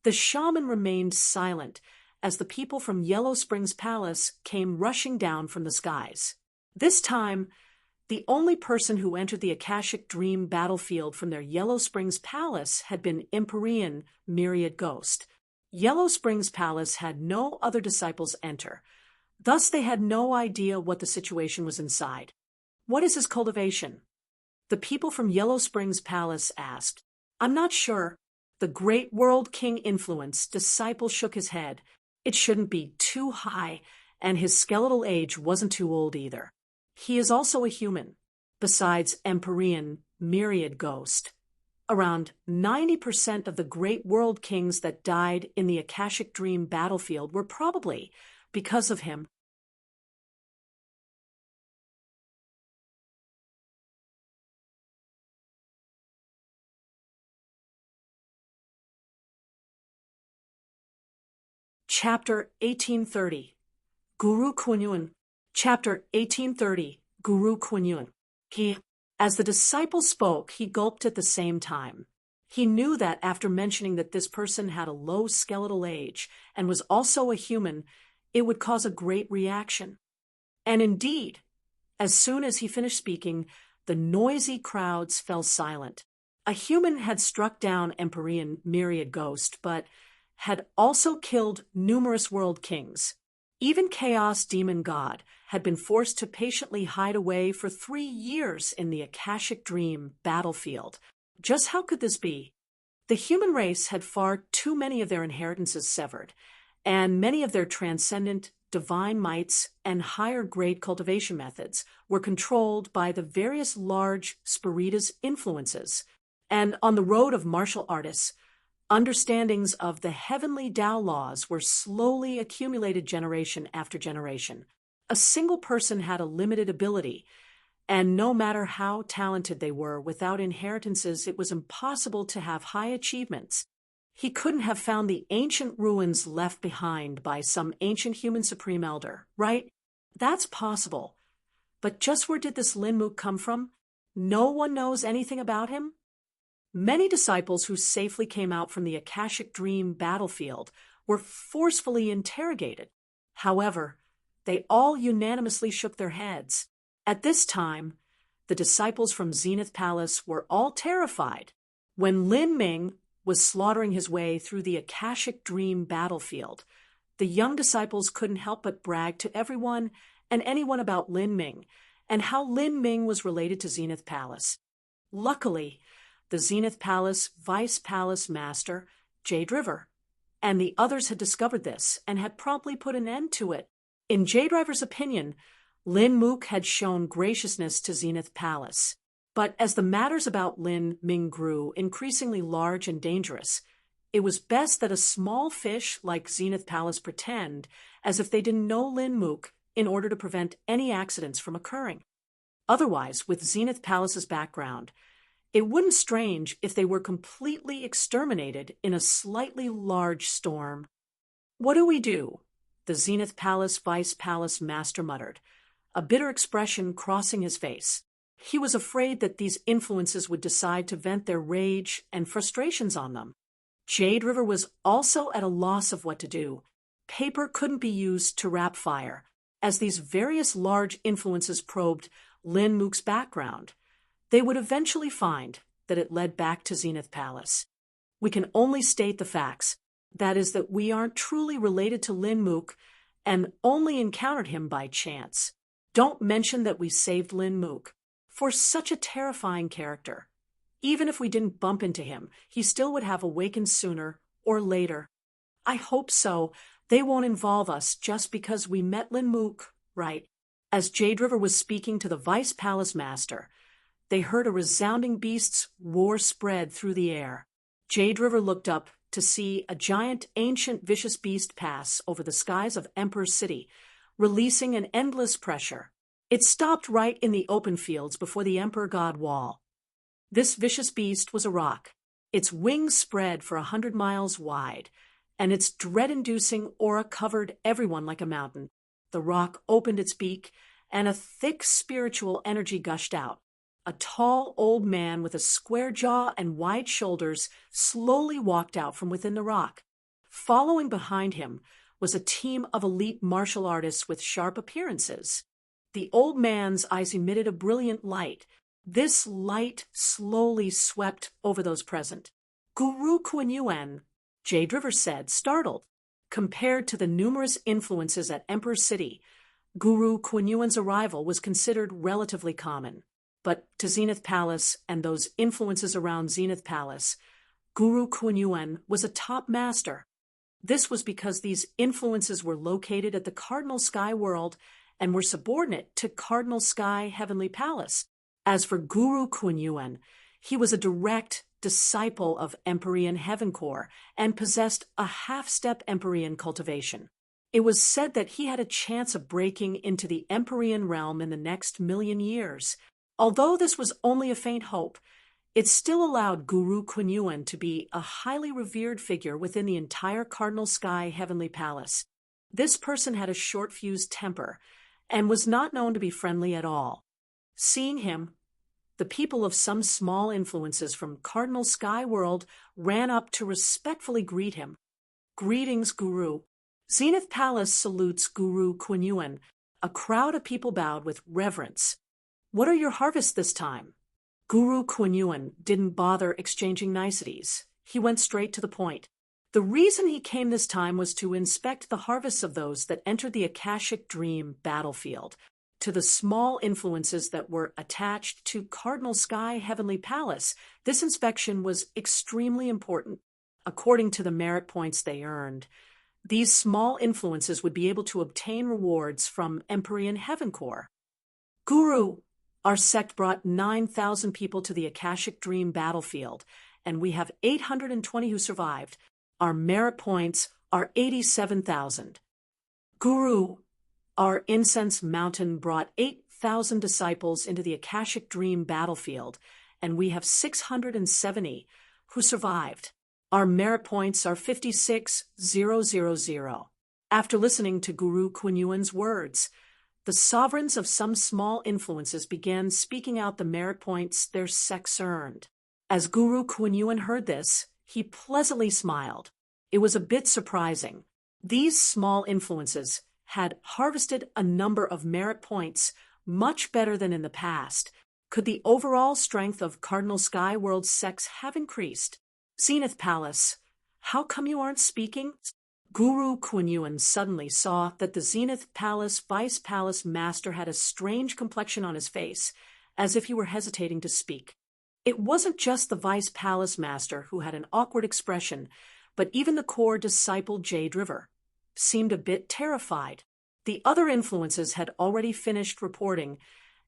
The shaman remained silent as the people from Yellow Springs Palace came rushing down from the skies. This time, the only person who entered the Akashic Dream battlefield from their Yellow Springs Palace had been Empyrean myriad ghost. Yellow Springs Palace had no other disciples enter. Thus they had no idea what the situation was inside. What is his cultivation? The people from Yellow Springs Palace asked. I'm not sure. The great world king influence disciple shook his head. It shouldn't be too high, and his skeletal age wasn't too old either. He is also a human, besides Empyrean myriad ghost. Around 90% of the great world kings that died in the Akashic Dream battlefield were probably, because of him, Chapter 1830, Guru Kunyun. Chapter 1830, Guru Kunyun. As the disciple spoke, he gulped at the same time. He knew that after mentioning that this person had a low skeletal age and was also a human, it would cause a great reaction. And indeed, as soon as he finished speaking, the noisy crowds fell silent. A human had struck down Empyrean myriad ghost, but had also killed numerous world kings. Even Chaos Demon God had been forced to patiently hide away for 3 years in the Akashic Dream battlefield. Just how could this be? The human race had far too many of their inheritances severed, and many of their transcendent divine mights and higher-grade cultivation methods were controlled by the various large spiritus influences. And on the road of martial artists, understandings of the heavenly Tao laws were slowly accumulated generation after generation. A single person had a limited ability, and no matter how talented they were, without inheritances it was impossible to have high achievements. He couldn't have found the ancient ruins left behind by some ancient human supreme elder, right? That's possible. But just where did this Linmook come from? No one knows anything about him? Many disciples who safely came out from the Akashic Dream battlefield were forcefully interrogated. However, they all unanimously shook their heads. At this time, the disciples from Zenith Palace were all terrified. When Lin Ming was slaughtering his way through the Akashic Dream battlefield, the young disciples couldn't help but brag to everyone and anyone about Lin Ming and how Lin Ming was related to Zenith Palace. Luckily, the Zenith Palace Vice Palace Master, Jade River, and the others had discovered this and had promptly put an end to it. In Jade River's opinion, Lin Mook had shown graciousness to Zenith Palace. But as the matters about Lin Ming grew increasingly large and dangerous, it was best that a small fish like Zenith Palace pretend as if they didn't know Lin Mook in order to prevent any accidents from occurring. Otherwise, with Zenith Palace's background, it wouldn't strange if they were completely exterminated in a slightly large storm. "What do we do?" the Zenith Palace Vice Palace Master muttered, a bitter expression crossing his face. He was afraid that these influences would decide to vent their rage and frustrations on them. Jade River was also at a loss of what to do. Paper couldn't be used to wrap fire, as these various large influences probed Lin Mook's background. They would eventually find that it led back to Zenith Palace. We can only state the facts. That is that we aren't truly related to Lin Mook and only encountered him by chance. Don't mention that we saved Lin Mook. For such a terrifying character, even if we didn't bump into him, he still would have awakened sooner or later. I hope so. They won't involve us just because we met Lin Mook, right? As Jade River was speaking to the Vice Palace Master, they heard a resounding beast's roar spread through the air. Jade River looked up to see a giant, ancient, vicious beast pass over the skies of Emperor City, releasing an endless pressure. It stopped right in the open fields before the Emperor God Wall. This vicious beast was a rock. Its wings spread for 100 miles wide, and its dread-inducing aura covered everyone like a mountain. The rock opened its beak, and a thick spiritual energy gushed out. A tall old man with a square jaw and wide shoulders slowly walked out from within the rock. Following behind him was a team of elite martial artists with sharp appearances. The old man's eyes emitted a brilliant light. This light slowly swept over those present. "Guru Kuan," Jade River said, startled. Compared to the numerous influences at Emperor City, Guru Kuan's arrival was considered relatively common. But to Zenith Palace and those influences around Zenith Palace, Guru Kuan was a top master. This was because these influences were located at the Cardinal Sky World and were subordinate to Cardinal Sky Heavenly Palace. As for Guru Kuan-Yuan, he was a direct disciple of Empyrean Heaven Core and possessed a half-step Empyrean cultivation. It was said that he had a chance of breaking into the Empyrean realm in the next 1,000,000 years. Although this was only a faint hope, it still allowed Guru Kuan-Yuan to be a highly revered figure within the entire Cardinal Sky Heavenly Palace. This person had a short-fused temper and was not known to be friendly at all. Seeing him, the people of some small influences from Cardinal Sky World ran up to respectfully greet him. "Greetings, Guru." Zenith Palace salutes Guru Kuan-Yuan. A crowd of people bowed with reverence. "What are your harvests this time?" Guru Kuan-Yuan didn't bother exchanging niceties. He went straight to the point. The reason he came this time was to inspect the harvests of those that entered the Akashic Dream battlefield. To the small influences that were attached to Cardinal Sky Heavenly Palace, this inspection was extremely important. According to the merit points they earned, these small influences would be able to obtain rewards from Empyrean Heaven Core. "Guru, our sect brought 9,000 people to the Akashic Dream battlefield, and we have 820 who survived. Our merit points are 87,000. "Guru, our incense mountain brought 8,000 disciples into the Akashic Dream battlefield, and we have 670 who survived. Our merit points are 56,000. After listening to Guru Kuan-Yuan's words, the sovereigns of some small influences began speaking out the merit points their sects earned. As Guru Kuan-Yuan heard this, he pleasantly smiled. It was a bit surprising. These small influences had harvested a number of merit points much better than in the past. Could the overall strength of Cardinal Sky World sects have increased? "Zenith Palace, how come you aren't speaking?" Guru Kuan-Yuan suddenly saw that the Zenith Palace Vice Palace Master had a strange complexion on his face, as if he were hesitating to speak. It wasn't just the Vice Palace Master who had an awkward expression, but even the core disciple Jade River seemed a bit terrified. The other influences had already finished reporting,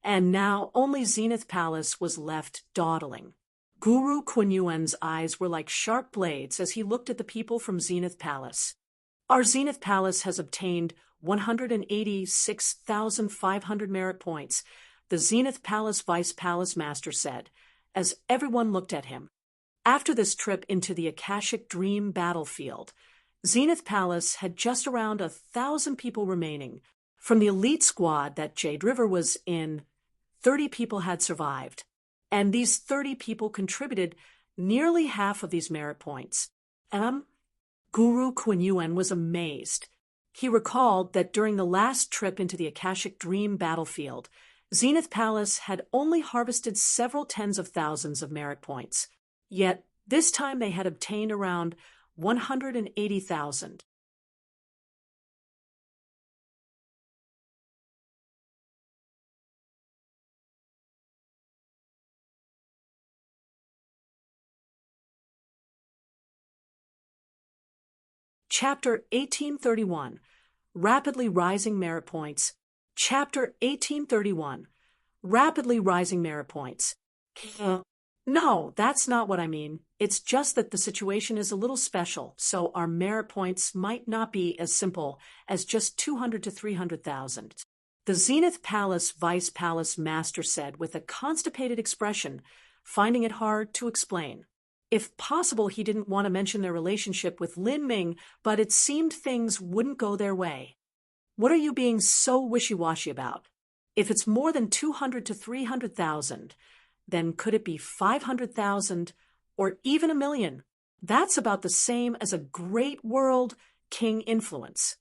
and now only Zenith Palace was left dawdling. Guru Kuan-Yuan's eyes were like sharp blades as he looked at the people from Zenith Palace. "Our Zenith Palace has obtained 186,500 merit points," the Zenith Palace Vice Palace Master said, as everyone looked at him. After this trip into the Akashic Dream battlefield, Zenith Palace had just around 1,000 people remaining. From the elite squad that Jade River was in, 30 people had survived, and these 30 people contributed nearly half of these merit points. Guru Kuan-Yuan was amazed. He recalled that during the last trip into the Akashic Dream battlefield, Zenith Palace had only harvested several tens of thousands of merit points. Yet, this time they had obtained around 180,000. Chapter 1831, Rapidly Rising Merit Points. Chapter 1831, Rapidly Rising Merit Points. No, that's not what I mean. It's just that the situation is a little special, so our merit points might not be as simple as just 200 to 300,000. The Zenith Palace Vice Palace Master said with a constipated expression, finding it hard to explain. If possible, he didn't want to mention their relationship with Lin Ming, but it seemed things wouldn't go their way. "What are you being so wishy-washy about? If it's more than 200 to 300,000, then could it be 500,000 or even 1,000,000? That's about the same as a great world king influence."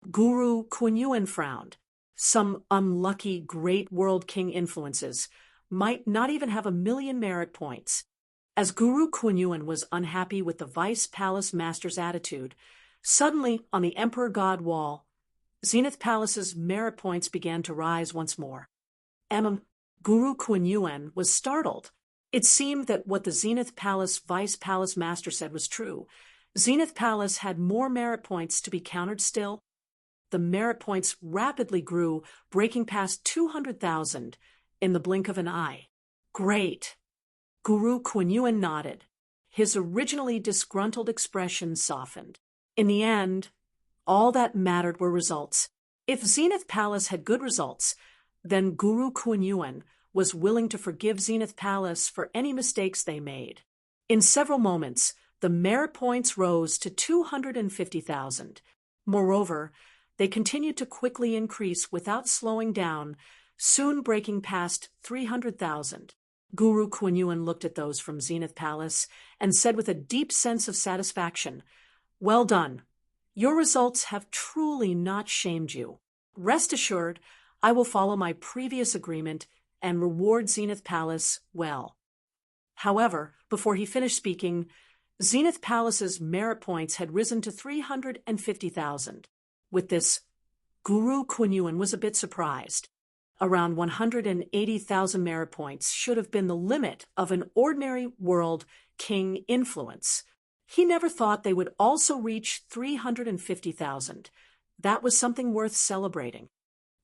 Guru Kuan-Yuan frowned. Some unlucky great world king influences might not even have 1,000,000 merit points. As Guru Kuan-Yuan was unhappy with the Vice Palace Master's attitude, suddenly on the Emperor God wall, Zenith Palace's merit points began to rise once more. Guru Kuan-Yuan was startled. It seemed that what the Zenith Palace Vice Palace Master said was true. Zenith Palace had more merit points to be countered still. The merit points rapidly grew, breaking past 200,000 in the blink of an eye. Great. Guru Kuan-Yuan nodded. His originally disgruntled expression softened. In the end, all that mattered were results. If Zenith Palace had good results, then Guru Kuan-Yuan was willing to forgive Zenith Palace for any mistakes they made. In several moments, the merit points rose to 250,000. Moreover, they continued to quickly increase without slowing down, soon breaking past 300,000. Guru Kuan-Yuan looked at those from Zenith Palace and said with a deep sense of satisfaction, "Well done. Your results have truly not shamed you. Rest assured, I will follow my previous agreement and reward Zenith Palace well." However, before he finished speaking, Zenith Palace's merit points had risen to 350,000. With this, Guru Kuan-Yuan was a bit surprised. Around 180,000 merit points should have been the limit of an ordinary world king influence. He never thought they would also reach 350,000. That was something worth celebrating.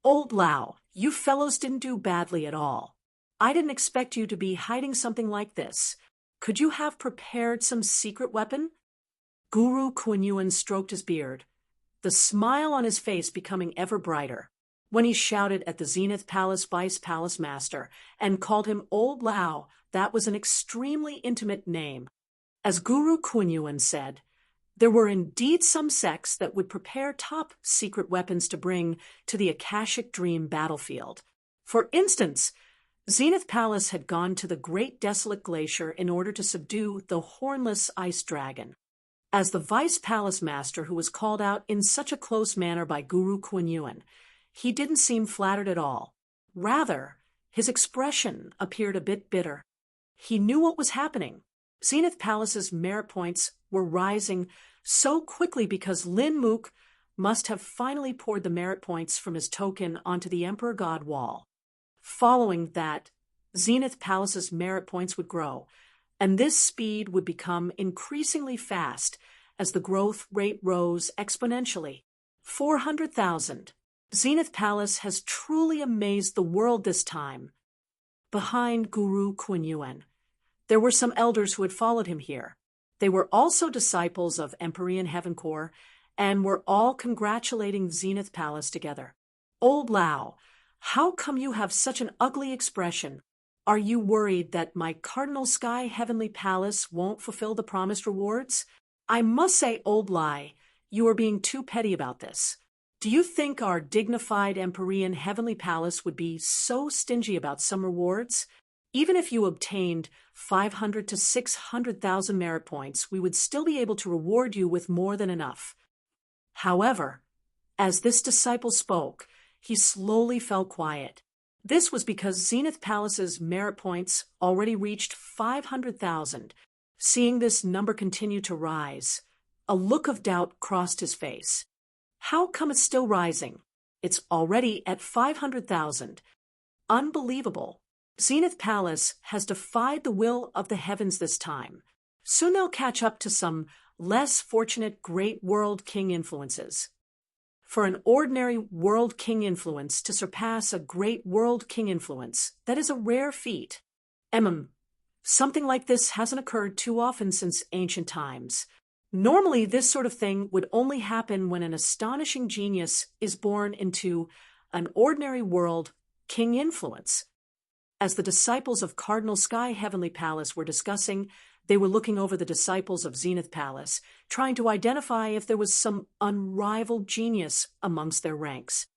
"Old Lao, you fellows didn't do badly at all. I didn't expect you to be hiding something like this. Could you have prepared some secret weapon?" Guru Kuan-Yuan stroked his beard, the smile on his face becoming ever brighter. When he shouted at the Zenith Palace Vice Palace Master and called him Old Lao, that was an extremely intimate name. As Guru Kuan-Yuan said, there were indeed some sects that would prepare top secret weapons to bring to the Akashic Dream battlefield. For instance, Zenith Palace had gone to the Great Desolate Glacier in order to subdue the hornless ice dragon. As the Vice Palace Master who was called out in such a close manner by Guru Kuan-Yuan, he didn't seem flattered at all. Rather, his expression appeared a bit bitter. He knew what was happening. Zenith Palace's merit points were rising so quickly because Lin Mook must have finally poured the merit points from his token onto the Emperor God wall. Following that, Zenith Palace's merit points would grow, and this speed would become increasingly fast as the growth rate rose exponentially. 400,000. Zenith Palace has truly amazed the world this time. Behind Guru Kuan-Yuan, there were some elders who had followed him here. They were also disciples of Empyrean Heaven Core and were all congratulating Zenith Palace together. "Old Lao, how come you have such an ugly expression? Are you worried that my Cardinal Sky Heavenly Palace won't fulfill the promised rewards? I must say, Old Lai, you are being too petty about this. Do you think our dignified Empyrean Heavenly Palace would be so stingy about some rewards? Even if you obtained 500 to 600,000 merit points, we would still be able to reward you with more than enough." However, as this disciple spoke, he slowly fell quiet. This was because Zenith Palace's merit points already reached 500,000. Seeing this number continue to rise, a look of doubt crossed his face. How come it's still rising? It's already at 500,000. Unbelievable. Zenith Palace has defied the will of the heavens this time. Soon they'll catch up to some less fortunate great world king influences. For an ordinary world king influence to surpass a great world king influence, that is a rare feat. Something like this hasn't occurred too often since ancient times. Normally, this sort of thing would only happen when an astonishing genius is born into an ordinary world king influence. As the disciples of Cardinal Sky Heavenly Palace were discussing, they were looking over the disciples of Zenith Palace, trying to identify if there was some unrivaled genius amongst their ranks.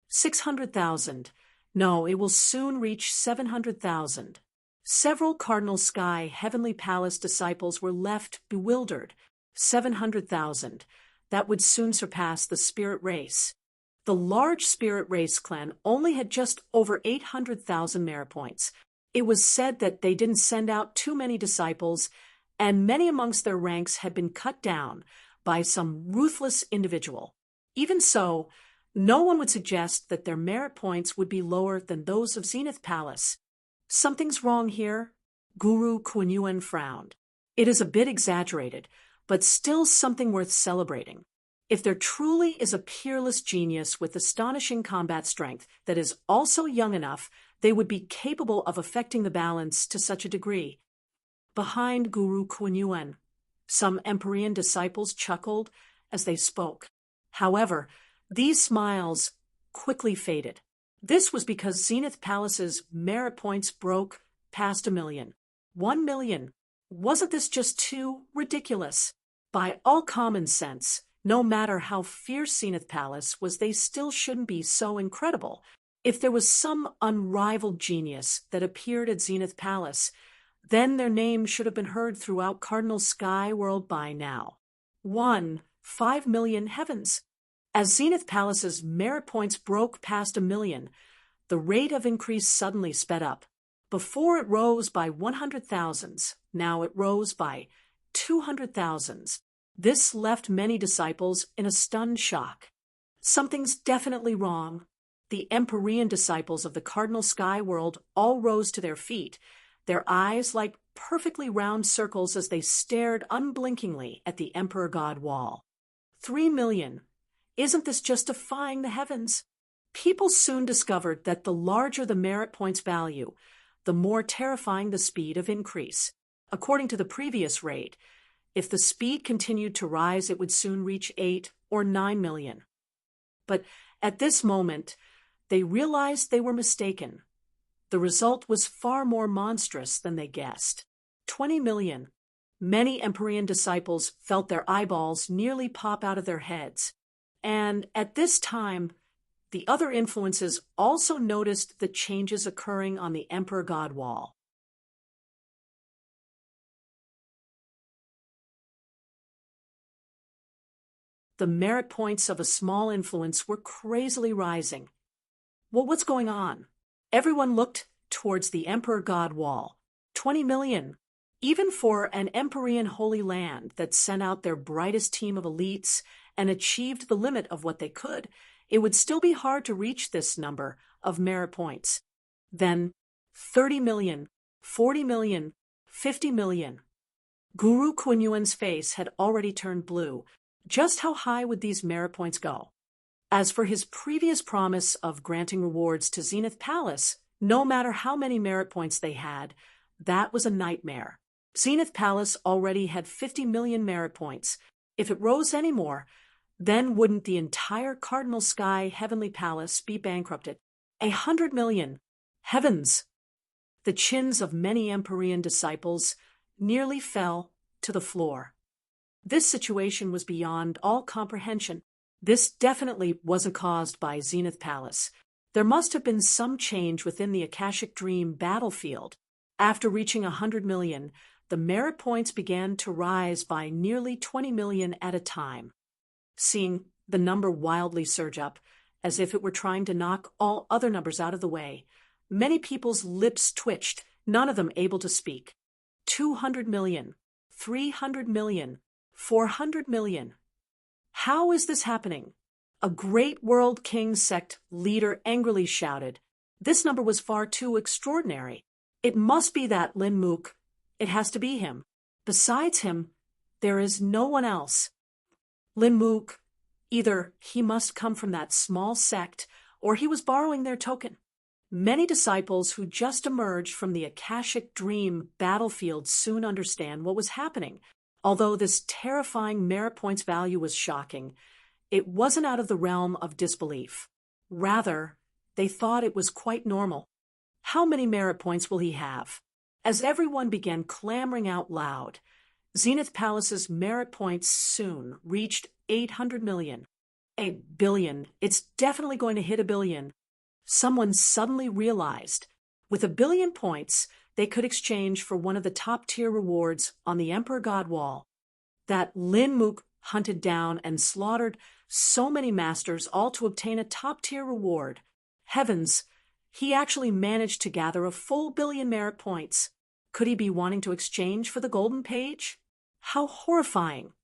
600,000. No, it will soon reach 700,000. Several Cardinal Sky Heavenly Palace disciples were left bewildered. 700,000. That would soon surpass the spirit race. The large spirit race clan only had just over 800,000 merit points. It was said that they didn't send out too many disciples, and many amongst their ranks had been cut down by some ruthless individual. Even so, no one would suggest that their merit points would be lower than those of Zenith Palace. Something's wrong here. Guru Kuan-Yuan frowned. It is a bit exaggerated, but still something worth celebrating. If there truly is a peerless genius with astonishing combat strength that is also young enough, they would be capable of affecting the balance to such a degree. Behind Guru Kuan, some Emperorian disciples chuckled as they spoke. However, these smiles quickly faded. This was because Zenith Palace's merit points broke past 1,000,000. 1,000,000. Wasn't this just too ridiculous? By all common sense, no matter how fierce Zenith Palace was, they still shouldn't be so incredible. If there was some unrivaled genius that appeared at Zenith Palace, then their name should have been heard throughout Cardinal Sky World by now. 5,000,000 heavens. As Zenith Palace's merit points broke past 1,000,000, the rate of increase suddenly sped up. Before it rose by 100,000s, now it rose by 200,000s. This left many disciples in a stunned shock. Something's definitely wrong. The Emperorian disciples of the Cardinal Sky World all rose to their feet, their eyes like perfectly round circles as they stared unblinkingly at the Emperor God wall. 3,000,000. Isn't this just defying the heavens? People soon discovered that the larger the merit points value, the more terrifying the speed of increase. According to the previous rate, if the speed continued to rise, it would soon reach 8 or 9,000,000. But at this moment, they realized they were mistaken. The result was far more monstrous than they guessed. 20,000,000. Many Emperorian disciples felt their eyeballs nearly pop out of their heads. And at this time, the other influences also noticed the changes occurring on the Emperor God wall. The merit points of a small influence were crazily rising. Well, what's going on? Everyone looked towards the Emperor God wall. 20,000,000. Even for an Emperorian holy land that sent out their brightest team of elites and achieved the limit of what they could, it would still be hard to reach this number of merit points. Then 30,000,000, 40,000,000, 50,000,000. Guru Kunyuan's face had already turned blue. Just how high would these merit points go? As for his previous promise of granting rewards to Zenith Palace, no matter how many merit points they had, that was a nightmare. Zenith Palace already had 50,000,000 merit points. If it rose any more, then wouldn't the entire Cardinal Sky Heavenly Palace be bankrupted? 100,000,000. Heavens! The chins of many Emperorian disciples nearly fell to the floor. This situation was beyond all comprehension. This definitely wasn't caused by Zenith Palace. There must have been some change within the Akashic Dream battlefield. After reaching 100,000,000, the merit points began to rise by nearly 20,000,000 at a time. Seeing the number wildly surge up, as if it were trying to knock all other numbers out of the way, many people's lips twitched, none of them able to speak. 200,000,000, 300,000,000, 400,000,000. How is this happening? A great world king sect leader angrily shouted. This number was far too extraordinary. It must be that Lin Mook. It has to be him. Besides him, there is no one else. Lin Mook. Either he must come from that small sect, or he was borrowing their token. Many disciples who just emerged from the Akashic Dream battlefield soon understand what was happening. Although this terrifying merit points value was shocking, it wasn't out of the realm of disbelief. Rather, they thought it was quite normal. How many merit points will he have? As everyone began clamoring out loud, Zenith Palace's merit points soon reached 800,000,000. 1,000,000,000. It's definitely going to hit 1,000,000,000. Someone suddenly realized, with 1,000,000,000 points, they could exchange for one of the top-tier rewards on the Emperor God wall. That Lin Mook hunted down and slaughtered so many masters, all to obtain a top-tier reward. Heavens, he actually managed to gather a full 1,000,000,000 merit points. Could he be wanting to exchange for the golden page? How horrifying!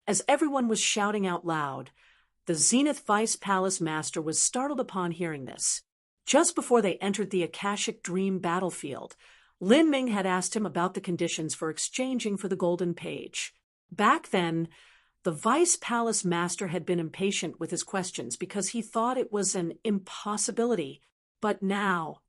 As everyone was shouting out loud, the Zenith Vice Palace Master was startled upon hearing this. Just before they entered the Akashic Dream battlefield, Lin Ming had asked him about the conditions for exchanging for the golden page. Back then, the vice palace master had been impatient with his questions because he thought it was an impossibility. But now,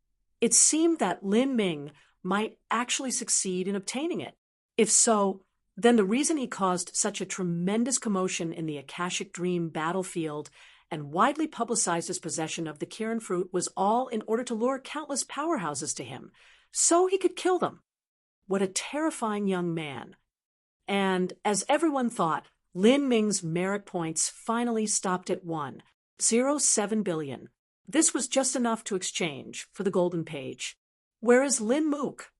it seemed that Lin Ming might actually succeed in obtaining it. If so, then the reason he caused such a tremendous commotion in the Akashic Dream battlefield and widely publicized his possession of the Kirin fruit was all in order to lure countless powerhouses to him, so he could kill them. What a terrifying young man. And as everyone thought, Lin Ming's merit points finally stopped at 1.07 billion. This was just enough to exchange for the golden page. Where is Lin Mook?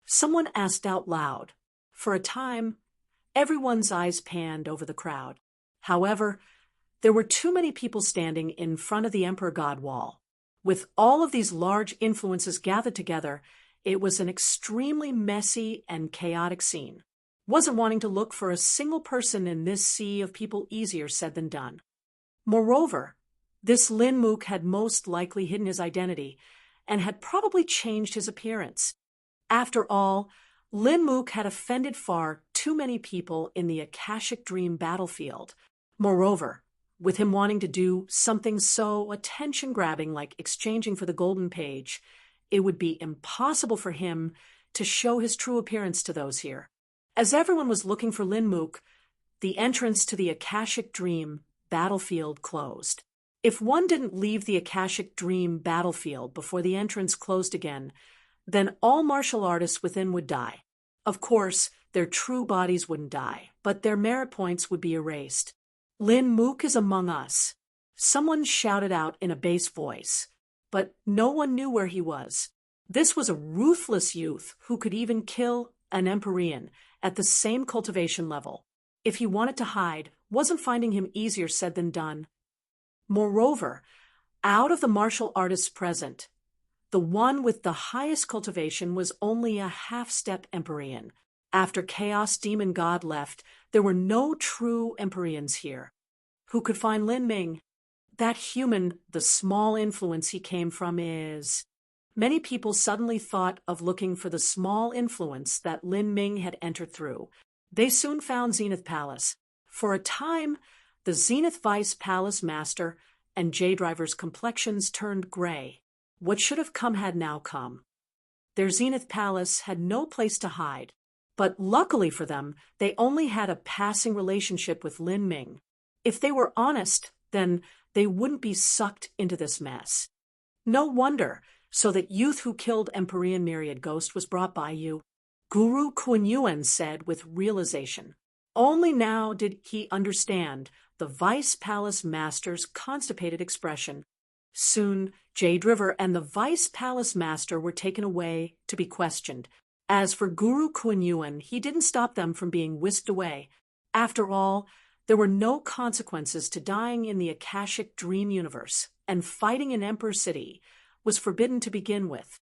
Someone asked out loud. For a time, everyone's eyes panned over the crowd. However, there were too many people standing in front of the Emperor God Wall. With all of these large influences gathered together, it was an extremely messy and chaotic scene. Wasn't wanting to look for a single person in this sea of people easier said than done. Moreover, this Lin Mook had most likely hidden his identity and had probably changed his appearance. After all, Lin Mook had offended far too many people in the Akashic Dream battlefield. Moreover, with him wanting to do something so attention-grabbing like exchanging for the golden page, it would be impossible for him to show his true appearance to those here. As everyone was looking for Lin Mook, the entrance to the Akashic Dream battlefield closed. If one didn't leave the Akashic Dream battlefield before the entrance closed again, then all martial artists within would die. Of course, their true bodies wouldn't die, but their merit points would be erased. Lin Mook is among us. Someone shouted out in a bass voice, but no one knew where he was. This was a ruthless youth who could even kill an Empyrean at the same cultivation level. If he wanted to hide, wasn't finding him easier said than done. Moreover, out of the martial artists present, the one with the highest cultivation was only a half-step Empyrean. After Chaos Demon God left, there were no true Empyreans here. Who could find Lin Ming? That human, the small influence he came from is... Many people suddenly thought of looking for the small influence that Lin Ming had entered through. They soon found Zenith Palace. For a time, the Zenith Vice Palace Master and J-Driver's complexions turned gray. What should have come had now come. Their Zenith Palace had no place to hide, but luckily for them, they only had a passing relationship with Lin Ming. If they were honest, then they wouldn't be sucked into this mess. No wonder, so that youth who killed Empyrean Myriad Ghost was brought by you. Guru Kuan-Yuan said with realization. Only now did he understand the Vice Palace Master's constipated expression. Soon, J-Driver and the Vice Palace Master were taken away to be questioned. As for Guru Kuan-Yuan, he didn't stop them from being whisked away. After all, there were no consequences to dying in the Akashic Dream universe, and fighting in Emperor City was forbidden to begin with.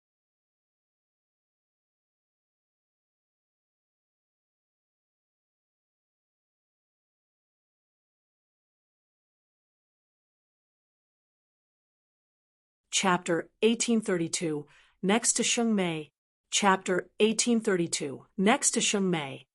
Chapter 1832, Next to Sheng Mei. Chapter 1832, Next to Sheng Mei.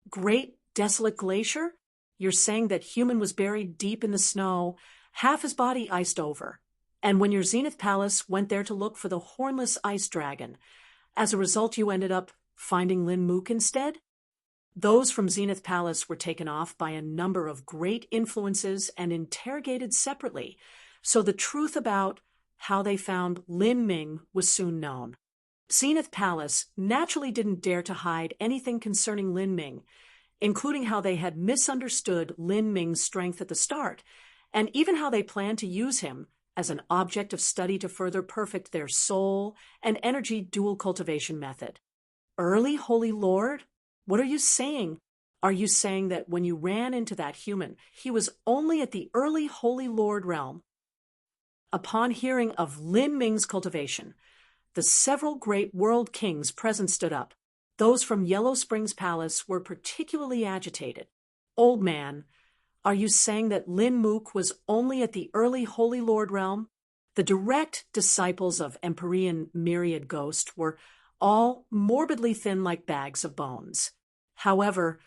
Great desolate glacier? You're saying that human was buried deep in the snow, half his body iced over. And when your Zenith Palace went there to look for the hornless ice dragon, as a result you ended up finding Lin Mook instead? Those from Zenith Palace were taken off by a number of great influences and interrogated separately, so the truth about how they found Lin Ming was soon known. Zenith Palace naturally didn't dare to hide anything concerning Lin Ming, including how they had misunderstood Lin Ming's strength at the start, and even how they planned to use him as an object of study to further perfect their soul and energy dual cultivation method. Early Holy Lord? What are you saying? Are you saying that when you ran into that human, he was only at the early Holy Lord realm? Upon hearing of Lin Ming's cultivation, the several great world kings present stood up. Those from Yellow Springs Palace were particularly agitated. Old man, are you saying that Lin Mook was only at the early Holy Lord realm? The direct disciples of Empyrean Myriad Ghost were all morbidly thin like bags of bones. However,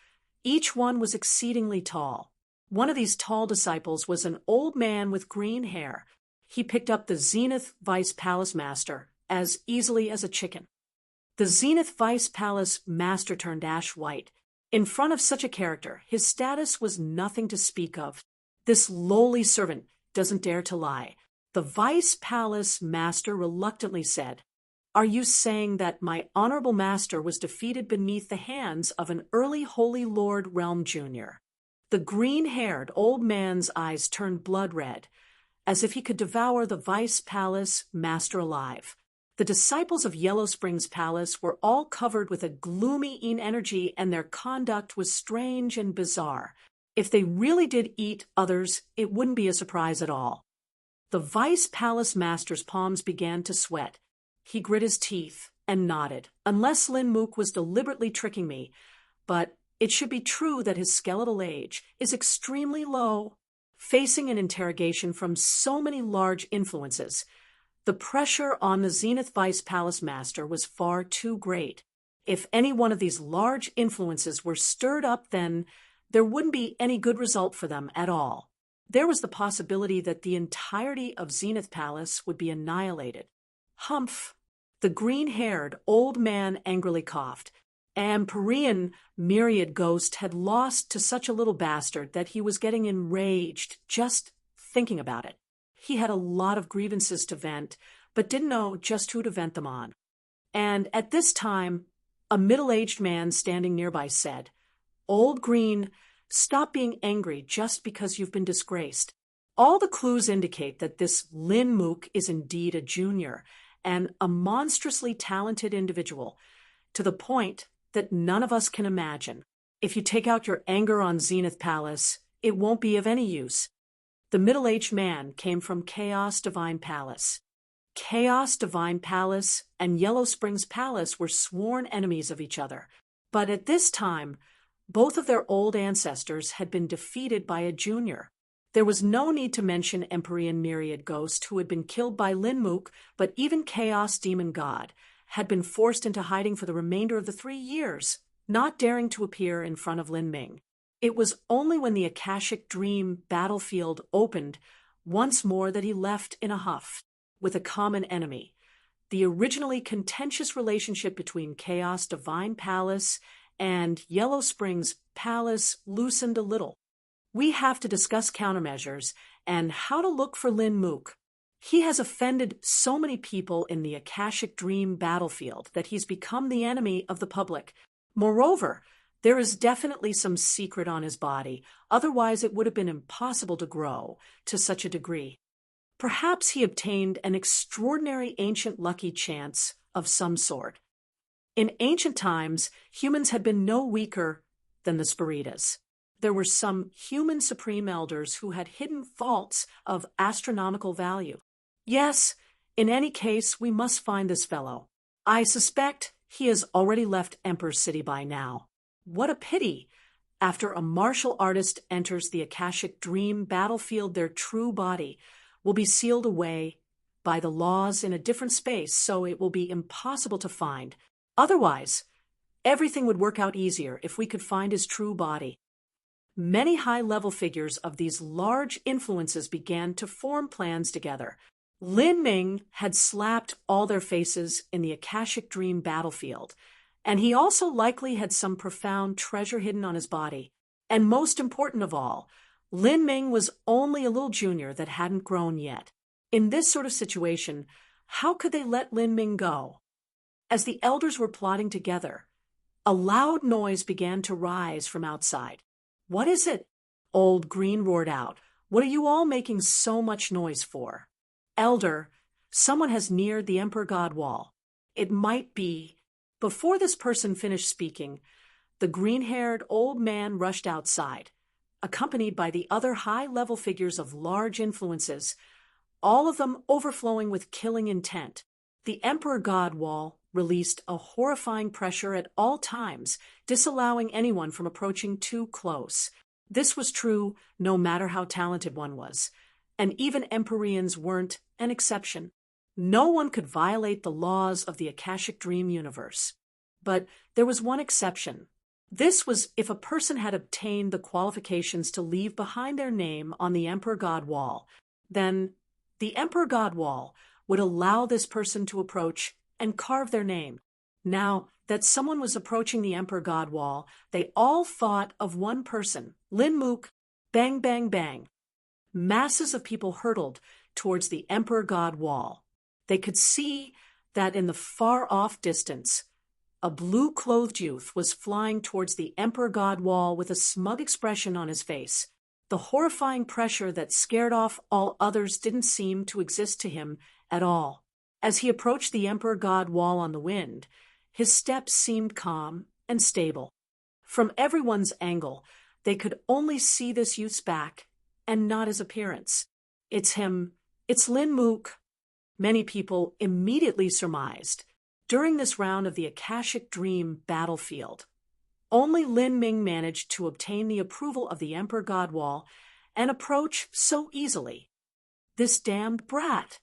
Each one was exceedingly tall. One of these tall disciples was an old man with green hair. He picked up the Zenith Vice Palace Master as easily as a chicken. The Zenith Vice Palace Master turned ash white. In front of such a character, his status was nothing to speak of. This lowly servant doesn't dare to lie. The Vice Palace Master reluctantly said, "Are you saying that my honorable master was defeated beneath the hands of an early Holy Lord Realm Jr.?" The green-haired old man's eyes turned blood red, as if he could devour the Vice Palace Master alive. The disciples of Yellow Springs Palace were all covered with a gloomy energy, and their conduct was strange and bizarre. If they really did eat others, it wouldn't be a surprise at all. The Vice Palace Master's palms began to sweat. He grit his teeth and nodded. Unless Lin Mook was deliberately tricking me, but it should be true that his skeletal age is extremely low. Facing an interrogation from so many large influences, the pressure on the Zenith Vice Palace Master was far too great. If any one of these large influences were stirred up, then there wouldn't be any good result for them at all. There was the possibility that the entirety of Zenith Palace would be annihilated. Humph! The green-haired old man angrily coughed. Empyrean Myriad Ghost had lost to such a little bastard that he was getting enraged just thinking about it. He had a lot of grievances to vent, but didn't know just who to vent them on. And at this time, a middle-aged man standing nearby said, "Old Green, stop being angry just because you've been disgraced. All the clues indicate that this Lin Mook is indeed a junior and a monstrously talented individual, to the point that none of us can imagine. If you take out your anger on Zenith Palace, it won't be of any use." The middle-aged man came from Chaos Divine Palace. Chaos Divine Palace and Yellow Springs Palace were sworn enemies of each other, but at this time, both of their old ancestors had been defeated by a junior. There was no need to mention Empyrean Myriad Ghost, who had been killed by Lin Mook, but even Chaos Demon God had been forced into hiding for the remainder of the 3 years, not daring to appear in front of Lin Ming. It was only when the Akashic Dream battlefield opened once more that he left in a huff, with a common enemy. The originally contentious relationship between Chaos Divine Palace and Yellow Springs Palace loosened a little. We have to discuss countermeasures and how to look for Lin Mook. He has offended so many people in the Akashic Dream battlefield that he's become the enemy of the public. Moreover, there is definitely some secret on his body, otherwise it would have been impossible to grow to such a degree. Perhaps he obtained an extraordinary ancient lucky chance of some sort. In ancient times, humans had been no weaker than the Spiritas. There were some human supreme elders who had hidden faults of astronomical value. Yes, in any case, we must find this fellow. I suspect he has already left Emperor City by now. What a pity! After a martial artist enters the Akashic Dream battlefield, their true body will be sealed away by the laws in a different space, so it will be impossible to find. Otherwise, everything would work out easier if we could find his true body. Many high-level figures of these large influences began to form plans together. Lin Ming had slapped all their faces in the Akashic Dream battlefield, and he also likely had some profound treasure hidden on his body. And most important of all, Lin Ming was only a little junior that hadn't grown yet. In this sort of situation, how could they let Lin Ming go? As the elders were plotting together, a loud noise began to rise from outside. "What is it?" Old Green roared out. "What are you all making so much noise for?" "Elder, someone has neared the Emperor God Wall. It might be—" Before this person finished speaking, the green-haired old man rushed outside, accompanied by the other high-level figures of large influences, all of them overflowing with killing intent. The Emperor God Wall released a horrifying pressure at all times, disallowing anyone from approaching too close. This was true no matter how talented one was, and even Empyreans weren't an exception. No one could violate the laws of the Akashic Dream universe. But there was one exception. This was if a person had obtained the qualifications to leave behind their name on the Emperor God wall, then the Emperor God wall would allow this person to approach and carve their name. Now that someone was approaching the Emperor God wall, they all thought of one person, Lin Mook. Bang, bang, bang. Masses of people hurtled towards the Emperor God wall. They could see that in the far-off distance, a blue-clothed youth was flying towards the Emperor God wall with a smug expression on his face. The horrifying pressure that scared off all others didn't seem to exist to him at all. As he approached the Emperor God wall on the wind, his steps seemed calm and stable. From everyone's angle, they could only see this youth's back and not his appearance. It's him. It's Lin Mook. Many people immediately surmised. During this round of the Akashic Dream battlefield, only Lin Ming managed to obtain the approval of the Emperor God wall and approach so easily. This damned brat,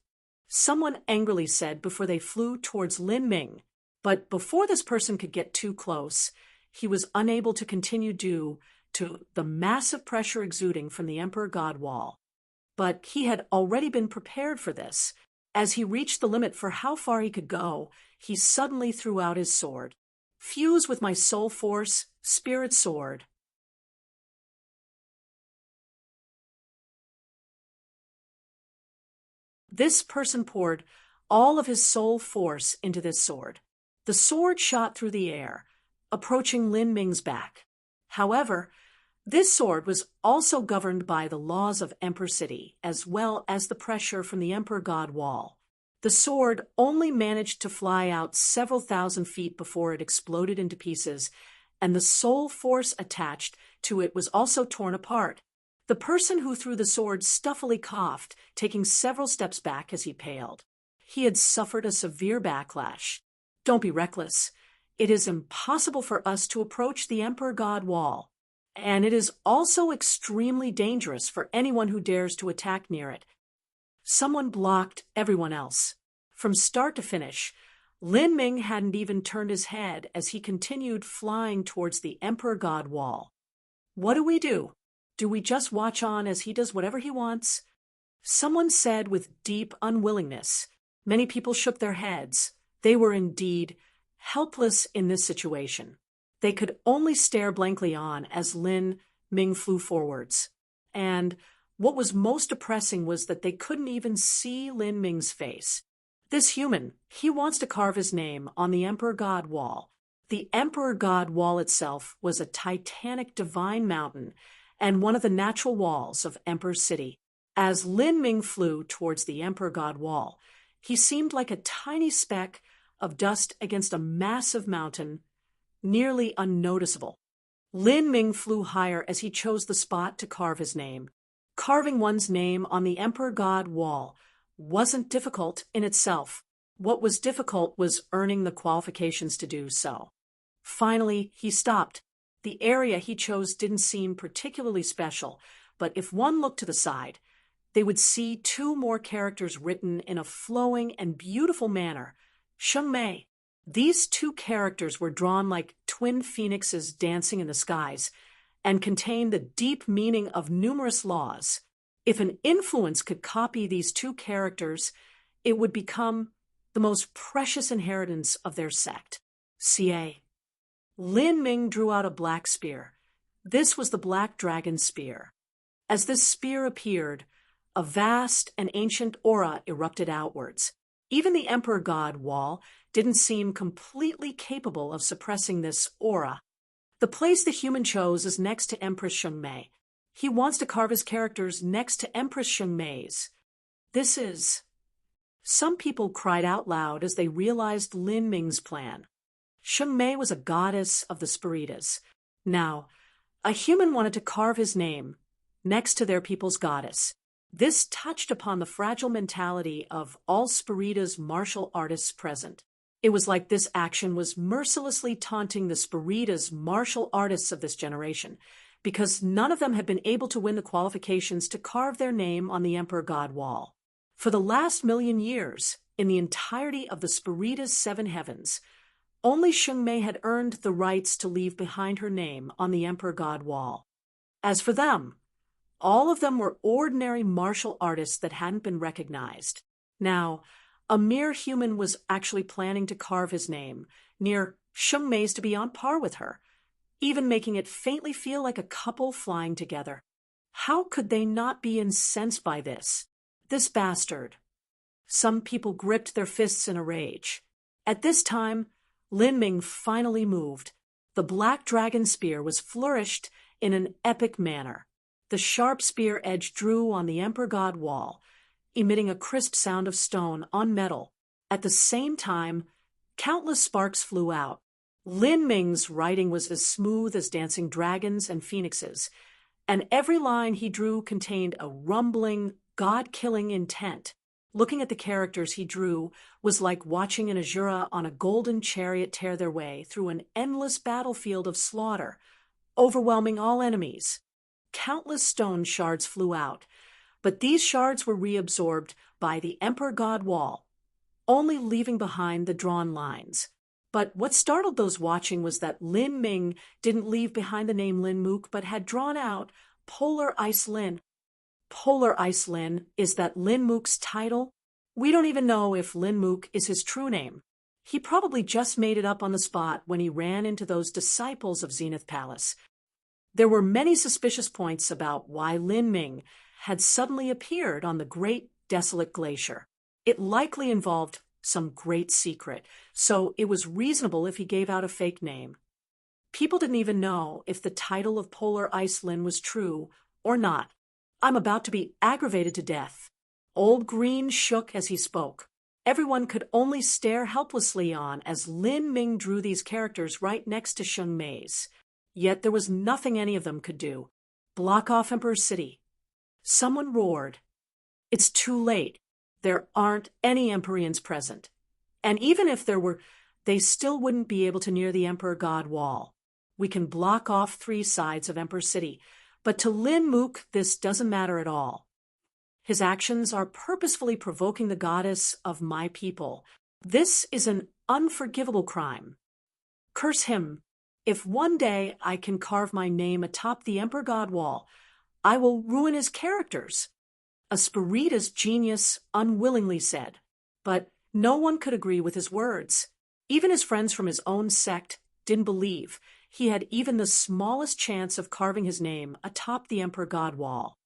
someone angrily said before they flew towards Lin Ming. But before this person could get too close, he was unable to continue due to the massive pressure exuding from the Emperor God wall. But he had already been prepared for this. As he reached the limit for how far he could go, he suddenly threw out his sword. Fuse with my soul force, spirit sword. This person poured all of his soul force into this sword. The sword shot through the air, approaching Lin Ming's back. However, this sword was also governed by the laws of Emperor City, as well as the pressure from the Emperor God wall. The sword only managed to fly out several thousand feet before it exploded into pieces, and the soul force attached to it was also torn apart. The person who threw the sword stuffily coughed, taking several steps back as he paled. He had suffered a severe backlash. Don't be reckless. It is impossible for us to approach the Emperor God wall, and it is also extremely dangerous for anyone who dares to attack near it. Someone blocked everyone else. From start to finish, Lin Ming hadn't even turned his head as he continued flying towards the Emperor God wall. What do? Do we just watch on as he does whatever he wants? Someone said with deep unwillingness. Many people shook their heads. They were indeed helpless in this situation. They could only stare blankly on as Lin Ming flew forwards. And what was most depressing was that they couldn't even see Lin Ming's face. This human, he wants to carve his name on the Emperor God wall. The Emperor God wall itself was a titanic divine mountain and one of the natural walls of Emperor City. As Lin Ming flew towards the Emperor God wall, he seemed like a tiny speck of dust against a massive mountain, nearly unnoticeable. Lin Ming flew higher as he chose the spot to carve his name. Carving one's name on the Emperor God wall wasn't difficult in itself. What was difficult was earning the qualifications to do so. Finally, he stopped. The area he chose didn't seem particularly special, but if one looked to the side, they would see two more characters written in a flowing and beautiful manner. Sheng Mei. These two characters were drawn like twin phoenixes dancing in the skies and contained the deep meaning of numerous laws. If an influence could copy these two characters, it would become the most precious inheritance of their sect. CA. Lin Ming drew out a black spear. This was the Black Dragon Spear. As this spear appeared, a vast and ancient aura erupted outwards. Even the Emperor God wall didn't seem completely capable of suppressing this aura. The place the human chose is next to Empress Sheng Mei. He wants to carve his characters next to Empress Sheng Mei's. This is... Some people cried out loud as they realized Lin Ming's plan. Sheng Mei was a goddess of the Spiritas. Now, a human wanted to carve his name next to their people's goddess. This touched upon the fragile mentality of all Spiritas martial artists present. It was like this action was mercilessly taunting the Spiritas martial artists of this generation, because none of them had been able to win the qualifications to carve their name on the Emperor God wall. For the last 1,000,000 years, in the entirety of the Spiritas' 7 heavens, Only Sheng Mei had earned the rights to leave behind her name on the Emperor God wall. As for them, all of them were ordinary martial artists that hadn't been recognized. Now, a mere human was actually planning to carve his name near Sheng Mei's to be on par with her, even making it faintly feel like a couple flying together. How could they not be incensed by this? This bastard. Some people gripped their fists in a rage. At this time, Lin Ming finally moved. The black dragon spear was flourished in an epic manner. The sharp spear edge drew on the Emperor God wall, emitting a crisp sound of stone on metal. At the same time, countless sparks flew out. Lin Ming's writing was as smooth as dancing dragons and phoenixes, and every line he drew contained a rumbling, God-killing intent. Looking at the characters he drew was like watching an Azura on a golden chariot tear their way through an endless battlefield of slaughter, overwhelming all enemies. Countless stone shards flew out, but these shards were reabsorbed by the Emperor God wall, only leaving behind the drawn lines. But what startled those watching was that Lin Ming didn't leave behind the name Lin Mook, but had drawn out Polar Ice Lin. Polar Ice Lin, is that Lin Mook's title? We don't even know if Lin Mook is his true name. He probably just made it up on the spot when he ran into those disciples of Zenith Palace. There were many suspicious points about why Lin Ming had suddenly appeared on the great desolate glacier. It likely involved some great secret, so it was reasonable if he gave out a fake name. People didn't even know if the title of Polar Ice Lin was true or not. I'm about to be aggravated to death. Old Green shook as he spoke. Everyone could only stare helplessly on as Lin Ming drew these characters right next to Sheng Mei's. Yet there was nothing any of them could do. Block off Emperor City. Someone roared. It's too late. There aren't any Empyreans present. And even if there were, they still wouldn't be able to near the Emperor God wall. We can block off 3 sides of Emperor City, but to Lin Mook this doesn't matter at all. His actions are purposefully provoking the goddess of my people. This is an unforgivable crime. Curse him. If one day I can carve my name atop the Emperor God wall, I will ruin his characters. A Spiritus genius unwillingly said, but no one could agree with his words. Even his friends from his own sect didn't believe he had even the smallest chance of carving his name atop the Emperor God wall.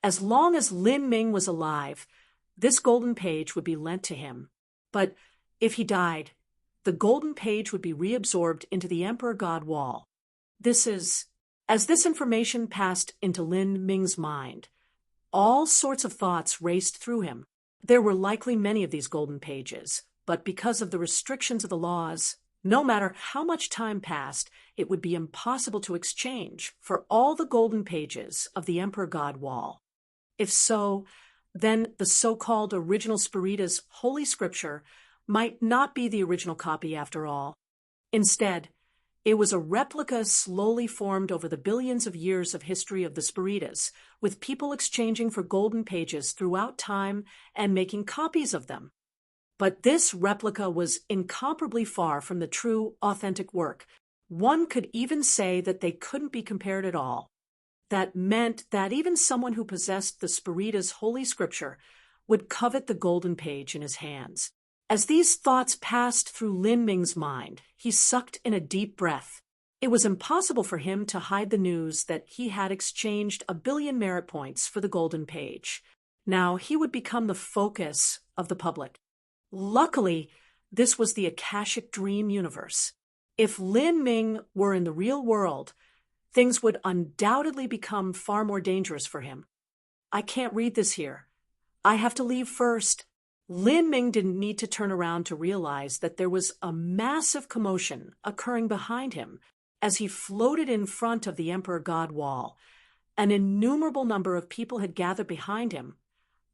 As long as Lin Ming was alive, this golden page would be lent to him. But if he died, the golden page would be reabsorbed into the Emperor God wall. As this information passed into Lin Ming's mind, all sorts of thoughts raced through him. There were likely many of these golden pages, but because of the restrictions of the laws, no matter how much time passed, it would be impossible to exchange for all the golden pages of the Emperor God wall. If so, then the so-called original Spiritus Holy Scripture might not be the original copy after all. Instead, it was a replica slowly formed over the billions of years of history of the Spiritus, with people exchanging for golden pages throughout time and making copies of them. But this replica was incomparably far from the true, authentic work. One could even say that they couldn't be compared at all. That meant that even someone who possessed the Spiritus Holy Scripture would covet the golden page in his hands. As these thoughts passed through Lin Ming's mind, he sucked in a deep breath. It was impossible for him to hide the news that he had exchanged 1 billion merit points for the golden page. Now he would become the focus of the public. Luckily, this was the Akashic Dream universe. If Lin Ming were in the real world, things would undoubtedly become far more dangerous for him. I can't read this here. I have to leave first. Lin Ming didn't need to turn around to realize that there was a massive commotion occurring behind him as he floated in front of the Emperor God wall. An innumerable number of people had gathered behind him,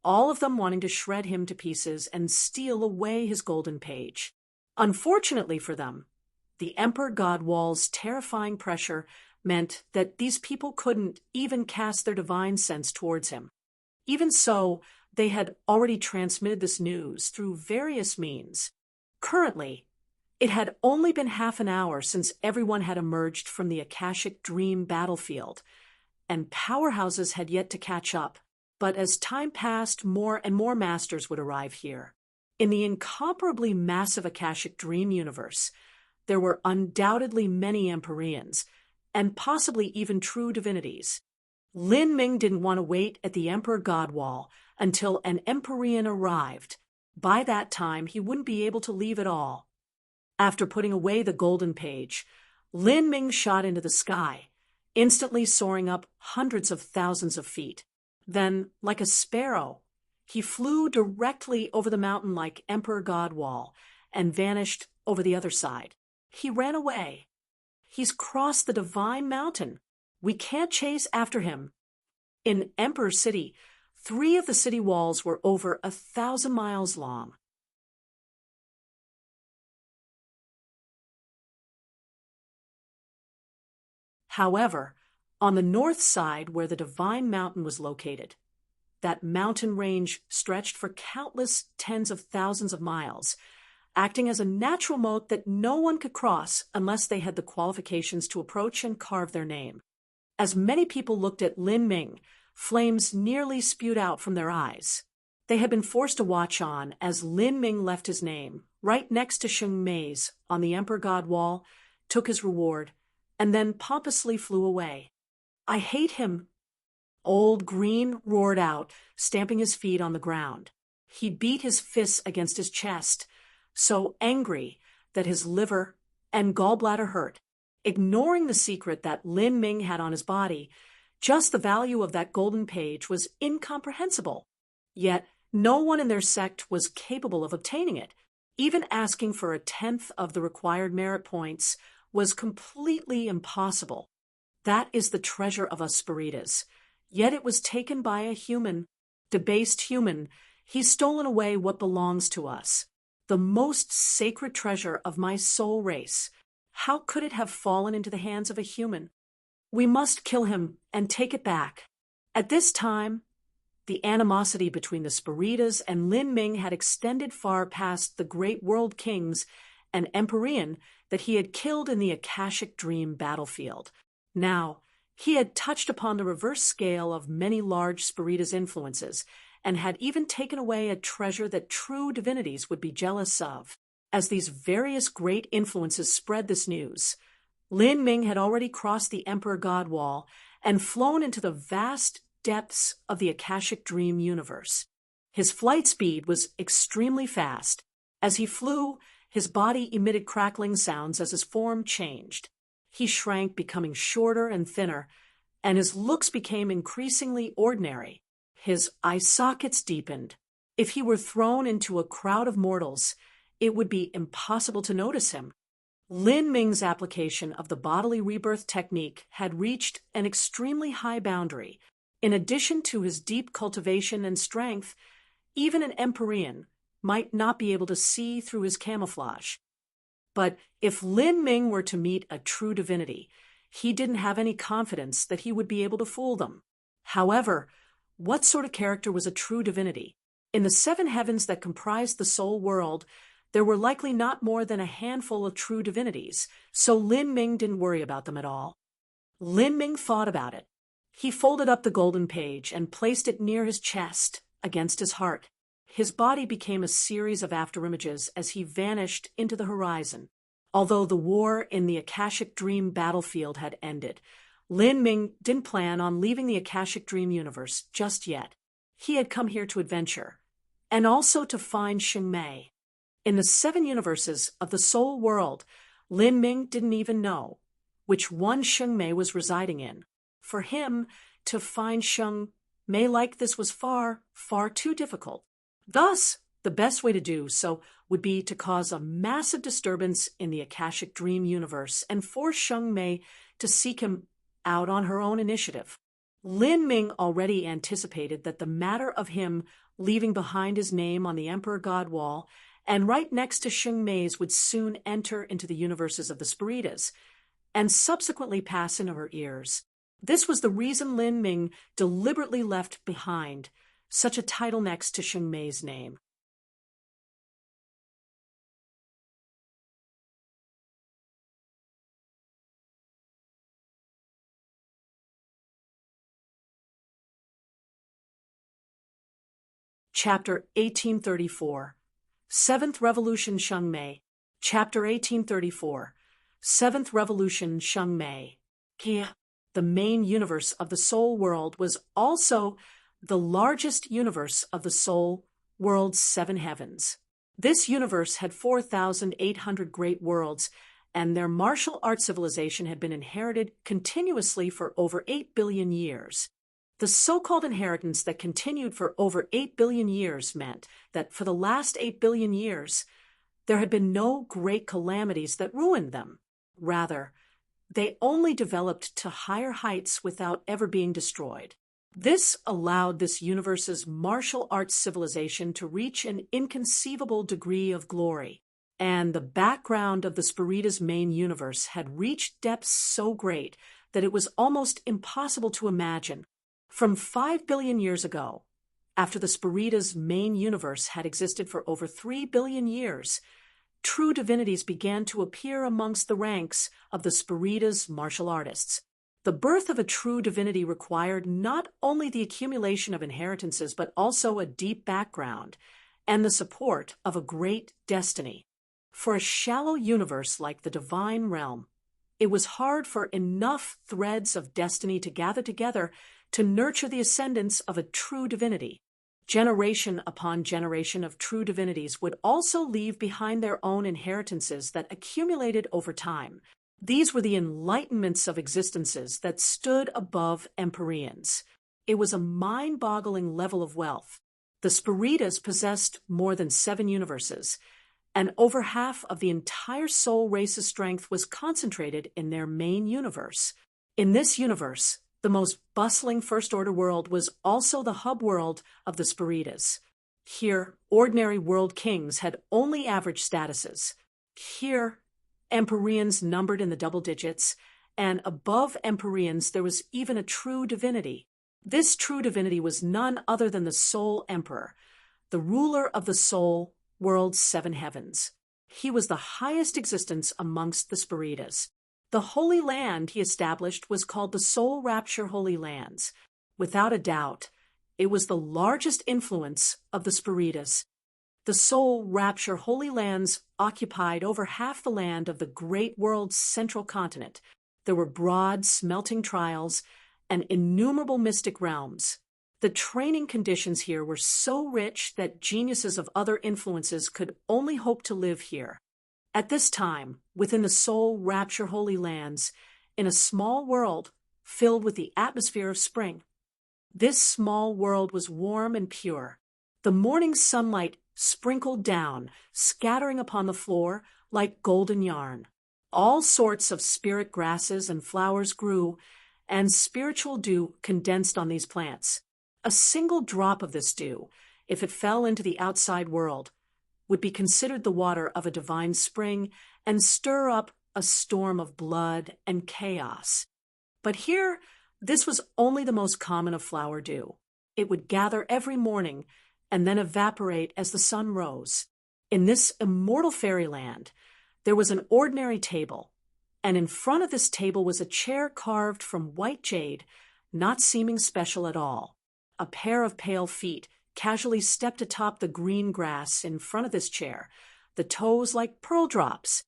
all of them wanting to shred him to pieces and steal away his golden page. Unfortunately for them, The Emperor God Wall's terrifying pressure meant that these people couldn't even cast their divine sense towards him. Even so, they had already transmitted this news through various means. Currently, it had only been half an hour since everyone had emerged from the Akashic Dream battlefield, and powerhouses had yet to catch up. But as time passed, more and more masters would arrive here. In the incomparably massive Akashic Dream universe, there were undoubtedly many Empyreans, and possibly even true divinities. Lin Ming didn't want to wait at the Emperor God Wall until an Empyrean arrived. By that time, he wouldn't be able to leave at all. After putting away the golden page, Lin Ming shot into the sky, instantly soaring up hundreds of thousands of feet. Then, like a sparrow, he flew directly over the mountain-like Emperor God Wall and vanished over the other side. He ran away. He's crossed the divine mountain. We can't chase after him. In Emperor City, 3 of the city walls were over 1,000 miles long. However, on the north side where the divine mountain was located, that mountain range stretched for countless tens of thousands of miles, acting as a natural moat that no one could cross unless they had the qualifications to approach and carve their name. As many people looked at Lin Ming, flames nearly spewed out from their eyes. They had been forced to watch on as Lin Ming left his name, right next to Sheng Mei's, on the Emperor God Wall, took his reward, and then pompously flew away. "I hate him," Old Green roared out, stamping his feet on the ground. He beat his fists against his chest, so angry that his liver and gallbladder hurt. Ignoring the secret that Lin Ming had on his body, just the value of that golden page was incomprehensible. Yet no one in their sect was capable of obtaining it. Even asking for 1/10 of the required merit points was completely impossible. That is the treasure of us Spiritas. Yet it was taken by a human, debased human. He's stolen away what belongs to us, the most sacred treasure of my soul race. How could it have fallen into the hands of a human? We must kill him and take it back. At this time, the animosity between the Spiritas and Lin Ming had extended far past the great world kings and Empyrean that he had killed in the Akashic Dream battlefield. Now, he had touched upon the reverse scale of many large Spiritas influences and had even taken away a treasure that true divinities would be jealous of. As these various great influences spread this news, Lin Ming had already crossed the Emperor God Wall and flown into the vast depths of the Akashic Dream universe. His flight speed was extremely fast. As he flew, his body emitted crackling sounds as his form changed. He shrank, becoming shorter and thinner, and his looks became increasingly ordinary. His eye sockets deepened. If he were thrown into a crowd of mortals, it would be impossible to notice him. Lin Ming's application of the bodily rebirth technique had reached an extremely high boundary. In addition to his deep cultivation and strength, even an Empyrean might not be able to see through his camouflage. But if Lin Ming were to meet a true divinity, he didn't have any confidence that he would be able to fool them. However, what sort of character was a true divinity? In the 7 heavens that comprised the soul world, there were likely not more than a handful of true divinities, so Lin Ming didn't worry about them at all. Lin Ming thought about it. He folded up the golden page and placed it near his chest, against his heart. His body became a series of afterimages as he vanished into the horizon. Although the war in the Akashic Dream battlefield had ended, Lin Ming didn't plan on leaving the Akashic Dream universe just yet. He had come here to adventure, and also to find Sheng Mei. In the 7 universes of the soul world, Lin Ming didn't even know which one Sheng Mei was residing in. For him, to find Sheng Mei like this was far, far too difficult. Thus, the best way to do so would be to cause a massive disturbance in the Akashic Dream universe and force Sheng Mei to seek him out on her own initiative. Lin Ming already anticipated that the matter of him leaving behind his name on the Emperor God Wall and right next to Shengmei's would soon enter into the universes of the Spiritas, and subsequently pass into her ears. This was the reason Lin Ming deliberately left behind such a title next to Shengmei's name. Chapter 1834. Seventh Revolution Shengmei. Chapter 1834. Seventh Revolution Shengmei. The main universe of the Soul World was also the largest universe of the Soul World's 7 heavens. This universe had 4,800 great worlds, and their martial art civilization had been inherited continuously for over 8 billion years. The so-called inheritance that continued for over 8 billion years meant that for the last 8 billion years, there had been no great calamities that ruined them. Rather, they only developed to higher heights without ever being destroyed. This allowed this universe's martial arts civilization to reach an inconceivable degree of glory, and the background of the Spiritas' main universe had reached depths so great that it was almost impossible to imagine. From 5 billion years ago, after the Spiritas' main universe had existed for over 3 billion years, true divinities began to appear amongst the ranks of the Spiritas' martial artists. The birth of a true divinity required not only the accumulation of inheritances but also a deep background and the support of a great destiny. For a shallow universe like the divine realm, it was hard for enough threads of destiny to gather together to nurture the ascendance of a true divinity. Generation upon generation of true divinities would also leave behind their own inheritances that accumulated over time. These were the enlightenments of existences that stood above Empyreans. It was a mind-boggling level of wealth. The Spiritas possessed more than 7 universes, and over half of the entire soul race's strength was concentrated in their main universe. In this universe, the most bustling first-order world was also the hub world of the Spiritas. Here, ordinary world kings had only average statuses. Here, Empyreans numbered in the double digits, and above Empyreans there was even a true divinity. This true divinity was none other than the Soul Emperor, the ruler of the Soul World's 7 heavens. He was the highest existence amongst the Spiritas. The Holy Land he established was called the Soul Rapture Holy Lands. Without a doubt, it was the largest influence of the Spiritas. The Soul Rapture Holy Lands occupied over half the land of the great world's central continent. There were broad, smelting trials and innumerable mystic realms. The training conditions here were so rich that geniuses of other influences could only hope to live here. At this time, within the Soul Rapture Holy Lands, in a small world filled with the atmosphere of spring. This small world was warm and pure. The morning sunlight sprinkled down, scattering upon the floor like golden yarn. All sorts of spirit grasses and flowers grew, and spiritual dew condensed on these plants. A single drop of this dew, if it fell into the outside world, would be considered the water of a divine spring and stir up a storm of blood and chaos. But here, this was only the most common of flower dew. It would gather every morning and then evaporate as the sun rose. In this immortal fairyland, there was an ordinary table, and in front of this table was a chair carved from white jade, not seeming special at all. A pair of pale feet casually stepped atop the green grass in front of this chair, the toes like pearl drops.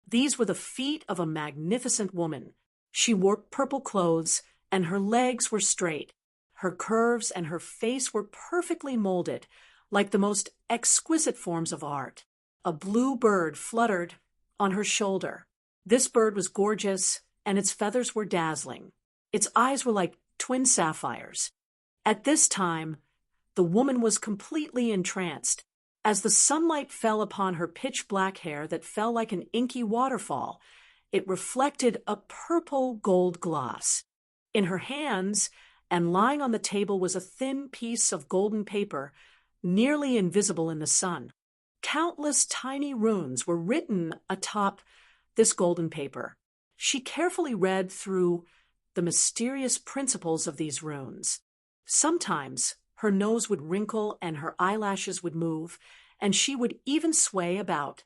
These were the feet of a magnificent woman. She wore purple clothes, and her legs were straight. Her curves and her face were perfectly molded, like the most exquisite forms of art. A blue bird fluttered on her shoulder. This bird was gorgeous, and its feathers were dazzling. Its eyes were like twin sapphires. At this time, the woman was completely entranced. As the sunlight fell upon her pitch-black hair that fell like an inky waterfall, it reflected a purple gold gloss. In her hands, and lying on the table, was a thin piece of golden paper, nearly invisible in the sun. Countless tiny runes were written atop this golden paper. She carefully read through the mysterious principles of these runes. Sometimes her nose would wrinkle and her eyelashes would move, and she would even sway about,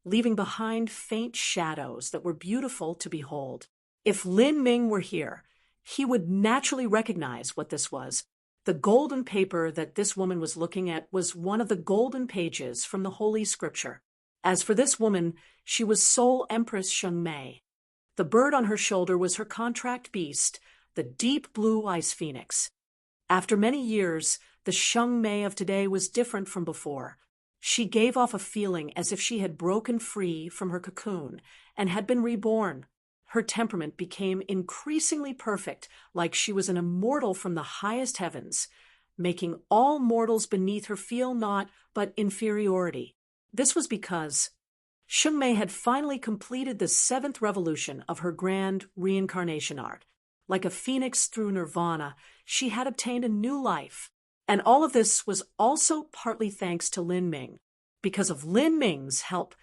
leaving behind faint shadows that were beautiful to behold. If Lin Ming were here, he would naturally recognize what this was. The golden paper that this woman was looking at was one of the golden pages from the Holy Scripture. As for this woman, she was Soul Empress Sheng Mei. The bird on her shoulder was her contract beast, the deep blue ice phoenix. After many years, the Sheng Mei of today was different from before. She gave off a feeling as if she had broken free from her cocoon and had been reborn. Her temperament became increasingly perfect, like she was an immortal from the highest heavens, making all mortals beneath her feel naught but inferiority. This was because Sheng Mei had finally completed the 7th revolution of her grand reincarnation art. Like a phoenix through nirvana, she had obtained a new life. And all of this was also partly thanks to Lin Ming. Because of Lin Ming's help,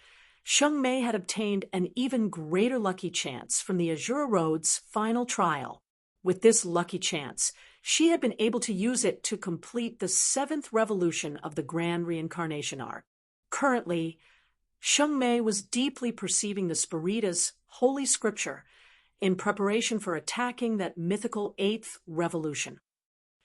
Sheng Mei had obtained an even greater lucky chance from the Azure Road's final trial. With this lucky chance, she had been able to use it to complete the 7th revolution of the grand reincarnation art. Currently, Sheng Mei was deeply perceiving the Spirita's Holy Scripture in preparation for attacking that mythical 8th revolution.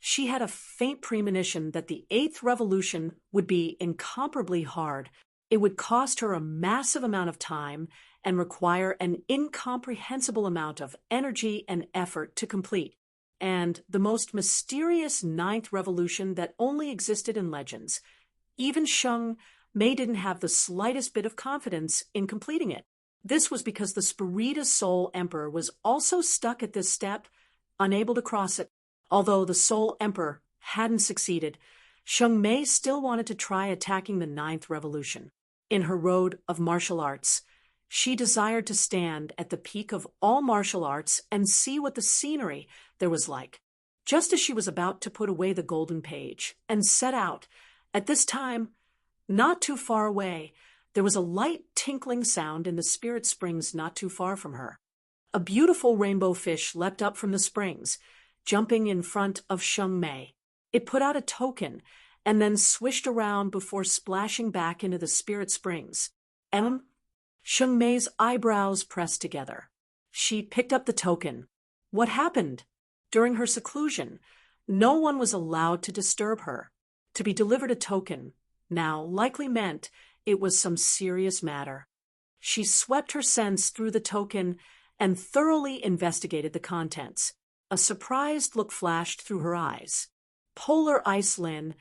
She had a faint premonition that the 8th revolution would be incomparably hard. It would cost her a massive amount of time and require an incomprehensible amount of energy and effort to complete. And the most mysterious 9th revolution that only existed in legends. Even Sheng Mei didn't have the slightest bit of confidence in completing it. This was because the Spirita Soul Emperor was also stuck at this step, unable to cross it. Although the Soul Emperor hadn't succeeded, Sheng Mei still wanted to try attacking the 9th revolution. In her road of martial arts, she desired to stand at the peak of all martial arts and see what the scenery there was like. Just as she was about to put away the golden page and set out, at this time, not too far away, there was a light tinkling sound in the spirit springs not too far from her. A beautiful rainbow fish leapt up from the springs, jumping in front of Sheng Mei. It put out a token and then swished around before splashing back into the spirit springs. Sheng Mei's eyebrows pressed together. She picked up the token. What happened? During her seclusion, no one was allowed to disturb her. To be delivered a token now likely meant it was some serious matter. She swept her sense through the token and thoroughly investigated the contents. A surprised look flashed through her eyes. Polar Ice Lin,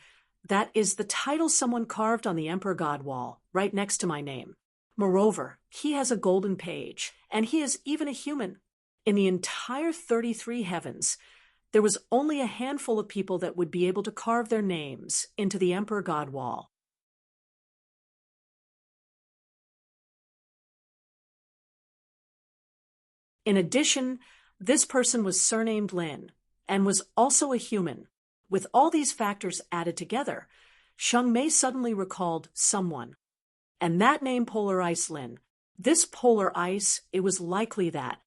that is the title someone carved on the Emperor God wall, right next to my name. Moreover, he has a golden page, and he is even a human. In the entire 33 heavens, there was only a handful of people that would be able to carve their names into the Emperor God wall. In addition, this person was surnamed Lin and was also a human. With all these factors added together, Sheng Mei suddenly recalled someone. And that name Polar Ice Lin. This polar ice, it was likely that.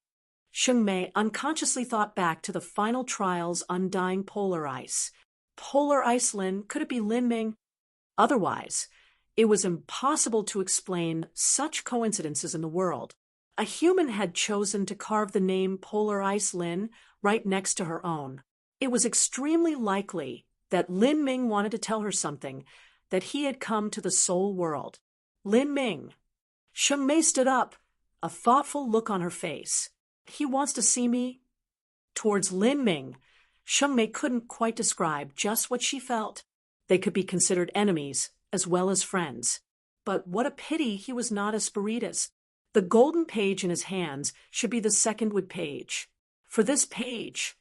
Sheng Mei unconsciously thought back to the final trial's undying polar ice. Polar Ice Lin, could it be Lin Ming? Otherwise, it was impossible to explain such coincidences in the world. A human had chosen to carve the name Polar Ice Lin right next to her own. It was extremely likely that Lin Ming wanted to tell her something, that he had come to the soul world. Lin Ming. Sheng Mei stood up, a thoughtful look on her face. He wants to see me? Towards Lin Ming, Sheng Mei couldn't quite describe just what she felt. They could be considered enemies as well as friends. But what a pity he was not a Spiritus. The golden page in his hands should be the secondwood page. For this page,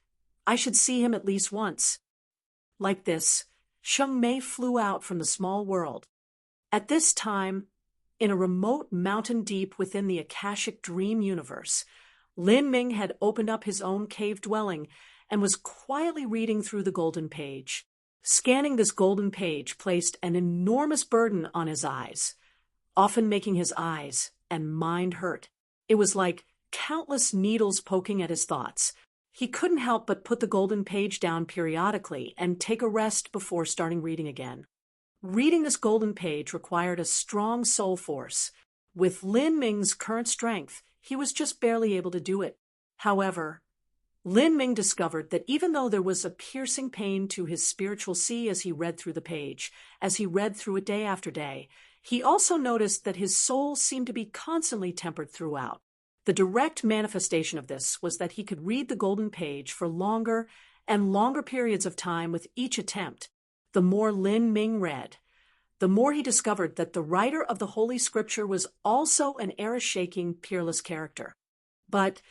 I should see him at least once. Like this, Sheng Mei flew out from the small world. At this time, in a remote mountain deep within the Akashic dream universe, Lin Ming had opened up his own cave dwelling and was quietly reading through the golden page. Scanning this golden page placed an enormous burden on his eyes. often making his eyes and mind hurt. It was like countless needles poking at his thoughts. He couldn't help but put the golden page down periodically and take a rest before starting reading again. Reading this golden page required a strong soul force. With Lin Ming's current strength, he was just barely able to do it. However, Lin Ming discovered that even though there was a piercing pain to his spiritual sea as he read through the page, as he read through it day after day, he also noticed that his soul seemed to be constantly tempered throughout. The direct manifestation of this was that he could read the golden page for longer and longer periods of time with each attempt. The more Lin Ming read, the more he discovered that the writer of the Holy Scripture was also an era-shaking, peerless character. But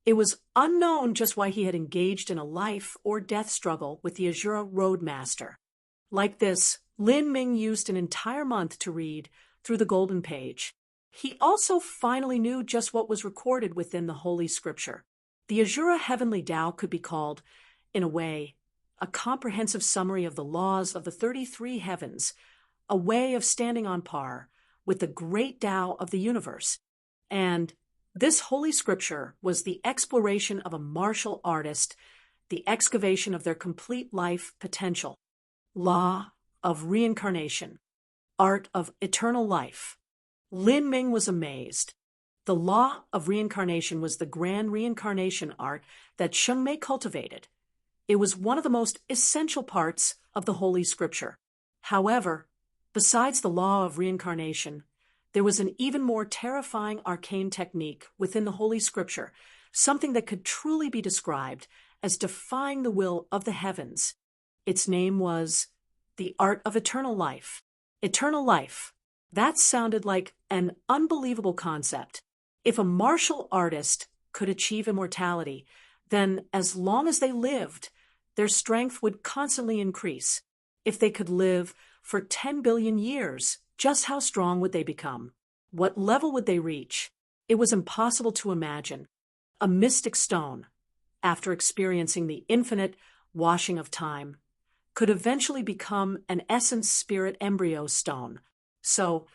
it was unknown just why he had engaged in a life or death struggle with the Azura Roadmaster. Like this, Lin Ming used an entire month to read through the golden page. He also finally knew just what was recorded within the Holy Scripture. The Azura Heavenly Tao could be called, in a way, a comprehensive summary of the laws of the 33 heavens, a way of standing on par with the great Tao of the universe. And this Holy Scripture was the exploration of a martial artist, the excavation of their complete life potential, law of reincarnation, art of eternal life. Lin Ming was amazed. The law of reincarnation was the grand reincarnation art that Shengmei cultivated. It was one of the most essential parts of the Holy Scripture. However, besides the law of reincarnation, there was an even more terrifying arcane technique within the Holy Scripture, something that could truly be described as defying the will of the heavens. Its name was the art of eternal life. Eternal life. That sounded like an unbelievable concept. If a martial artist could achieve immortality, then as long as they lived, their strength would constantly increase. If they could live for 10 billion years, just how strong would they become? What level would they reach? It was impossible to imagine. A mystic stone, after experiencing the infinite washing of time, could eventually become an essence spirit embryo stone. So,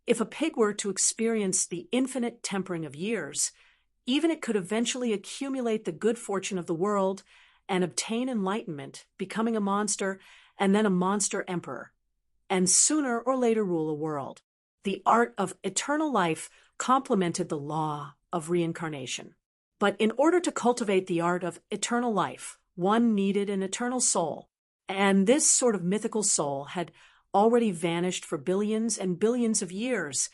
if a pig were to experience the infinite tempering of years, even it could eventually accumulate the good fortune of the world and obtain enlightenment, becoming a monster and then a monster emperor, and sooner or later rule a world. The art of eternal life complemented the law of reincarnation. But in order to cultivate the art of eternal life, one needed an eternal soul, and this sort of mythical soul had already vanished for billions and billions of years.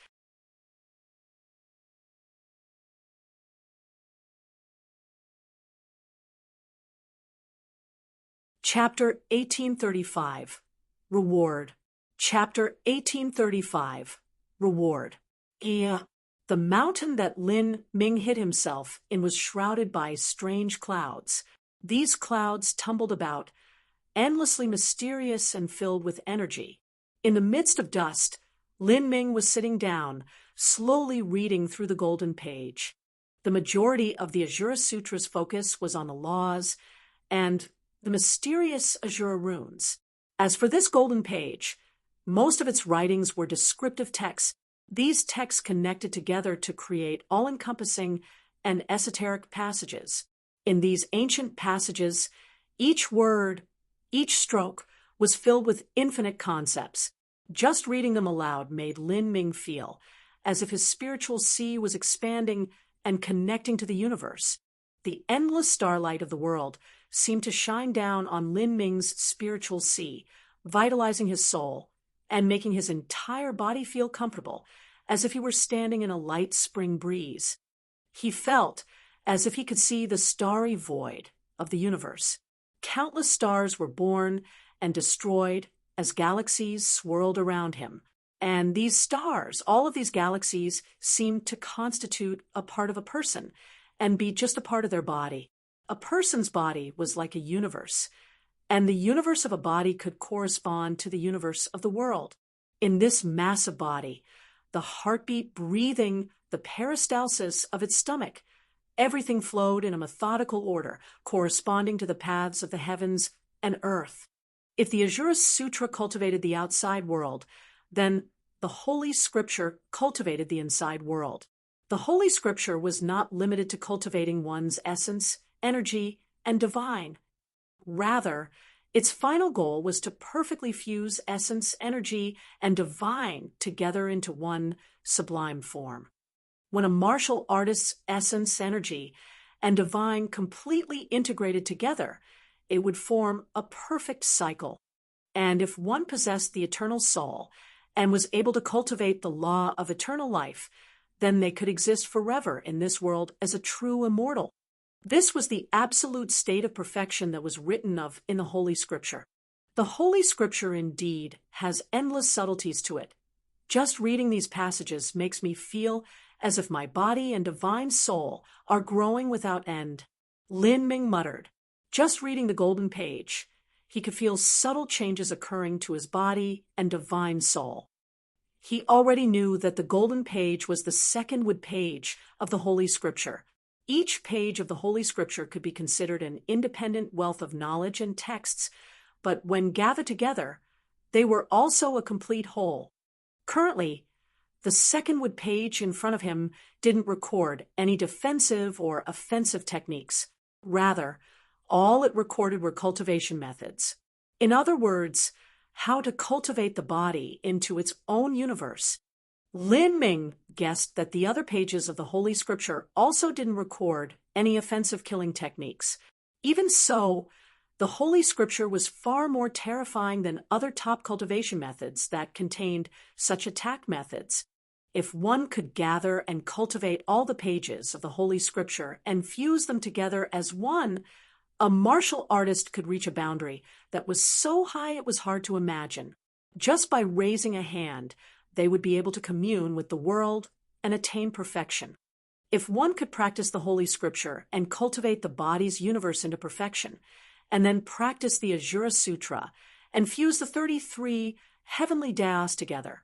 Chapter 1835. Reward. Chapter 1835. Reward. The mountain that Lin Ming hid himself in was shrouded by strange clouds. These clouds tumbled about, endlessly mysterious and filled with energy. In the midst of dust, Lin Ming was sitting down, slowly reading through the golden page. The majority of the Azura Sutra's focus was on the laws and the mysterious Azura runes. As for this golden page, most of its writings were descriptive texts. These texts connected together to create all-encompassing and esoteric passages. In these ancient passages, each word, each stroke, was filled with infinite concepts. Just reading them aloud made Lin Ming feel as if his spiritual sea was expanding and connecting to the universe. The endless starlight of the world seemed to shine down on Lin Ming's spiritual sea, vitalizing his soul and making his entire body feel comfortable, as if he were standing in a light spring breeze. He felt as if he could see the starry void of the universe. Countless stars were born and destroyed as galaxies swirled around him. And these stars, all of these galaxies, seemed to constitute a part of a person and be just a part of their body. A person's body was like a universe, and the universe of a body could correspond to the universe of the world. In this massive body, the heartbeat breathing the peristalsis of its stomach, everything flowed in a methodical order, corresponding to the paths of the heavens and earth. If the Azura Sutra cultivated the outside world, then the Holy Scripture cultivated the inside world. The Holy Scripture was not limited to cultivating one's essence, energy, and divine. Rather, its final goal was to perfectly fuse essence, energy, and divine together into one sublime form. When a martial artist's essence, energy, and divine completely integrated together, it would form a perfect cycle. And if one possessed the eternal soul and was able to cultivate the law of eternal life, then they could exist forever in this world as a true immortal. This was the absolute state of perfection that was written of in the Holy Scripture. The Holy Scripture indeed has endless subtleties to it. Just reading these passages makes me feel as if my body and divine soul are growing without end. Lin Ming muttered. Just reading the golden page, he could feel subtle changes occurring to his body and divine soul. He already knew that the golden page was the second wood page of the Holy Scripture. Each page of the Holy Scripture could be considered an independent wealth of knowledge and texts, but when gathered together, they were also a complete whole. Currently, the second wood page in front of him didn't record any defensive or offensive techniques. Rather, all it recorded were cultivation methods. In other words, how to cultivate the body into its own universe. Lin Ming guessed that the other pages of the Holy Scripture also didn't record any offensive killing techniques. Even so, the Holy Scripture was far more terrifying than other top cultivation methods that contained such attack methods. If one could gather and cultivate all the pages of the Holy Scripture and fuse them together as one, a martial artist could reach a boundary that was so high it was hard to imagine. Just by raising a hand, they would be able to commune with the world and attain perfection. If one could practice the Holy Scripture and cultivate the body's universe into perfection, and then practice the Ajura Sutra and fuse the 33 heavenly dayas together,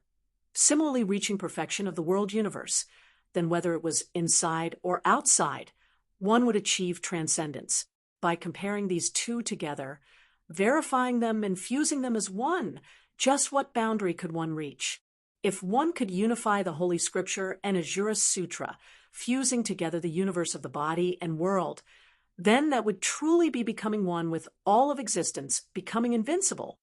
similarly reaching perfection of the world universe, then whether it was inside or outside, one would achieve transcendence. By comparing these two together, verifying them and fusing them as one, just what boundary could one reach? If one could unify the Holy Scripture and Ajura Sutra, fusing together the universe of the body and world, then that would truly be becoming one with all of existence, becoming invincible.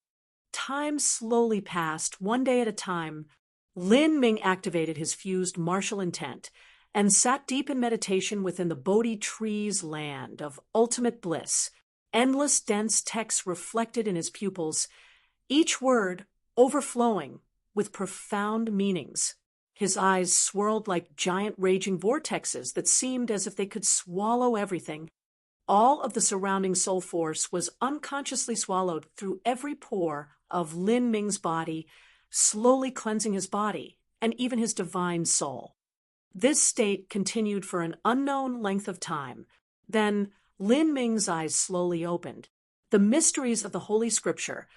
Time slowly passed, one day at a time. Lin Ming activated his fused martial intent and sat deep in meditation within the Bodhi tree's land of ultimate bliss. Endless dense texts reflected in his pupils, each word overflowing with profound meanings. His eyes swirled like giant raging vortexes that seemed as if they could swallow everything. All of the surrounding soul force was unconsciously swallowed through every pore of Lin Ming's body, slowly cleansing his body and even his divine soul. This state continued for an unknown length of time. Then Lin Ming's eyes slowly opened. The mysteries of the Holy Scripture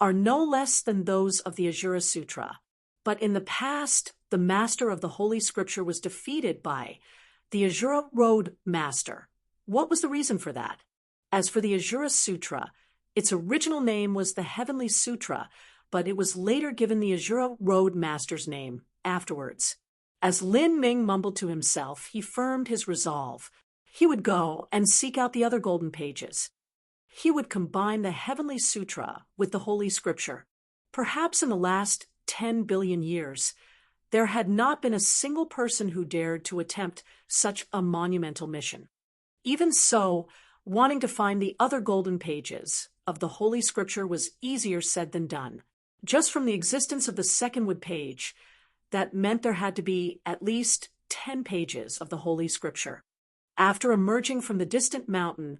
are no less than those of the Ajura Sutra. But in the past, the master of the Holy Scripture was defeated by the Ajura Road Master. What was the reason for that? As for the Ajura Sutra, its original name was the Heavenly Sutra, but it was later given the Ajura Road Master's name afterwards. As Lin Ming mumbled to himself, he firmed his resolve. He would go and seek out the other golden pages. He would combine the Heavenly Sutra with the Holy Scripture. Perhaps in the last 10 billion years, there had not been a single person who dared to attempt such a monumental mission. Even so, wanting to find the other golden pages of the Holy Scripture was easier said than done. Just from the existence of the second wood page, that meant there had to be at least 10 pages of the Holy Scripture. After emerging from the distant mountain,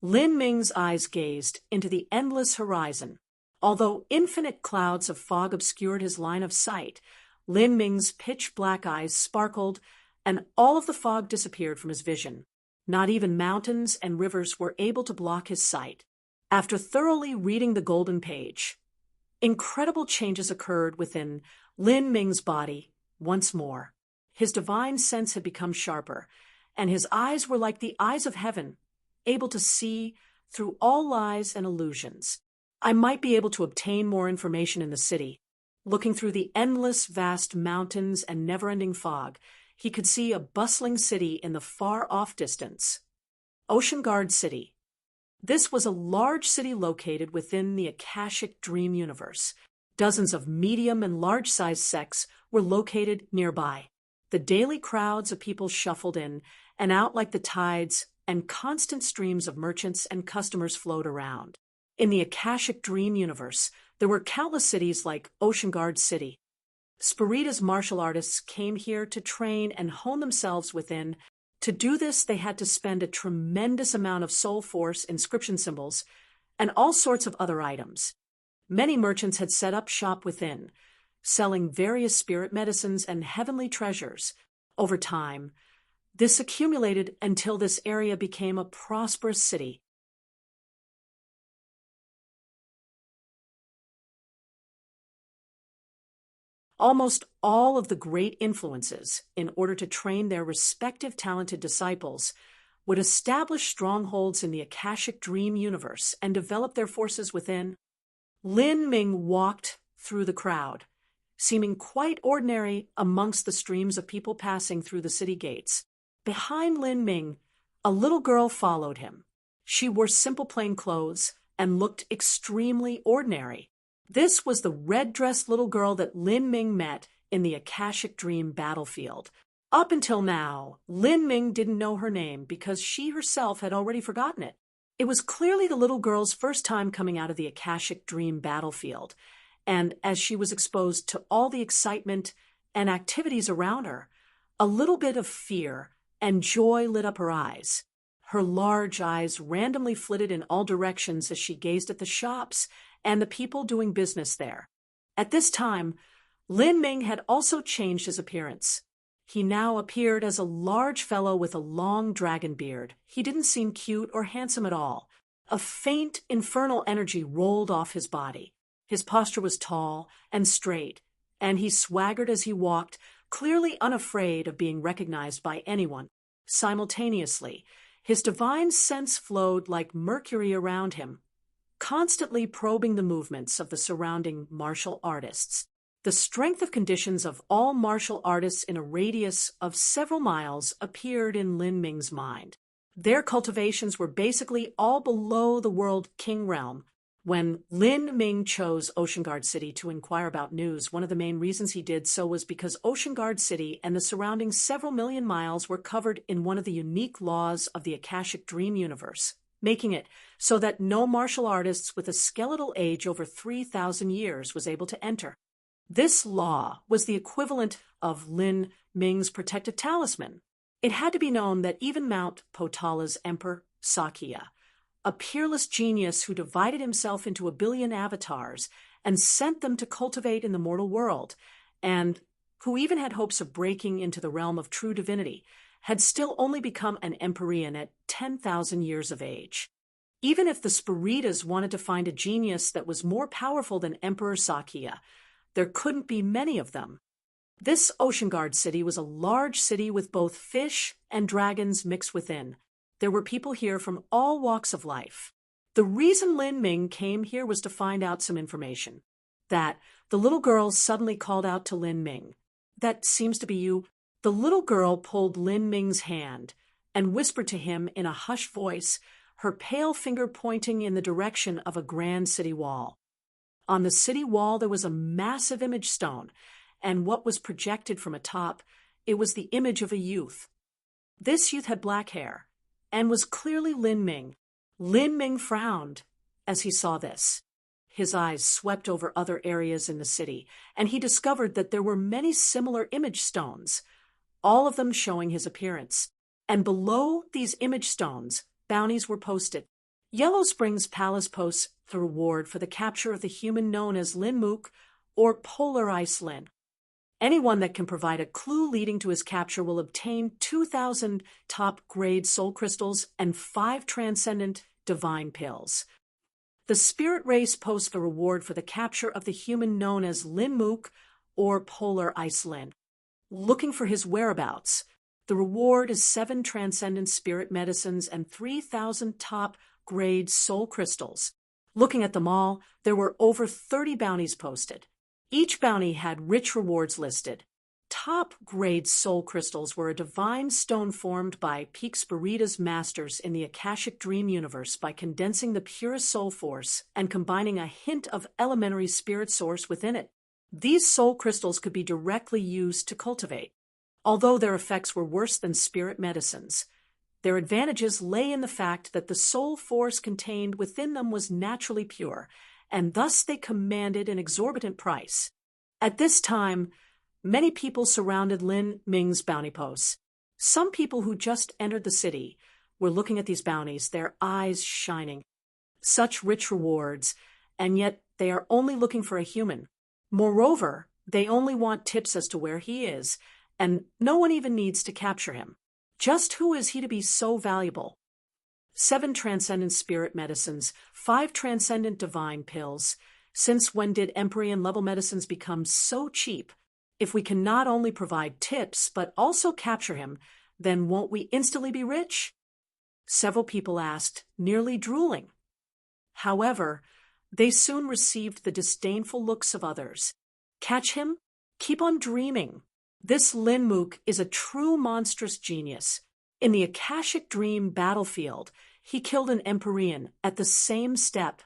Lin Ming's eyes gazed into the endless horizon. Although infinite clouds of fog obscured his line of sight, Lin Ming's pitch-black eyes sparkled, and all of the fog disappeared from his vision. Not even mountains and rivers were able to block his sight. After thoroughly reading the golden page, incredible changes occurred within Lin Ming's body once more. His divine sense had become sharper, and his eyes were like the eyes of heaven, able to see through all lies and illusions. I might be able to obtain more information in the city. Looking through the endless, vast mountains and never-ending fog, he could see a bustling city in the far-off distance. Oceanguard City. This was a large city located within the Akashic Dream Universe. Dozens of medium and large-sized sects were located nearby. The daily crowds of people shuffled in and out like the tides, and constant streams of merchants and customers flowed around. In the Akashic Dream Universe, there were countless cities like Oceanguard City. Spirita's martial artists came here to train and hone themselves within. To do this, they had to spend a tremendous amount of soul force, inscription symbols, and all sorts of other items. Many merchants had set up shop within, selling various spirit medicines and heavenly treasures. Over time, this accumulated until this area became a prosperous city. Almost all of the great influences, in order to train their respective talented disciples, would establish strongholds in the Akashic Dream Universe and develop their forces within. Lin Ming walked through the crowd, seeming quite ordinary amongst the streams of people passing through the city gates. Behind Lin Ming, a little girl followed him. She wore simple plain clothes and looked extremely ordinary. This was the red-dressed little girl that Lin Ming met in the Akashic Dream battlefield. Up until now, Lin Ming didn't know her name because she herself had already forgotten it. It was clearly the little girl's first time coming out of the Akashic Dream battlefield, and as she was exposed to all the excitement and activities around her, a little bit of fear and joy lit up her eyes. Her large eyes randomly flitted in all directions as she gazed at the shops and the people doing business there. At this time, Lin Ming had also changed his appearance. He now appeared as a large fellow with a long dragon beard. He didn't seem cute or handsome at all. A faint, infernal energy rolled off his body. His posture was tall and straight, and he swaggered as he walked, clearly unafraid of being recognized by anyone. Simultaneously, his divine sense flowed like mercury around him, constantly probing the movements of the surrounding martial artists. The strength of conditions of all martial artists in a radius of several miles appeared in Lin Ming's mind. Their cultivations were basically all below the world king realm. When Lin Ming chose Oceanguard City to inquire about news, one of the main reasons he did so was because Oceanguard City and the surrounding several million miles were covered in one of the unique laws of the Akashic Dream Universe, making it so that no martial artist with a skeletal age over 3,000 years was able to enter. This law was the equivalent of Lin Ming's protective talisman. It had to be known that even Mount Potala's Emperor Sakya, a peerless genius who divided himself into 1 billion avatars and sent them to cultivate in the mortal world, and who even had hopes of breaking into the realm of true divinity, had still only become an Empyrean at 10,000 years of age. Even if the Spiritas wanted to find a genius that was more powerful than Emperor Sakya, there couldn't be many of them. This Oceanguard City was a large city with both fish and dragons mixed within. There were people here from all walks of life. The reason Lin Ming came here was to find out some information. That the little girl suddenly called out to Lin Ming. "That seems to be you." The little girl pulled Lin Ming's hand and whispered to him in a hushed voice, her pale finger pointing in the direction of a grand city wall. On the city wall there was a massive image stone, and what was projected from atop, it was the image of a youth. This youth had black hair, and was clearly Lin Ming. Lin Ming frowned as he saw this. His eyes swept over other areas in the city, and he discovered that there were many similar image stones, all of them showing his appearance. And below these image stones, bounties were posted. Yellow Springs Palace posts the reward for the capture of the human known as Lin Mook or Polar Ice Lin. Anyone that can provide a clue leading to his capture will obtain 2,000 top-grade soul crystals and 5 transcendent divine pills. The spirit race posts the reward for the capture of the human known as Lin Mook or Polar Ice Lin. Looking for his whereabouts, the reward is 7 transcendent spirit medicines and 3,000 top-grade soul crystals. Looking at them all, there were over 30 bounties posted. Each bounty had rich rewards listed. Top-grade soul crystals were a divine stone formed by Pixparita's masters in the Akashic Dream universe by condensing the purest soul force and combining a hint of elementary spirit source within it. These soul crystals could be directly used to cultivate. Although their effects were worse than spirit medicines, their advantages lay in the fact that the soul force contained within them was naturally pure, and thus they commanded an exorbitant price. At this time, many people surrounded Lin Ming's bounty posts. Some people who just entered the city were looking at these bounties, their eyes shining. Such rich rewards, and yet they are only looking for a human. Moreover, they only want tips as to where he is, and no one even needs to capture him. Just who is he to be so valuable? 7 transcendent spirit medicines, 5 transcendent divine pills. Since when did Empyrean level medicines become so cheap? If we can not only provide tips, but also capture him, then won't we instantly be rich? Several people asked, nearly drooling. However, they soon received the disdainful looks of others. Catch him? Keep on dreaming. This Lin Mook is a true monstrous genius. In the Akashic Dream battlefield, he killed an Empyrean at the same step.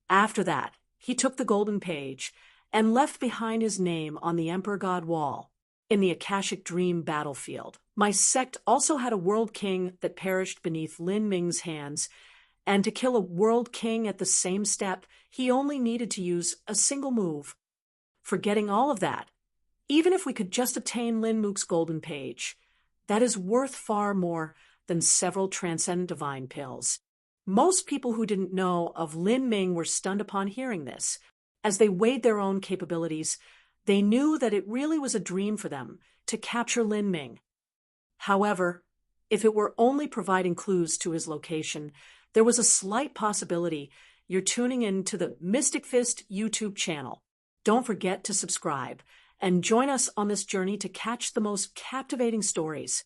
After that, he took the golden page and left behind his name on the Emperor God wall. In the Akashic Dream battlefield, my sect also had a world king that perished beneath Lin Ming's hands, and to kill a world king at the same step, he only needed to use a single move. Forgetting all of that, even if we could just obtain Lin Mook's golden page, that is worth far more than several transcendent divine pills. Most people who didn't know of Lin Ming were stunned upon hearing this. As they weighed their own capabilities, they knew that it really was a dream for them to capture Lin Ming. However, if it were only providing clues to his location, there was a slight possibility you're tuning in to the Mystic Fist YouTube channel. Don't forget to subscribe and join us on this journey to catch the most captivating stories.